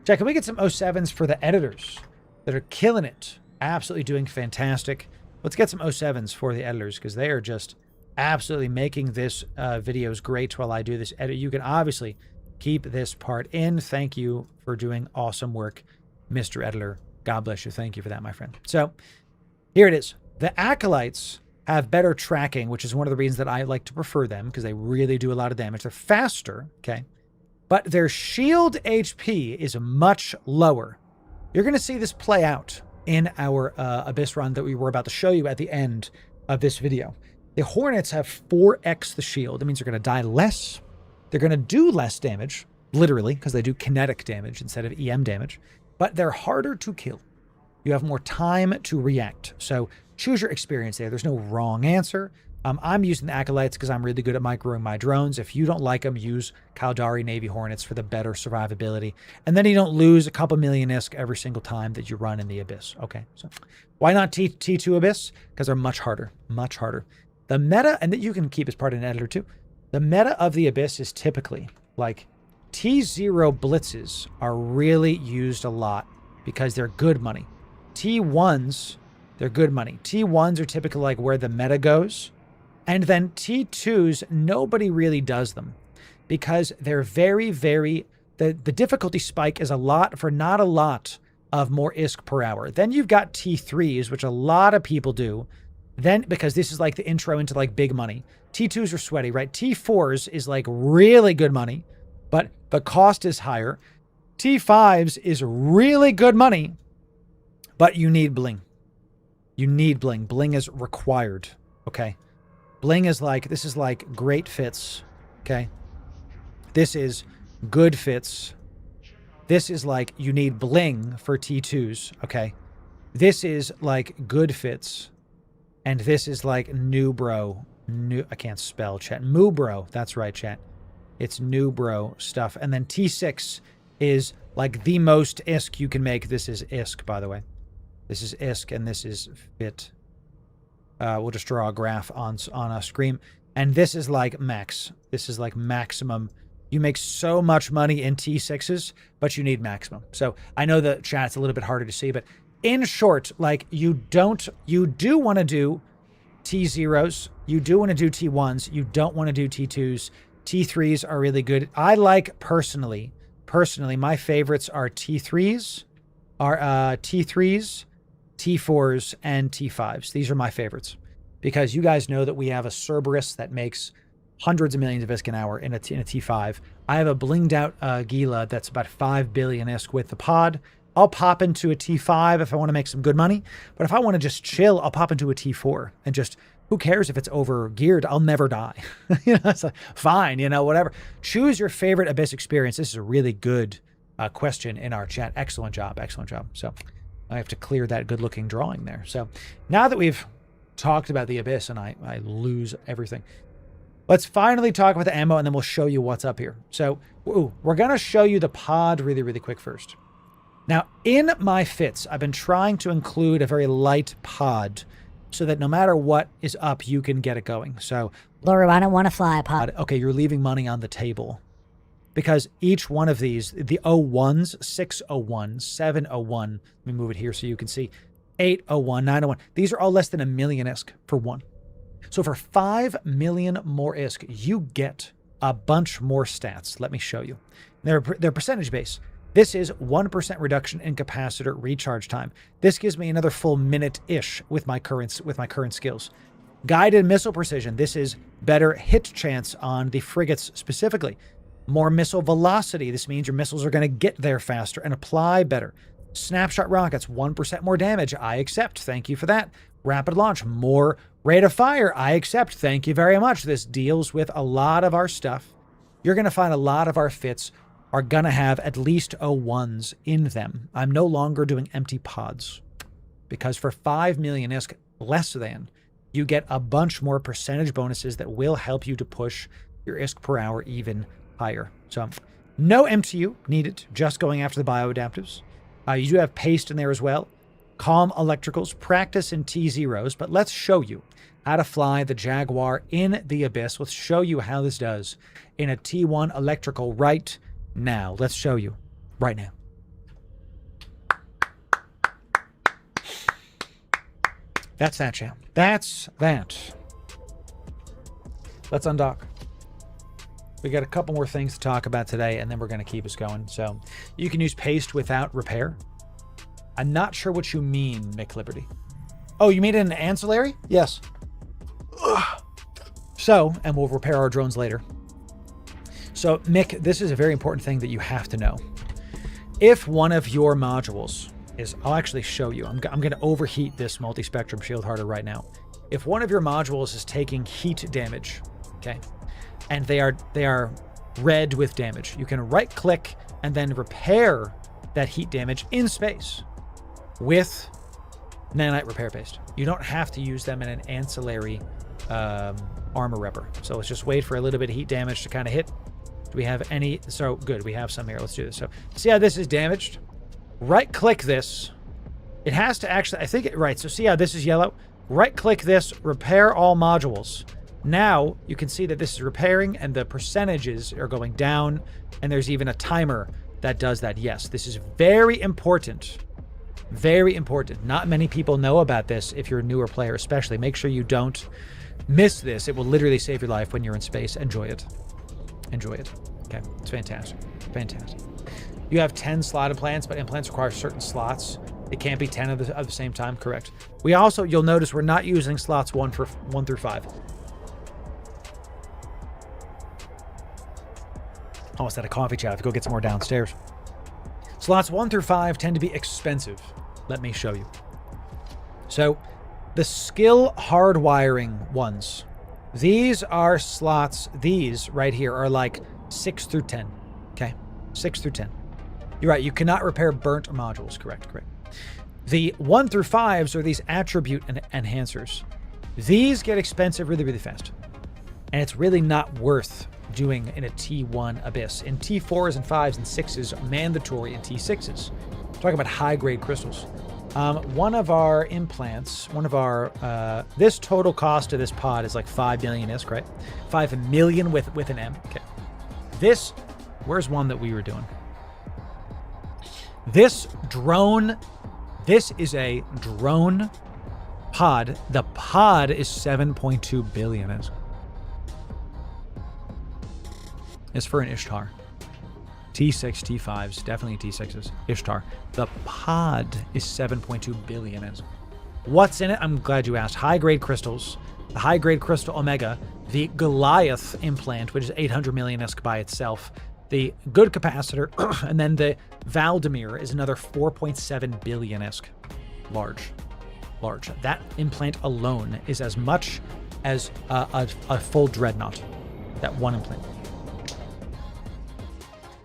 S2: Jack, can we get some 07s for the editors that are killing it? Absolutely doing fantastic. Let's get some 07s for the editors because they are just absolutely making this videos great while I do this edit. You can obviously keep this part in. Thank you for doing awesome work, Mr. Editor. God bless you. Thank you for that, my friend. So here it is. The Acolytes have better tracking, which is one of the reasons that I like to prefer them because they really do a lot of damage. They're faster, okay? But their shield HP is much lower. You're going to see this play out in our Abyss run that we were about to show you at the end of this video. The Hornets have 4x the shield. That means they're going to die less. They're going to do less damage, literally, because they do kinetic damage instead of EM damage. But they're harder to kill. You have more time to react. So choose your experience there. There's no wrong answer. I'm using the Acolytes because I'm really good at microing my drones. If you don't like them, use Caldari Navy Hornets for the better survivability. And then you don't lose a couple million ISK every single time that you run in the Abyss. Okay, so why not T2 Abyss? Because they're much harder, much harder. The meta, and that you can keep as part of an editor too, the meta of the Abyss is typically like T0 blitzes are really used a lot because they're good money. T1s, they're good money. T1s are typically like where the meta goes. And then T2s, nobody really does them because they're very, very, the difficulty spike is a lot for not a lot of more ISK per hour. Then you've got T3s, which a lot of people do. Then, because this is like the intro into like big money. T2s are sweaty, right? T4s is like really good money, but the cost is higher. T5s is really good money, but you need bling. You need bling. Bling is required, okay? Bling is like, this is like great fits, okay? This is good fits. This is like you need bling for T2s, okay? This is like good fits. And this is like new bro. I can't spell, chat. Moo bro. That's right, chat. It's new bro stuff. And then T6 is like the most ISK you can make. This is ISK, by the way. This is ISK and this is fit. We'll just draw a graph on a screen. And this is like max. This is like maximum. You make so much money in T6s, but you need maximum. So I know the chat's a little bit harder to see, but in short, like you do want to do T0s. You do want to do T1s. You don't want to do T2s. T3s are really good. I like personally, my favorites are T3s, T4s, and T5s. These are my favorites because you guys know that we have a Cerberus that makes hundreds of millions of ISK an hour in a T5. I have a blinged out Gila that's about 5 billion ISK with the pod. I'll pop into a T5 if I want to make some good money. But if I want to just chill, I'll pop into a T4 and just, who cares if it's over geared? I'll never die. It's like, fine, whatever. Choose your favorite Abyss experience. This is a really good question in our chat. Excellent job. Excellent job. So I have to clear that good looking drawing there. So now that we've talked about the Abyss and I lose everything, let's finally talk about the ammo and then we'll show you what's up here. So we're going to show you the pod really, really quick first. Now, in my fits, I've been trying to include a very light pod so that no matter what is up, you can get it going. So,
S3: Loru, I don't want to fly a pod.
S2: Okay, you're leaving money on the table. Because each one of these, the 01s, 601, 701, let me move it here so you can see, 801, 901, these are all less than 1 million ISK for one. So for 5 million more ISK, you get a bunch more stats. Let me show you. They're percentage based. This is 1% reduction in capacitor recharge time. This gives me another full minute-ish with my current skills. Guided missile precision. This is better hit chance on the frigates specifically.
S1: More missile velocity. This means your missiles are going to get there faster and apply better. Snapshot rockets, 1% more damage. I accept. Thank you for that. Rapid launch, more rate of fire. I accept. Thank you very much. This deals with a lot of our stuff. You're going to find a lot of our fits are going to have at least O1s in them. I'm no longer doing empty pods because for 5 million ISK less than, you get a bunch more percentage bonuses that will help you to push your ISK per hour even higher. So no MTU needed, just going after the bioadaptives. You do have paste in there as well. Calm electricals, practice in T0s, but let's show you how to fly the Jaguar in the Abyss. Let's show you how this does in a T1 electrical right now. Let's show you right now. That's that, champ. That's that. Let's undock. We got a couple more things to talk about today, and then we're going to keep us going. So you can use paste without repair. I'm not sure what you mean, Mick Liberty. Oh, you mean an ancillary? Yes. Ugh. So, and we'll repair our drones later. So, Mick, this is a very important thing that you have to know. If one of your modules is, I'll actually show you. I'm going to overheat this multi-spectrum shield harder right now. If one of your modules is taking heat damage, okay, and they are red with damage, you can right-click and then repair that heat damage in space with nanite repair paste. You don't have to use them in an ancillary armor repper. So let's just wait for a little bit of heat damage to kind of hit. Do we have any? So good, we have some here. Let's do this. So see how this is damaged? Right-click this. It has to actually, I think right. So see how this is yellow? Right-click this, repair all modules. Now you can see that this is repairing and the percentages are going down, and there's even a timer that does that. Yes, this is very important. Very important. Not many people know about this if you're a newer player, especially. Make sure you don't miss this. It will literally save your life when you're in space. Enjoy it. Enjoy it. Okay, it's fantastic. Fantastic. You have 10 slot implants, but implants require certain slots. It can't be 10 of the same time, correct? We also, you'll notice we're not using slots 1 through 5. Oh, it's at a coffee chat. I have to go get some more downstairs. Slots 1 through 5 tend to be expensive. Let me show you. So, the skill hardwiring ones. These are slots, these right here are like 6 through 10. Okay? 6 through 10. You're right, you cannot repair burnt modules. Correct. The 1 through 5s are these attribute enhancers. These get expensive really, really fast. And it's really not worth doing in a T1 Abyss. In T4s and 5s and 6s, mandatory in T6s. Talking about high-grade crystals. One of our implants, this total cost of this pod is like 5 million ISK, right? 5 million with an M. Okay. This, where's one that we were doing? This drone, this is a drone pod. The pod is 7.2 billion ISK. It's for an Ishtar. T6, T5s, definitely T6s. Ishtar. The pod is 7.2 billion ISK. What's in it? I'm glad you asked. High-grade crystals. The high-grade crystal Omega. The Goliath implant, which is 800 million ISK by itself. The good capacitor. And then the Valdemir is another 4.7 billion ISK. Large. That implant alone is as much as a full dreadnought. That one implant.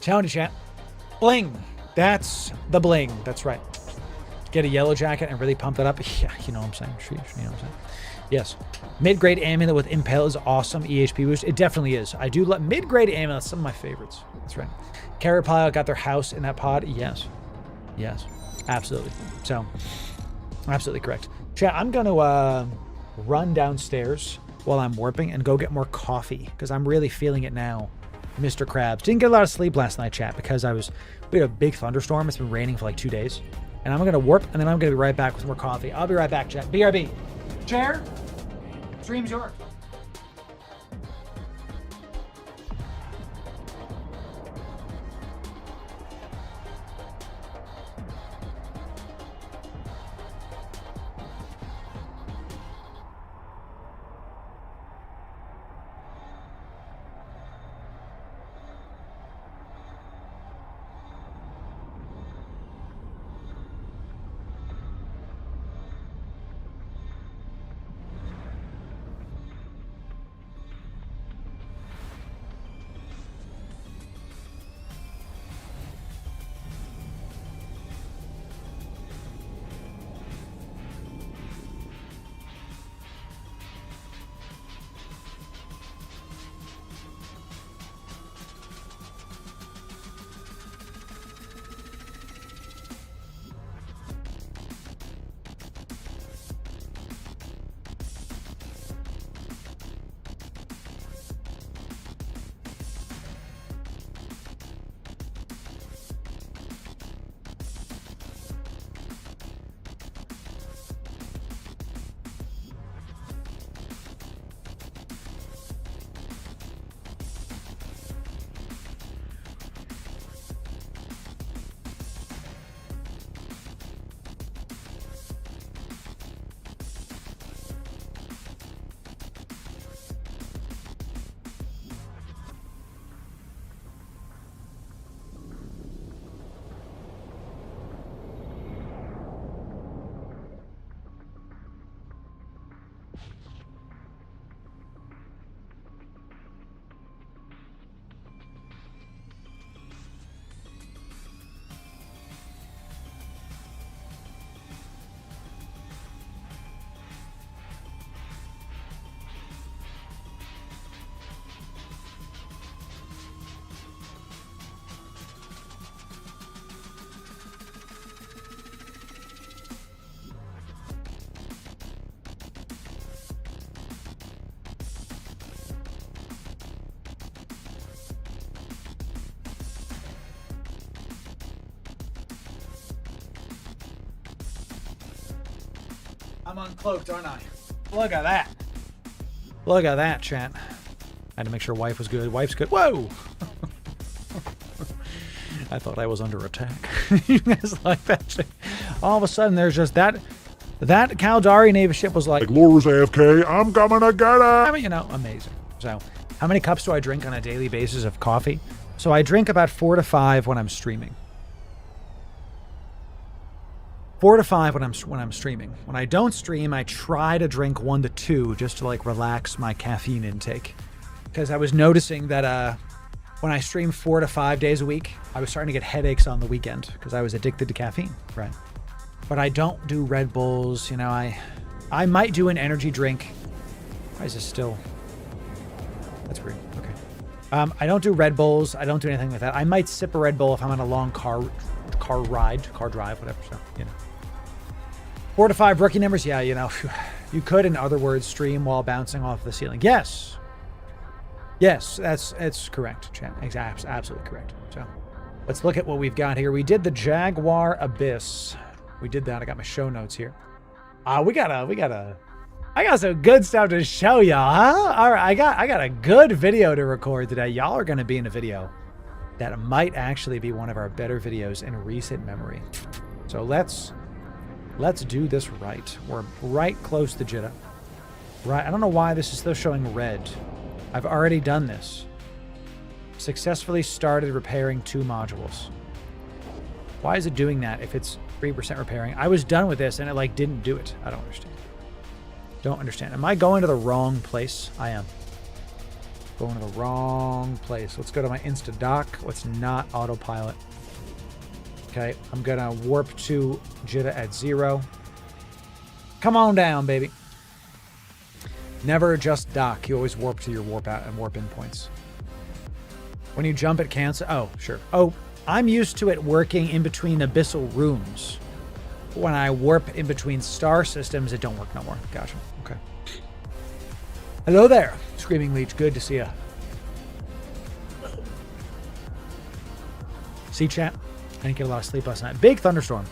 S1: Challenge chat. Bling. That's the bling. That's right. Get a yellow jacket and really pump that up. Yeah, you know what I'm saying. You know what I'm saying. Yes. Mid-grade amulet with impale is awesome. EHP boost. It definitely is. I do love mid-grade amulets. Some of my favorites. That's right. Carrier pilot got their house in that pod. Yes. Absolutely. So, absolutely correct. Chat, I'm going to run downstairs while I'm warping and go get more coffee because I'm really feeling it now. Mr. Krabs. Didn't get a lot of sleep last night, chat, because we had a big thunderstorm. It's been raining for like 2 days. And I'm going to warp, and then I'm going to be right back with more coffee. I'll be right back, chat. BRB. Chair. Stream's yours. I'm uncloaked, aren't I? Look at that. Look at that, chat. I had to make sure wife was good. Wife's good. Whoa! I thought I was under attack. You guys like that shit? All of a sudden, there's just that Caldari Navy ship was like
S4: Loru's AFK, I'm coming to get it!
S1: I mean, amazing. So, how many cups do I drink on a daily basis of coffee? So I drink about 4 to 5 when I'm streaming. 4 to 5 when I'm streaming. When I don't stream, I try to drink 1 to 2 just to like relax my caffeine intake. Because I was noticing that when I stream 4 to 5 days a week, I was starting to get headaches on the weekend because I was addicted to caffeine, right? But I don't do Red Bulls, you know, I might do an energy drink. Why is this still? That's weird. Okay. I don't do Red Bulls. I don't do anything like that. I might sip a Red Bull if I'm on a long car drive, whatever. So, you know. 4 to 5 rookie numbers. Yeah, you know, you could, in other words, stream while bouncing off the ceiling. Yes. Yes, it's correct, chat. Exactly, absolutely correct. So let's look at what we've got here. We did the Jaguar Abyss. We did that. I got my show notes here. I got some good stuff to show y'all, huh? All right, I got a good video to record today. Y'all are going to be in a video that might actually be one of our better videos in recent memory. So let's do this right. We're right close to Jitta. Right, I don't know why this is still showing red. I've already done this. Successfully started repairing 2 modules. Why is it doing that if it's 3% repairing? I was done with this and it like didn't do it. I don't understand. Don't understand. Am I going to the wrong place? I am. Going to the wrong place. Let's go to my Insta dock. Let's not autopilot. Okay, I'm gonna warp to Jitta at 0. Come on down, baby. Never just dock. You always warp to your warp out and warp in points. When you jump, it cancel. Oh, sure. Oh, I'm used to it working in between abyssal rooms. When I warp in between star systems, it don't work no more. Gotcha. Okay. Hello there, Screaming Leech. Good to see ya. See, chat? I didn't get a lot of sleep last night. Big thunderstorm.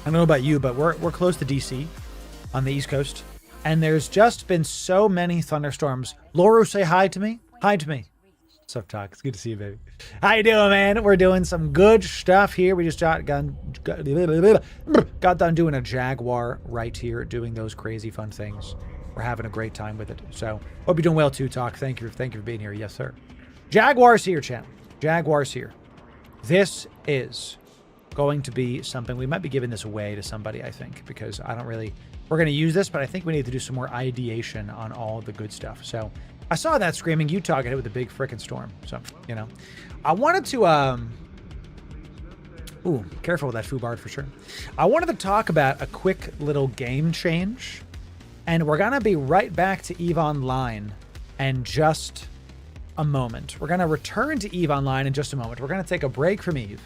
S1: I don't know about you, but we're close to DC on the East Coast. And there's just been so many thunderstorms. Loru, say hi to me. Hi to me. What's up, Talk? It's good to see you, baby. How you doing, man? We're doing some good stuff here. We just got done doing a Jaguar right here, doing those crazy fun things. We're having a great time with it. So, hope you're doing well too, Talk. Thank you for being here. Yes, sir. Jaguar's here, chat. Jaguar's here. This is going to be something. We might be giving this away to somebody, I think, because I don't really... We're going to use this, but I think we need to do some more ideation on all the good stuff. So I saw that Screaming Utah get hit with a big frickin' storm. So, you know, I wanted to, ooh, careful with that foobard for sure. I wanted to talk about a quick little game change, and we're going to be right back to EVE Online in just a moment. We're going to return to EVE Online in just a moment. We're going to take a break from EVE.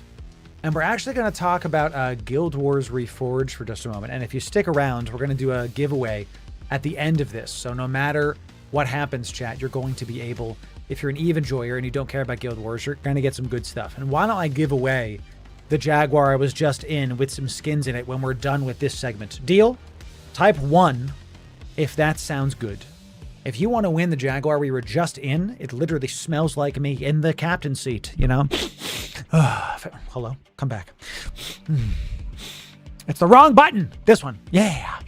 S1: And we're actually going to talk about Guild Wars Reforged for just a moment. And if you stick around, we're going to do a giveaway at the end of this. So no matter what happens, chat, you're going to be able, if you're an EVE enjoyer and you don't care about Guild Wars, you're going to get some good stuff. And why don't I give away the Jaguar I was just in with some skins in it when we're done with this segment? Deal? Type 1 if that sounds good. If you want to win the Jaguar we were just in, it literally smells like me in the captain's seat, you know? Hello? Come back. It's the wrong button. This one. Yeah.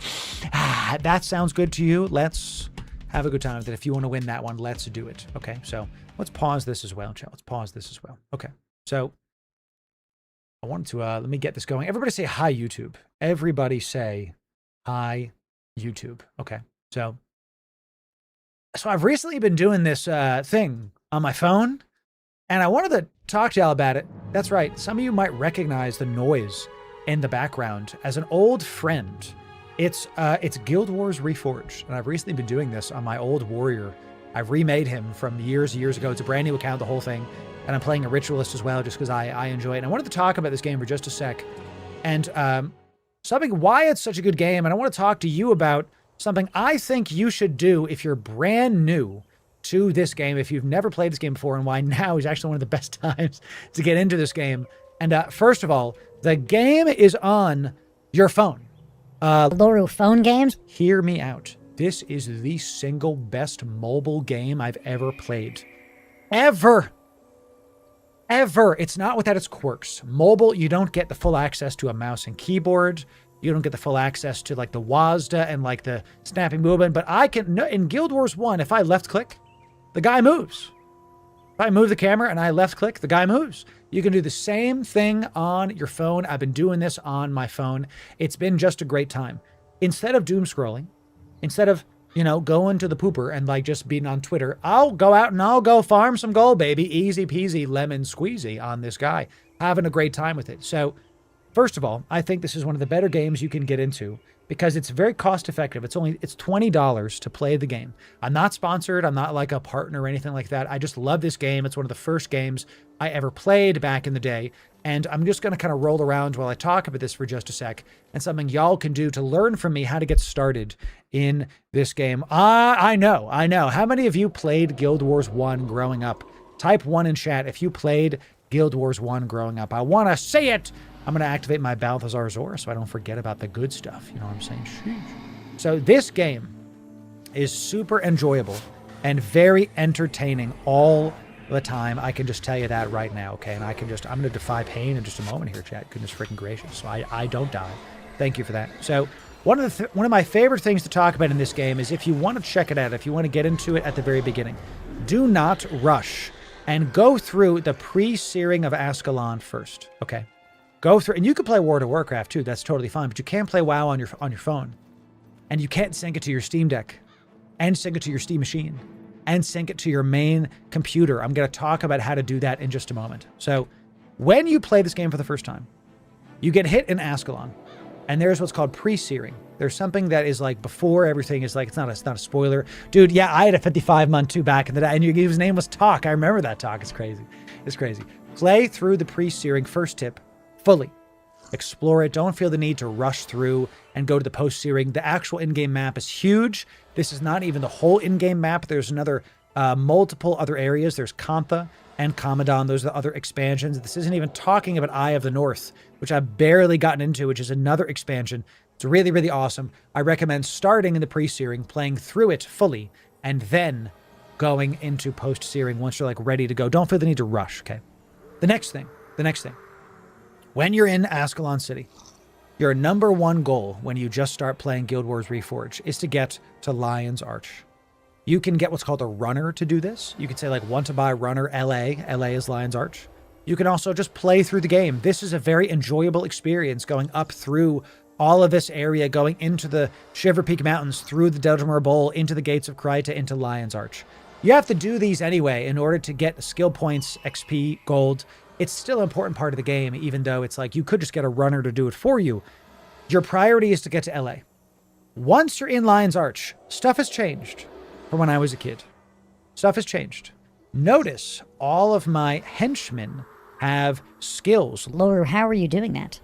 S1: That sounds good to you. Let's have a good time with it. If you want to win that one, let's do it. Okay, so let's pause this as well, chat. Let's pause this as well. Okay, so I wanted to, let me get this going. Everybody say hi, YouTube. Everybody say hi, YouTube. Okay, so I've recently been doing this thing on my phone, and I wanted to talk to y'all about it. That's right. Some of you might recognize the noise in the background as an old friend. It's Guild Wars Reforged, and I've recently been doing this on my old warrior. I've remade him from years ago. It's a brand new account, the whole thing, and I'm playing a ritualist as well, just because I enjoy it. And I wanted to talk about this game for just a sec, and why it's such a good game, and I want to talk to you about something I think you should do if you're brand new to this game, if you've never played this game before, and why now is actually one of the best times to get into this game. And first of all, the game is on your phone.
S3: Loru phone games.
S2: Hear me out. This is the single best mobile game I've ever played. Ever. It's not without its quirks. Mobile, you don't get the full access to a mouse and keyboard. You don't get the full access to like the WASD and like the snapping movement. But I can, in Guild Wars 1, if I left click, the guy moves. If I move the camera and I left click, the guy moves. You can do the same thing on your phone. I've been doing this on my phone. It's been just a great time. Instead of doom scrolling, instead of, going to the pooper and like just being on Twitter, I'll go out and I'll go farm some gold, baby. Easy peasy lemon squeezy on this guy. Having a great time with it. So, first of all, I think this is one of the better games you can get into because it's very cost effective. It's $20 to play the game. I'm not sponsored. I'm not like a partner or anything like that. I just love this game. It's one of the first games I ever played back in the day. And I'm just going to kind of roll around while I talk about this for just a sec and something y'all can do to learn from me how to get started in this game. I know. How many of you played Guild Wars 1 growing up? Type 1 in chat if you played Guild Wars 1 growing up. I want to see it. I'm going to activate my Balthazar Zor so I don't forget about the good stuff. You know what I'm saying? Sheesh. So this game is super enjoyable and very entertaining all the time. I can just tell you that right now, okay? And I'm going to defy pain in just a moment here, chat. Goodness freaking gracious. So I don't die. Thank you for that. So one of my favorite things to talk about in this game is if you want to check it out, if you want to get into it at the very beginning, do not rush and go through the pre-searing of Ascalon first, okay? Go through, and you can play World of Warcraft too. That's totally fine, but you can't play WoW on your phone, and you can't sync it to your Steam Deck, and sync it to your Steam machine, and sync it to your main computer. I'm going to talk about how to do that in just a moment. So, when you play this game for the first time, you get hit in Ascalon, and there's what's called pre-searing. There's something that is like before everything is like, it's not a spoiler. Dude, yeah, I had a 55-month too back in the day, and his name was Talk. I remember that Talk. It's crazy. Play through the pre-searing first tip fully. Explore it. Don't feel the need to rush through and go to the post-searing. The actual in-game map is huge. This is not even the whole in-game map. There's multiple other areas. There's Kantha and Kamadan. Those are the other expansions. This isn't even talking about Eye of the North, which I've barely gotten into, which is another expansion. It's really, really awesome. I recommend starting in the pre-searing, playing through it fully, and then going into post-searing once you're like ready to go. Don't feel the need to rush, okay? The next thing. When you're in Ascalon City, your number one goal when you just start playing Guild Wars Reforged is to get to Lion's Arch. You can get what's called a runner to do this. You could say like want to buy runner LA. LA is Lion's Arch. You can also just play through the game. This is a very enjoyable experience going up through all of this area, going into the Shiver Peak Mountains, through the Deltamar Bowl, into the Gates of Kryta, into Lion's Arch. You have to do these anyway in order to get skill points, XP, gold. It's still an important part of the game, even though it's like you could just get a runner to do it for you. Your priority is to get to LA. Once you're in Lion's Arch, stuff has changed from when I was a kid. Stuff has changed. Notice all of my henchmen have skills.
S3: Loru, how are you doing that?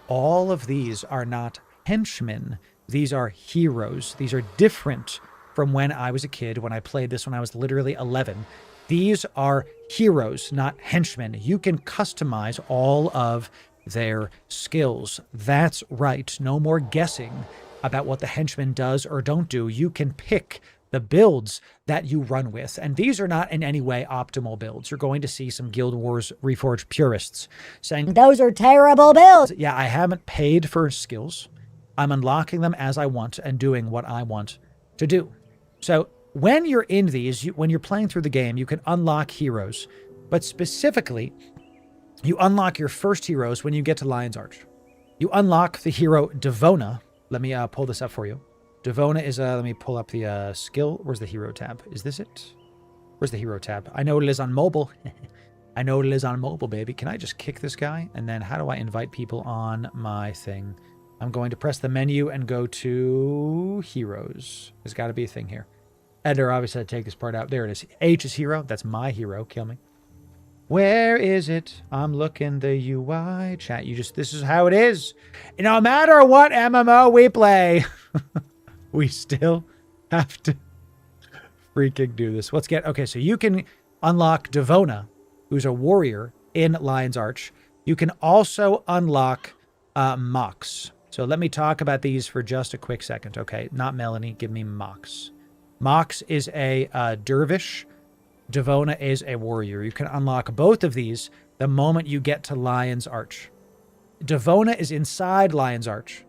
S2: All of these are not henchmen. These are heroes. These are different from when I was a kid, when I played this when I was literally 11. These are heroes, not henchmen. You can customize all of their skills. That's right. No more guessing about what the henchman does or don't do. You can pick the builds that you run with. And these are not in any way optimal builds. You're going to see some Guild Wars Reforged purists saying,
S3: those are terrible builds.
S2: Yeah, I haven't paid for skills. I'm unlocking them as I want and doing what I want to do. So when you're in these, when you're playing through the game, you can unlock heroes. But specifically, you unlock your first heroes when you get to Lion's Arch. You unlock the hero Devona. Let me pull this up for you. Devona is, let me pull up the skill. Where's the hero tab? Is this it? Where's the hero tab? I know it is on mobile. I know it is on mobile, baby. Can I just kick this guy? And then how do I invite people on my thing? I'm going to press the menu and go to heroes. There's got to be a thing here. Editor obviously had to take this part out. There it is. H is hero. That's my hero. Kill me. Where is it? I'm looking the UI. Chat, this is how it is. No matter what MMO we play, we still have to freaking do this. Okay, so you can unlock Devona, who's a warrior in Lion's Arch. You can also unlock Mox.
S1: So let me talk about these for just a quick second. Okay, not Melanie. Give me Mox. Mox is a dervish. Devona is a warrior. You can unlock both of these the moment you get to Lion's Arch. Devona is inside Lion's Arch.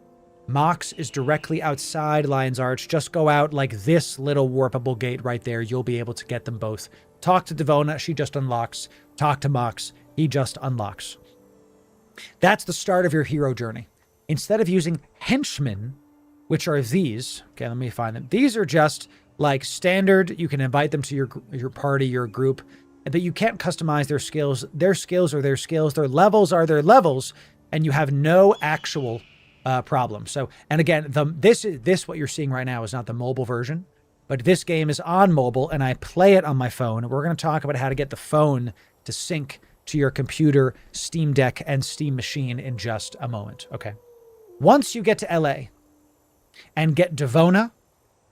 S1: Mox is directly outside Lion's Arch. Just go out like this little warpable gate right there. You'll be able to get them both. Talk to Devona. She just unlocks. Talk to Mox. He just unlocks. That's the start of your hero journey. Instead of using henchmen, which are these, okay, let me find them. These are just like standard. You can invite them to your party, your group, but you can't customize their skills. Their skills are their skills. Their levels are their levels, and you have no actual problem. So, and again, this what you're seeing right now is not the mobile version, but this game is on mobile, and I play it on my phone. We're going to talk about how to get the phone to sync to your computer, Steam Deck, and Steam Machine in just a moment. Okay. Once you get to LA and get Devona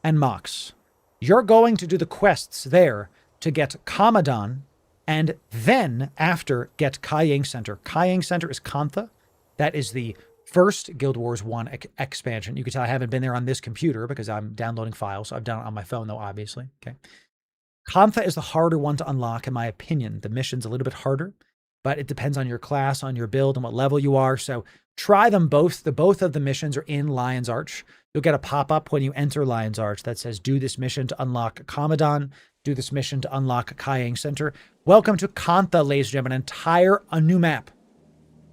S1: and Mox, you're going to do the quests there to get Commodon, and then after get Kaiying Center. Kaiying Center is Kantha. That is the first Guild Wars 1 expansion. You can tell I haven't been there on this computer because I'm downloading files. So I've done it on my phone though, obviously. Okay. Kantha is the harder one to unlock, in my opinion. The mission's a little bit harder, but it depends on your class, on your build, and what level you are. So try them both. Both of the missions are in Lion's Arch. You'll get a pop-up when you enter Lion's Arch that says, do this mission to unlock Commodon, do this mission to unlock Kaiying Center. Welcome to Kantha, ladies and gentlemen, a new map.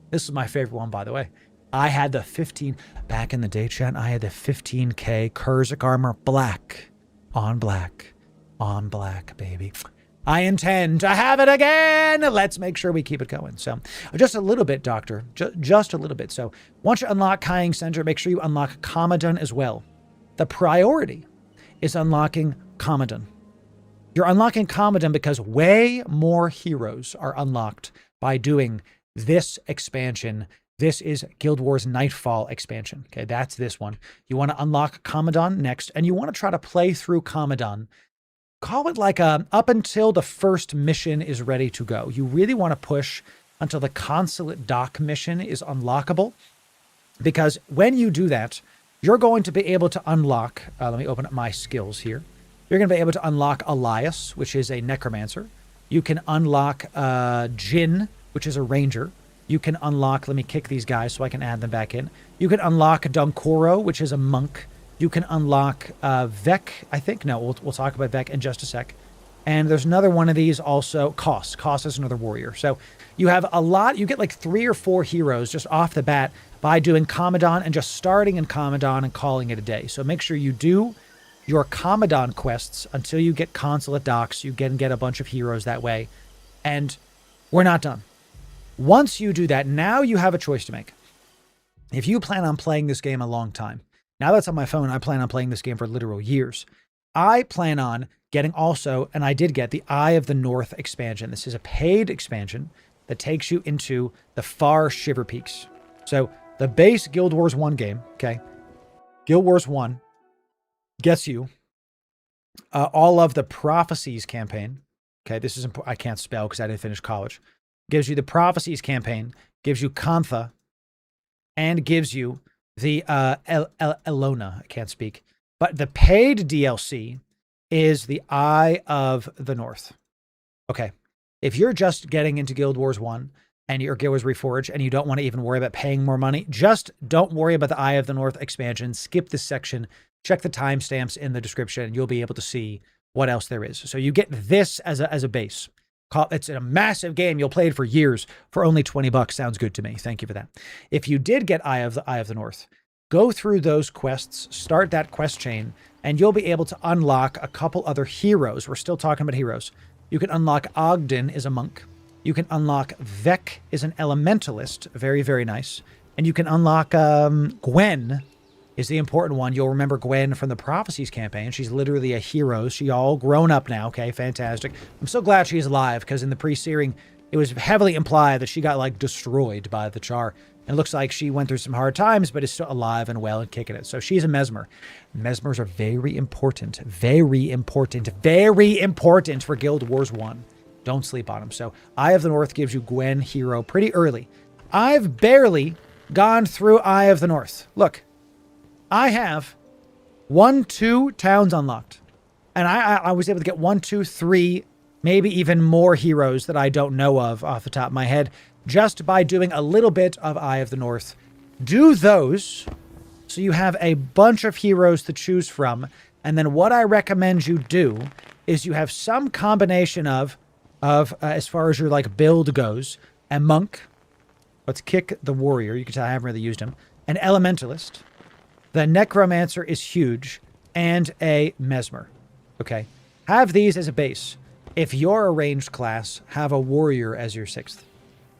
S1: This is my favorite one, by the way. I had the 15, back in the day, chat, I had the 15K Kurzik armor black, baby. I intend to have it again. Let's make sure we keep it going. So just a little bit, Doctor, just a little bit. So once you unlock Kaiying Center, make sure you unlock Commodon as well. The priority is unlocking Commodon. You're unlocking Commodon because way more heroes are unlocked by doing this expansion. This is Guild Wars Nightfall expansion. Okay, that's this one. You want to unlock Commodon next, and you want to try to play through Commodon. Call it like up until the first mission is ready to go. You really want to push until the Consulate Dock mission is unlockable, because when you do that, you're going to be able to unlock, let me open up my skills here. You're going to be able to unlock Elias, which is a necromancer. You can unlock Jin, which is a ranger. You can unlock, let me kick these guys so I can add them back in. You can unlock Dunkoro, which is a monk. You can unlock Vec, I think. No, we'll talk about Vec in just a sec. And there's another one of these also, Kos. Kos is another warrior. So you have a lot. You get like 3 or 4 heroes just off the bat by doing Commodon and just starting in Commodon and calling it a day. So make sure you do your Commodon quests until you get Consulate Docks. You can get a bunch of heroes that way. And we're not done. Once you do that, now you have a choice to make. If you plan on playing this game a long time, now that's on my phone, I plan on playing this game for literal years. I plan on getting also, and I did get the Eye of the North expansion. This is a paid expansion that takes you into the far Shiver Peaks. So the base Guild Wars 1 game, okay, Guild Wars 1 gets you all of the Prophecies campaign. Okay, this is important. I can't spell because I didn't finish college. Gives you the Prophecies campaign, gives you Kantha, and gives you the Elona. I can't speak. But the paid DLC is the Eye of the North. Okay. If you're just getting into Guild Wars 1 and your Guild Wars Reforged and you don't want to even worry about paying more money, just don't worry about the Eye of the North expansion. Skip this section. Check the timestamps in the description and you'll be able to see what else there is. So you get this as a base. It's a massive game. You'll play it for years for only $20. Sounds good to me. Thank you for that. If you did get Eye of the North, go through those quests, start that quest chain, and you'll be able to unlock a couple other heroes. We're still talking about heroes. You can unlock Ogden is a monk. You can unlock Vec is an elementalist. Very, very nice. And you can unlock Gwen is the important one. You'll remember Gwen from the Prophecies campaign. She's literally a hero. She's all grown up now. Okay, fantastic. I'm so glad she's alive because in the pre-searing, it was heavily implied that she got like destroyed by the Char. And it looks like she went through some hard times, but is still alive and well and kicking it. So she's a Mesmer. Mesmers are very important. Very important. Very important for Guild Wars 1. Don't sleep on them. So Eye of the North gives you Gwen hero pretty early. I've barely gone through Eye of the North. Look, I have 1, 2 towns unlocked. And I was able to get 1, 2, 3, maybe even more heroes that I don't know of off the top of my head, just by doing a little bit of Eye of the North. Do those, so you have a bunch of heroes to choose from. And then what I recommend you do is you have some combination of as far as your like build goes, a monk. Let's kick the warrior. You can tell I haven't really used him. An elementalist. The necromancer is huge. And a mesmer. Okay. Have these as a base. If you're a ranged class, have a warrior as your 6th.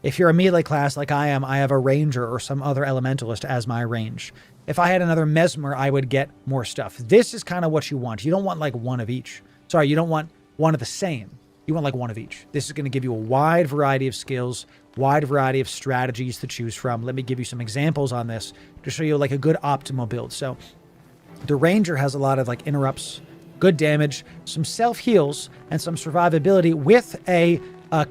S1: If you're a melee class like I am, I have a ranger or some other elementalist as my range. If I had another mesmer, I would get more stuff. This is kind of what you want. You don't want like one of each. Sorry, you don't want one of the same. You want like one of each. This is going to give you a wide variety of skills, wide variety of strategies to choose from. Let me give you some examples on this to show you like a good optimal build. So the ranger has a lot of like interrupts, good damage, some self-heals, and some survivability with a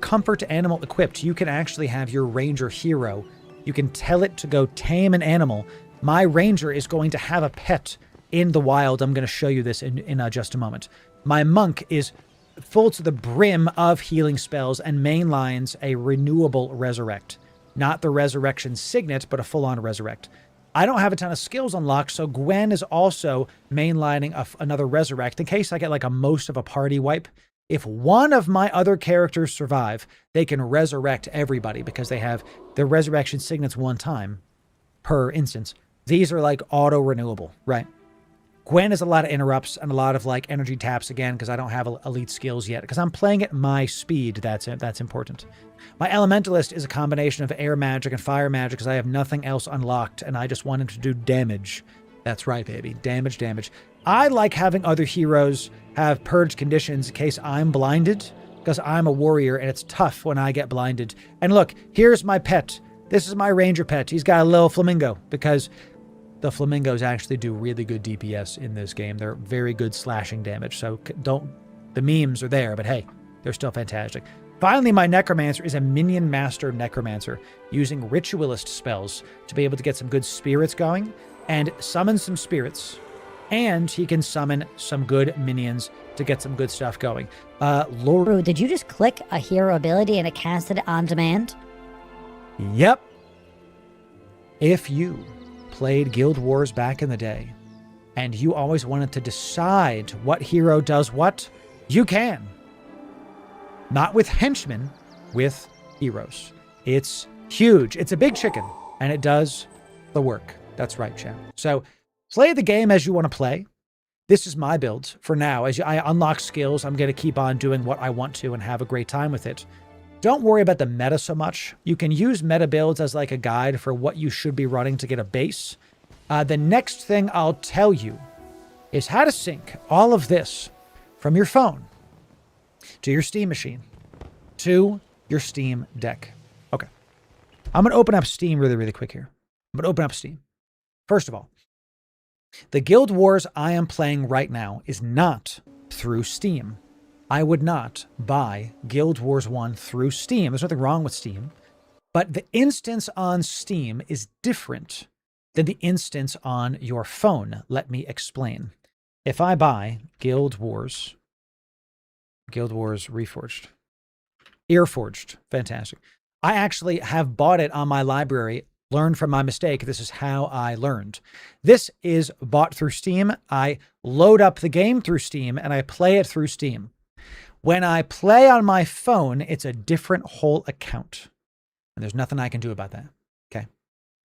S1: comfort animal equipped. You can actually have your ranger hero. You can tell it to go tame an animal. My ranger is going to have a pet in the wild. I'm going to show you this in just a moment. My monk is full to the brim of healing spells and mainlines a renewable resurrect. Not the resurrection signet, but a full-on resurrect. I don't have a ton of skills unlocked, so Gwen is also mainlining another resurrect in case I get like a most of a party wipe. If one of my other characters survive, they can resurrect everybody because they have their resurrection signets one time per instance. These are like auto-renewable, right? Gwen has a lot of interrupts and a lot of like energy taps again because I don't have elite skills yet because I'm playing at my speed. That's important. My elementalist is a combination of air magic and fire magic because I have nothing else unlocked and I just want him to do damage. That's right, baby. Damage. I like having other heroes have purge conditions in case I'm blinded because I'm a warrior and it's tough when I get blinded. And look, here's my pet. This is my ranger pet. He's got a little flamingo because the flamingos actually do really good DPS in this game. They're very good slashing damage. So the memes are there, but hey, they're still fantastic. Finally, my necromancer is a minion master necromancer using ritualist spells to be able to get some good spirits going and summon some spirits. And he can summon some good minions to get some good stuff going.
S3: Loru, did you just click a hero ability and it casted it on demand?
S1: Yep. If you played Guild Wars back in the day and you always wanted to decide what hero does what, you can. Not with henchmen, with heroes. It's huge. It's a big chicken and it does the work. That's right, chat. So play the game as you want to play. This is my build for now. As I unlock skills, I'm going to keep on doing what I want to and have a great time with it. Don't worry about the meta so much. You can use meta builds as like a guide for what you should be running to get a base. The next thing I'll tell you is how to sync all of this from your phone to your Steam machine to your Steam Deck. Okay. I'm going to open up Steam really quick here. I'm going to open up Steam. First of all, the Guild Wars I am playing right now is not through Steam. I would not buy Guild Wars 1 through Steam. There's nothing wrong with Steam. But the instance on Steam is different than the instance on your phone. Let me explain. If I buy Guild Wars Reforged, Earforged, fantastic. I actually have bought it on my library, learned from my mistake. This is how I learned. This is bought through Steam. I load up the game through Steam and I play it through Steam. When I play on my phone, it's a different whole account. And there's nothing I can do about that. Okay.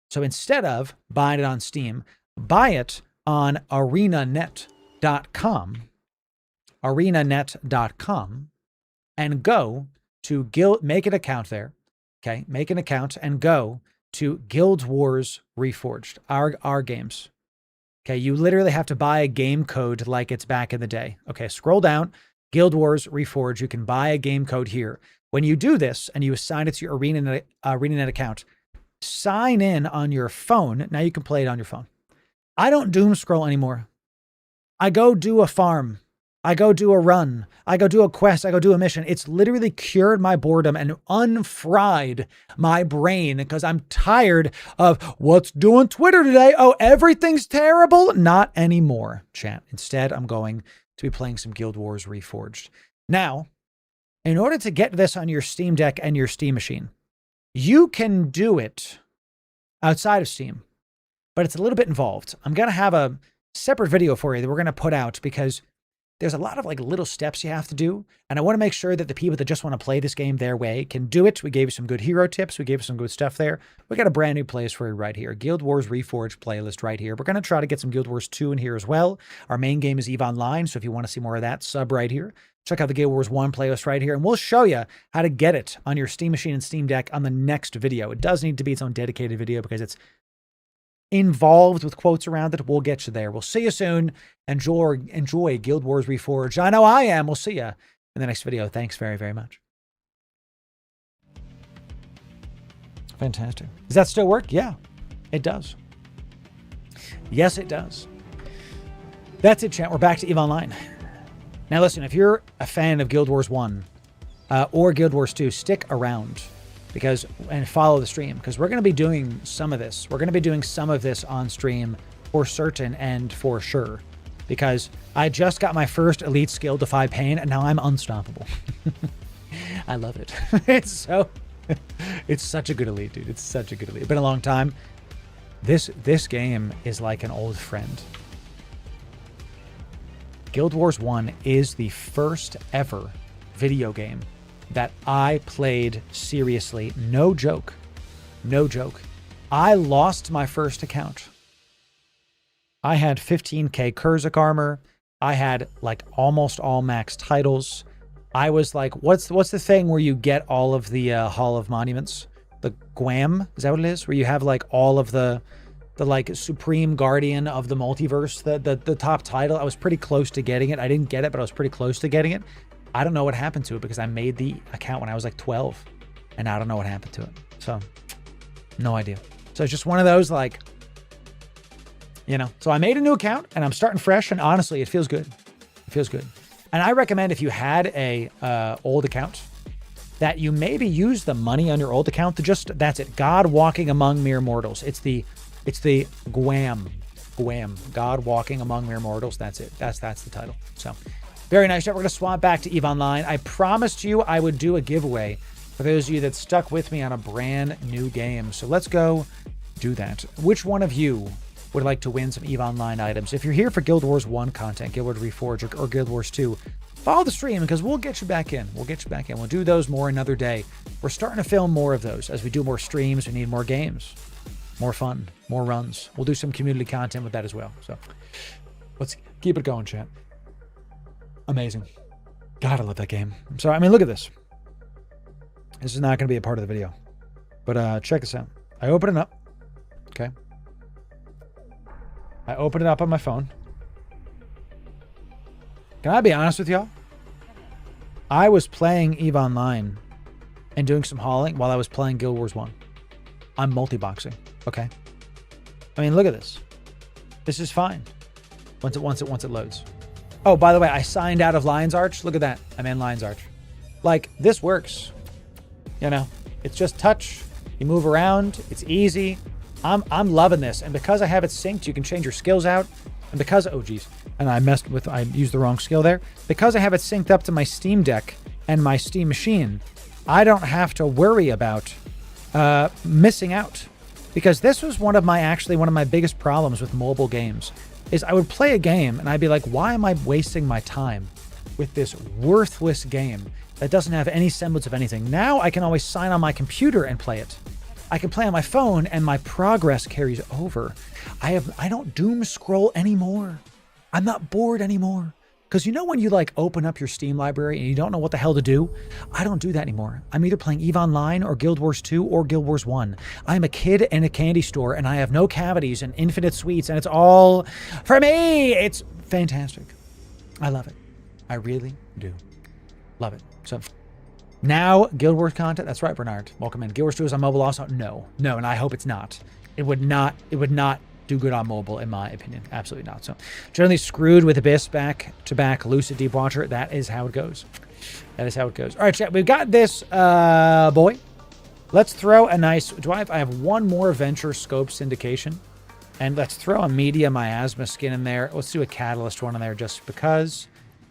S1: So instead of buying it on Steam, buy it on arenanet.com. Arenanet.com and go to make an account there. Okay. Make an account and go to Guild Wars Reforged, our games. Okay. You literally have to buy a game code like it's back in the day. Okay. Scroll down. Guild Wars Reforged, you can buy a game code here. When you do this and you assign it to your ArenaNet account, sign in on your phone. Now you can play it on your phone. I don't doom scroll anymore. I go do a farm. I go do a run. I go do a quest. I go do a mission. It's literally cured my boredom and unfried my brain because I'm tired of what's doing Twitter today. Oh, everything's terrible. Not anymore, chat. Instead, I'm going to be playing some Guild Wars Reforged. Now, in order to get this on your Steam Deck and your Steam machine, you can do it outside of Steam, but it's a little bit involved. I'm going to have a separate video for you that we're going to put out because there's a lot of like little steps you have to do. And I want to make sure that the people that just want to play this game their way can do it. We gave you some good hero tips. We gave you some good stuff there. We got a brand new playlist for you right here. Guild Wars Reforged playlist right here. We're going to try to get some Guild Wars 2 in here as well. Our main game is EVE Online. So if you want to see more of that, sub right here. Check out the Guild Wars 1 playlist right here. And we'll show you how to get it on your Steam machine and Steam Deck on the next video. It does need to be its own dedicated video because it's involved with quotes around it. We'll get you there. We'll see you soon. Enjoy Guild Wars Reforged. I know I am. We'll see you in the next video. Thanks very, very much. Fantastic. Does that still work? Yeah, it does. Yes, it does. That's it, chat. We're back to EVE Online. Now, listen, if you're a fan of Guild Wars 1 or Guild Wars 2, stick around and follow the stream because we're going to be doing some of this. We're going to be doing some of this on stream for certain and for sure because I just got my first elite skill, Defy Pain, and now I'm unstoppable. I love it. It's such a good elite, dude. It's such a good elite. It's been a long time. This game is like an old friend. Guild Wars 1 is the first ever video game that I played seriously. No joke. No joke. I lost my first account. I had 15k Kurzik armor. I had like almost all max titles. I was like, what's the thing where you get all of the Hall of Monuments? The Guam? Is that what it is? Where you have like all of the like Supreme Guardian of the Multiverse, the top title. I was pretty close to getting it. I didn't get it, but I was pretty close to getting it. I don't know what happened to it because I made the account when I was like 12 and I don't know what happened to it. So no idea. So it's just one of those like, you know, so I made a new account and I'm starting fresh and honestly, it feels good. It feels good. And I recommend if you had a old account that you maybe use the money on your old account to just, that's it. God walking among mere mortals. It's the Guam, God walking among mere mortals. That's it. That's the title. So very nice. We're going to swap back to EVE Online. I promised you I would do a giveaway for those of you that stuck with me on a brand new game. So let's go do that. Which one of you would like to win some EVE Online items? If you're here for Guild Wars 1 content, Guild Wars Reforged, or Guild Wars 2, follow the stream because we'll get you back in. We'll get you back in. We'll do those more another day. We're starting to film more of those. As we do more streams, we need more games, more fun, more runs. We'll do some community content with that as well. So let's keep it going, chat. Amazing. God, I love that game. So, I mean, look at this. This is not going to be a part of the video. But check this out. I open it up. Okay. I open it up on my phone. Can I be honest with y'all? I was playing EVE Online and doing some hauling while I was playing Guild Wars 1. I'm multi-boxing. Okay. I mean, look at this. This is fine. Once it loads. Oh, by the way, I signed out of Lion's Arch. Look at that. I'm in Lion's Arch. Like, this works. You know, it's just touch. You move around. It's easy. I'm loving this. And because I have it synced, you can change your skills out. And because, oh geez, and I used the wrong skill there. Because I have it synced up to my Steam Deck and my Steam machine, I don't have to worry about missing out. Because this was one of my biggest problems with mobile games. Is I would play a game and I'd be like, why am I wasting my time with this worthless game that doesn't have any semblance of anything? Now I can always sign on my computer and play it. I can play on my phone and my progress carries over. I don't doom scroll anymore. I'm not bored anymore. Because you know when you like open up your Steam library and you don't know what the hell to do? I don't do that anymore. I'm either playing EVE Online or Guild Wars 2 or Guild Wars 1. I'm a kid in a candy store and I have no cavities and infinite sweets and it's all for me. It's fantastic. I love it. I really do. Love it. So now Guild Wars content. That's right, Bernard. Welcome in. Guild Wars 2 is on mobile also? No, and I hope it's not. It would not do good on mobile, in my opinion. Absolutely not. So generally screwed with Abyss back-to-back Lucid Deep Watcher. That is how it goes. That is how it goes. All right, chat. We've got this boy. Let's throw a nice... I have one more Venture Scope Syndication. And let's throw a Media Miasma skin in there. Let's do a Catalyst one in there just because.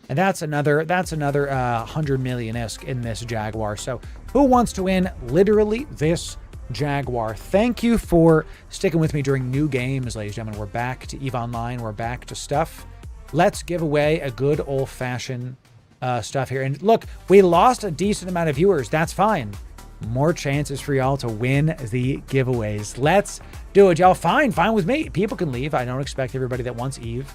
S1: And that's another 100 million-esque in this Jaguar. So who wants to win literally this Jaguar? Thank you for sticking with me during new games, ladies and gentlemen. We're back to EVE Online. We're back to stuff. Let's give away a good old-fashioned stuff here. And look, we lost a decent amount of viewers. That's fine. More chances for y'all to win the giveaways. Let's do it, y'all. Fine with me. People can leave. I don't expect everybody that wants EVE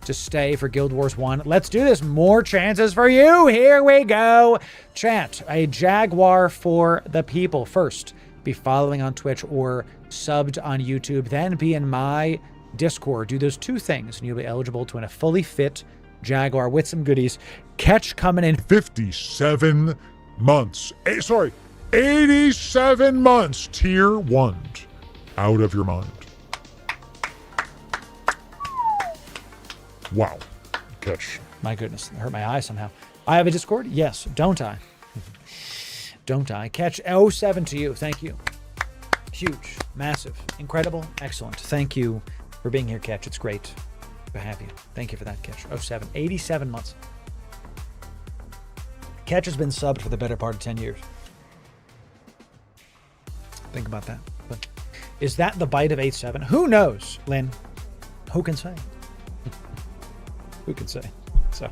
S1: to stay for Guild Wars 1. Let's do this. More chances for you. Here we go. Chat, a Jaguar for the people. First, be following on Twitch or subbed on YouTube. Then be in my Discord. Do those two things, and you'll be eligible to win a fully fit Jaguar with some goodies. Catch coming in
S4: 57 months. 87 months. Tier 1. Out of your mind. Wow. Catch.
S1: My goodness, it hurt my eye somehow. I have a Discord? Yes. Don't I? Don't I? Catch 07 to you. Thank you. Huge. Massive. Incredible. Excellent. Thank you for being here, Catch. It's great to have you. Thank you for that, Catch. 07. 87 months. Catch has been subbed for the better part of 10 years. Think about that. But is that the bite of 8-7? Who knows, Lynn? Who can say? Who can say? So,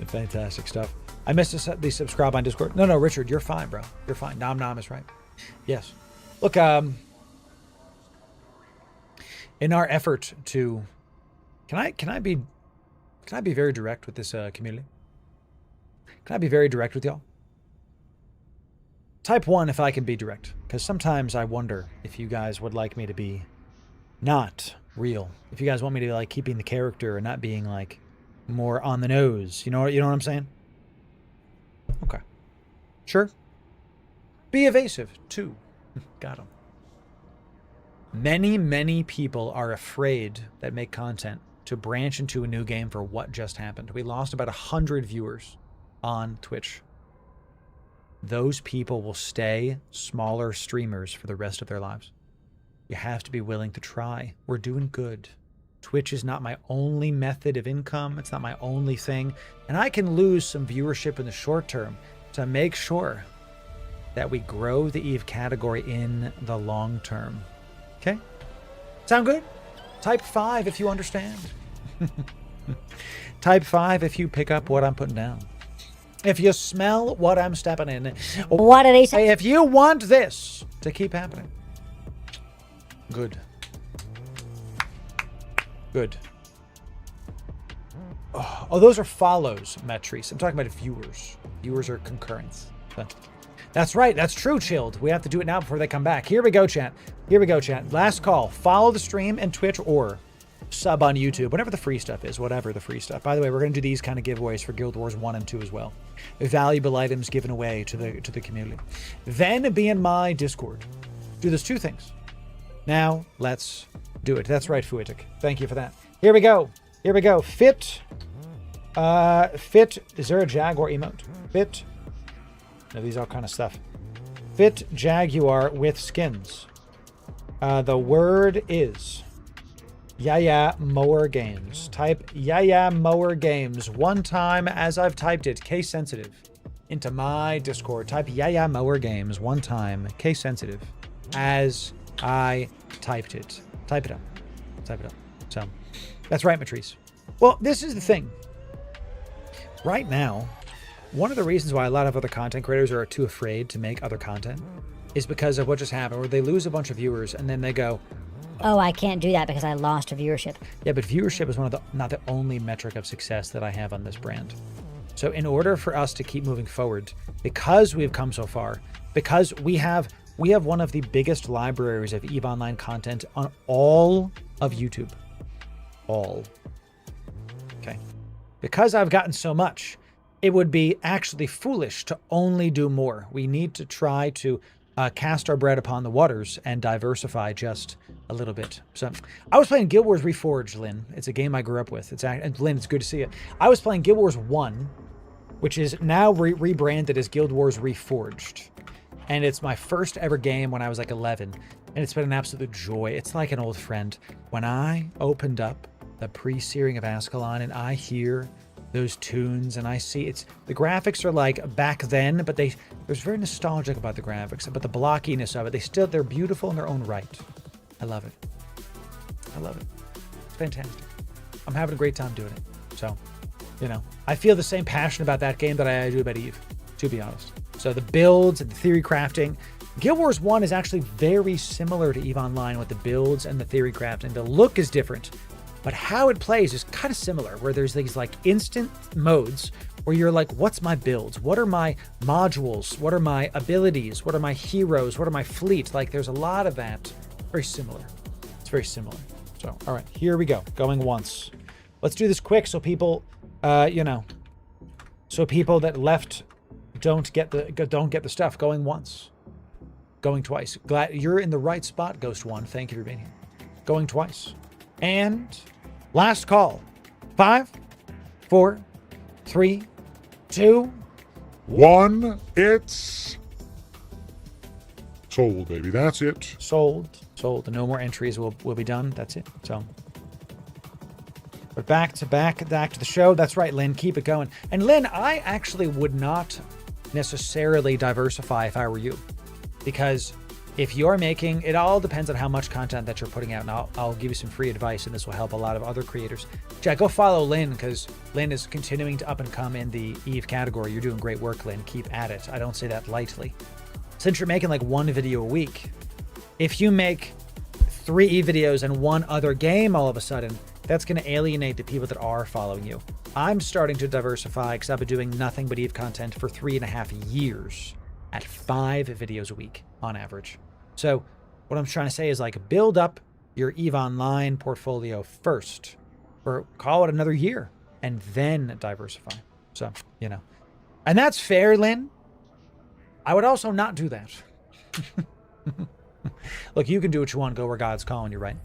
S1: fantastic stuff. I missed the subscribe on Discord. No, Richard, you're fine, bro. You're fine. Nom is right. Yes. Look, in our effort to, can I be very direct with this community? Can I be very direct with y'all? Type 1 if I can be direct, because sometimes I wonder if you guys would like me to be not real. If you guys want me to be like keeping the character and not being like more on the nose. You know what I'm saying? Okay. Sure. Be evasive too. Got him. Many people are afraid that make content to branch into a new game for what just happened. We lost about 100 viewers on Twitch. Those people will stay smaller streamers for the rest of their lives. You have to be willing to try. We're doing good. Twitch is not my only method of income. It's not my only thing. And I can lose some viewership in the short term to make sure that we grow the EVE category in the long term. Okay? Sound good? Type 5 if you understand. Type 5 if you pick up what I'm putting down. If you smell what I'm stepping in.
S3: What did he say?
S1: If you want this to keep happening. Good. Good. Oh, those are follows, Metrice. I'm talking about viewers. Viewers are concurrents. That's right. That's true, Chilled. We have to do it now before they come back. Here we go, chat. Here we go, chat. Last call. Follow the stream and Twitch or sub on YouTube. Whatever the free stuff is. Whatever the free stuff. By the way, we're going to do these kind of giveaways for Guild Wars 1 and 2 as well. Valuable items given away to the community. Then be in my Discord. Do those two things. Now, let's do it. That's right, Fuitic. Thank you for that. Here we go. Here we go. Fit. Is there a Jaguar emote? Fit. No, these are all kind of stuff. Fit Jaguar with skins. The word is Yaya Mower Games. Type Yaya Mower Games one time as I've typed it, case sensitive, into my Discord. Type Yaya Mower Games one time, case sensitive, as I typed it. Type it up. Type it up. So, that's right, Matrice. Well, this is the thing. Right now, one of the reasons why a lot of other content creators are too afraid to make other content is because of what just happened, where they lose a bunch of viewers and then they go,
S3: oh, I can't do that because I lost viewership.
S1: Yeah, but viewership is not the only metric of success that I have on this brand. So in order for us to keep moving forward, because we've come so far, because we have one of the biggest libraries of EVE Online content on all of YouTube. All. Okay. Because I've gotten so much, it would be actually foolish to only do more. We need to try to cast our bread upon the waters and diversify just a little bit. So I was playing Guild Wars Reforged, Lynn. It's a game I grew up with. And Lynn, it's good to see you. I was playing Guild Wars 1, which is now rebranded as Guild Wars Reforged. And it's my first ever game when I was like 11. And it's been an absolute joy. It's like an old friend. When I opened up the pre-searing of Ascalon and I hear those tunes and I see the graphics are like back then, but there's very nostalgic about the graphics, about the blockiness of it. They're beautiful in their own right. I love it. I love it. It's fantastic. I'm having a great time doing it. So, I feel the same passion about that game that I do about Eve, to be honest. So the builds and the theory crafting. Guild Wars 1 is actually very similar to EVE Online with the builds and the theory crafting. The look is different, but how it plays is kind of similar, where there's these like instant modes where you're like, what's my builds? What are my modules? What are my abilities? What are my heroes? What are my fleet? Like there's a lot of that. Very similar. It's very similar. So, all right, here we go. Going once. Let's do this quick so people, so people that left don't get the stuff. Going once. Going twice. Glad you're in the right spot, Ghost One. Thank you for being here. Going twice. And last call. 5, 4, 3, 2,
S4: 1. It's sold, baby. That's it.
S1: Sold. No more entries will be done. That's it. So, but back to the show. That's right, Lynn. Keep it going. And Lynn, I actually would not necessarily diversify if I were you, because if you're making, it all depends on how much content that you're putting out. And I'll give you some free advice, and this will help a lot of other creators. Jack, go follow Lynn, because Lynn is continuing to up and come in the Eve category. You're doing great work, Lynn. Keep at it. I don't say that lightly. Since you're making like 1 video a week, if you make 3 Eve videos and 1 other game all of a sudden, that's going to alienate the people that are following you. I'm starting to diversify because I've been doing nothing but Eve content for 3.5 years at 5 videos a week on average. So what I'm trying to say is like build up your EVE Online portfolio first, or call it another year, and then diversify. So, and that's fair, Lynn. I would also not do that. Look, you can do what you want, go where God's calling you, right?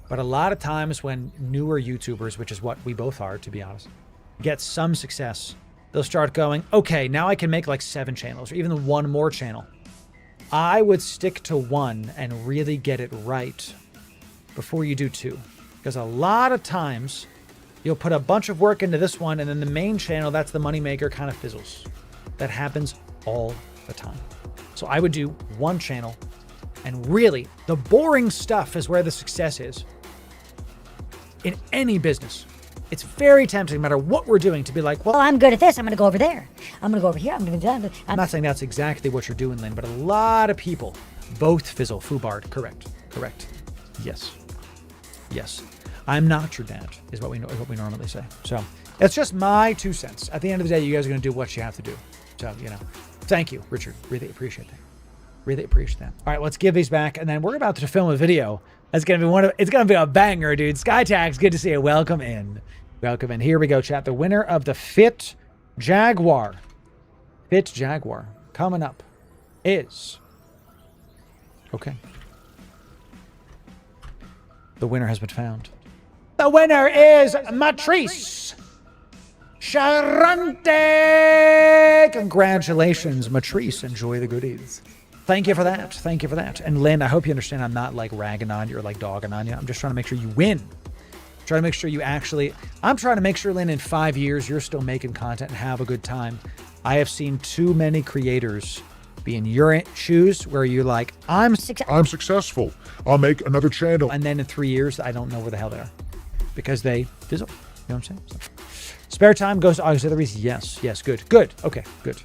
S1: But a lot of times when newer YouTubers, which is what we both are, to be honest, get some success, they'll start going, okay, now I can make like 7 channels or even 1 more channel. I would stick to 1 and really get it right before you do 2. Because a lot of times you'll put a bunch of work into this one and then the main channel, that's the moneymaker, kind of fizzles. That happens all the time. So I would do 1 channel, and really the boring stuff is where the success is. In any business, it's very tempting, no matter what we're doing, to be like, well,
S3: I'm good at this. I'm going to go over there. I'm going to go over here. I'm going to do that.
S1: I'm not saying that's exactly what you're doing, Lynn, but a lot of people both fizzle. Fubard, correct. Yes. I'm not your dad, is what we normally say. So it's just my 2 cents. At the end of the day, you guys are going to do what you have to do. So, thank you, Richard. Really appreciate that. All right, let's give these back, and then we're about to film a video. That's going to be it's going to be a banger, dude. Skytax, good to see you. Welcome in. Here we go, chat. The winner of the Fit Jaguar coming up is, okay. The winner has been found. The winner is Matrice Charante. Congratulations, Matrice. Enjoy the goodies. Thank you for that. And Lynn, I hope you understand I'm not like ragging on you or like dogging on you. I'm just trying to make sure you win. I'm trying to make sure, Lynn, in 5 years, you're still making content and have a good time. I have seen too many creators be in your shoes where you're like, I'm
S4: successful. I'll make another channel.
S1: And then in 3 years, I don't know where the hell they are because they fizzle. You know what I'm saying? So, spare time goes to auxiliaries. Yes. Good. Okay, good.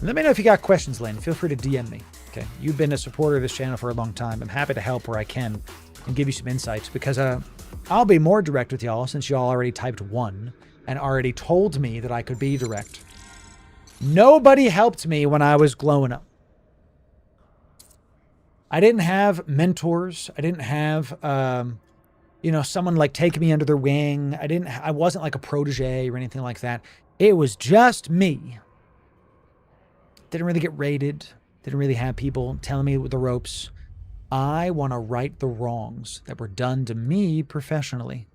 S1: Let me know if you got questions, Lynn. Feel free to DM me. Okay. You've been a supporter of this channel for a long time. I'm happy to help where I can and give you some insights because I'll be more direct with y'all since y'all already typed 1 and already told me that I could be direct. Nobody helped me when I was glowing up. I didn't have mentors. I didn't have, someone like taking me under their wing. I wasn't like a protege or anything like that. It was just me. Didn't really get rated.
S2: Didn't really have people telling me the ropes. I want to right the wrongs that were done to me professionally.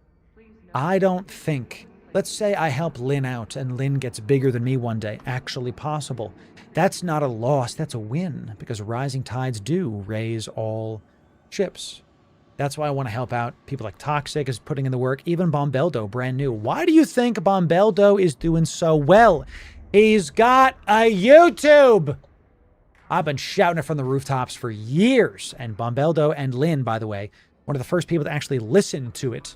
S2: I don't think, let's say I help Lynn out and Lynn gets bigger than me one day, actually possible. That's not a loss, that's a win, because rising tides do raise all ships. That's why I want to help out people like Toxic is putting in the work, even Bombeldo, brand new. Why do you think Bombeldo is doing so well? He's got a YouTube! I've been shouting it from the rooftops for years. And Bombeldo and Lynn, by the way, one of the first people to actually listen to it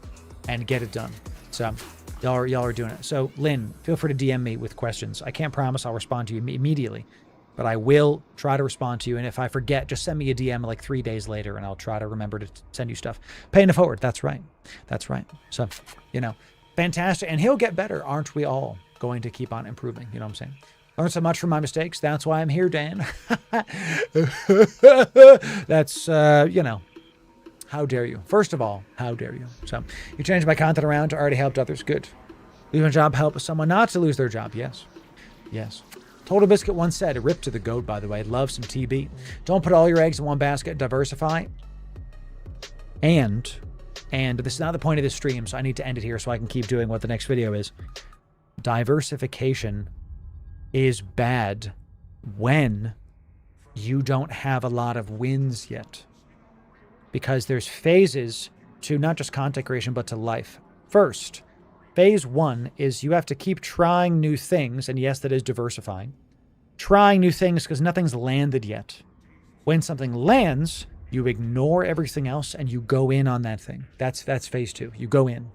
S2: and get it done. So y'all are doing it. So Lynn, feel free to DM me with questions. I can't promise I'll respond to you immediately, but I will try to respond to you. And if I forget, just send me a DM like 3 days later and I'll try to remember to send you stuff. Paying it forward. That's right. That's right. So, you know, fantastic. And he'll get better. Aren't we all going to keep on improving? You know what I'm saying? Learned so much from my mistakes. That's why I'm here, Dan. That's, you know, how dare you? First of all, how dare you? So you changed my content around to already helped others. Good. Leaving a job help someone not to lose their job. Yes. Yes. Total Biscuit once said, rip to the goat, by the way. Love some TB. Don't put all your eggs in one basket. Diversify. And this is not the point of this stream, so I need to end it here so I can keep doing what the next video is. Diversification is bad when you don't have a lot of wins yet. Because there's phases to not just content creation, but to life. First, phase 1 is you have to keep trying new things, and yes, that is diversifying. Trying new things because nothing's landed yet. When something lands, you ignore everything else and you go in on that thing. That's phase 2. You go in.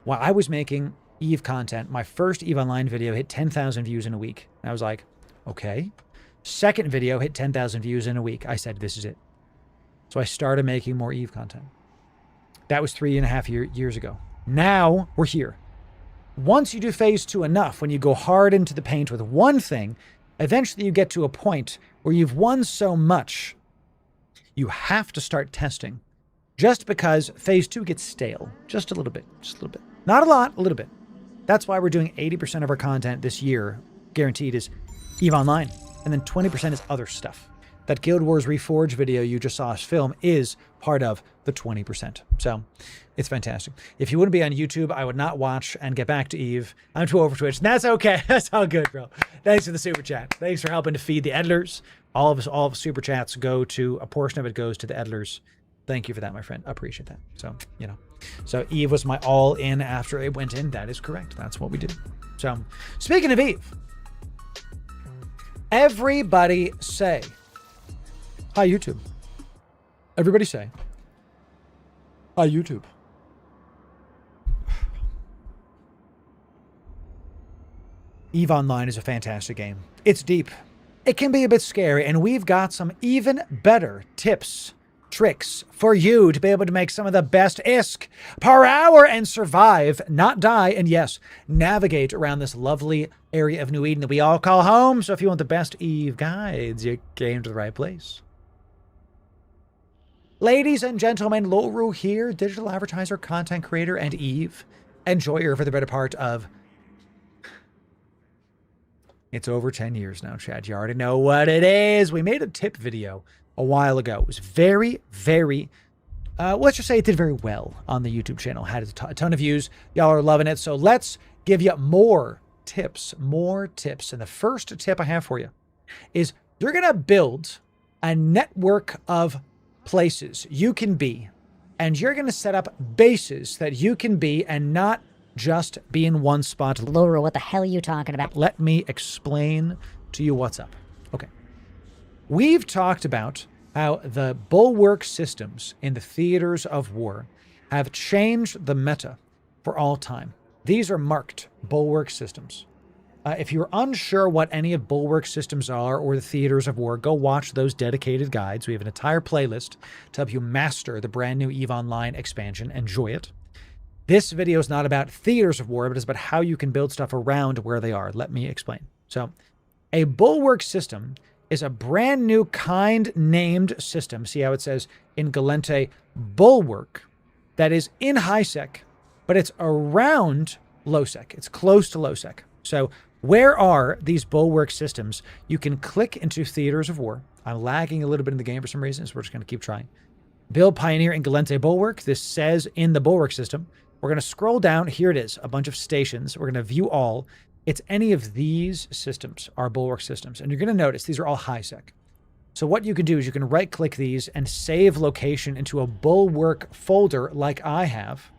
S2: While I was making EVE content, my first EVE Online video hit 10,000 views in a week. And I was like, okay. Second video hit 10,000 views in a week. I said, this is it. So I started making more EVE content. That was 3.5 years ago. Now we're here. Once you do phase 2 enough, when you go hard into the paint with one thing, eventually you get to a point where you've won so much, you have to start testing. Just because phase 2 gets stale. Just a little bit. Just a little bit. Not a lot, a little bit. That's why we're doing 80% of our content this year, guaranteed, is EVE Online. And then 20% is other stuff. That Guild Wars Reforged video you just saw us film is part of the 20%. So it's fantastic. If you wouldn't be on YouTube, I would not watch and get back to EVE. I'm too over Twitch. And that's okay. That's all good, bro. Thanks for the super chat. Thanks for helping to feed the editors. All of super chats go to, a portion of it goes to the editors. Thank you for that, my friend. I appreciate that. So, you know. So EVE was my all in after it went in. That is correct. That's what we did. So speaking of EVE, everybody say, hi, YouTube. Everybody say, hi, YouTube. EVE Online is a fantastic game. It's deep. It can be a bit scary, and we've got some even better tips, tricks for you to be able to make some of the best ISK per hour and survive, not die, and yes, navigate around this lovely area of New Eden that we all call home. So if you want the best EVE guides, you came to the right place. Ladies and gentlemen, Loru here, digital advertiser, content creator, and EVE enjoyer for the better part of... It's over 10 years now, Chad. You already know what it is. We made a tip video a while ago. It was very, very, let's just say it did very well on the YouTube channel. Had a ton of views. Y'all are loving it. So let's give you more tips. And the first tip I have for you is you're going to build a network of places you can be. And you're going to set up bases that you can be and not just be in one spot.
S3: Loru, what the hell are you talking about?
S2: Let me explain to you what's up. Okay. We've talked about how the bulwark systems in the theaters of war have changed the meta for all time. These are marked bulwark systems. If you're unsure what any of bulwark systems are or the theaters of war, go watch those dedicated guides. We have an entire playlist to help you master the brand new EVE Online expansion. Enjoy it. This video is not about theaters of war, but it's about how you can build stuff around where they are. Let me explain. So, a bulwark system is a brand new kind named system. See how it says in Galente, bulwark, that is in high sec, but it's around low sec. It's close to low sec. So Where are these bulwark systems? You can click into Theaters of War. I'm lagging a little bit in the game for some reason, so we're just going to keep trying. Build Pioneer and Galente Bulwark. This says in the bulwark system. We're going to scroll down. Here it is, a bunch of stations. We're going to view all. It's any of these systems are bulwark systems. And you're going to notice these are all high sec. So what you can do is you can right-click these and save location into a bulwark folder like I have.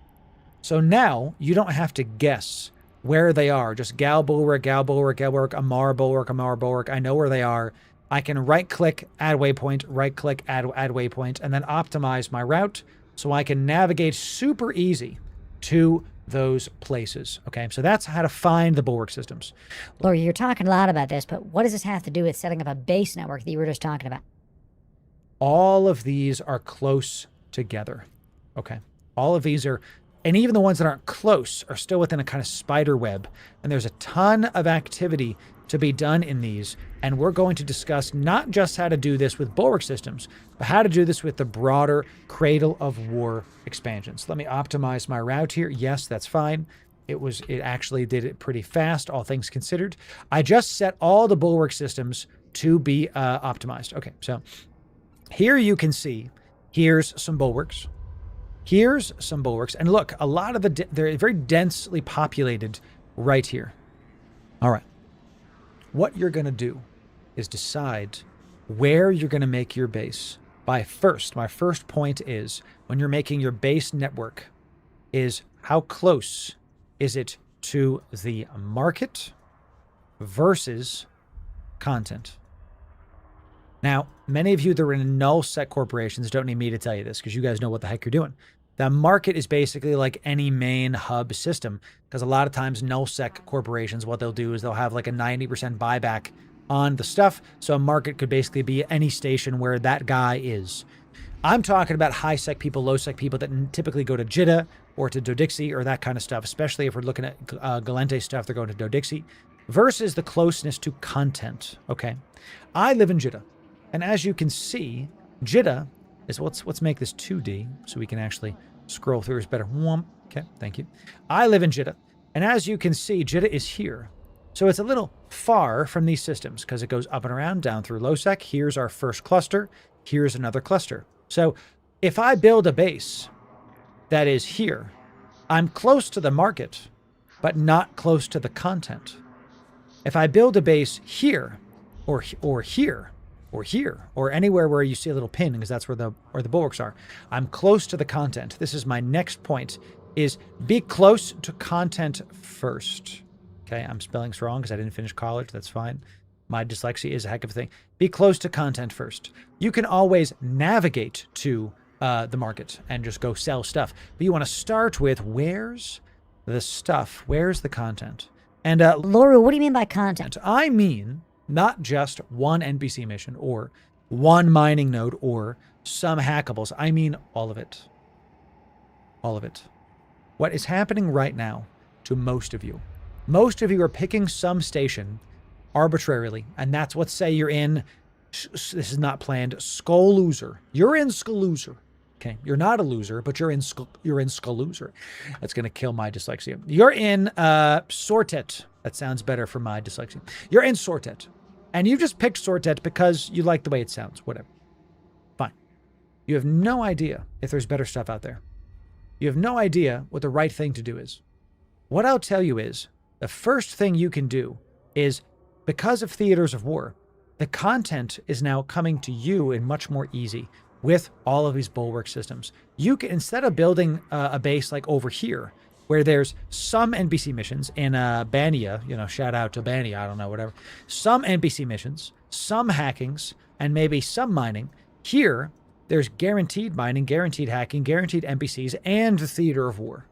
S2: So now you don't have to guess where they are. Just Gal Bulwark, Gal Bulwark, Gal Bulwark, Amar Bulwark, Amar Bulwark. I know where they are. I can right-click, add waypoint, right-click, add waypoint, and then optimize my route so I can navigate super easy to those places. Okay, so that's how to find the bulwark systems.
S3: Loru, you're talking a lot about this, but what does this have to do with setting up a base network that you were just talking about?
S2: All of these are close together. Okay, all of these are, and even the ones that aren't close are still within a kind of spider web. And there's a ton of activity to be done in these. And we're going to discuss not just how to do this with bulwark systems, but how to do this with the broader Cradle of War expansions. Let me optimize my route here. Yes, that's fine. It actually did it pretty fast, all things considered. I just set all the bulwark systems to be optimized. Okay, so here you can see, here's some bulwarks. Here's some bulwarks. And look, a lot of they're very densely populated right here. All right. What you're going to do is decide where you're going to make your base. My first point is, when you're making your base network, is how close is it to the market versus content. Now, many of you that are in null sec corporations don't need me to tell you this because you guys know what the heck you're doing. The market is basically like any main hub system, because a lot of times null sec corporations, what they'll do is they'll have like a 90% buyback on the stuff. So a market could basically be any station where that guy is. I'm talking about high sec people, low sec people that typically go to Jitta or to Dodixie or that kind of stuff, especially if we're looking at Galente stuff, they're going to Dodixie, versus the closeness to content. Okay. I live in Jitta. And as you can see, Jitta is, let's make this 2D so we can actually scroll through is better. Okay, thank you. I live in Jitta. And as you can see, Jitta is here. So it's a little far from these systems because it goes up and around, down through lowsec. Here's our first cluster. Here's another cluster. So if I build a base that is here, I'm close to the market, but not close to the content. If I build a base here, or here, or here, or anywhere where you see a little pin, because that's where the bulwarks are, I'm close to the content. This is my next point, is be close to content first. Okay, I'm spelling this wrong because I didn't finish college. That's fine. My dyslexia is a heck of a thing. Be close to content first. You can always navigate to the market and just go sell stuff. But you want to start with, where's the stuff? Where's the content? And
S3: Loru, what do you mean by content?
S2: I mean not just one NPC mission or one mining node or some hackables. I mean all of it. All of it. What is happening right now to most of you are picking some station arbitrarily, and that's what, say you're in, this is not planned, Skull Loser. You're in Skull Loser. Okay, you're not a loser, but you're in Skull Loser. That's going to kill my dyslexia. You're in Sortet. That sounds better for my dyslexia. You're in Sortet, and you just picked Sortet because you like the way it sounds. Whatever. Fine. You have no idea if there's better stuff out there. You have no idea what the right thing to do is. What I'll tell you is, the first thing you can do is, because of Theaters of War, the content is now coming to you in much more easy with all of these bulwark systems. You can, instead of building a base like over here, where there's some NPC missions in Bania, shout out to Bania, I don't know, whatever. Some NPC missions, some hackings, and maybe some mining. Here, there's guaranteed mining, guaranteed hacking, guaranteed NPCs, and the Theater of War,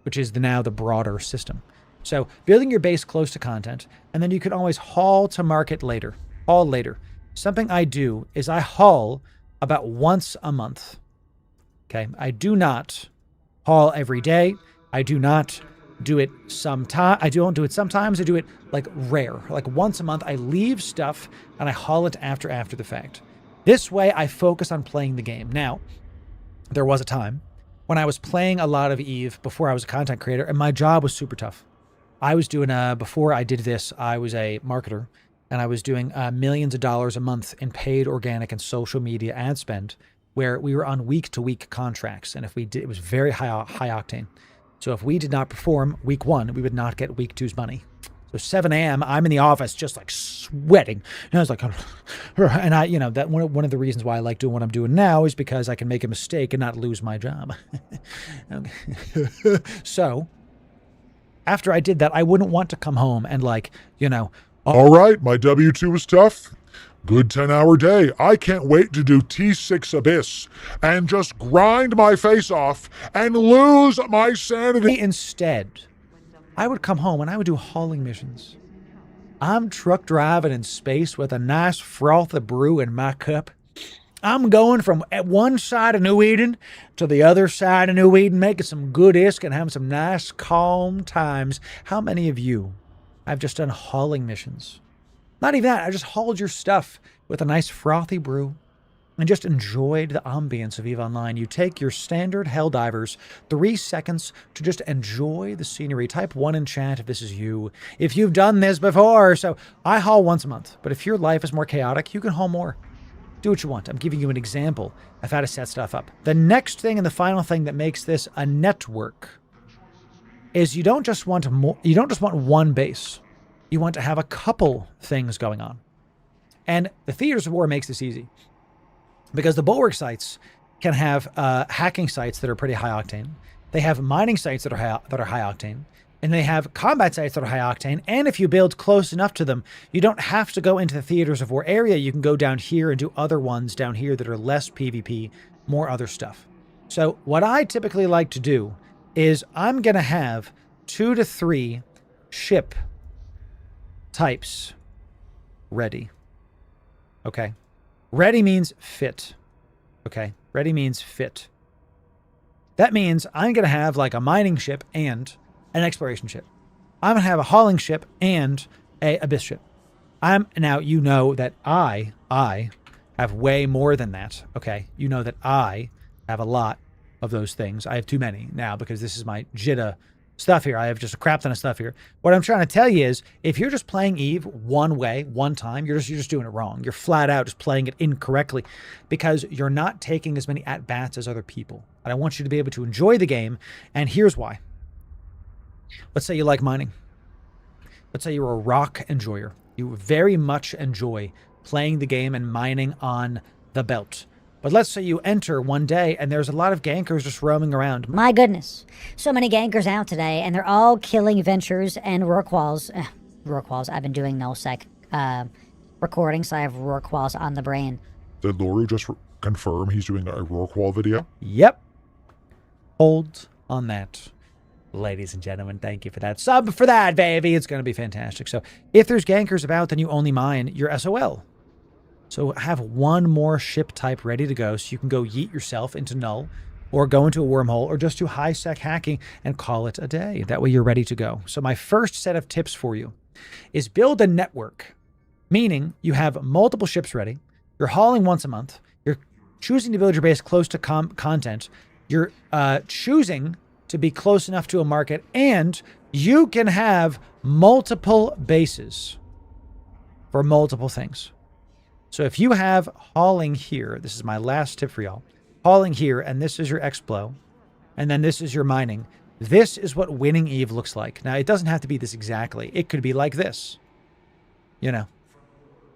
S2: which is now the broader system. So building your base close to content, and then you can always haul to market later. Haul later. Something I do is I haul about once a month. Okay, I do not haul every day. I do not do it sometimes. I don't do it sometimes. I do it like rare. Like once a month, I leave stuff and I haul it after the fact. This way, I focus on playing the game. Now, there was a time when I was playing a lot of EVE before I was a content creator, and my job was super tough. I was doing, before I did this, I was a marketer, and I was doing millions of dollars a month in paid organic and social media ad spend, where we were on week-to-week contracts. And if we did, it was very high octane. So if we did not perform week 1, we would not get week 2's money. So 7 a.m., I'm in the office just like sweating. And I was like, and I, that one of the reasons why I like doing what I'm doing now is because I can make a mistake and not lose my job. So after I did that, I wouldn't want to come home and
S4: All right, my W-2 was tough. Good 10-hour day. I can't wait to do T6 Abyss and just grind my face off and lose my sanity.
S2: Instead, I would come home and I would do hauling missions. I'm truck driving in space with a nice froth of brew in my cup. I'm going from at one side of New Eden to the other side of New Eden, making some good isk and having some nice, calm times. How many of you have just done hauling missions? Not even that. I just hauled your stuff with a nice frothy brew and just enjoyed the ambience of EVE Online. You take your standard Helldivers 3 seconds to just enjoy the scenery. Type 1 in chat if this is you, if you've done this before. So I haul once a month, but if your life is more chaotic, you can haul more. Do what you want. I'm giving you an example of how to set stuff up. The next thing and the final thing that makes this a network is you don't just want one base. You want to have a couple things going on. And the Theaters of War makes this easy, because the Bulwark sites can have hacking sites that are pretty high octane. They have mining sites that are high octane. And they have combat sites that are high octane. And if you build close enough to them, you don't have to go into the Theaters of War area. You can go down here and do other ones down here that are less PvP, more other stuff. So what I typically like to do is I'm going to have 2 to 3 ship types ready. Okay. Ready means fit. Okay. Ready means fit. That means I'm going to have like a mining ship and an exploration ship. I'm going to have a hauling ship and a abyss ship. Now you know that I have way more than that. Okay. You know that I have a lot of those things. I have too many now because this is my Jitta stuff here. I have just a crap ton of stuff here. What I'm trying to tell you is, if you're just playing EVE one way, one time, you're just doing it wrong. You're flat out just playing it incorrectly because you're not taking as many at-bats as other people. And I want you to be able to enjoy the game, and here's why. Let's say you like mining. Let's say you're a rock enjoyer. You very much enjoy playing the game and mining on the belt. But let's say you enter one day and there's a lot of gankers just roaming around.
S3: My goodness. So many gankers out today, and they're all killing Ventures and Rorquals. Rorquals. I've been doing nullsec recording, so I have Rorquals on the brain.
S4: Did Loru just confirm he's doing a Rorqual video?
S2: Yep. Hold on that. Ladies and gentlemen, thank you for that sub for that, baby. It's going to be fantastic. So if there's gankers about, then you only mine your SOL. So have one more ship type ready to go so you can go yeet yourself into null or go into a wormhole or just do high sec hacking and call it a day. That way you're ready to go. So my first set of tips for you is build a network, meaning you have multiple ships ready. You're hauling once a month. You're choosing to build your base close to content. You're choosing to be close enough to a market, and you can have multiple bases for multiple things. So if you have hauling here, this is my last tip for y'all, hauling here, and this is your explo, and then this is your mining. This is what winning EVE looks like. Now, it doesn't have to be this exactly. It could be like this. You know,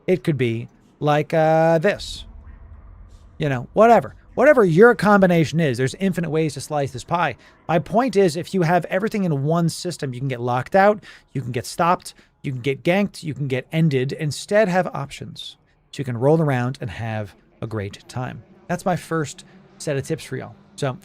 S2: it could be like this. You know, whatever. Whatever your combination is, there's infinite ways to slice this pie. My point is, if you have everything in one system, you can get locked out, you can get stopped, you can get ganked, you can get ended. Instead, have options. So you can roll around and have a great time. That's my first set of tips for y'all. So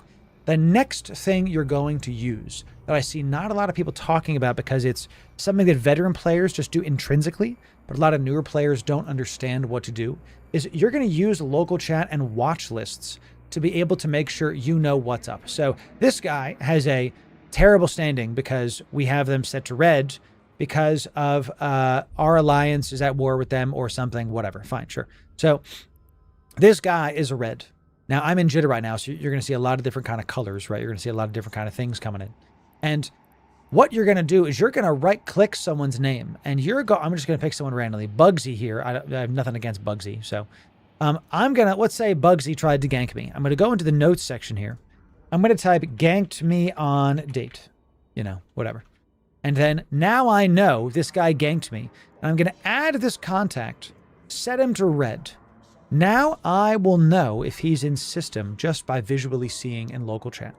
S2: the next thing you're going to use that I see not a lot of people talking about because it's something that veteran players just do intrinsically, but a lot of newer players don't understand what to do, is you're going to use local chat and watch lists to be able to make sure you know what's up. So this guy has a terrible standing because we have them set to red because of our alliance is at war with them or something, whatever. Fine, sure. So this guy is a red. Now, I'm in Jitter right now, so you're going to see a lot of different kind of colors, right? You're going to see a lot of different kind of things coming in. And what you're going to do is you're going to right-click someone's name, and I'm just going to pick someone randomly. Bugsy here. I have nothing against Bugsy, so I'm going to, let's say Bugsy tried to gank me. I'm going to go into the notes section here. I'm going to type ganked me on date, whatever. And then now I know this guy ganked me. And I'm going to add this contact, set him to red. Now I will know if he's in system just by visually seeing in local chat.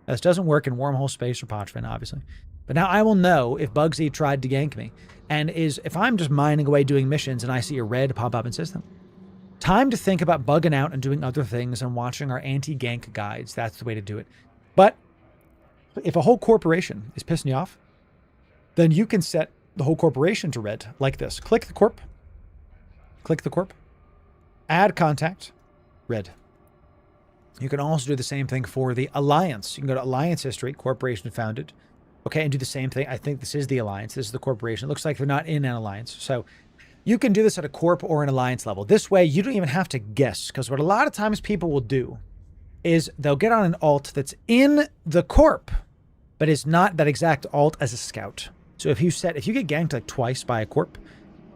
S2: This doesn't work in Wormhole Space or Podfin, obviously. But now I will know if Bugsy tried to gank me. And if I'm just mining away doing missions and I see a red pop up in system, time to think about bugging out and doing other things and watching our anti-gank guides. That's the way to do it. But if a whole corporation is pissing you off, then you can set the whole corporation to red like this. Click the corp. Add contact. Red. You can also do the same thing for the alliance. You can go to alliance history, corporation founded. Okay, and do the same thing. I think this is the alliance. This is the corporation. It looks like they're not in an alliance. So you can do this at a corp or an alliance level. This way, you don't even have to guess, because what a lot of times people will do is they'll get on an alt that's in the corp, but is not that exact alt as a scout. So if you get ganked like twice by a corp,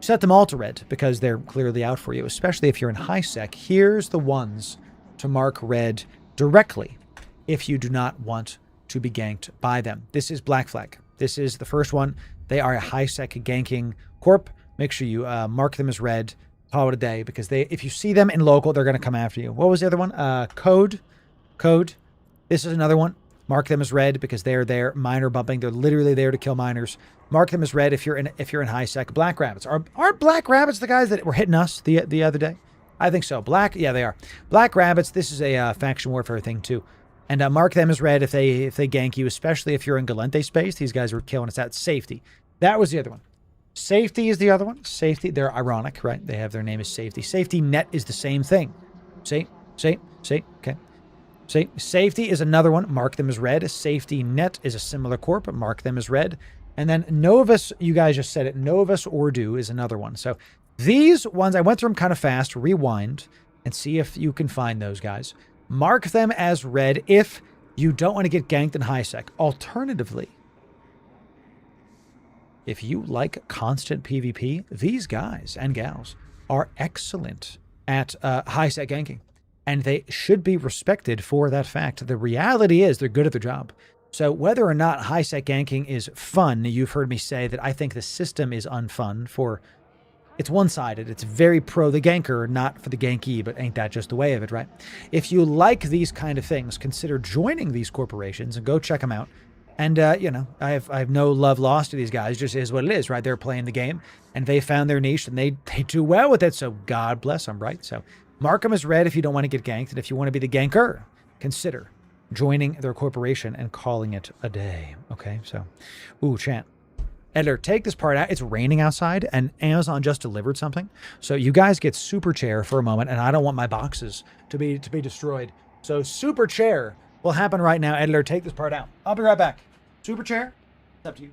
S2: set them all to red because they're clearly out for you, especially if you're in high sec. Here's the ones to mark red directly if you do not want to be ganked by them. This is Black Flag. This is the first one. They are a high sec ganking corp. Make sure you mark them as red. Call it a day, because if you see them in local, they're going to come after you. What was the other one? Code. This is another one. Mark them as red because they're there. Miner bumping. They're literally there to kill miners. Mark them as red if you're in high sec. Black Rabbits. Aren't Black Rabbits the guys that were hitting us the other day? I think so. Yeah, they are. Black Rabbits. This is a faction warfare thing too. And mark them as red if they gank you, especially if you're in Galente space. These guys were killing us out. Safety. That was the other one. Safety is the other one. Safety. They're ironic, right? They have their name as Safety. Safety Net is the same thing. See? Okay. See? Safety is another one. Mark them as red. Safety Net is a similar corp. Mark them as red. And then Novus, you guys just said it. Novus Ordu is another one. So these ones, I went through them kind of fast. Rewind and see if you can find those guys. Mark them as red if you don't want to get ganked in high sec. Alternatively, if you like constant PvP, these guys and gals are excellent at high sec ganking. And they should be respected for that fact. The reality is they're good at their job. So whether or not high sec ganking is fun, you've heard me say that I think the system is unfun it's one-sided. It's very pro the ganker, not for the gankee, but ain't that just the way of it, right? If you like these kind of things, consider joining these corporations and go check them out. And, I have no love lost to these guys. It just is what it is, right? They're playing the game, and they found their niche, and they do well with it, so God bless them, right? So mark them as red if you don't want to get ganked, and if you want to be the ganker, consider joining their corporation and calling it a day, okay? So, chat. Editor, take this part out. It's raining outside, and Amazon just delivered something. So you guys get super chair for a moment, and I don't want my boxes to be destroyed. So super chair will happen right now. Editor, take this part out. I'll be right back. Super chair, it's up to you.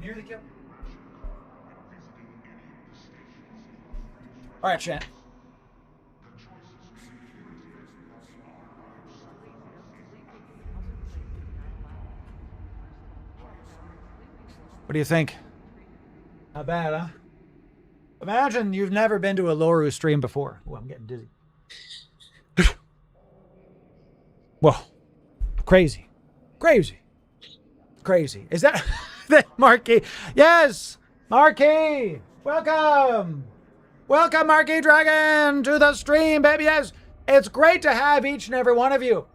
S1: Near the kill. All right, chat. What do you think? Not bad, huh? Imagine you've never been to a Loru stream before. Oh, I'm getting dizzy. Whoa. Crazy. Crazy. Crazy. Is that Marquis? Yes! Marquis! Welcome! Welcome, Marquis Dragon, to the stream, baby. Yes, it's great to have each and every one of you.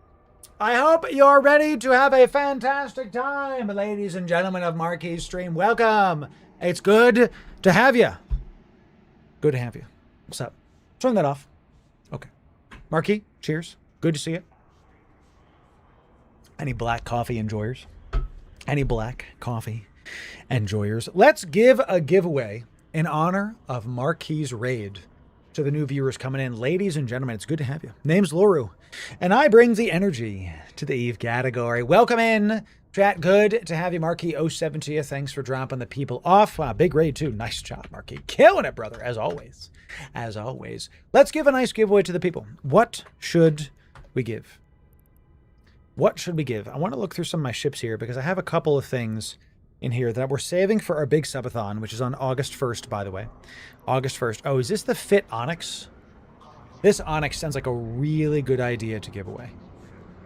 S1: I hope you're ready to have a fantastic time, ladies and gentlemen of Marquis Stream. Welcome. It's good to have you. Good to have you. What's up? Turn that off. Okay. Marquis, cheers. Good to see you. Any black coffee enjoyers? Any black coffee enjoyers? Let's give a giveaway in honor of Marquis' raid to the new viewers coming in. Ladies and gentlemen, it's good to have you. Name's Loru, and I bring the energy to the Eve category. Welcome in, chat. Good to have you, Marquis. 07 to you. Thanks for dropping the people off. Wow, big raid, too. Nice job, Marquis. Killing it, brother, as always. As always. Let's give a nice giveaway to the people. What should we give? What should we give? I want to look through some of my ships here because I have a couple of things in here that we're saving for our big subathon, which is on August 1st, by the way. August 1st. Oh, is this the Fit Onyx? This Onyx sounds like a really good idea to give away.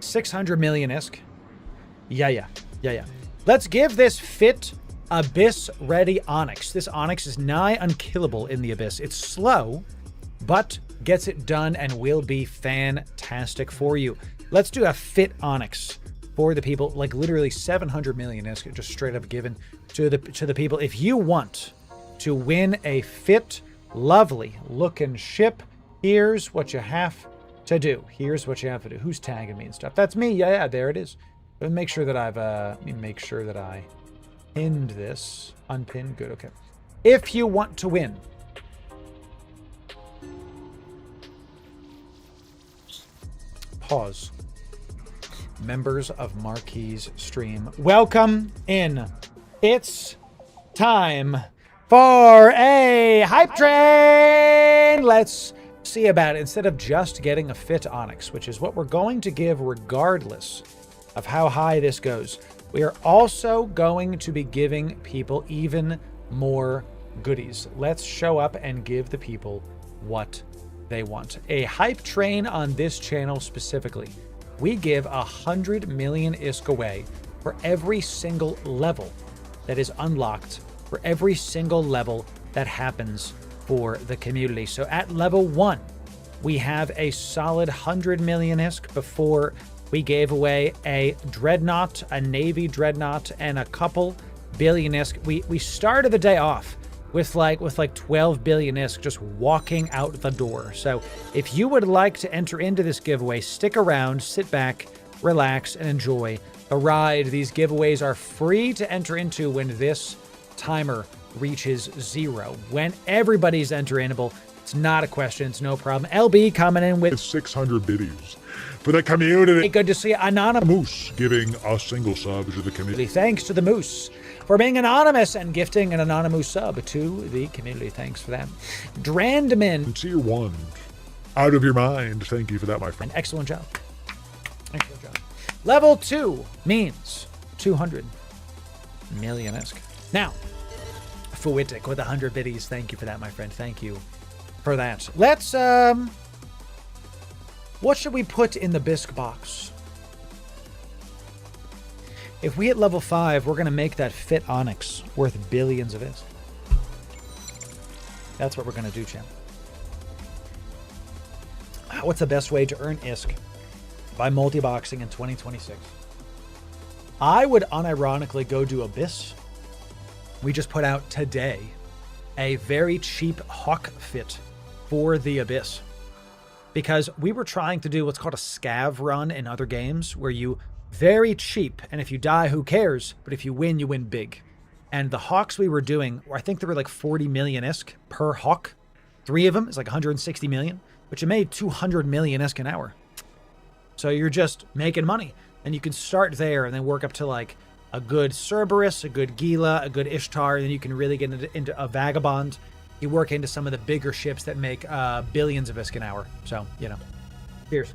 S1: 600 million-isk. Yeah. Let's give this Fit Abyss-ready Onyx. This Onyx is nigh unkillable in the Abyss. It's slow, but gets it done and will be fantastic for you. Let's do a Fit Onyx for the people, like literally 700 million is just straight up given to the people. If you want to win a fit, lovely looking ship, here's what you have to do. Here's what you have to do. Who's tagging me and stuff? That's me. Yeah, there it is. Let me make sure that let me make sure that I pinned this. Unpinned. Good. Okay. If you want to win, pause. Members of Marquis Stream, welcome in. It's time for a hype train. Let's see about it. Instead of just getting a Fit Onyx, which is what we're going to give regardless of how high this goes, we are also going to be giving people even more goodies. Let's show up and give the people what they want. A hype train on this channel specifically. We give 100 million ISK away for every single level that is unlocked, for every single level that happens for the community. So at level 1, we have a solid 100 million ISK before we gave away a Dreadnought, a Navy Dreadnought, and a couple billion ISK. We started the day off with like 12 billion ISK just walking out the door. So if you would like to enter into this giveaway, stick around, sit back, relax, and enjoy the ride. These giveaways are free to enter into when this timer reaches 0. When everybody's enterable, it's not a question, it's no problem. LB coming in with
S4: 600 biddies for the community.
S1: Good to see Anonymous
S4: Moose giving a single sub to the community.
S1: Thanks to the Moose for being anonymous and gifting an anonymous sub to the community. Thanks for that. Drandman.
S4: Tier 1. Out of your mind. Thank you for that, my friend.
S1: An excellent job. Excellent job. Level 2 means 200 million ISK. Now, Fuitic with 100 biddies. Thank you for that, my friend. Thank you for that. Let's, what should we put in the bisque box? If we hit level 5, we're going to make that Fit Onyx worth billions of ISK. That's what we're going to do, champ. What's the best way to earn ISK? By multi-boxing in 2026. I would unironically go do Abyss. We just put out today a very cheap Hawk fit for the Abyss. Because we were trying to do what's called a scav run in other games where you very cheap, and if you die, who cares? But if you win big. And the Hawks we were doing, I think there were like 40 million ISK per Hawk. 3 of them is like 160 million, but you made 200 million ISK an hour. So you're just making money. And you can start there and then work up to like a good Cerberus, a good Gila, a good Ishtar, and then you can really get into a Vagabond. You work into some of the bigger ships that make billions of ISK an hour. So, you know. Cheers.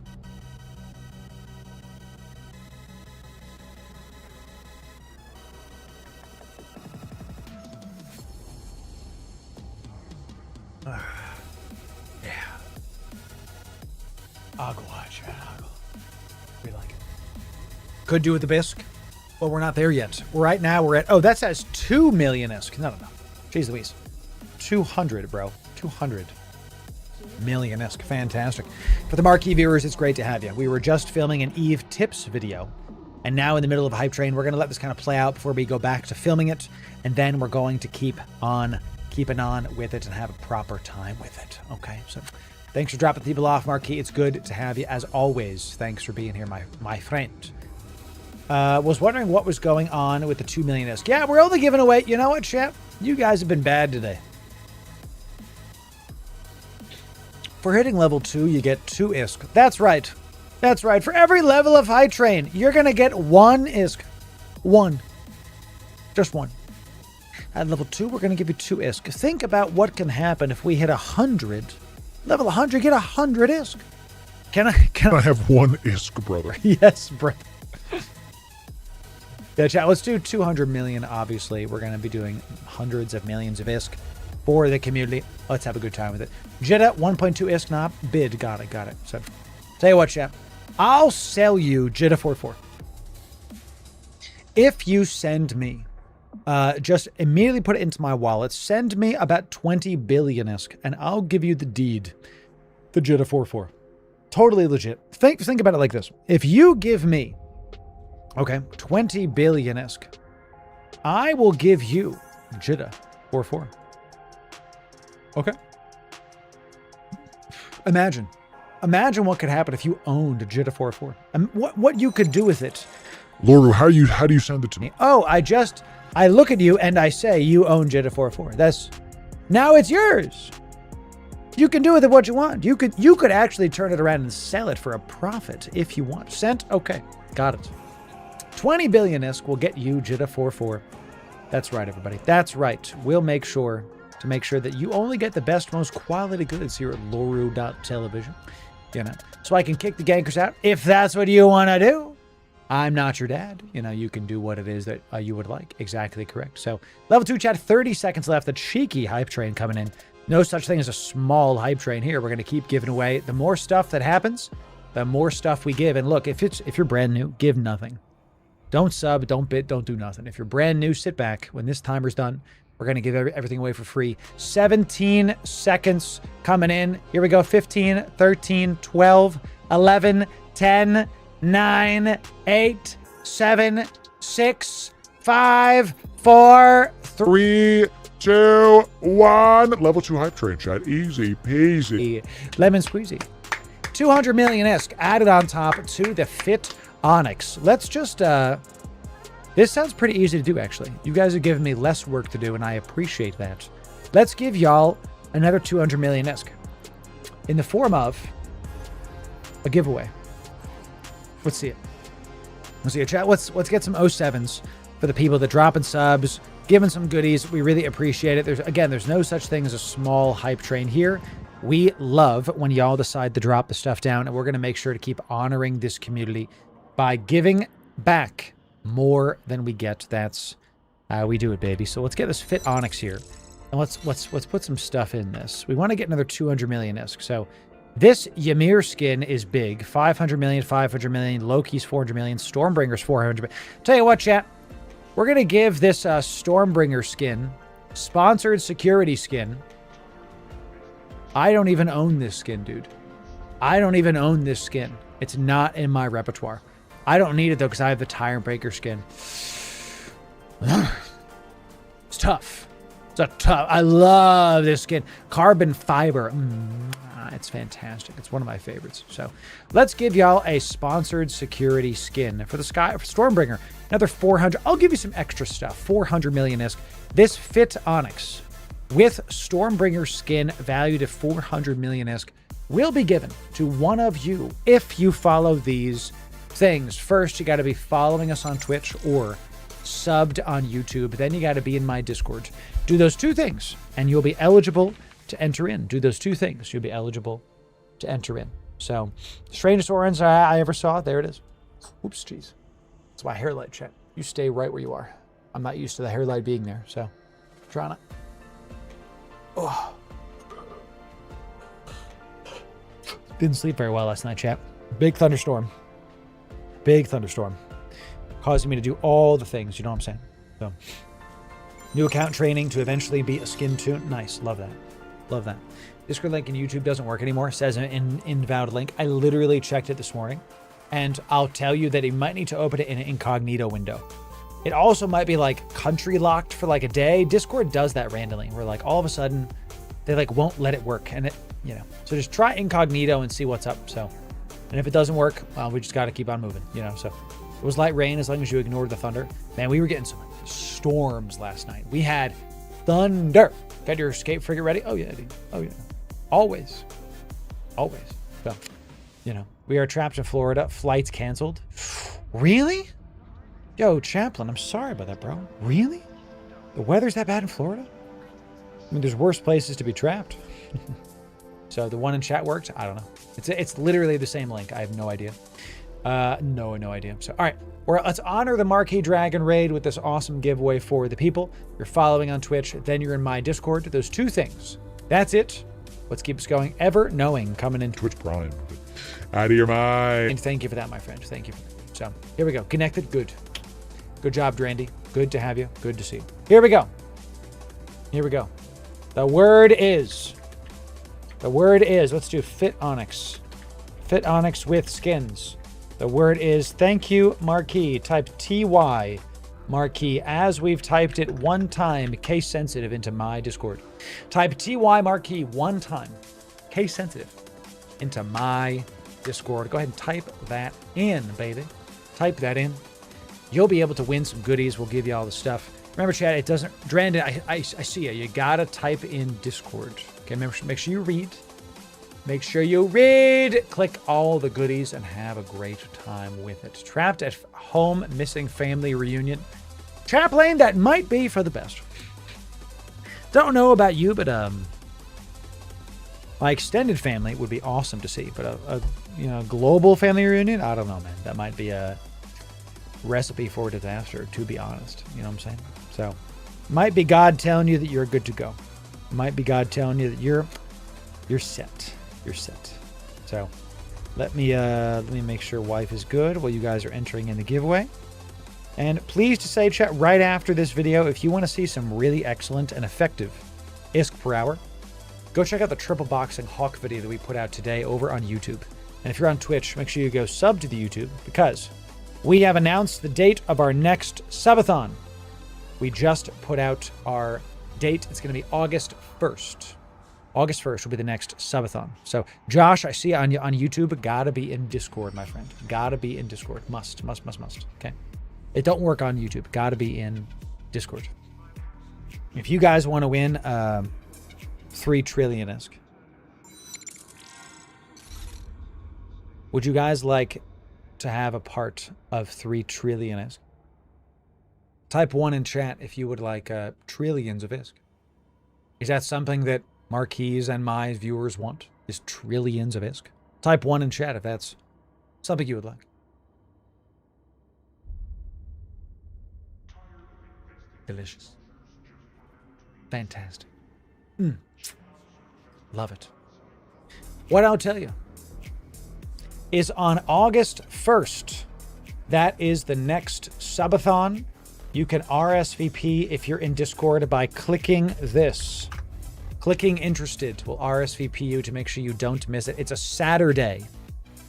S1: Yeah. Agua, chat, agua. We like it. Could do with the bisque, but we're not there yet. Right now we're at, oh, that says 2 million ISK. No. Jeez Louise. 200, bro. 200 million ISK. Fantastic. For the marquee viewers, it's great to have you. We were just filming an Eve tips video, and now in the middle of Hype Train, we're going to let this kind of play out before we go back to filming it, and then we're going to keep on keeping on with it and have a proper time with it. Okay, so thanks for dropping people off, Marquis. It's good to have you as always. Thanks for being here, my friend. Was wondering what was going on with the 2 million ISK. Yeah, we're only giving away, you know what, chat? You guys have been bad today. For hitting level 2, you get 2 ISK. That's right. That's right. For every level of High Train, you're going to get 1 ISK. 1. Just 1. At level 2, we're going to give you 2 ISK. Think about what can happen if we hit 100. Level 100, get 100 ISK. Can I
S4: have 1 ISK, brother?
S1: Yes, brother. Yeah, chat, let's do 200 million, obviously. We're going to be doing hundreds of millions of ISK for the community. Let's have a good time with it. Jeddah, 1.2 ISK knob. Bid, got it. So, tell you what, chat. I'll sell you Jeddah 44. If you send me, just immediately put it into my wallet, send me about 20 billion ISK, and I'll give you the deed. The Jeddah 44. Totally legit. Think about it like this. If you give me, okay, 20 billion ISK, I will give you Jeddah 44. Okay. Imagine what could happen if you owned Jeddah 44. What you could do with it.
S4: Loru, how do you send it to me?
S1: Oh, I look at you and I say you own Jeddah 44. Now it's yours. You can do with it what you want. You could actually turn it around and sell it for a profit if you want. Sent? Okay, got it. 20 billion ISK will get you Jeddah 44. That's right, everybody. That's right. We'll make sure that you only get the best, most quality goods here at Loru.television. You know, so I can kick the gankers out if that's what you want to do. I'm not your dad. You know, you can do what it is that you would like. Exactly correct. So, level 2 chat, 30 seconds left. The cheeky hype train coming in. No such thing as a small hype train here. We're going to keep giving away. The more stuff that happens, the more stuff we give. And look, if you're brand new, give nothing. Don't sub, don't bid, don't do nothing. If you're brand new, sit back. When this timer's done, we're going to give everything away for free. 17 seconds coming in. Here we go. 15, 13, 12, 11, 10, 9, 8, 7, 6, 5, 4,
S4: 3, 2, 1. Level 2 hype train, chat. Easy peasy.
S1: Lemon squeezy. 200 million ISK added on top to the Fit Onyx. Let's just, this sounds pretty easy to do, actually. You guys have given me less work to do, and I appreciate that. Let's give y'all another 200 million ISK in the form of a giveaway. Let's see it. Let's see it, chat. Let's get some 07s for the people that dropping subs, giving some goodies. We really appreciate it. There's no such thing as a small hype train here. We love when y'all decide to drop the stuff down, and we're going to make sure to keep honoring this community by giving back more than we get. That's how we do it, baby. So let's get this Fit Onyx here, and let's put some stuff in this. We want to get another 200 million ISK. So this Ymir skin is big. 500 million, 500 million. Loki's 400 million. Stormbringer's 400 million. Tell you what, chat. We're going to give this Stormbringer skin, sponsored security skin. I don't even own this skin, dude. I don't even own this skin. It's not in my repertoire. I don't need it, though, because I have the Tyrant Breaker skin. It's tough. I love this skin. Carbon fiber. It's fantastic. It's one of my favorites. So let's give y'all a sponsored security skin for the Stormbringer. Another 400. I'll give you some extra stuff. 400 million ISK. This Fit Onyx with Stormbringer skin valued at 400 million ISK will be given to one of you if you follow these things. First, you got to be following us on Twitch or subbed on YouTube. Then you got to be in my Discord. Do those 2 things, and you'll be eligible to enter in. Do those 2 things. You'll be eligible to enter in. So, strangest orange I ever saw. There it is. Oops, jeez. It's my hair light check. You stay right where you are. I'm not used to the hair light being there, so try not. Oh. Didn't sleep very well last night, chat. Big thunderstorm. Big thunderstorm. Causing me to do all the things, you know what I'm saying? So, new account training to eventually be a skin tune. Nice, love that. Love that. Discord link in YouTube doesn't work anymore. It says an invalid link. I literally checked it this morning, and I'll tell you that you might need to open it in an incognito window. It also might be like country locked for like a day. Discord does that randomly, where like all of a sudden they like won't let it work, and it, you know. So just try incognito and see what's up. So, and if it doesn't work, well, we just got to keep on moving, you know. So it was light rain as long as you ignored the thunder. Man, we were getting some storms last night. We had thunder. Got your escape frigate ready? Oh yeah, dude. Oh yeah. Always. Always. So, you know, we are trapped in Florida. Flights canceled. Really? Yo, Chaplain, I'm sorry about that, bro. Really? The weather's that bad in Florida? I mean, there's worse places to be trapped. So the one in chat worked? I don't know. It's literally the same link. I have no idea. No idea. So, all right. Let's honor the Marquee Dragon raid with this awesome giveaway for the people. You're following on Twitch, then you're in my Discord. Those 2 things. That's it. Let's keep us going. Ever knowing coming in
S4: Twitch Prime. Out of your mind.
S1: And thank you for that, my friend. Thank you. So here we go. Connected. Good. Good job, Drandy. Good to have you. Good to see you. Here we go. Here we go. The word is. Let's do Fit Onyx. Fit Onyx with skins. The word is thank you, Marquee. Type TY. Marquee, as we've typed it 1 time, case sensitive, into my Discord. Type TY Marquee 1 time, case sensitive, into my Discord. Go ahead and type that in, baby. Type that in. You'll be able to win some goodies. We'll give you all the stuff. Remember, chat, it doesn't... Brandon, I see you. You gotta type in Discord. Okay, remember, make sure you read. Make sure you read. Click all the goodies and have a great time with it. Trapped at home, missing family reunion. Chaplain, that might be for the best. Don't know about you, but my extended family would be awesome to see. But a global family reunion, I don't know, man. That might be a recipe for disaster, to be honest. You know what I'm saying? So, might be God telling you that you're good to go. Might be God telling you that you're set. You're set. So, let me make sure wife is good while you guys are entering in the giveaway. And please to say, chat, right after this video, if you want to see some really excellent and effective ISK per hour, go check out the triple boxing hawk video that we put out today over on YouTube. And if you're on Twitch, make sure you go sub to the YouTube, because we have announced the date of our next subathon. We just put out our date. It's going to be August 1st. August 1st will be the next subathon. So, Josh, I see you on YouTube. Gotta be in Discord, my friend. Gotta be in Discord. Must. Okay? It don't work on YouTube. Gotta be in Discord. If you guys want to win 3 trillion ISK, would you guys like to have a part of 3 trillion ISK? Type 1 in chat if you would like trillions of ISK. Is that something that Marquees and my viewers want? Is trillions of ISK? Type 1 in chat if that's something you would like. Delicious. Fantastic. Love it. What I'll tell you is on August 1st, that is the next subathon. You can RSVP if you're in Discord by clicking this. Clicking interested will RSVP you to make sure you don't miss it. It's a Saturday.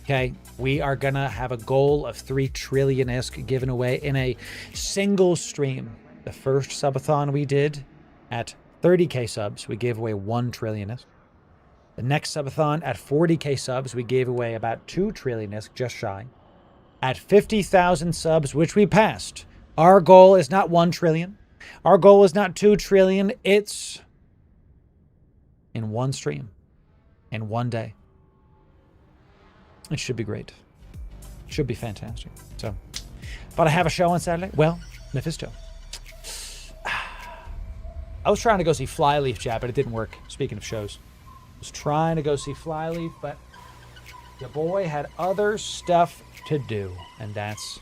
S1: Okay, we are gonna have a goal of 3 trillion ISK given away in a single stream. The first subathon we did at 30k subs, we gave away 1 trillion ISK. The next subathon at 40k subs, we gave away about 2 trillion ISK, just shy. At 50,000 subs, which we passed, our goal is not 1 trillion. Our goal is not 2 trillion. It's in one stream, in one day. It should be great. It should be fantastic. So, but I have a show on Saturday. Well, Mephisto. I was trying to go see Flyleaf, chat, but it didn't work. Speaking of shows. I was trying to go see Flyleaf, but your boy had other stuff to do. And that's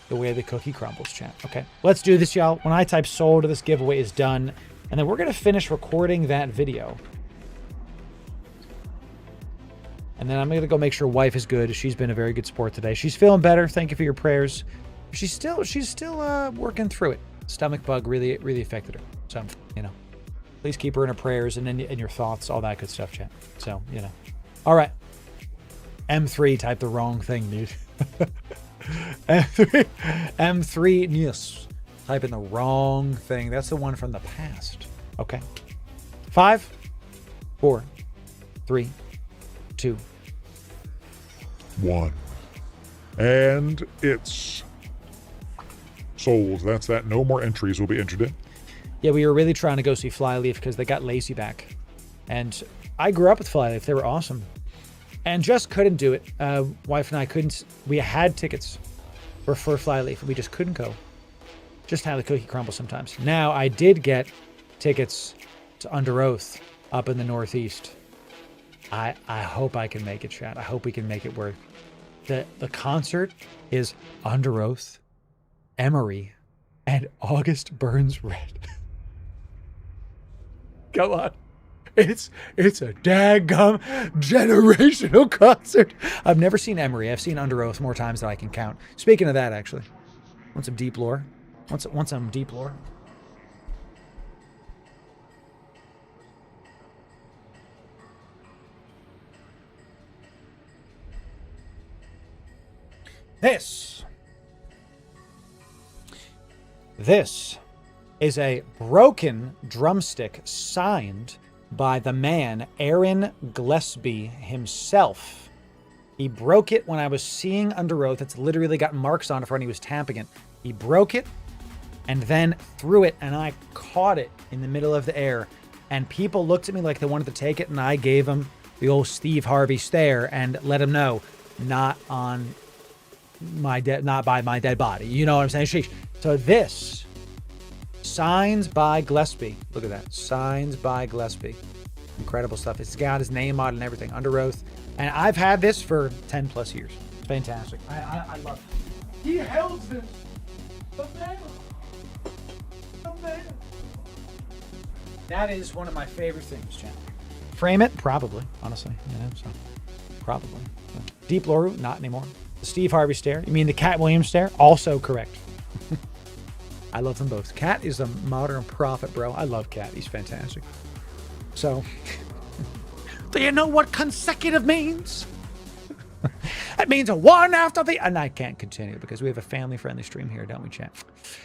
S1: the way the cookie crumbles, chat. Okay, let's do this, y'all. When I type sold, this giveaway is done. And then we're going to finish recording that video. And then I'm going to go make sure wife is good. She's been a very good sport today. She's feeling better. Thank you for your prayers. She's still working through it. Stomach bug really affected her. So, you know, please keep her in her prayers and in your thoughts, all that good stuff, chat. So, you know. All right. M3 typed the wrong thing, dude. M3 news. Type in the wrong thing. That's the one from the past. Okay. 5, 4, 3, 2,
S4: 1. And it's sold. That's that. No more entries will be entered in.
S1: Yeah, we were really trying to go see Flyleaf because they got Lacey back. And I grew up with Flyleaf. They were awesome. And just couldn't do it. Wife and I couldn't. We had tickets for Flyleaf. We just couldn't go. Just how the cookie crumbles sometimes. Now, I did get tickets to Under Oath up in the Northeast. I hope I can make it, chat. I hope we can make it work. The concert is Under Oath, Emery, and August Burns Red. Come on. It's a daggum generational concert. I've never seen Emery. I've seen Under Oath more times than I can count. Speaking of that, actually. Want some deep lore? Want some deep lore? This is a broken drumstick signed by the man Aaron Gillespie himself. He broke it when I was seeing Under Oath. It's literally got marks on it when he was tapping it. He broke it and then threw it, and I caught it in the middle of the air. And people looked at me like they wanted to take it, and I gave them the old Steve Harvey stare and let him know, not by my dead body. You know what I'm saying? Sheesh. So this, signs by Gillespie. Look at that. Signs by Gillespie. Incredible stuff. It's got his name on it and everything. Under Oath. And I've had this for 10 plus years. It's fantastic. I love it. He held this. The man. That is one of my favorite things, Jen. Frame it? Probably, honestly. So, probably. So, Deep Loru? Not anymore. The Steve Harvey stare? You mean the Cat Williams stare? Also correct. I love them both. Cat is a modern prophet, bro. I love Cat. He's fantastic. So, do you know what consecutive means? That means a one after the... And I can't continue because we have a family-friendly stream here, don't we, chat?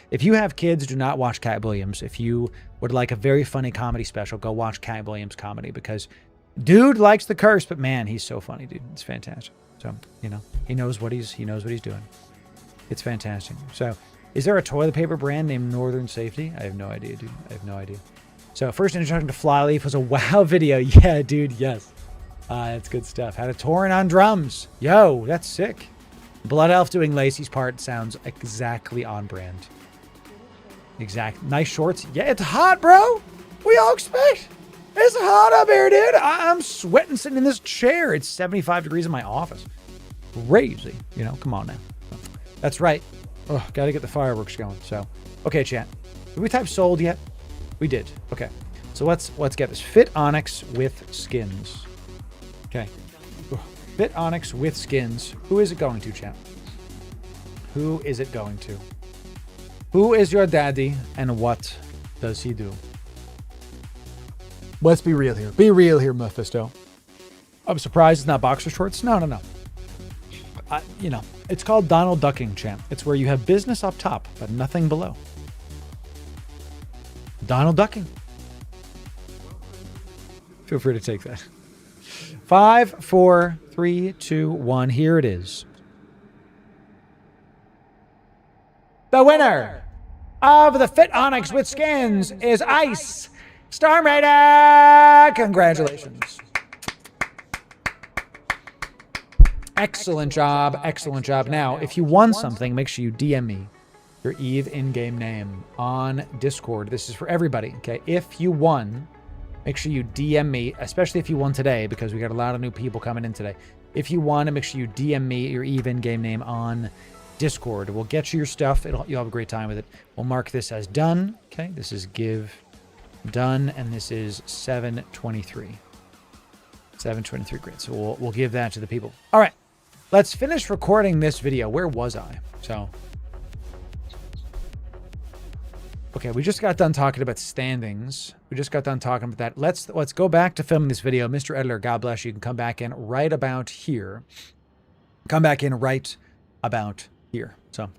S1: If you have kids, do not watch Cat Williams. If you would like a very funny comedy special, go watch Cat Williams comedy because dude likes the curse, but man, he's so funny, dude. It's fantastic. So, you know, he knows what he's doing. It's fantastic. So, is there a toilet paper brand named Northern Safety? I have no idea, dude. I have no idea. So, first introduction to Flyleaf was a WoW video. Yeah, dude, yes. That's good stuff. Had a Tauren on drums. Yo, that's sick. Blood Elf doing Lacey's part sounds exactly on brand. Exact. Nice shorts. Yeah, it's hot, bro. What y'all expect? It's hot up here, dude. I'm sweating sitting in this chair. It's 75 degrees in my office. Crazy. You know, come on now. That's right. Oh, got to get the fireworks going. So, okay, chat. Did we type sold yet? We did. Okay. So let's get this. Fit Onyx with skins. Okay. Fit Onyx with skins. Who is it going to, chat? Who is it going to? Who is your daddy and what does he do? Let's be real here. Be real here, Mephisto. I'm surprised it's not boxer shorts. No. You know, it's called Donald Ducking, champ. It's where you have business up top, but nothing below. Donald Ducking. Feel free to take that. 5, 4, 3, 2, 1. Here it is. The winner of the Fit Onyx with skins is Ice Storm Raider. Congratulations. Excellent job. Excellent job. Now, if you won something, make sure you DM me
S2: your EVE in-game name on Discord. This is for everybody, okay? If you won, make sure you DM me, especially if you won today, because we got a lot of new people coming in today. If you won, make sure you DM me your EVE in-game name on Discord. We'll get you your stuff. You'll have a great time with it. We'll mark this as done, okay? This is give done, and this is 723. 723, great. So we'll give that to the people. All right, let's finish recording this video. Where was I? So, okay, we just got done talking about standings. We just got done talking about that. Let's go back to filming this video. Mr. Editor, God bless you. You can come back in right about here. Come back in right about here. So, all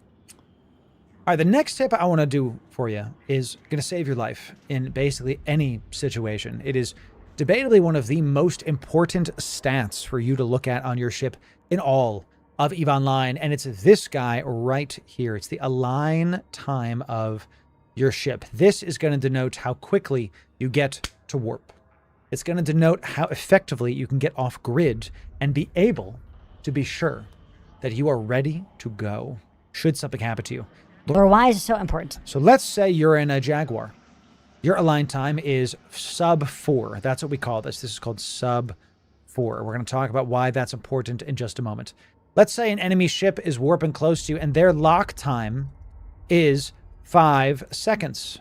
S2: right, the next tip I want to do for you is going to save your life in basically any situation. It is debatably one of the most important stats for you to look at on your ship in all of EVE Online, and it's this guy right here. It's the align time of your ship. This is going to denote how quickly you get to warp. It's going to denote how effectively you can get off grid and be able to be sure that you are ready to go should something happen to you.
S3: Or why is it so important?
S2: So let's say you're in a Jaguar. Your align time is sub 4. That's what we call this. This is called sub 4. We're going to talk about why that's important in just a moment. Let's say an enemy ship is warping close to you and their lock time is 5 seconds.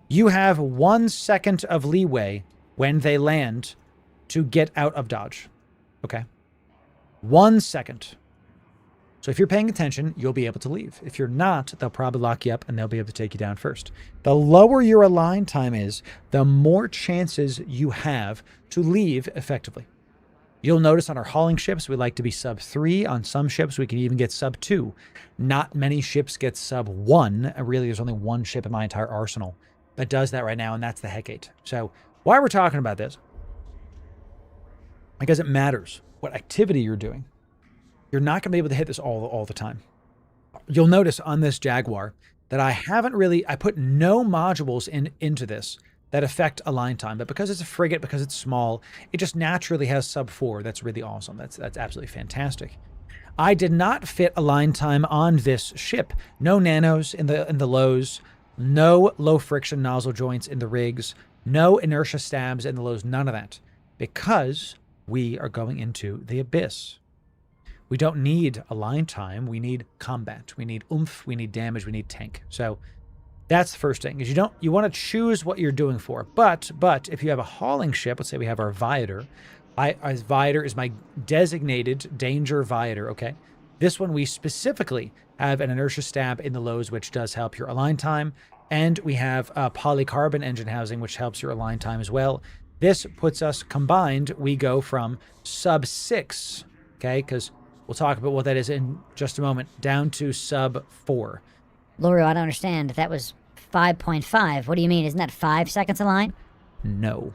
S2: You have 1 second of leeway when they land to get out of dodge. Okay? 1 second. So if you're paying attention, you'll be able to leave. If you're not, they'll probably lock you up and they'll be able to take you down first. The lower your align time is, the more chances you have to leave effectively. You'll notice on our hauling ships, we like to be sub 3. On some ships, we can even get sub 2. Not many ships get sub 1. Really, there's only one ship in my entire arsenal that does that right now, and that's the Hecate. So why we're talking about this, because it matters what activity you're doing. You're not going to be able to hit this all the time. You'll notice on this Jaguar that I put no modules into this that affect align time, but because it's a frigate, because it's small, it just naturally has sub 4. That's really awesome. That's absolutely fantastic. I did not fit align time on this ship. No nanos in the lows, no low friction nozzle joints in the rigs, no inertia stabs in the lows, none of that, because we are going into the abyss. We don't need align time. We need combat. We need oomph. We need damage. We need tank. So that's the first thing. Is you want to choose what you're doing for. But if you have a hauling ship, let's say we have our Viator. Our Viator is my designated danger Viator. Okay, this one we specifically have an inertia stab in the lows, which does help your align time, and we have a polycarbon engine housing, which helps your align time as well. This puts us combined. We go from sub 6. Okay, because we'll talk about what that is in just a moment, down to sub 4.
S3: Loru, I don't understand. That was 5.5. What do you mean? Isn't that 5 seconds a line?
S2: No.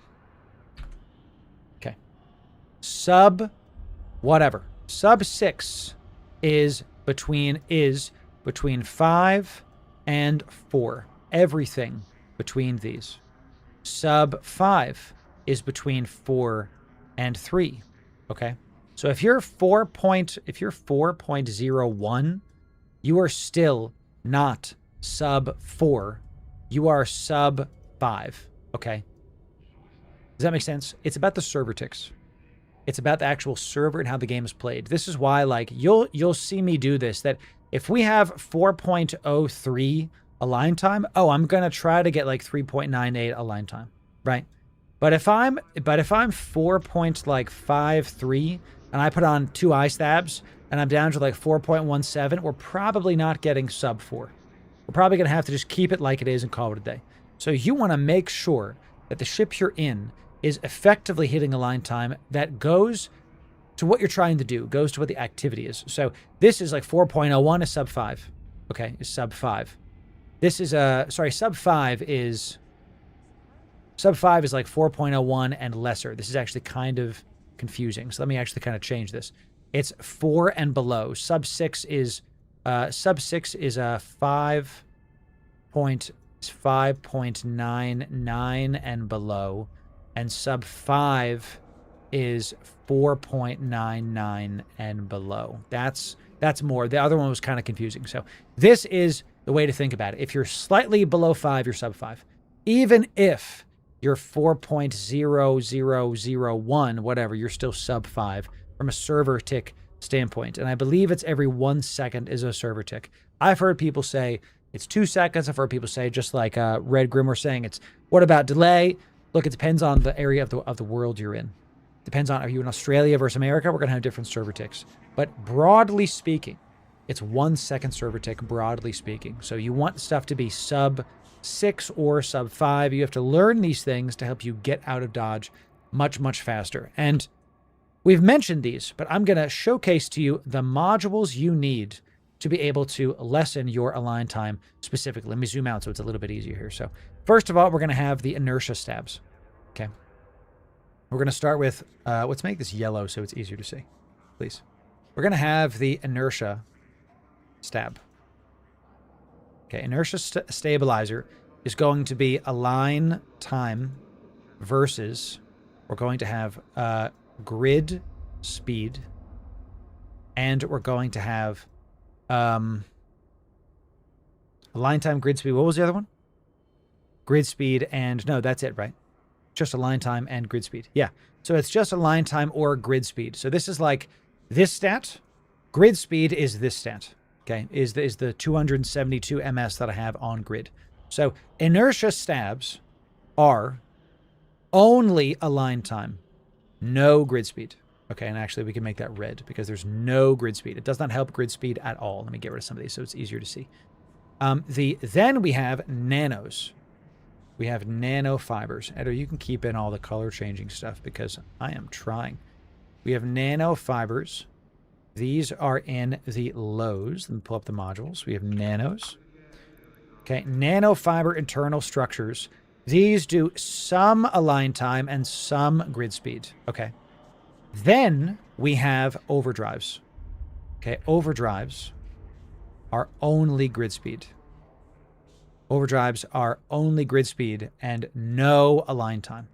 S2: Okay. Sub whatever. Sub 6 is between 5 and 4. Everything between these. Sub 5 is between 4 and 3. Okay? So if you're 4.01, you are still not sub 4. You are sub 5. Okay. Does that make sense? It's about the server ticks. It's about the actual server and how the game is played. This is why, like, you'll see me do this, that if we have 4.03 align time, I'm gonna try to get like 3.98 align time, right? But if I'm 4.53 and I put on 2 eye stabs and I'm down to like 4.17, we're probably not getting sub 4. We're probably going to have to just keep it like it is and call it a day. So you want to make sure that the ship you're in is effectively hitting align time that goes to what you're trying to do, goes to what the activity is. So this is like 4.01 is sub 5. Okay, is sub 5. This is sub 5 is like 4.01 and lesser. This is actually kind of confusing. So let me actually kind of change this. It's 4 and below. Sub 6 is a 5.99 and below, and sub 5 is 4.99 and below. That's
S1: That's more. The other one was kind of confusing. So this is the way to think about it. If you're slightly below 5, you're sub 5. Even if you're 4.0001, whatever, you're still sub 5 from a server tick standpoint. And I believe it's every 1 second is a server tick. I've heard people say it's 2 seconds. I've heard people say, just like Red Grim was saying, it's what about delay? Look, it depends on the area of the world you're in. Depends on, are you in Australia versus America? We're going to have different server ticks. But broadly speaking, it's 1 second server tick, broadly speaking. So you want stuff to be sub 6 or sub 5. You have to learn these things to help you get out of dodge much, much faster. And we've mentioned these, but I'm going to showcase to you the modules you need to be able to lessen your align time specifically. Let me zoom out so it's a little bit easier here. So first of all, we're going to have the inertia stabs. Okay. We're going to start with, let's make this yellow so it's easier to see, please. We're going to have the inertia stab. Okay, inertia stabilizer is going to be align time versus, we're going to have grid speed, and we're going to have align time, grid speed. What was the other one? Grid speed and, no, that's it, right? Just align time and grid speed. Yeah. So it's just align time or grid speed. So this is like this stat. Grid speed is this stat. Okay. Is the 272 ms that I have on grid. So inertia stabs are only align time, no grid speed. Okay. And actually we can make that red because there's no grid speed. It does not help grid speed at all. Let me get rid of some of these so it's easier to see. Then we have nanos. We have nanofibers. Edo, you can keep in all the color changing stuff because I am trying. We have nanofibers. These are in the lows. Let me pull up the modules. We have nanos. Okay, nanofiber internal structures. These do some align time and some grid speed. Okay. Then we have overdrives. Okay, overdrives are only grid speed. Overdrives are only grid speed and no align time.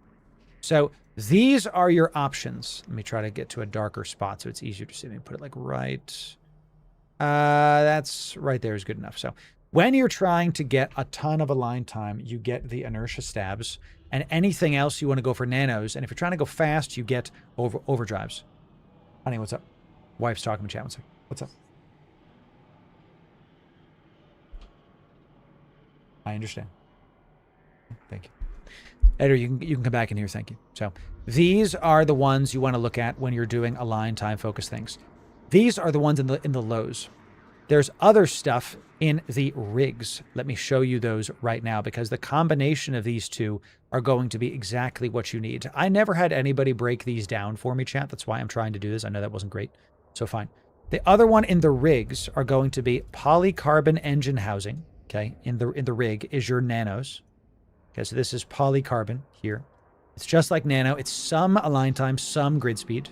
S1: So these are your options. Let me try to get to a darker spot so it's easier to see. Let me put it like right. That's right there is good enough. So when you're trying to get a ton of align time, you get the inertia stabs, and anything else you want to go for nanos. And if you're trying to go fast, you get overdrives. Honey, what's up? Wife's talking in chat. What's up? I understand. Thank you. Editor, you can come back in here. Thank you. So these are the ones you want to look at when you're doing align time focus things. These are the ones in the lows. There's other stuff in the rigs. Let me show you those right now because the combination of these two are going to be exactly what you need. I never had anybody break these down for me, chat. That's why I'm trying to do this. I know that wasn't great. So fine. The other one in the rigs are going to be polycarbon engine housing. Okay, in the rig is your nanos. Okay, so this is polycarbon here. It's just like nano. It's some align time, some grid speed.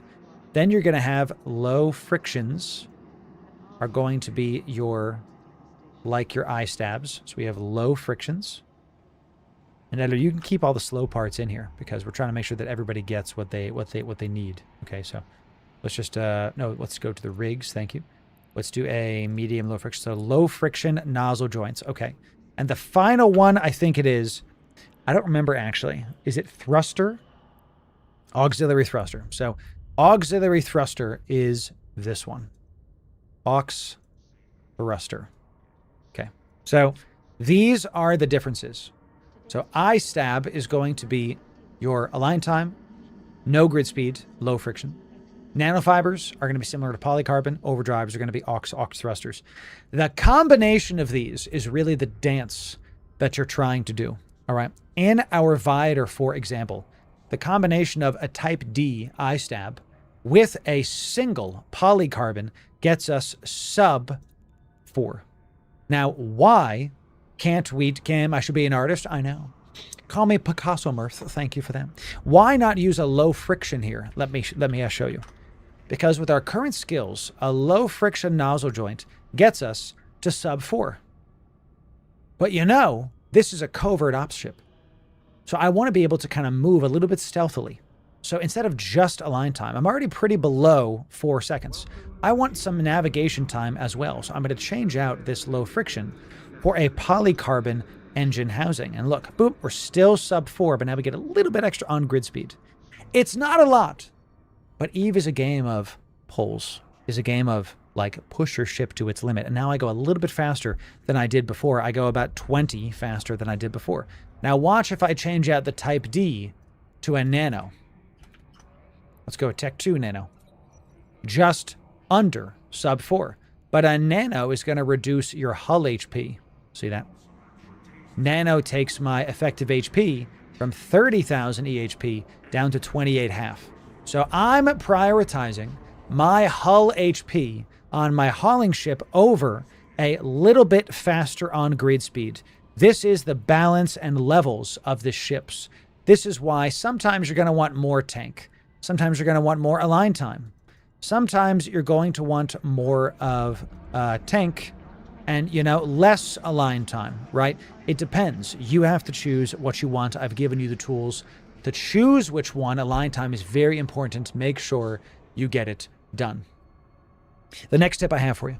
S1: Then you're going to have low frictions are going to be your, like your eye stabs. So we have low frictions. And Edler, you can keep all the slow parts in here because we're trying to make sure that everybody gets what they need. Okay, so let's just let's go to the rigs. Thank you. Let's do a medium low friction. So low friction nozzle joints. Okay. And the final one, I think it is, I don't remember actually. Is it thruster? Auxiliary thruster. So auxiliary thruster is this one. Aux thruster. Okay. So these are the differences. So eye stab is going to be your align time, no grid speed, low friction. Nanofibers are going to be similar to polycarbon. Overdrives are going to be aux thrusters. The combination of these is really the dance that you're trying to do. All right. In our Viator, for example, the combination of a type D eye stab with a single polycarbon gets us sub 4. Now, why can't we, Cam, I should be an artist. I know. Call me Picasso Mirth. Thank you for that. Why not use a low friction here? Let me show you. Because with our current skills, a low friction nozzle joint gets us to sub 4. But you know, this is a covert ops ship. So I want to be able to kind of move a little bit stealthily.
S2: So instead of just align time, I'm already pretty below 4 seconds. I want some navigation time as well. So I'm going to change out this low friction for a polycarbon engine housing. And look, boop, we're still sub 4, but now we get a little bit extra on grid speed. It's not a lot, but Eve is a game of pulls, is a game of like push your ship to its limit. And now I go a little bit faster than I did before. I go about 20 faster than I did before. Now watch if I change out the Type D to a Nano. Let's go with Tech 2 Nano. Just under sub 4. But a Nano is going to reduce your hull HP. See that? Nano takes my effective HP from 30,000 EHP down to 28.5. So I'm prioritizing my hull HP on my hauling ship over a little bit faster on grid speed. This is the balance and levels of the ships. This is why sometimes you're going to want more tank. Sometimes you're going to want more align time. Sometimes you're going to want more of tank and, less align time, right? It depends. You have to choose what you want. I've given you the tools to choose which one. Align time is very important. Make sure you get it done. The next tip I have for you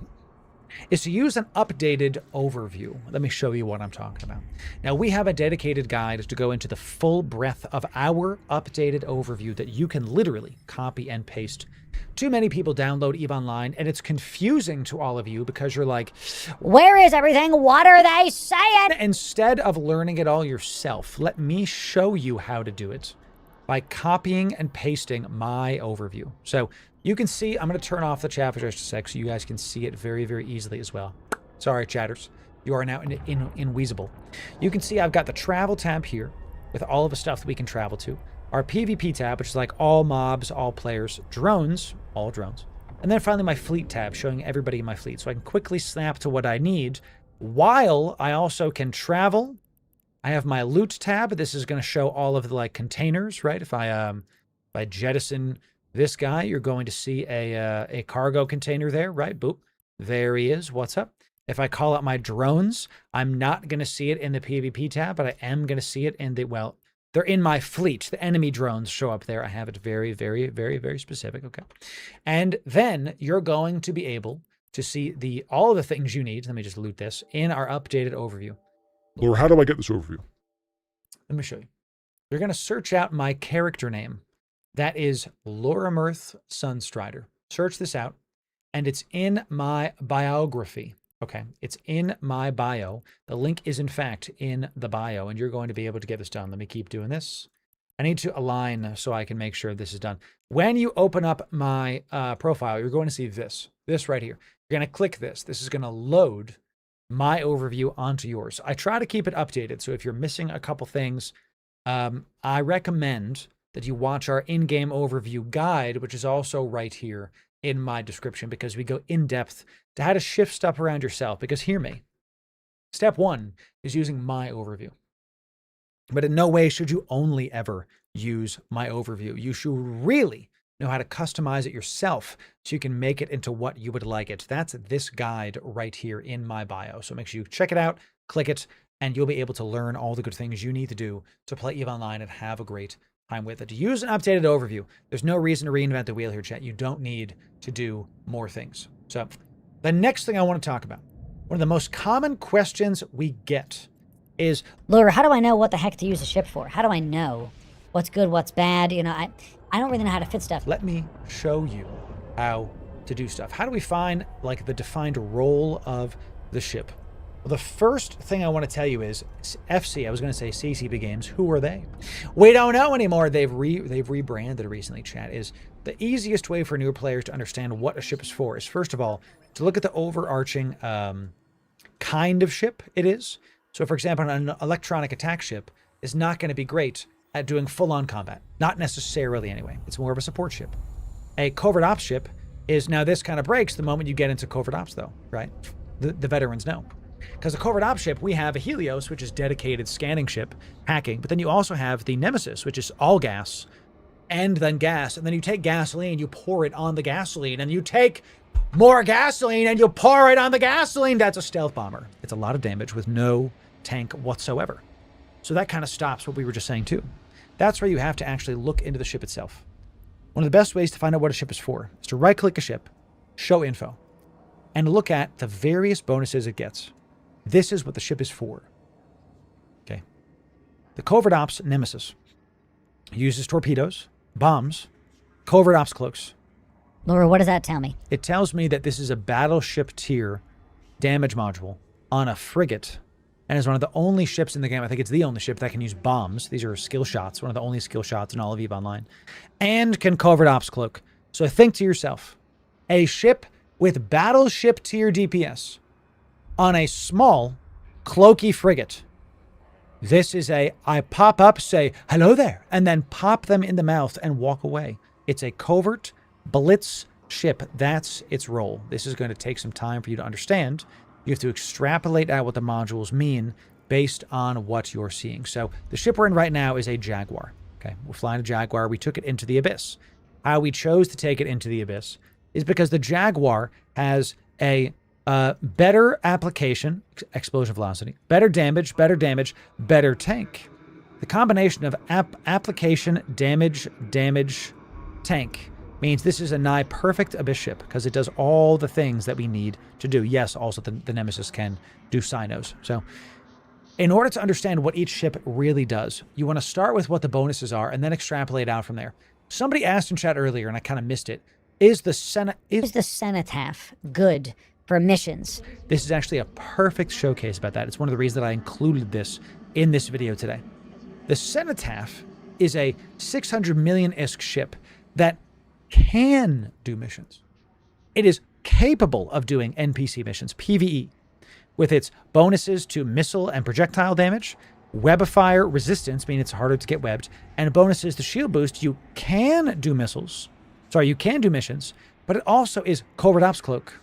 S2: is to use an updated overview. Let me show you what I'm talking about. Now, we have a dedicated guide to go into the full breadth of our updated overview that you can literally copy and paste. Too many people download EVE Online, and it's confusing to all of you because you're like,
S3: where is everything? What are they saying?
S2: Instead of learning it all yourself, let me show you how to do it by copying and pasting my overview. So you can see, I'm going to turn off the chat for just a sec so you guys can see it very, very easily as well. Sorry, chatters. You are now inweasable. You can see I've got the travel tab here with all of the stuff that we can travel to. Our PvP tab, which is like all mobs, all players, drones, all drones. And then finally my fleet tab showing everybody in my fleet. So I can quickly snap to what I need while I also can travel. I have my loot tab. This is going to show all of the containers, right? If I jettison this guy, you're going to see a cargo container there, right? Boop. There he is. What's up? If I call out my drones, I'm not going to see it in the PvP tab, but I am going to see it in the, well, they're in my fleet. The enemy drones show up there. I have it very, very, very, very specific. Okay. And then you're going to be able to see all of the things you need. Let me just loot this in our updated overview.
S4: Or how do I get this overview?
S2: Let me show you. You're going to search out my character name. That is Loramirth Sunstrider. Search this out, and it's in my biography. Okay, it's in my bio. The link is, in fact, in the bio, and you're going to be able to get this done. Let me keep doing this. I need to align so I can make sure this is done. When you open up my profile, you're going to see this right here. You're going to click this. This is going to load my overview onto yours. I try to keep it updated, so if you're missing a couple things, I recommend that you watch our in-game overview guide, which is also right here in my description, because we go in depth to how to shift stuff around yourself. Because hear me, step 1 is using my overview. But in no way should you only ever use my overview. You should really know how to customize it yourself so you can make it into what you would like it. That's this guide right here in my bio. So make sure you check it out, click it, and you'll be able to learn all the good things you need to do to play EVE Online and have a great time with it. To use an updated overview, there's no reason to reinvent the wheel here, chat. You don't need to do more things. So the next thing I want to talk about, one of the most common questions we get is,
S3: Loru, how do I know what the heck to use the ship for? How do I know what's good, what's bad? I don't really know how to fit stuff.
S2: let me show you how to do stuff. How do we find the defined role of the ship? Well, the first thing I want to tell you is FC, I was going to say CCP Games, who are they? We don't know anymore. They've rebranded recently, chat. Is the easiest way for newer players to understand what a ship is for is, first of all, to look at the overarching kind of ship it is. So, for example, an electronic attack ship is not going to be great at doing full-on combat. Not necessarily, anyway. It's more of a support ship. A covert ops ship is, now this kind of breaks the moment you get into covert ops, though, right? The veterans know. Because a covert ops ship, we have a Helios, which is dedicated scanning ship, hacking, but then you also have the Nemesis, which is all gas, and then gas, and then you take gasoline, you pour it on the gasoline, and you take more gasoline, and you pour it on the gasoline. That's a stealth bomber. It's a lot of damage with no tank whatsoever. So that kind of stops what we were just saying too. That's where you have to actually look into the ship itself. One of the best ways to find out what a ship is for is to right-click a ship, show info, and look at the various bonuses it gets. This is what the ship is for. Okay. The Covert Ops Nemesis uses torpedoes, bombs, Covert Ops cloaks.
S3: Loru, what does that tell me?
S2: It tells me that this is a battleship tier damage module on a frigate, and is one of the only ships in the game, I think it's the only ship that can use bombs. These are skill shots, one of the only skill shots in all of EVE Online, and can Covert Ops cloak. So think to yourself, a ship with battleship tier DPS on a small cloaky frigate. This is I pop up, say, hello there, and then pop them in the mouth and walk away. It's a covert blitz ship. That's its role. This is going to take some time for you to understand. You have to extrapolate out what the modules mean based on what you're seeing. So the ship we're in right now is a Jaguar. Okay, we're flying a Jaguar. We took it into the Abyss. How we chose to take it into the Abyss is because the Jaguar has a better application, explosion velocity, better damage, better tank. The combination of application, damage, tank means this is a nigh perfect Abyss ship because it does all the things that we need to do. Yes, also the Nemesis can do Sinos. So in order to understand what each ship really does, you want to start with what the bonuses are and then extrapolate out from there. Somebody asked in chat earlier, and I kind of missed it, is the
S3: Cenotaph good for missions?
S2: This is actually a perfect showcase about that. It's one of the reasons that I included this in this video today. The Cenotaph is a 600 million-isk ship that can do missions. It is capable of doing NPC missions, PvE, with its bonuses to missile and projectile damage, webifire resistance, meaning it's harder to get webbed, and bonuses to shield boost. You can do missiles. Sorry, you can do missions, but it also is Covert Ops Cloak.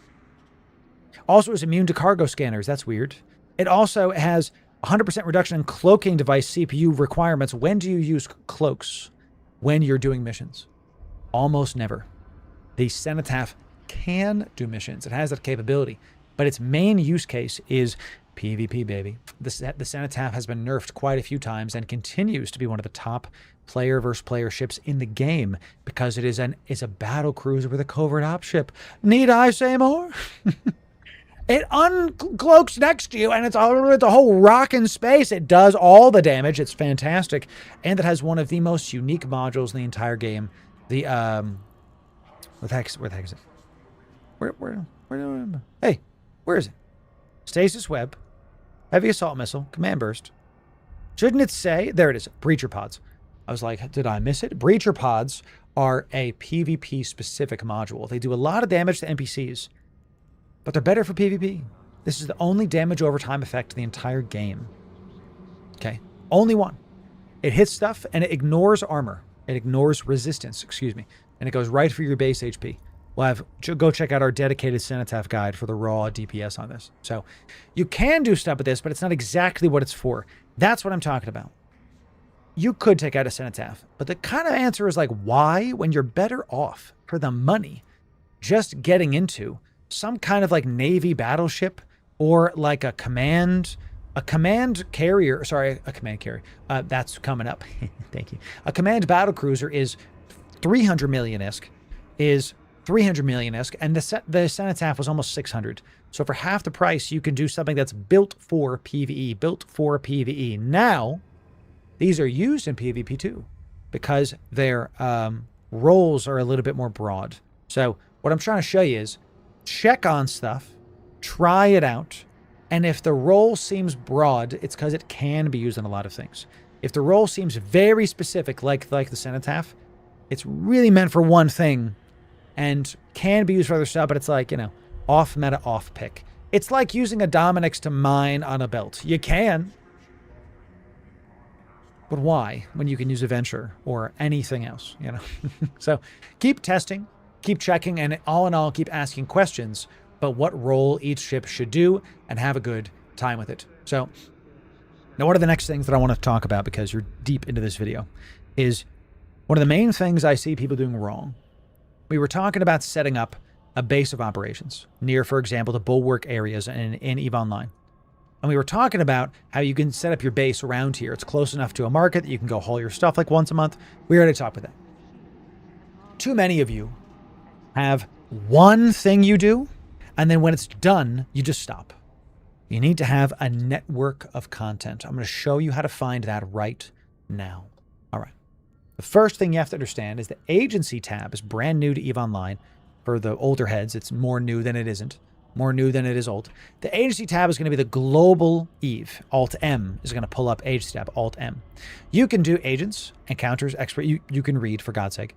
S2: Also is immune to cargo scanners. That's weird. It also has 100% reduction in cloaking device CPU requirements. When do you use cloaks? When you're doing missions. Almost never. The Cenotaph can do missions. It has that capability, but its main use case is PvP, baby. The Cenotaph has been nerfed quite a few times and continues to be one of the top player versus player ships in the game because it's a battle cruiser with a covert op ship. Need I say more? It uncloaks next to you, and it's a whole rock in space. It does all the damage. It's fantastic, and it has one of the most unique modules in the entire game. The where the heck is it? Hey, where is it? Stasis web, heavy assault missile, command burst. Shouldn't it say? There it is. Breacher pods. I was like, did I miss it? Breacher pods are a PvP specific module. They do a lot of damage to NPCs, but they're better for PvP. This is the only damage over time effect in the entire game. Okay, only one. It hits stuff and it ignores armor. It ignores resistance, excuse me, and it goes right for your base HP. Go check out our dedicated Cenotaph guide for the raw DPS on this. So you can do stuff with this, but it's not exactly what it's for. That's what I'm talking about. You could take out a Cenotaph, but the kind of answer is like, why, when you're better off for the money just getting into some kind of like Navy battleship or like a command carrier. That's coming up. Thank you. A command battle cruiser is 300 million-isk, and the Cenotaph was almost 600. So for half the price, you can do something that's built for PvE, Now, these are used in PvP too, because their roles are a little bit more broad. So what I'm trying to show you is check on stuff, try it out, and if the role seems broad, it's because it can be used in a lot of things. If the role seems very specific, like the Cenotaph, it's really meant for one thing and can be used for other stuff, but it's like, off meta, off pick. It's like using a Dominix to mine on a belt. You can. But why when you can use a Venture or anything else, So keep testing, keep checking, and all in all, keep asking questions about what role each ship should do and have a good time with it. So now what are the next things that I want to talk about, because you're deep into this video, is one of the main things I see people doing wrong. We were talking about setting up a base of operations near, for example, the bulwark areas in EVE Online.
S1: And we were talking about how you can set up your base around here. It's close enough to a market that you can go haul your stuff like once a month. We already talked about that. Too many of you have one thing you do, and then when it's done, you just stop. You need to have a network of content. I'm going to show you how to find that right now. All right. The first thing you have to understand is the agency tab is brand new to EVE Online. For the older heads, it's more new than it isn't. More new than it is old. The agency tab is going to be the global EVE. Alt-M is going to pull up agency tab, Alt-M. You can do agents, encounters, expert. You can read, for God's sake.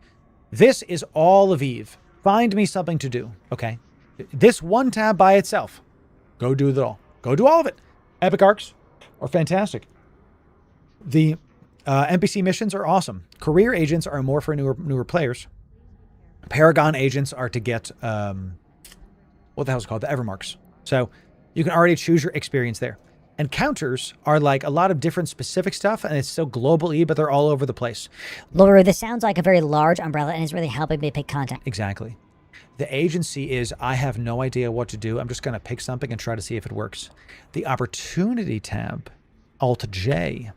S1: This is all of EVE. Find me something to do, okay? This one tab by itself. Go do it all. Go do all of it. Epic arcs are fantastic. The NPC missions are awesome. Career agents are more for newer players. Paragon agents are to get, what the hell is it called? The Evermarks. So you can already choose your experience there. Encounters are like a lot of different specific stuff, and it's still global E, but they're all over the place.
S3: Loru, this sounds like a very large umbrella and is really helping me pick content.
S1: Exactly. The agency is, I have no idea what to do. I'm just going to pick something and try to see if it works. The opportunity tab, Alt-J,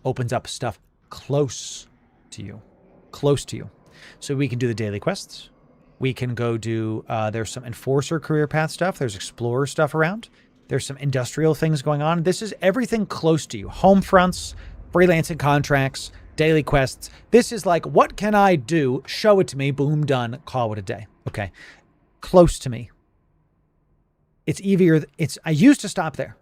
S1: opens up stuff close to you. Close to you. So we can do the daily quests. We can go do, there's some Enforcer career path stuff. There's Explorer stuff around. There's some industrial things going on. This is everything close to you. Home fronts, freelancing contracts, daily quests. This is like, what can I do? Show it to me. Boom, done. Call it a day. Okay. Close to me. It's easier. I used to stop there.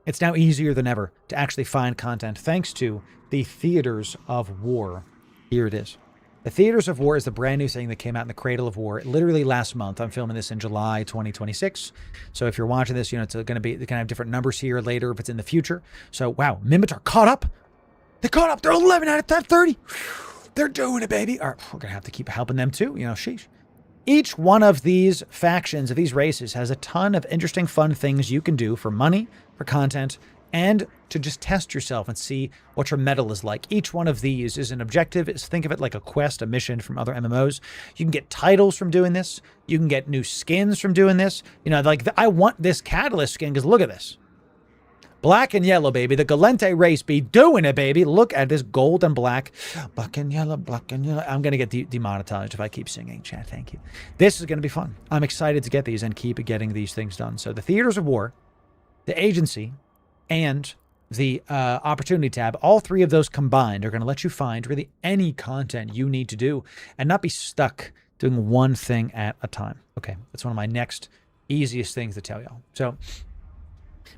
S1: It's now easier than ever to actually find content thanks to the Theaters of War. Here it is. The Theaters of War is the brand new thing that came out in the Cradle of War literally last month. I'm filming this in July 2026. So if you're watching this, it's going to be, they can have different numbers here later if it's in the future. So, wow, Mimitar caught up. They caught up. They're 11 out of top 30. They're doing it, baby. All right, we're going to have to keep helping them too. Sheesh. Each one of these factions, of these races, has a ton of interesting, fun things you can do for money, for content, and to just test yourself and see what your mettle is like. Each one of these is an objective. Think of it like a quest, a mission from other MMOs. You can get titles from doing this. You can get new skins from doing this. I want this Catalyst skin because look at this. Black and yellow, baby. The Galente race be doing it, baby. Look at this gold and black. Black and yellow, black and yellow. I'm going to get demonetized if I keep singing, chat. Thank you. This is going to be fun. I'm excited to get these and keep getting these things done. So the Theaters of War, the Agency, and the Opportunity tab, all three of those combined are going to let you find really any content you need to do and not be stuck doing one thing at a time. Okay, that's one of my next easiest things to tell y'all. So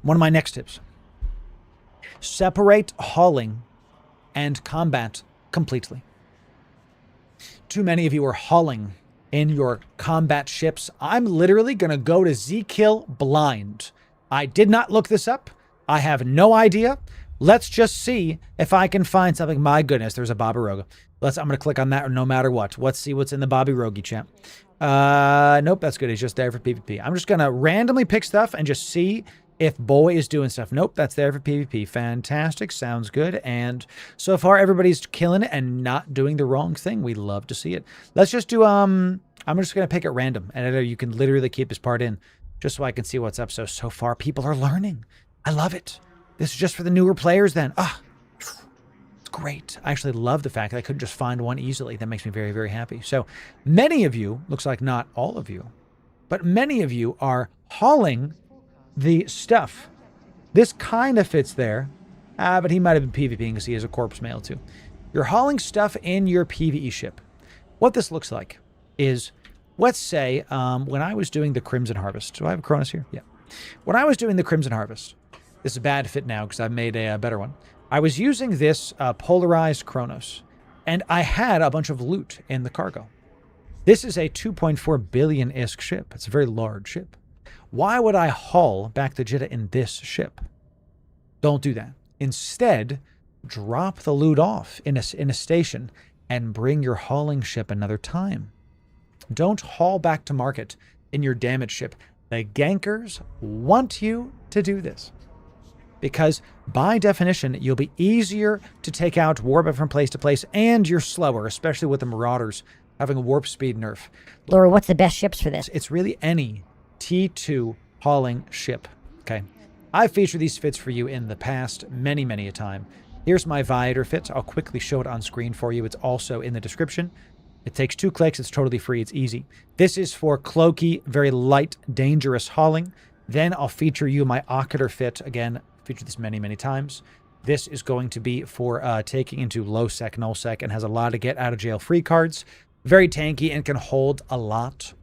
S1: one of my next tips. Separate hauling and combat completely. Too many of you are hauling in your combat ships. I'm literally going to go to Z-Kill blind. I did not look this up. I have no idea. Let's just see if I can find something. My goodness, there's a Bobby Roga. I'm going to click on that no matter what. Let's see what's in the Bobby Rogi chat. Nope, that's good. He's just there for PvP. I'm just going to randomly pick stuff and just see if boy is doing stuff. Nope, that's there for PvP. Fantastic. Sounds good. And so far, everybody's killing it and not doing the wrong thing. We love to see it. Let's just do, I'm just going to pick it random. And you can literally keep this part in just so I can see what's up. So far, people are learning. I love it. This is just for the newer players then. It's great. I actually love the fact that I couldn't just find one easily. That makes me very, very happy. So many of you, looks like not all of you, but many of you are hauling the stuff. This kind of fits there, but he might have been PvPing because he has a corpse mail too. You're hauling stuff in your PvE ship. What this looks like is, let's say, when I was doing the Crimson Harvest. Do I have a Cronus here? Yeah. When I was doing the Crimson Harvest, this is a bad fit now because I've made a better one. I was using this polarized Chronos, and I had a bunch of loot in the cargo. This is a 2.4 billion-isk ship. It's a very large ship. Why would I haul back to Jeddah in this ship? Don't do that. Instead, drop the loot off in a station and bring your hauling ship another time. Don't haul back to market in your damaged ship. The gankers want you to do this because by definition, you'll be easier to take out warp from place to place and you're slower, especially with the Marauders having a warp speed nerf.
S3: Laura, what's the best ships for this?
S1: It's really any T2 hauling ship. Okay.
S2: I've featured these fits for you in the past many, many a time. Here's my Viator fit. I'll quickly show it on screen for you. It's also in the description. It takes 2 clicks. It's totally free. It's easy. This is for cloaky, very light, dangerous hauling. Then I'll feature you my Occular fit. Again, featured this many, many times. This is going to be for taking into low sec, null sec, and has a lot of get out of jail free cards. Very tanky and can hold a lot.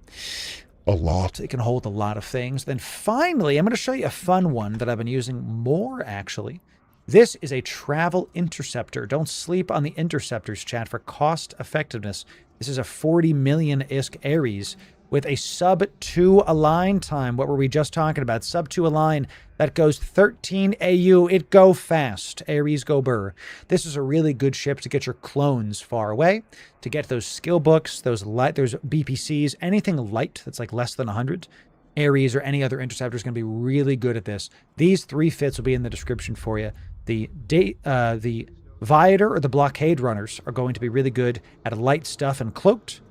S4: A lot.
S2: It can hold a lot of things. Then finally, I'm going to show you a fun one that I've been using more, actually. This is a travel interceptor. Don't sleep on the interceptors, chat, for cost effectiveness. This is a 40 million-isk Ares with a sub-2 align time. What were we just talking about? Sub-2 align. That goes 13 AU. It go fast. Ares go burr. This is a really good ship to get your clones far away, to get those skill books, those BPCs, anything light that's like less than 100. Ares or any other interceptor is going to be really good at this. These 3 fits will be in the description for you. The Viator or the Blockade Runners are going to be really good at light stuff and cloaked.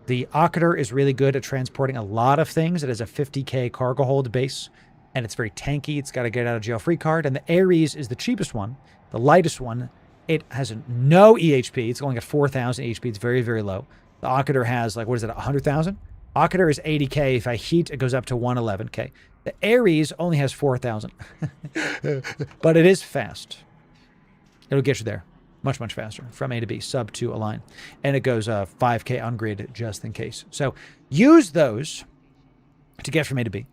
S2: The Occular is really good at transporting a lot of things. It has a 50k cargo hold base, and it's very tanky. It's got a get out of jail free card. And the Ares is the cheapest one, the lightest one. It has no EHP. It's only got 4,000 HP. It's very, very low. The Occular has, like, what is it, 100,000? Occular is 80k. If I heat, it goes up to 111k. The Ares only has 4,000. But it is fast. It'll get you there. Much, much faster from A to B, sub-2 align. And it goes 5k on grid just in case. So use those to get from A to B.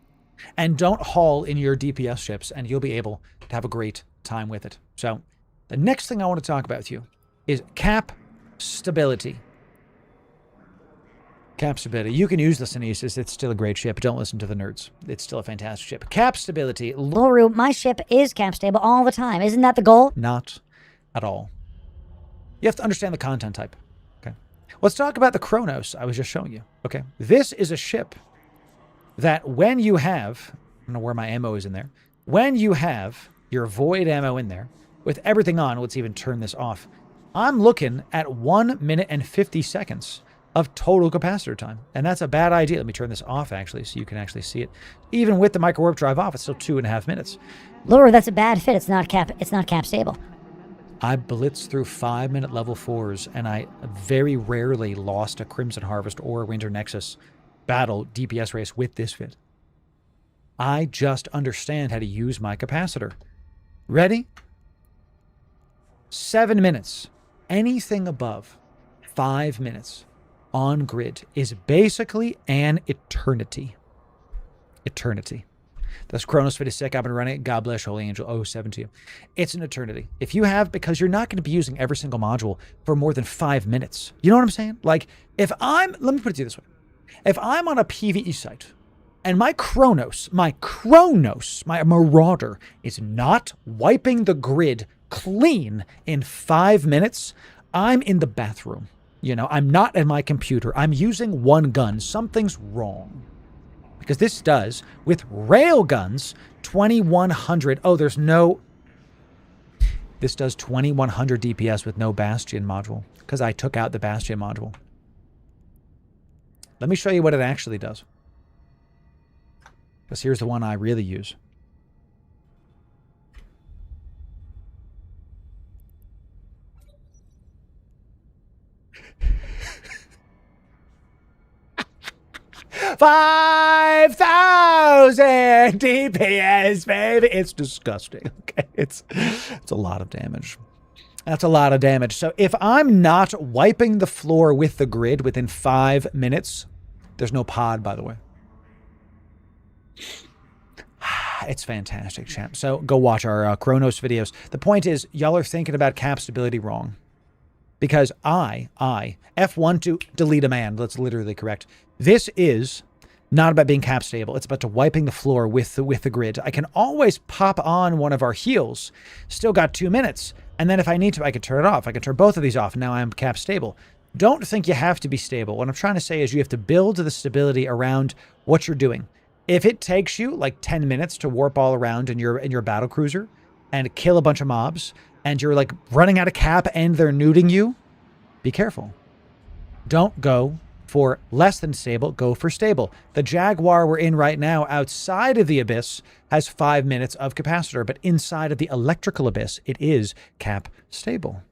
S2: And don't haul in your DPS ships, and you'll be able to have a great time with it. So the next thing I want to talk about with you is cap stability. Cap stability. You can use the Sinesis. It's still a great ship. Don't listen to the nerds. It's still a fantastic ship. Cap stability.
S3: Loru, my ship is cap stable all the time. Isn't that the goal?
S2: Not at all. You have to understand the content type. Okay. Let's talk about the Kronos I was just showing you. Okay. This is a ship that when you have, I don't know where my ammo is in there. When you have your void ammo in there, with everything on, let's even turn this off. I'm looking at 1 minute and 50 seconds of total capacitor time. And that's a bad idea. Let me turn this off, actually, so you can actually see it. Even with the micro warp drive off, it's still 2.5 minutes.
S3: Loru, that's a bad fit. It's not cap stable.
S2: I blitzed through 5-minute level 4s, and I very rarely lost a Crimson Harvest or a Winter Nexus battle DPS race with this fit. I just understand how to use my capacitor. Ready? 7 minutes. Anything above 5 minutes on grid is basically an eternity. Eternity. This Kronos fit is sick. I've been running it. God bless Holy Angel 07 to you. It's an eternity. If you have, because you're not going to be using every single module for more than 5 minutes. You know what I'm saying? Like, if I'm, let me put it to you this way. If I'm on a PvE site and my Marauder is not wiping the grid clean in 5 minutes, I'm in the bathroom. You know, I'm not at my computer. I'm using one gun. Something's wrong. Because this does, with rail guns, 2100. Oh, there's no... This does 2100 DPS with no Bastion module. Because I took out the Bastion module. Let me show you what it actually does. Because here's the one I really use. $5,000 DPS, baby. It's disgusting. Okay, it's a lot of damage. That's a lot of damage. So if I'm not wiping the floor with the grid within 5 minutes, there's no pod, by the way. It's fantastic, champ. So go watch our Kronos videos. The point is, y'all are thinking about cap stability wrong. Because F1 to delete a man. That's literally correct. This is not about being cap stable. It's about wiping the floor with the grid. I can always pop on one of our heals. Still got 2 minutes. And then if I need to, I can turn it off. I can turn both of these off. And now I'm cap stable. Don't think you have to be stable. What I'm trying to say is you have to build the stability around what you're doing. If it takes you like 10 minutes to warp all around in your battle cruiser and kill a bunch of mobs, and you're like running out of cap and they're nuding you, be careful. Don't go
S1: For less than stable, go for stable. The Jaguar we're in right now outside of the Abyss has 5 minutes of capacitor, but inside of the electrical Abyss, it is cap stable.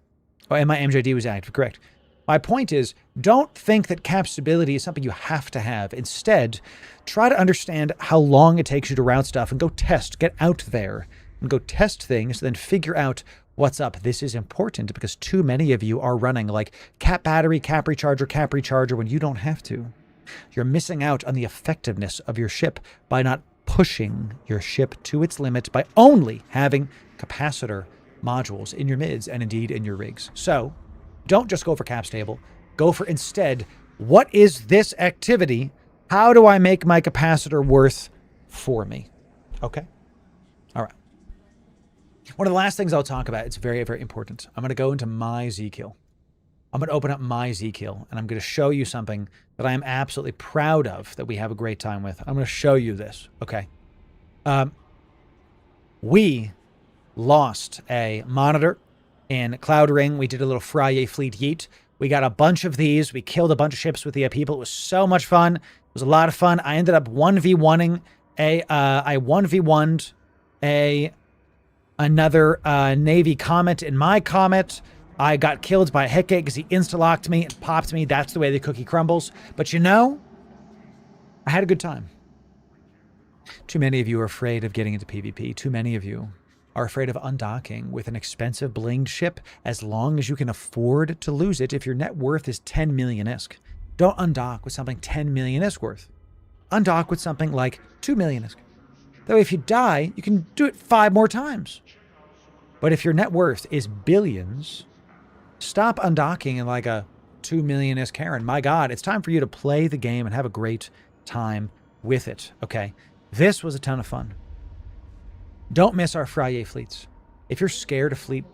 S1: Oh, and my MJD was active, correct. My point is, don't think that cap stability is something you have to have. Instead, try to understand how long it takes you to route stuff and go test, get out there and go test things, then figure out what's up. This is important because too many of you are running like cap battery, cap recharger when you don't have to. You're missing out on the effectiveness of your ship by not pushing your ship to its limit by only having capacitor modules in your mids and indeed in your rigs. So don't just go for cap stable. Go for instead, what is this activity? How do I make my capacitor worth for me? Okay. All right. One of the last things I'll talk about, it's very, very important. I'm going to go into my Zkill. I'm going to open up my Zkill, and I'm going to show you something that I am absolutely proud of that we have a great time with. I'm going to show you this, okay? We lost a monitor in Cloud Ring. We did a little Friday Fleet Yeet. We got a bunch of these. We killed a bunch of ships with the people. It was so much fun. It was a lot of fun. I ended up 1v1ing I 1v1'd another Navy Comet in my Comet. I got killed by a Hecate because he insta-locked me and popped me. That's the way the cookie crumbles. But you know, I had a good time. Too many of you are afraid of getting into PvP. Too many of you are afraid of undocking with an expensive blinged ship as long as you can afford to lose it if your net worth is 10 million-isk. Don't undock with something 10 million-isk worth. Undock with something like 2 million-isk. Though if you die, you can do it 5 more times. But if your net worth is billions, stop undocking in like a 2 million-isk Karen. My God, it's time for you to play the game and have a great time with it. Okay, this was a ton of fun. Don't miss our Friday fleets. If you're scared of fleet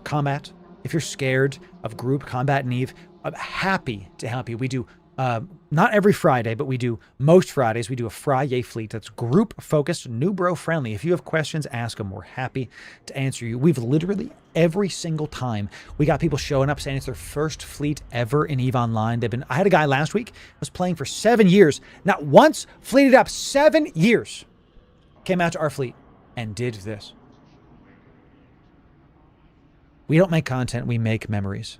S1: combat, if you're scared of group combat in EVE, I'm happy to help you. We do, not every Friday, but we do most Fridays. We do a Friday fleet that's group-focused, new bro friendly. If you have questions, ask them. We're happy to answer you. We've literally, every single time, we got people showing up saying it's their first fleet ever in EVE Online. I had a guy last week, was playing for 7 years, not once fleeted up 7 years, came out to our fleet and did this. We don't make content, we make memories.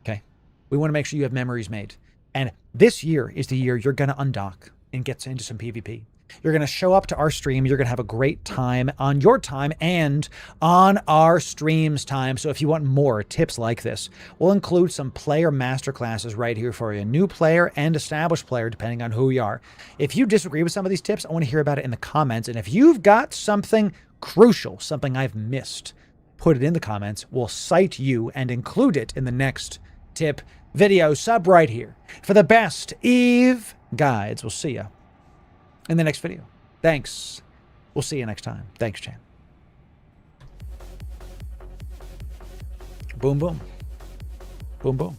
S1: Okay? We want to make sure you have memories made. And this year is the year you're going to undock and get into some PvP. You're going to show up to our stream. You're going to have a great time on your time and on our stream's time. So if you want more tips like this, we'll include some player masterclasses right here for you. New player and established player, depending on who you are. If you disagree with some of these tips, I want to hear about it in the comments. And if you've got something crucial, something I've missed, put it in the comments. We'll cite you and include it in the next tip video. Sub right here for the best EVE guides. We'll see you in the next video. Thanks. We'll see you next time. Thanks, Chan. Boom, boom. Boom, boom.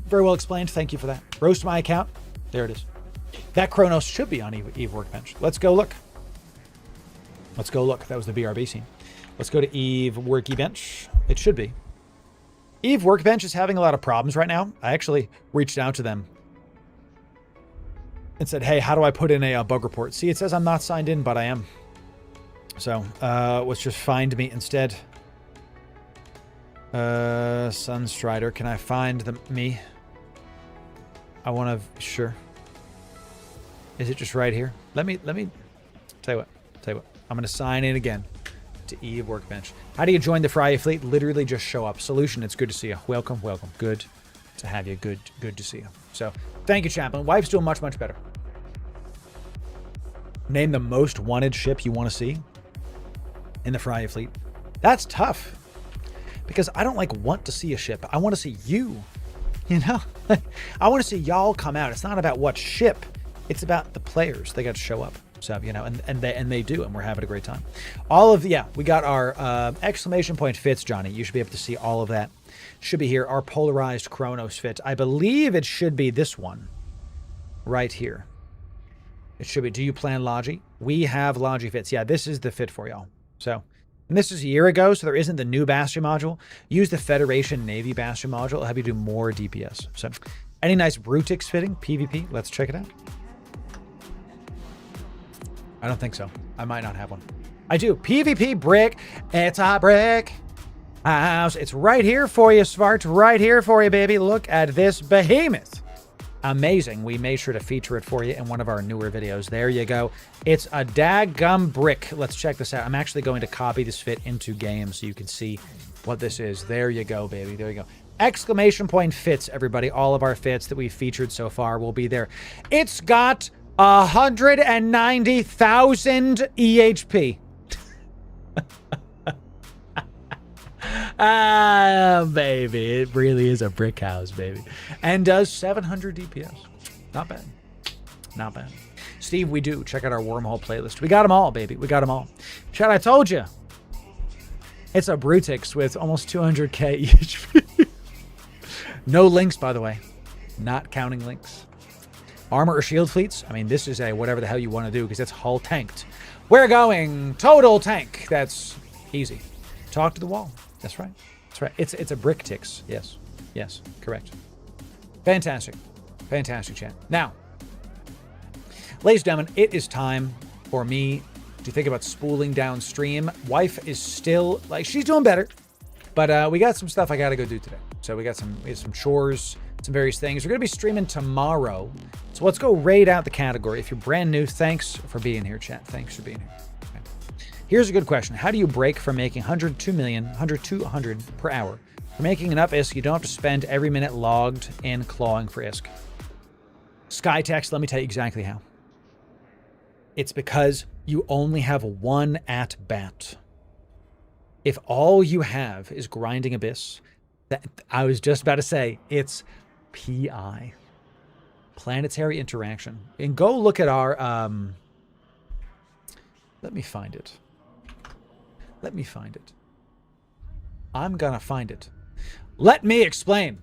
S1: Very well explained. Thank you for that. Roast my account. There it is. That Chronos should be on EVE Workbench. Let's go look. Let's go look. That was the BRB scene. Let's go to EVE Workbench. It should be. EVE Workbench is having a lot of problems right now. I actually reached out to them and said, hey, how do I put in a bug report? See, it says I'm not signed in, but I am. So let's just find me instead. Sunstrider, can I find me? I want to, sure. Is it just right here? Let me, tell you what, I'm going to sign in again to EVE Workbench. How do you join the Friday fleet? Literally just show up. Solution, it's good to see you. Welcome, welcome. Good to have you. Good to see you. So, thank you, Chaplain. Wife's doing much, much better. Name the most wanted ship you want to see in the Friday fleet. That's tough. Because I don't want to see a ship. I want to see you. You know? I want to see y'all come out. It's not about what ship. It's about the players. They got to show up. So, you know, and they do, and we're having a great time. We got our exclamation point fits, Johnny. You should be able to see all of that. Should be here. Our polarized Chronos fit. I believe it should be this one right here. It should be. Do you plan Logi? We have Logi fits. Yeah, this is the fit for y'all. So And this is a year ago, so there isn't the new Bastion module. Use the Federation Navy Bastion module. It'll have you do more DPS. So, any nice Brutix fitting? PvP? Let's check it out. I don't think so. I might not have one. I do. PvP brick. It's a brick house. It's right here for you, Svart. Right here for you, baby. Look at this behemoth. Amazing. We made sure to feature it for you in one of our newer videos. There you go. It's a daggum brick. Let's check this out. I'm actually going to copy this fit into game so you can see what this is. There you go, baby. There you go. Exclamation point fits, everybody. All of our fits that we've featured so far will be there. It's got 190,000 EHP. Ah, baby. It really is a brick house, baby. And does 700 DPS. Not bad. Not bad. Steve, we do. Check out our wormhole playlist. We got them all, baby. We got them all. Chad, I told you. It's a Brutix with almost 200k EHP. No links, by the way. Not counting links. Armor or shield fleets? I mean, this is a whatever the hell you want to do because it's hull tanked. We're going total tank. That's easy. Talk to the wall. That's right. That's right. It's a brick tix. Yes. Yes. Correct. Fantastic. Fantastic, chat. Now, ladies and gentlemen, it is time for me to think about spooling downstream. Wife is still, like, she's doing better. But we got some stuff I got to go do today. So we got some chores, some various things. We're going to be streaming tomorrow. So let's go raid out the category. If you're brand new, thanks for being here, chat. Thanks for being here. Okay. Here's a good question. How do you break from making 102 million, 100 to 100 per hour? For making enough ISK, you don't have to spend every minute logged in clawing for ISK. Skytext, let me tell you exactly how. It's because you only have one at-bat. If all you have is grinding Abyss, I was just about to say, it's PI. Planetary Interaction. And go look at our, let me find it. Let me find it. I'm gonna find it. Let me explain.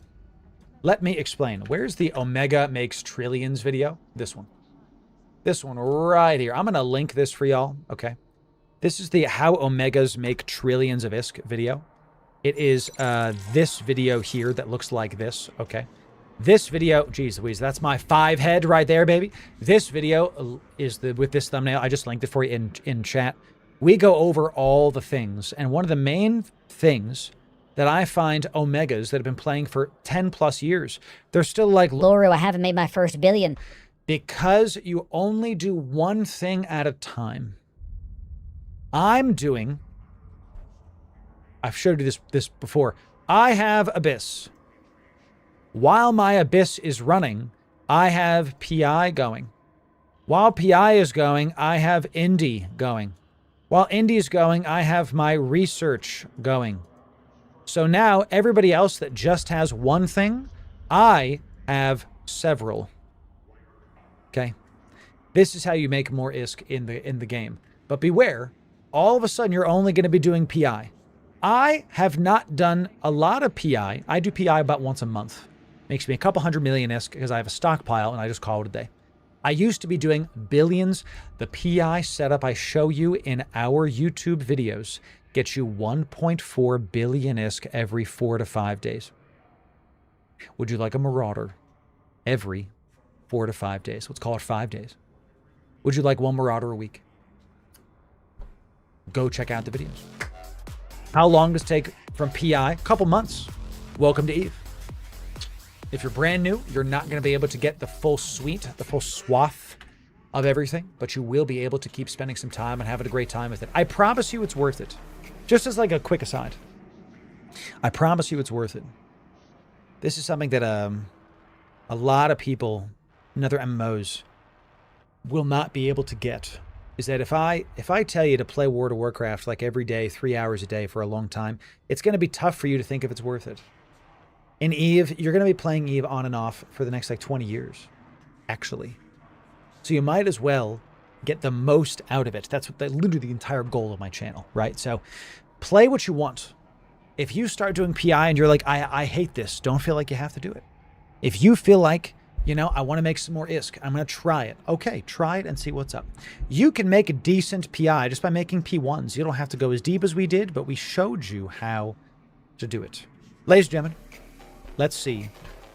S1: Let me explain. Where's the Omega Makes Trillions video? This one. This one right here. I'm gonna link this for y'all, okay? This is the How Omegas Make Trillions of ISK video. It is this video here that looks like this, okay? This video, geez Louise, that's my 5 head right there, baby. This video is with this thumbnail. I just linked it for you in chat. We go over all the things, and one of the main things that I find Omegas that have been playing for 10 plus years, they're still like,
S3: Loru, I haven't made my first billion.
S1: Because you only do one thing at a time. I'm doing, I've showed you this before. I have Abyss. While my Abyss is running, I have PI going. While PI is going, I have Indie going. While Indie is going, I have my research going. So now everybody else that just has one thing, I have several. Okay? This is how you make more ISK in the game. But beware, all of a sudden you're only going to be doing PI. I have not done a lot of PI. I do PI about once a month. Makes me a couple 100 million ISK because I have a stockpile and I just call it a day. I used to be doing billions. The PI setup I show you in our YouTube videos gets you 1.4 billion ISK every 4 to 5 days. Would you like a Marauder every 4 to 5 days? Let's call it 5 days. Would you like one Marauder a week? Go check out the videos. How long does it take from PI? A couple months. Welcome to Eve. If you're brand new, you're not going to be able to get the full suite, the full swath of everything, but you will be able to keep spending some time and having a great time with it. I promise you it's worth it. Just as like a quick aside. I promise you it's worth it. This is something that a lot of people in other MMOs will not be able to get. Is that if I tell you to play World of Warcraft like every day, 3 hours a day for a long time, it's going to be tough for you to think if it's worth it. In Eve, you're going to be playing Eve on and off for the next like 20 years, actually. So you might as well get the most out of it. That's literally the entire goal of my channel, right? So play what you want. If you start doing PI and you're like, I hate this, don't feel like you have to do it. If you feel like You know, I want to make some more ISK. I'm going to try it. Okay, try it and see what's up. You can make a decent PI just by making P1s. You don't have to go as deep as we did, but we showed you how to do it. Ladies and gentlemen, let's see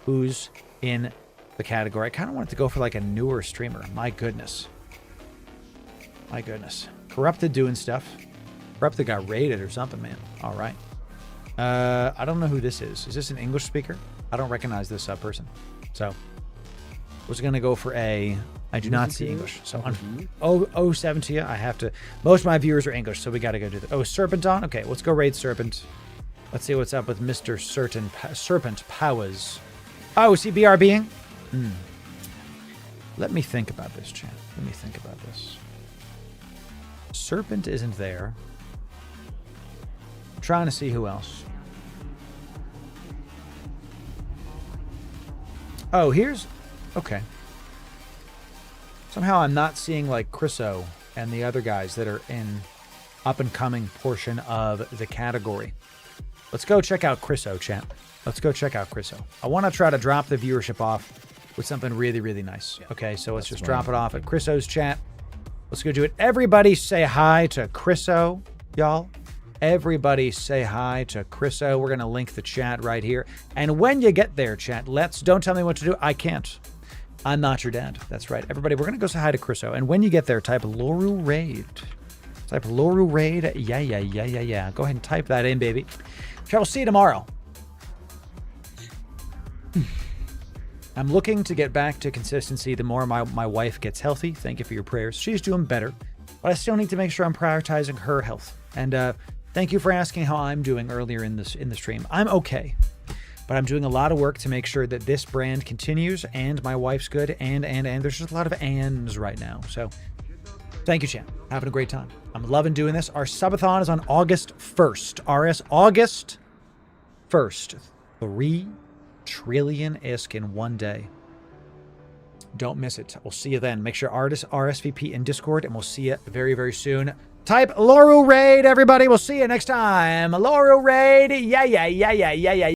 S1: who's in the category. I kind of wanted to go for like a newer streamer. My goodness. My goodness. Corrupted doing stuff. Corrupted got raided or something, man. All right. I don't know who this is. Is this an English speaker? I don't recognize this person. So... was going to go for a... I do not see English. So, 07 to you. I have to... Most of my viewers are English, so we got to go do that. Oh, Serpent on? Okay, let's go raid Serpent. Let's see what's up with Mr. Serpent Powers. Oh, is he BRBing? Let me think about this, chat. Let me think about this. Serpent isn't there. I'm trying to see who else. Oh, here's... Okay. Somehow I'm not seeing like Chriso and the other guys that are in up and coming portion of the category. Let's go check out Chriso, chat. Let's go check out Chriso. I want to try to drop the viewership off with something really, really nice. Okay, so let's just drop it off at Chriso's chat. Let's go do it. Everybody say hi to Chriso, y'all. Everybody say hi to Chriso. We're going to link the chat right here. And when you get there, chat, don't tell me what to do. I can't. I'm not your dad. That's right. Everybody, we're going to go say hi to Chriso. And when you get there, type Loru Raid. Type Loru Raid. Yeah. Go ahead and type that in, baby. I will see you tomorrow. I'm looking to get back to consistency the more my wife gets healthy. Thank you for your prayers. She's doing better. But I still need to make sure I'm prioritizing her health. And thank you for asking how I'm doing earlier in the stream. I'm okay. But I'm doing a lot of work to make sure that this brand continues and my wife's good and there's just a lot of ands right now. So thank you, champ. Having a great time. I'm loving doing this. Our subathon is on August 1st. August 1st. 3 trillion ISK in one day. Don't miss it. We'll see you then. Make sure artists RSVP in Discord and we'll see you very, very soon. Type Loru Raid, everybody. We'll see you next time. Loru Raid. Yeah.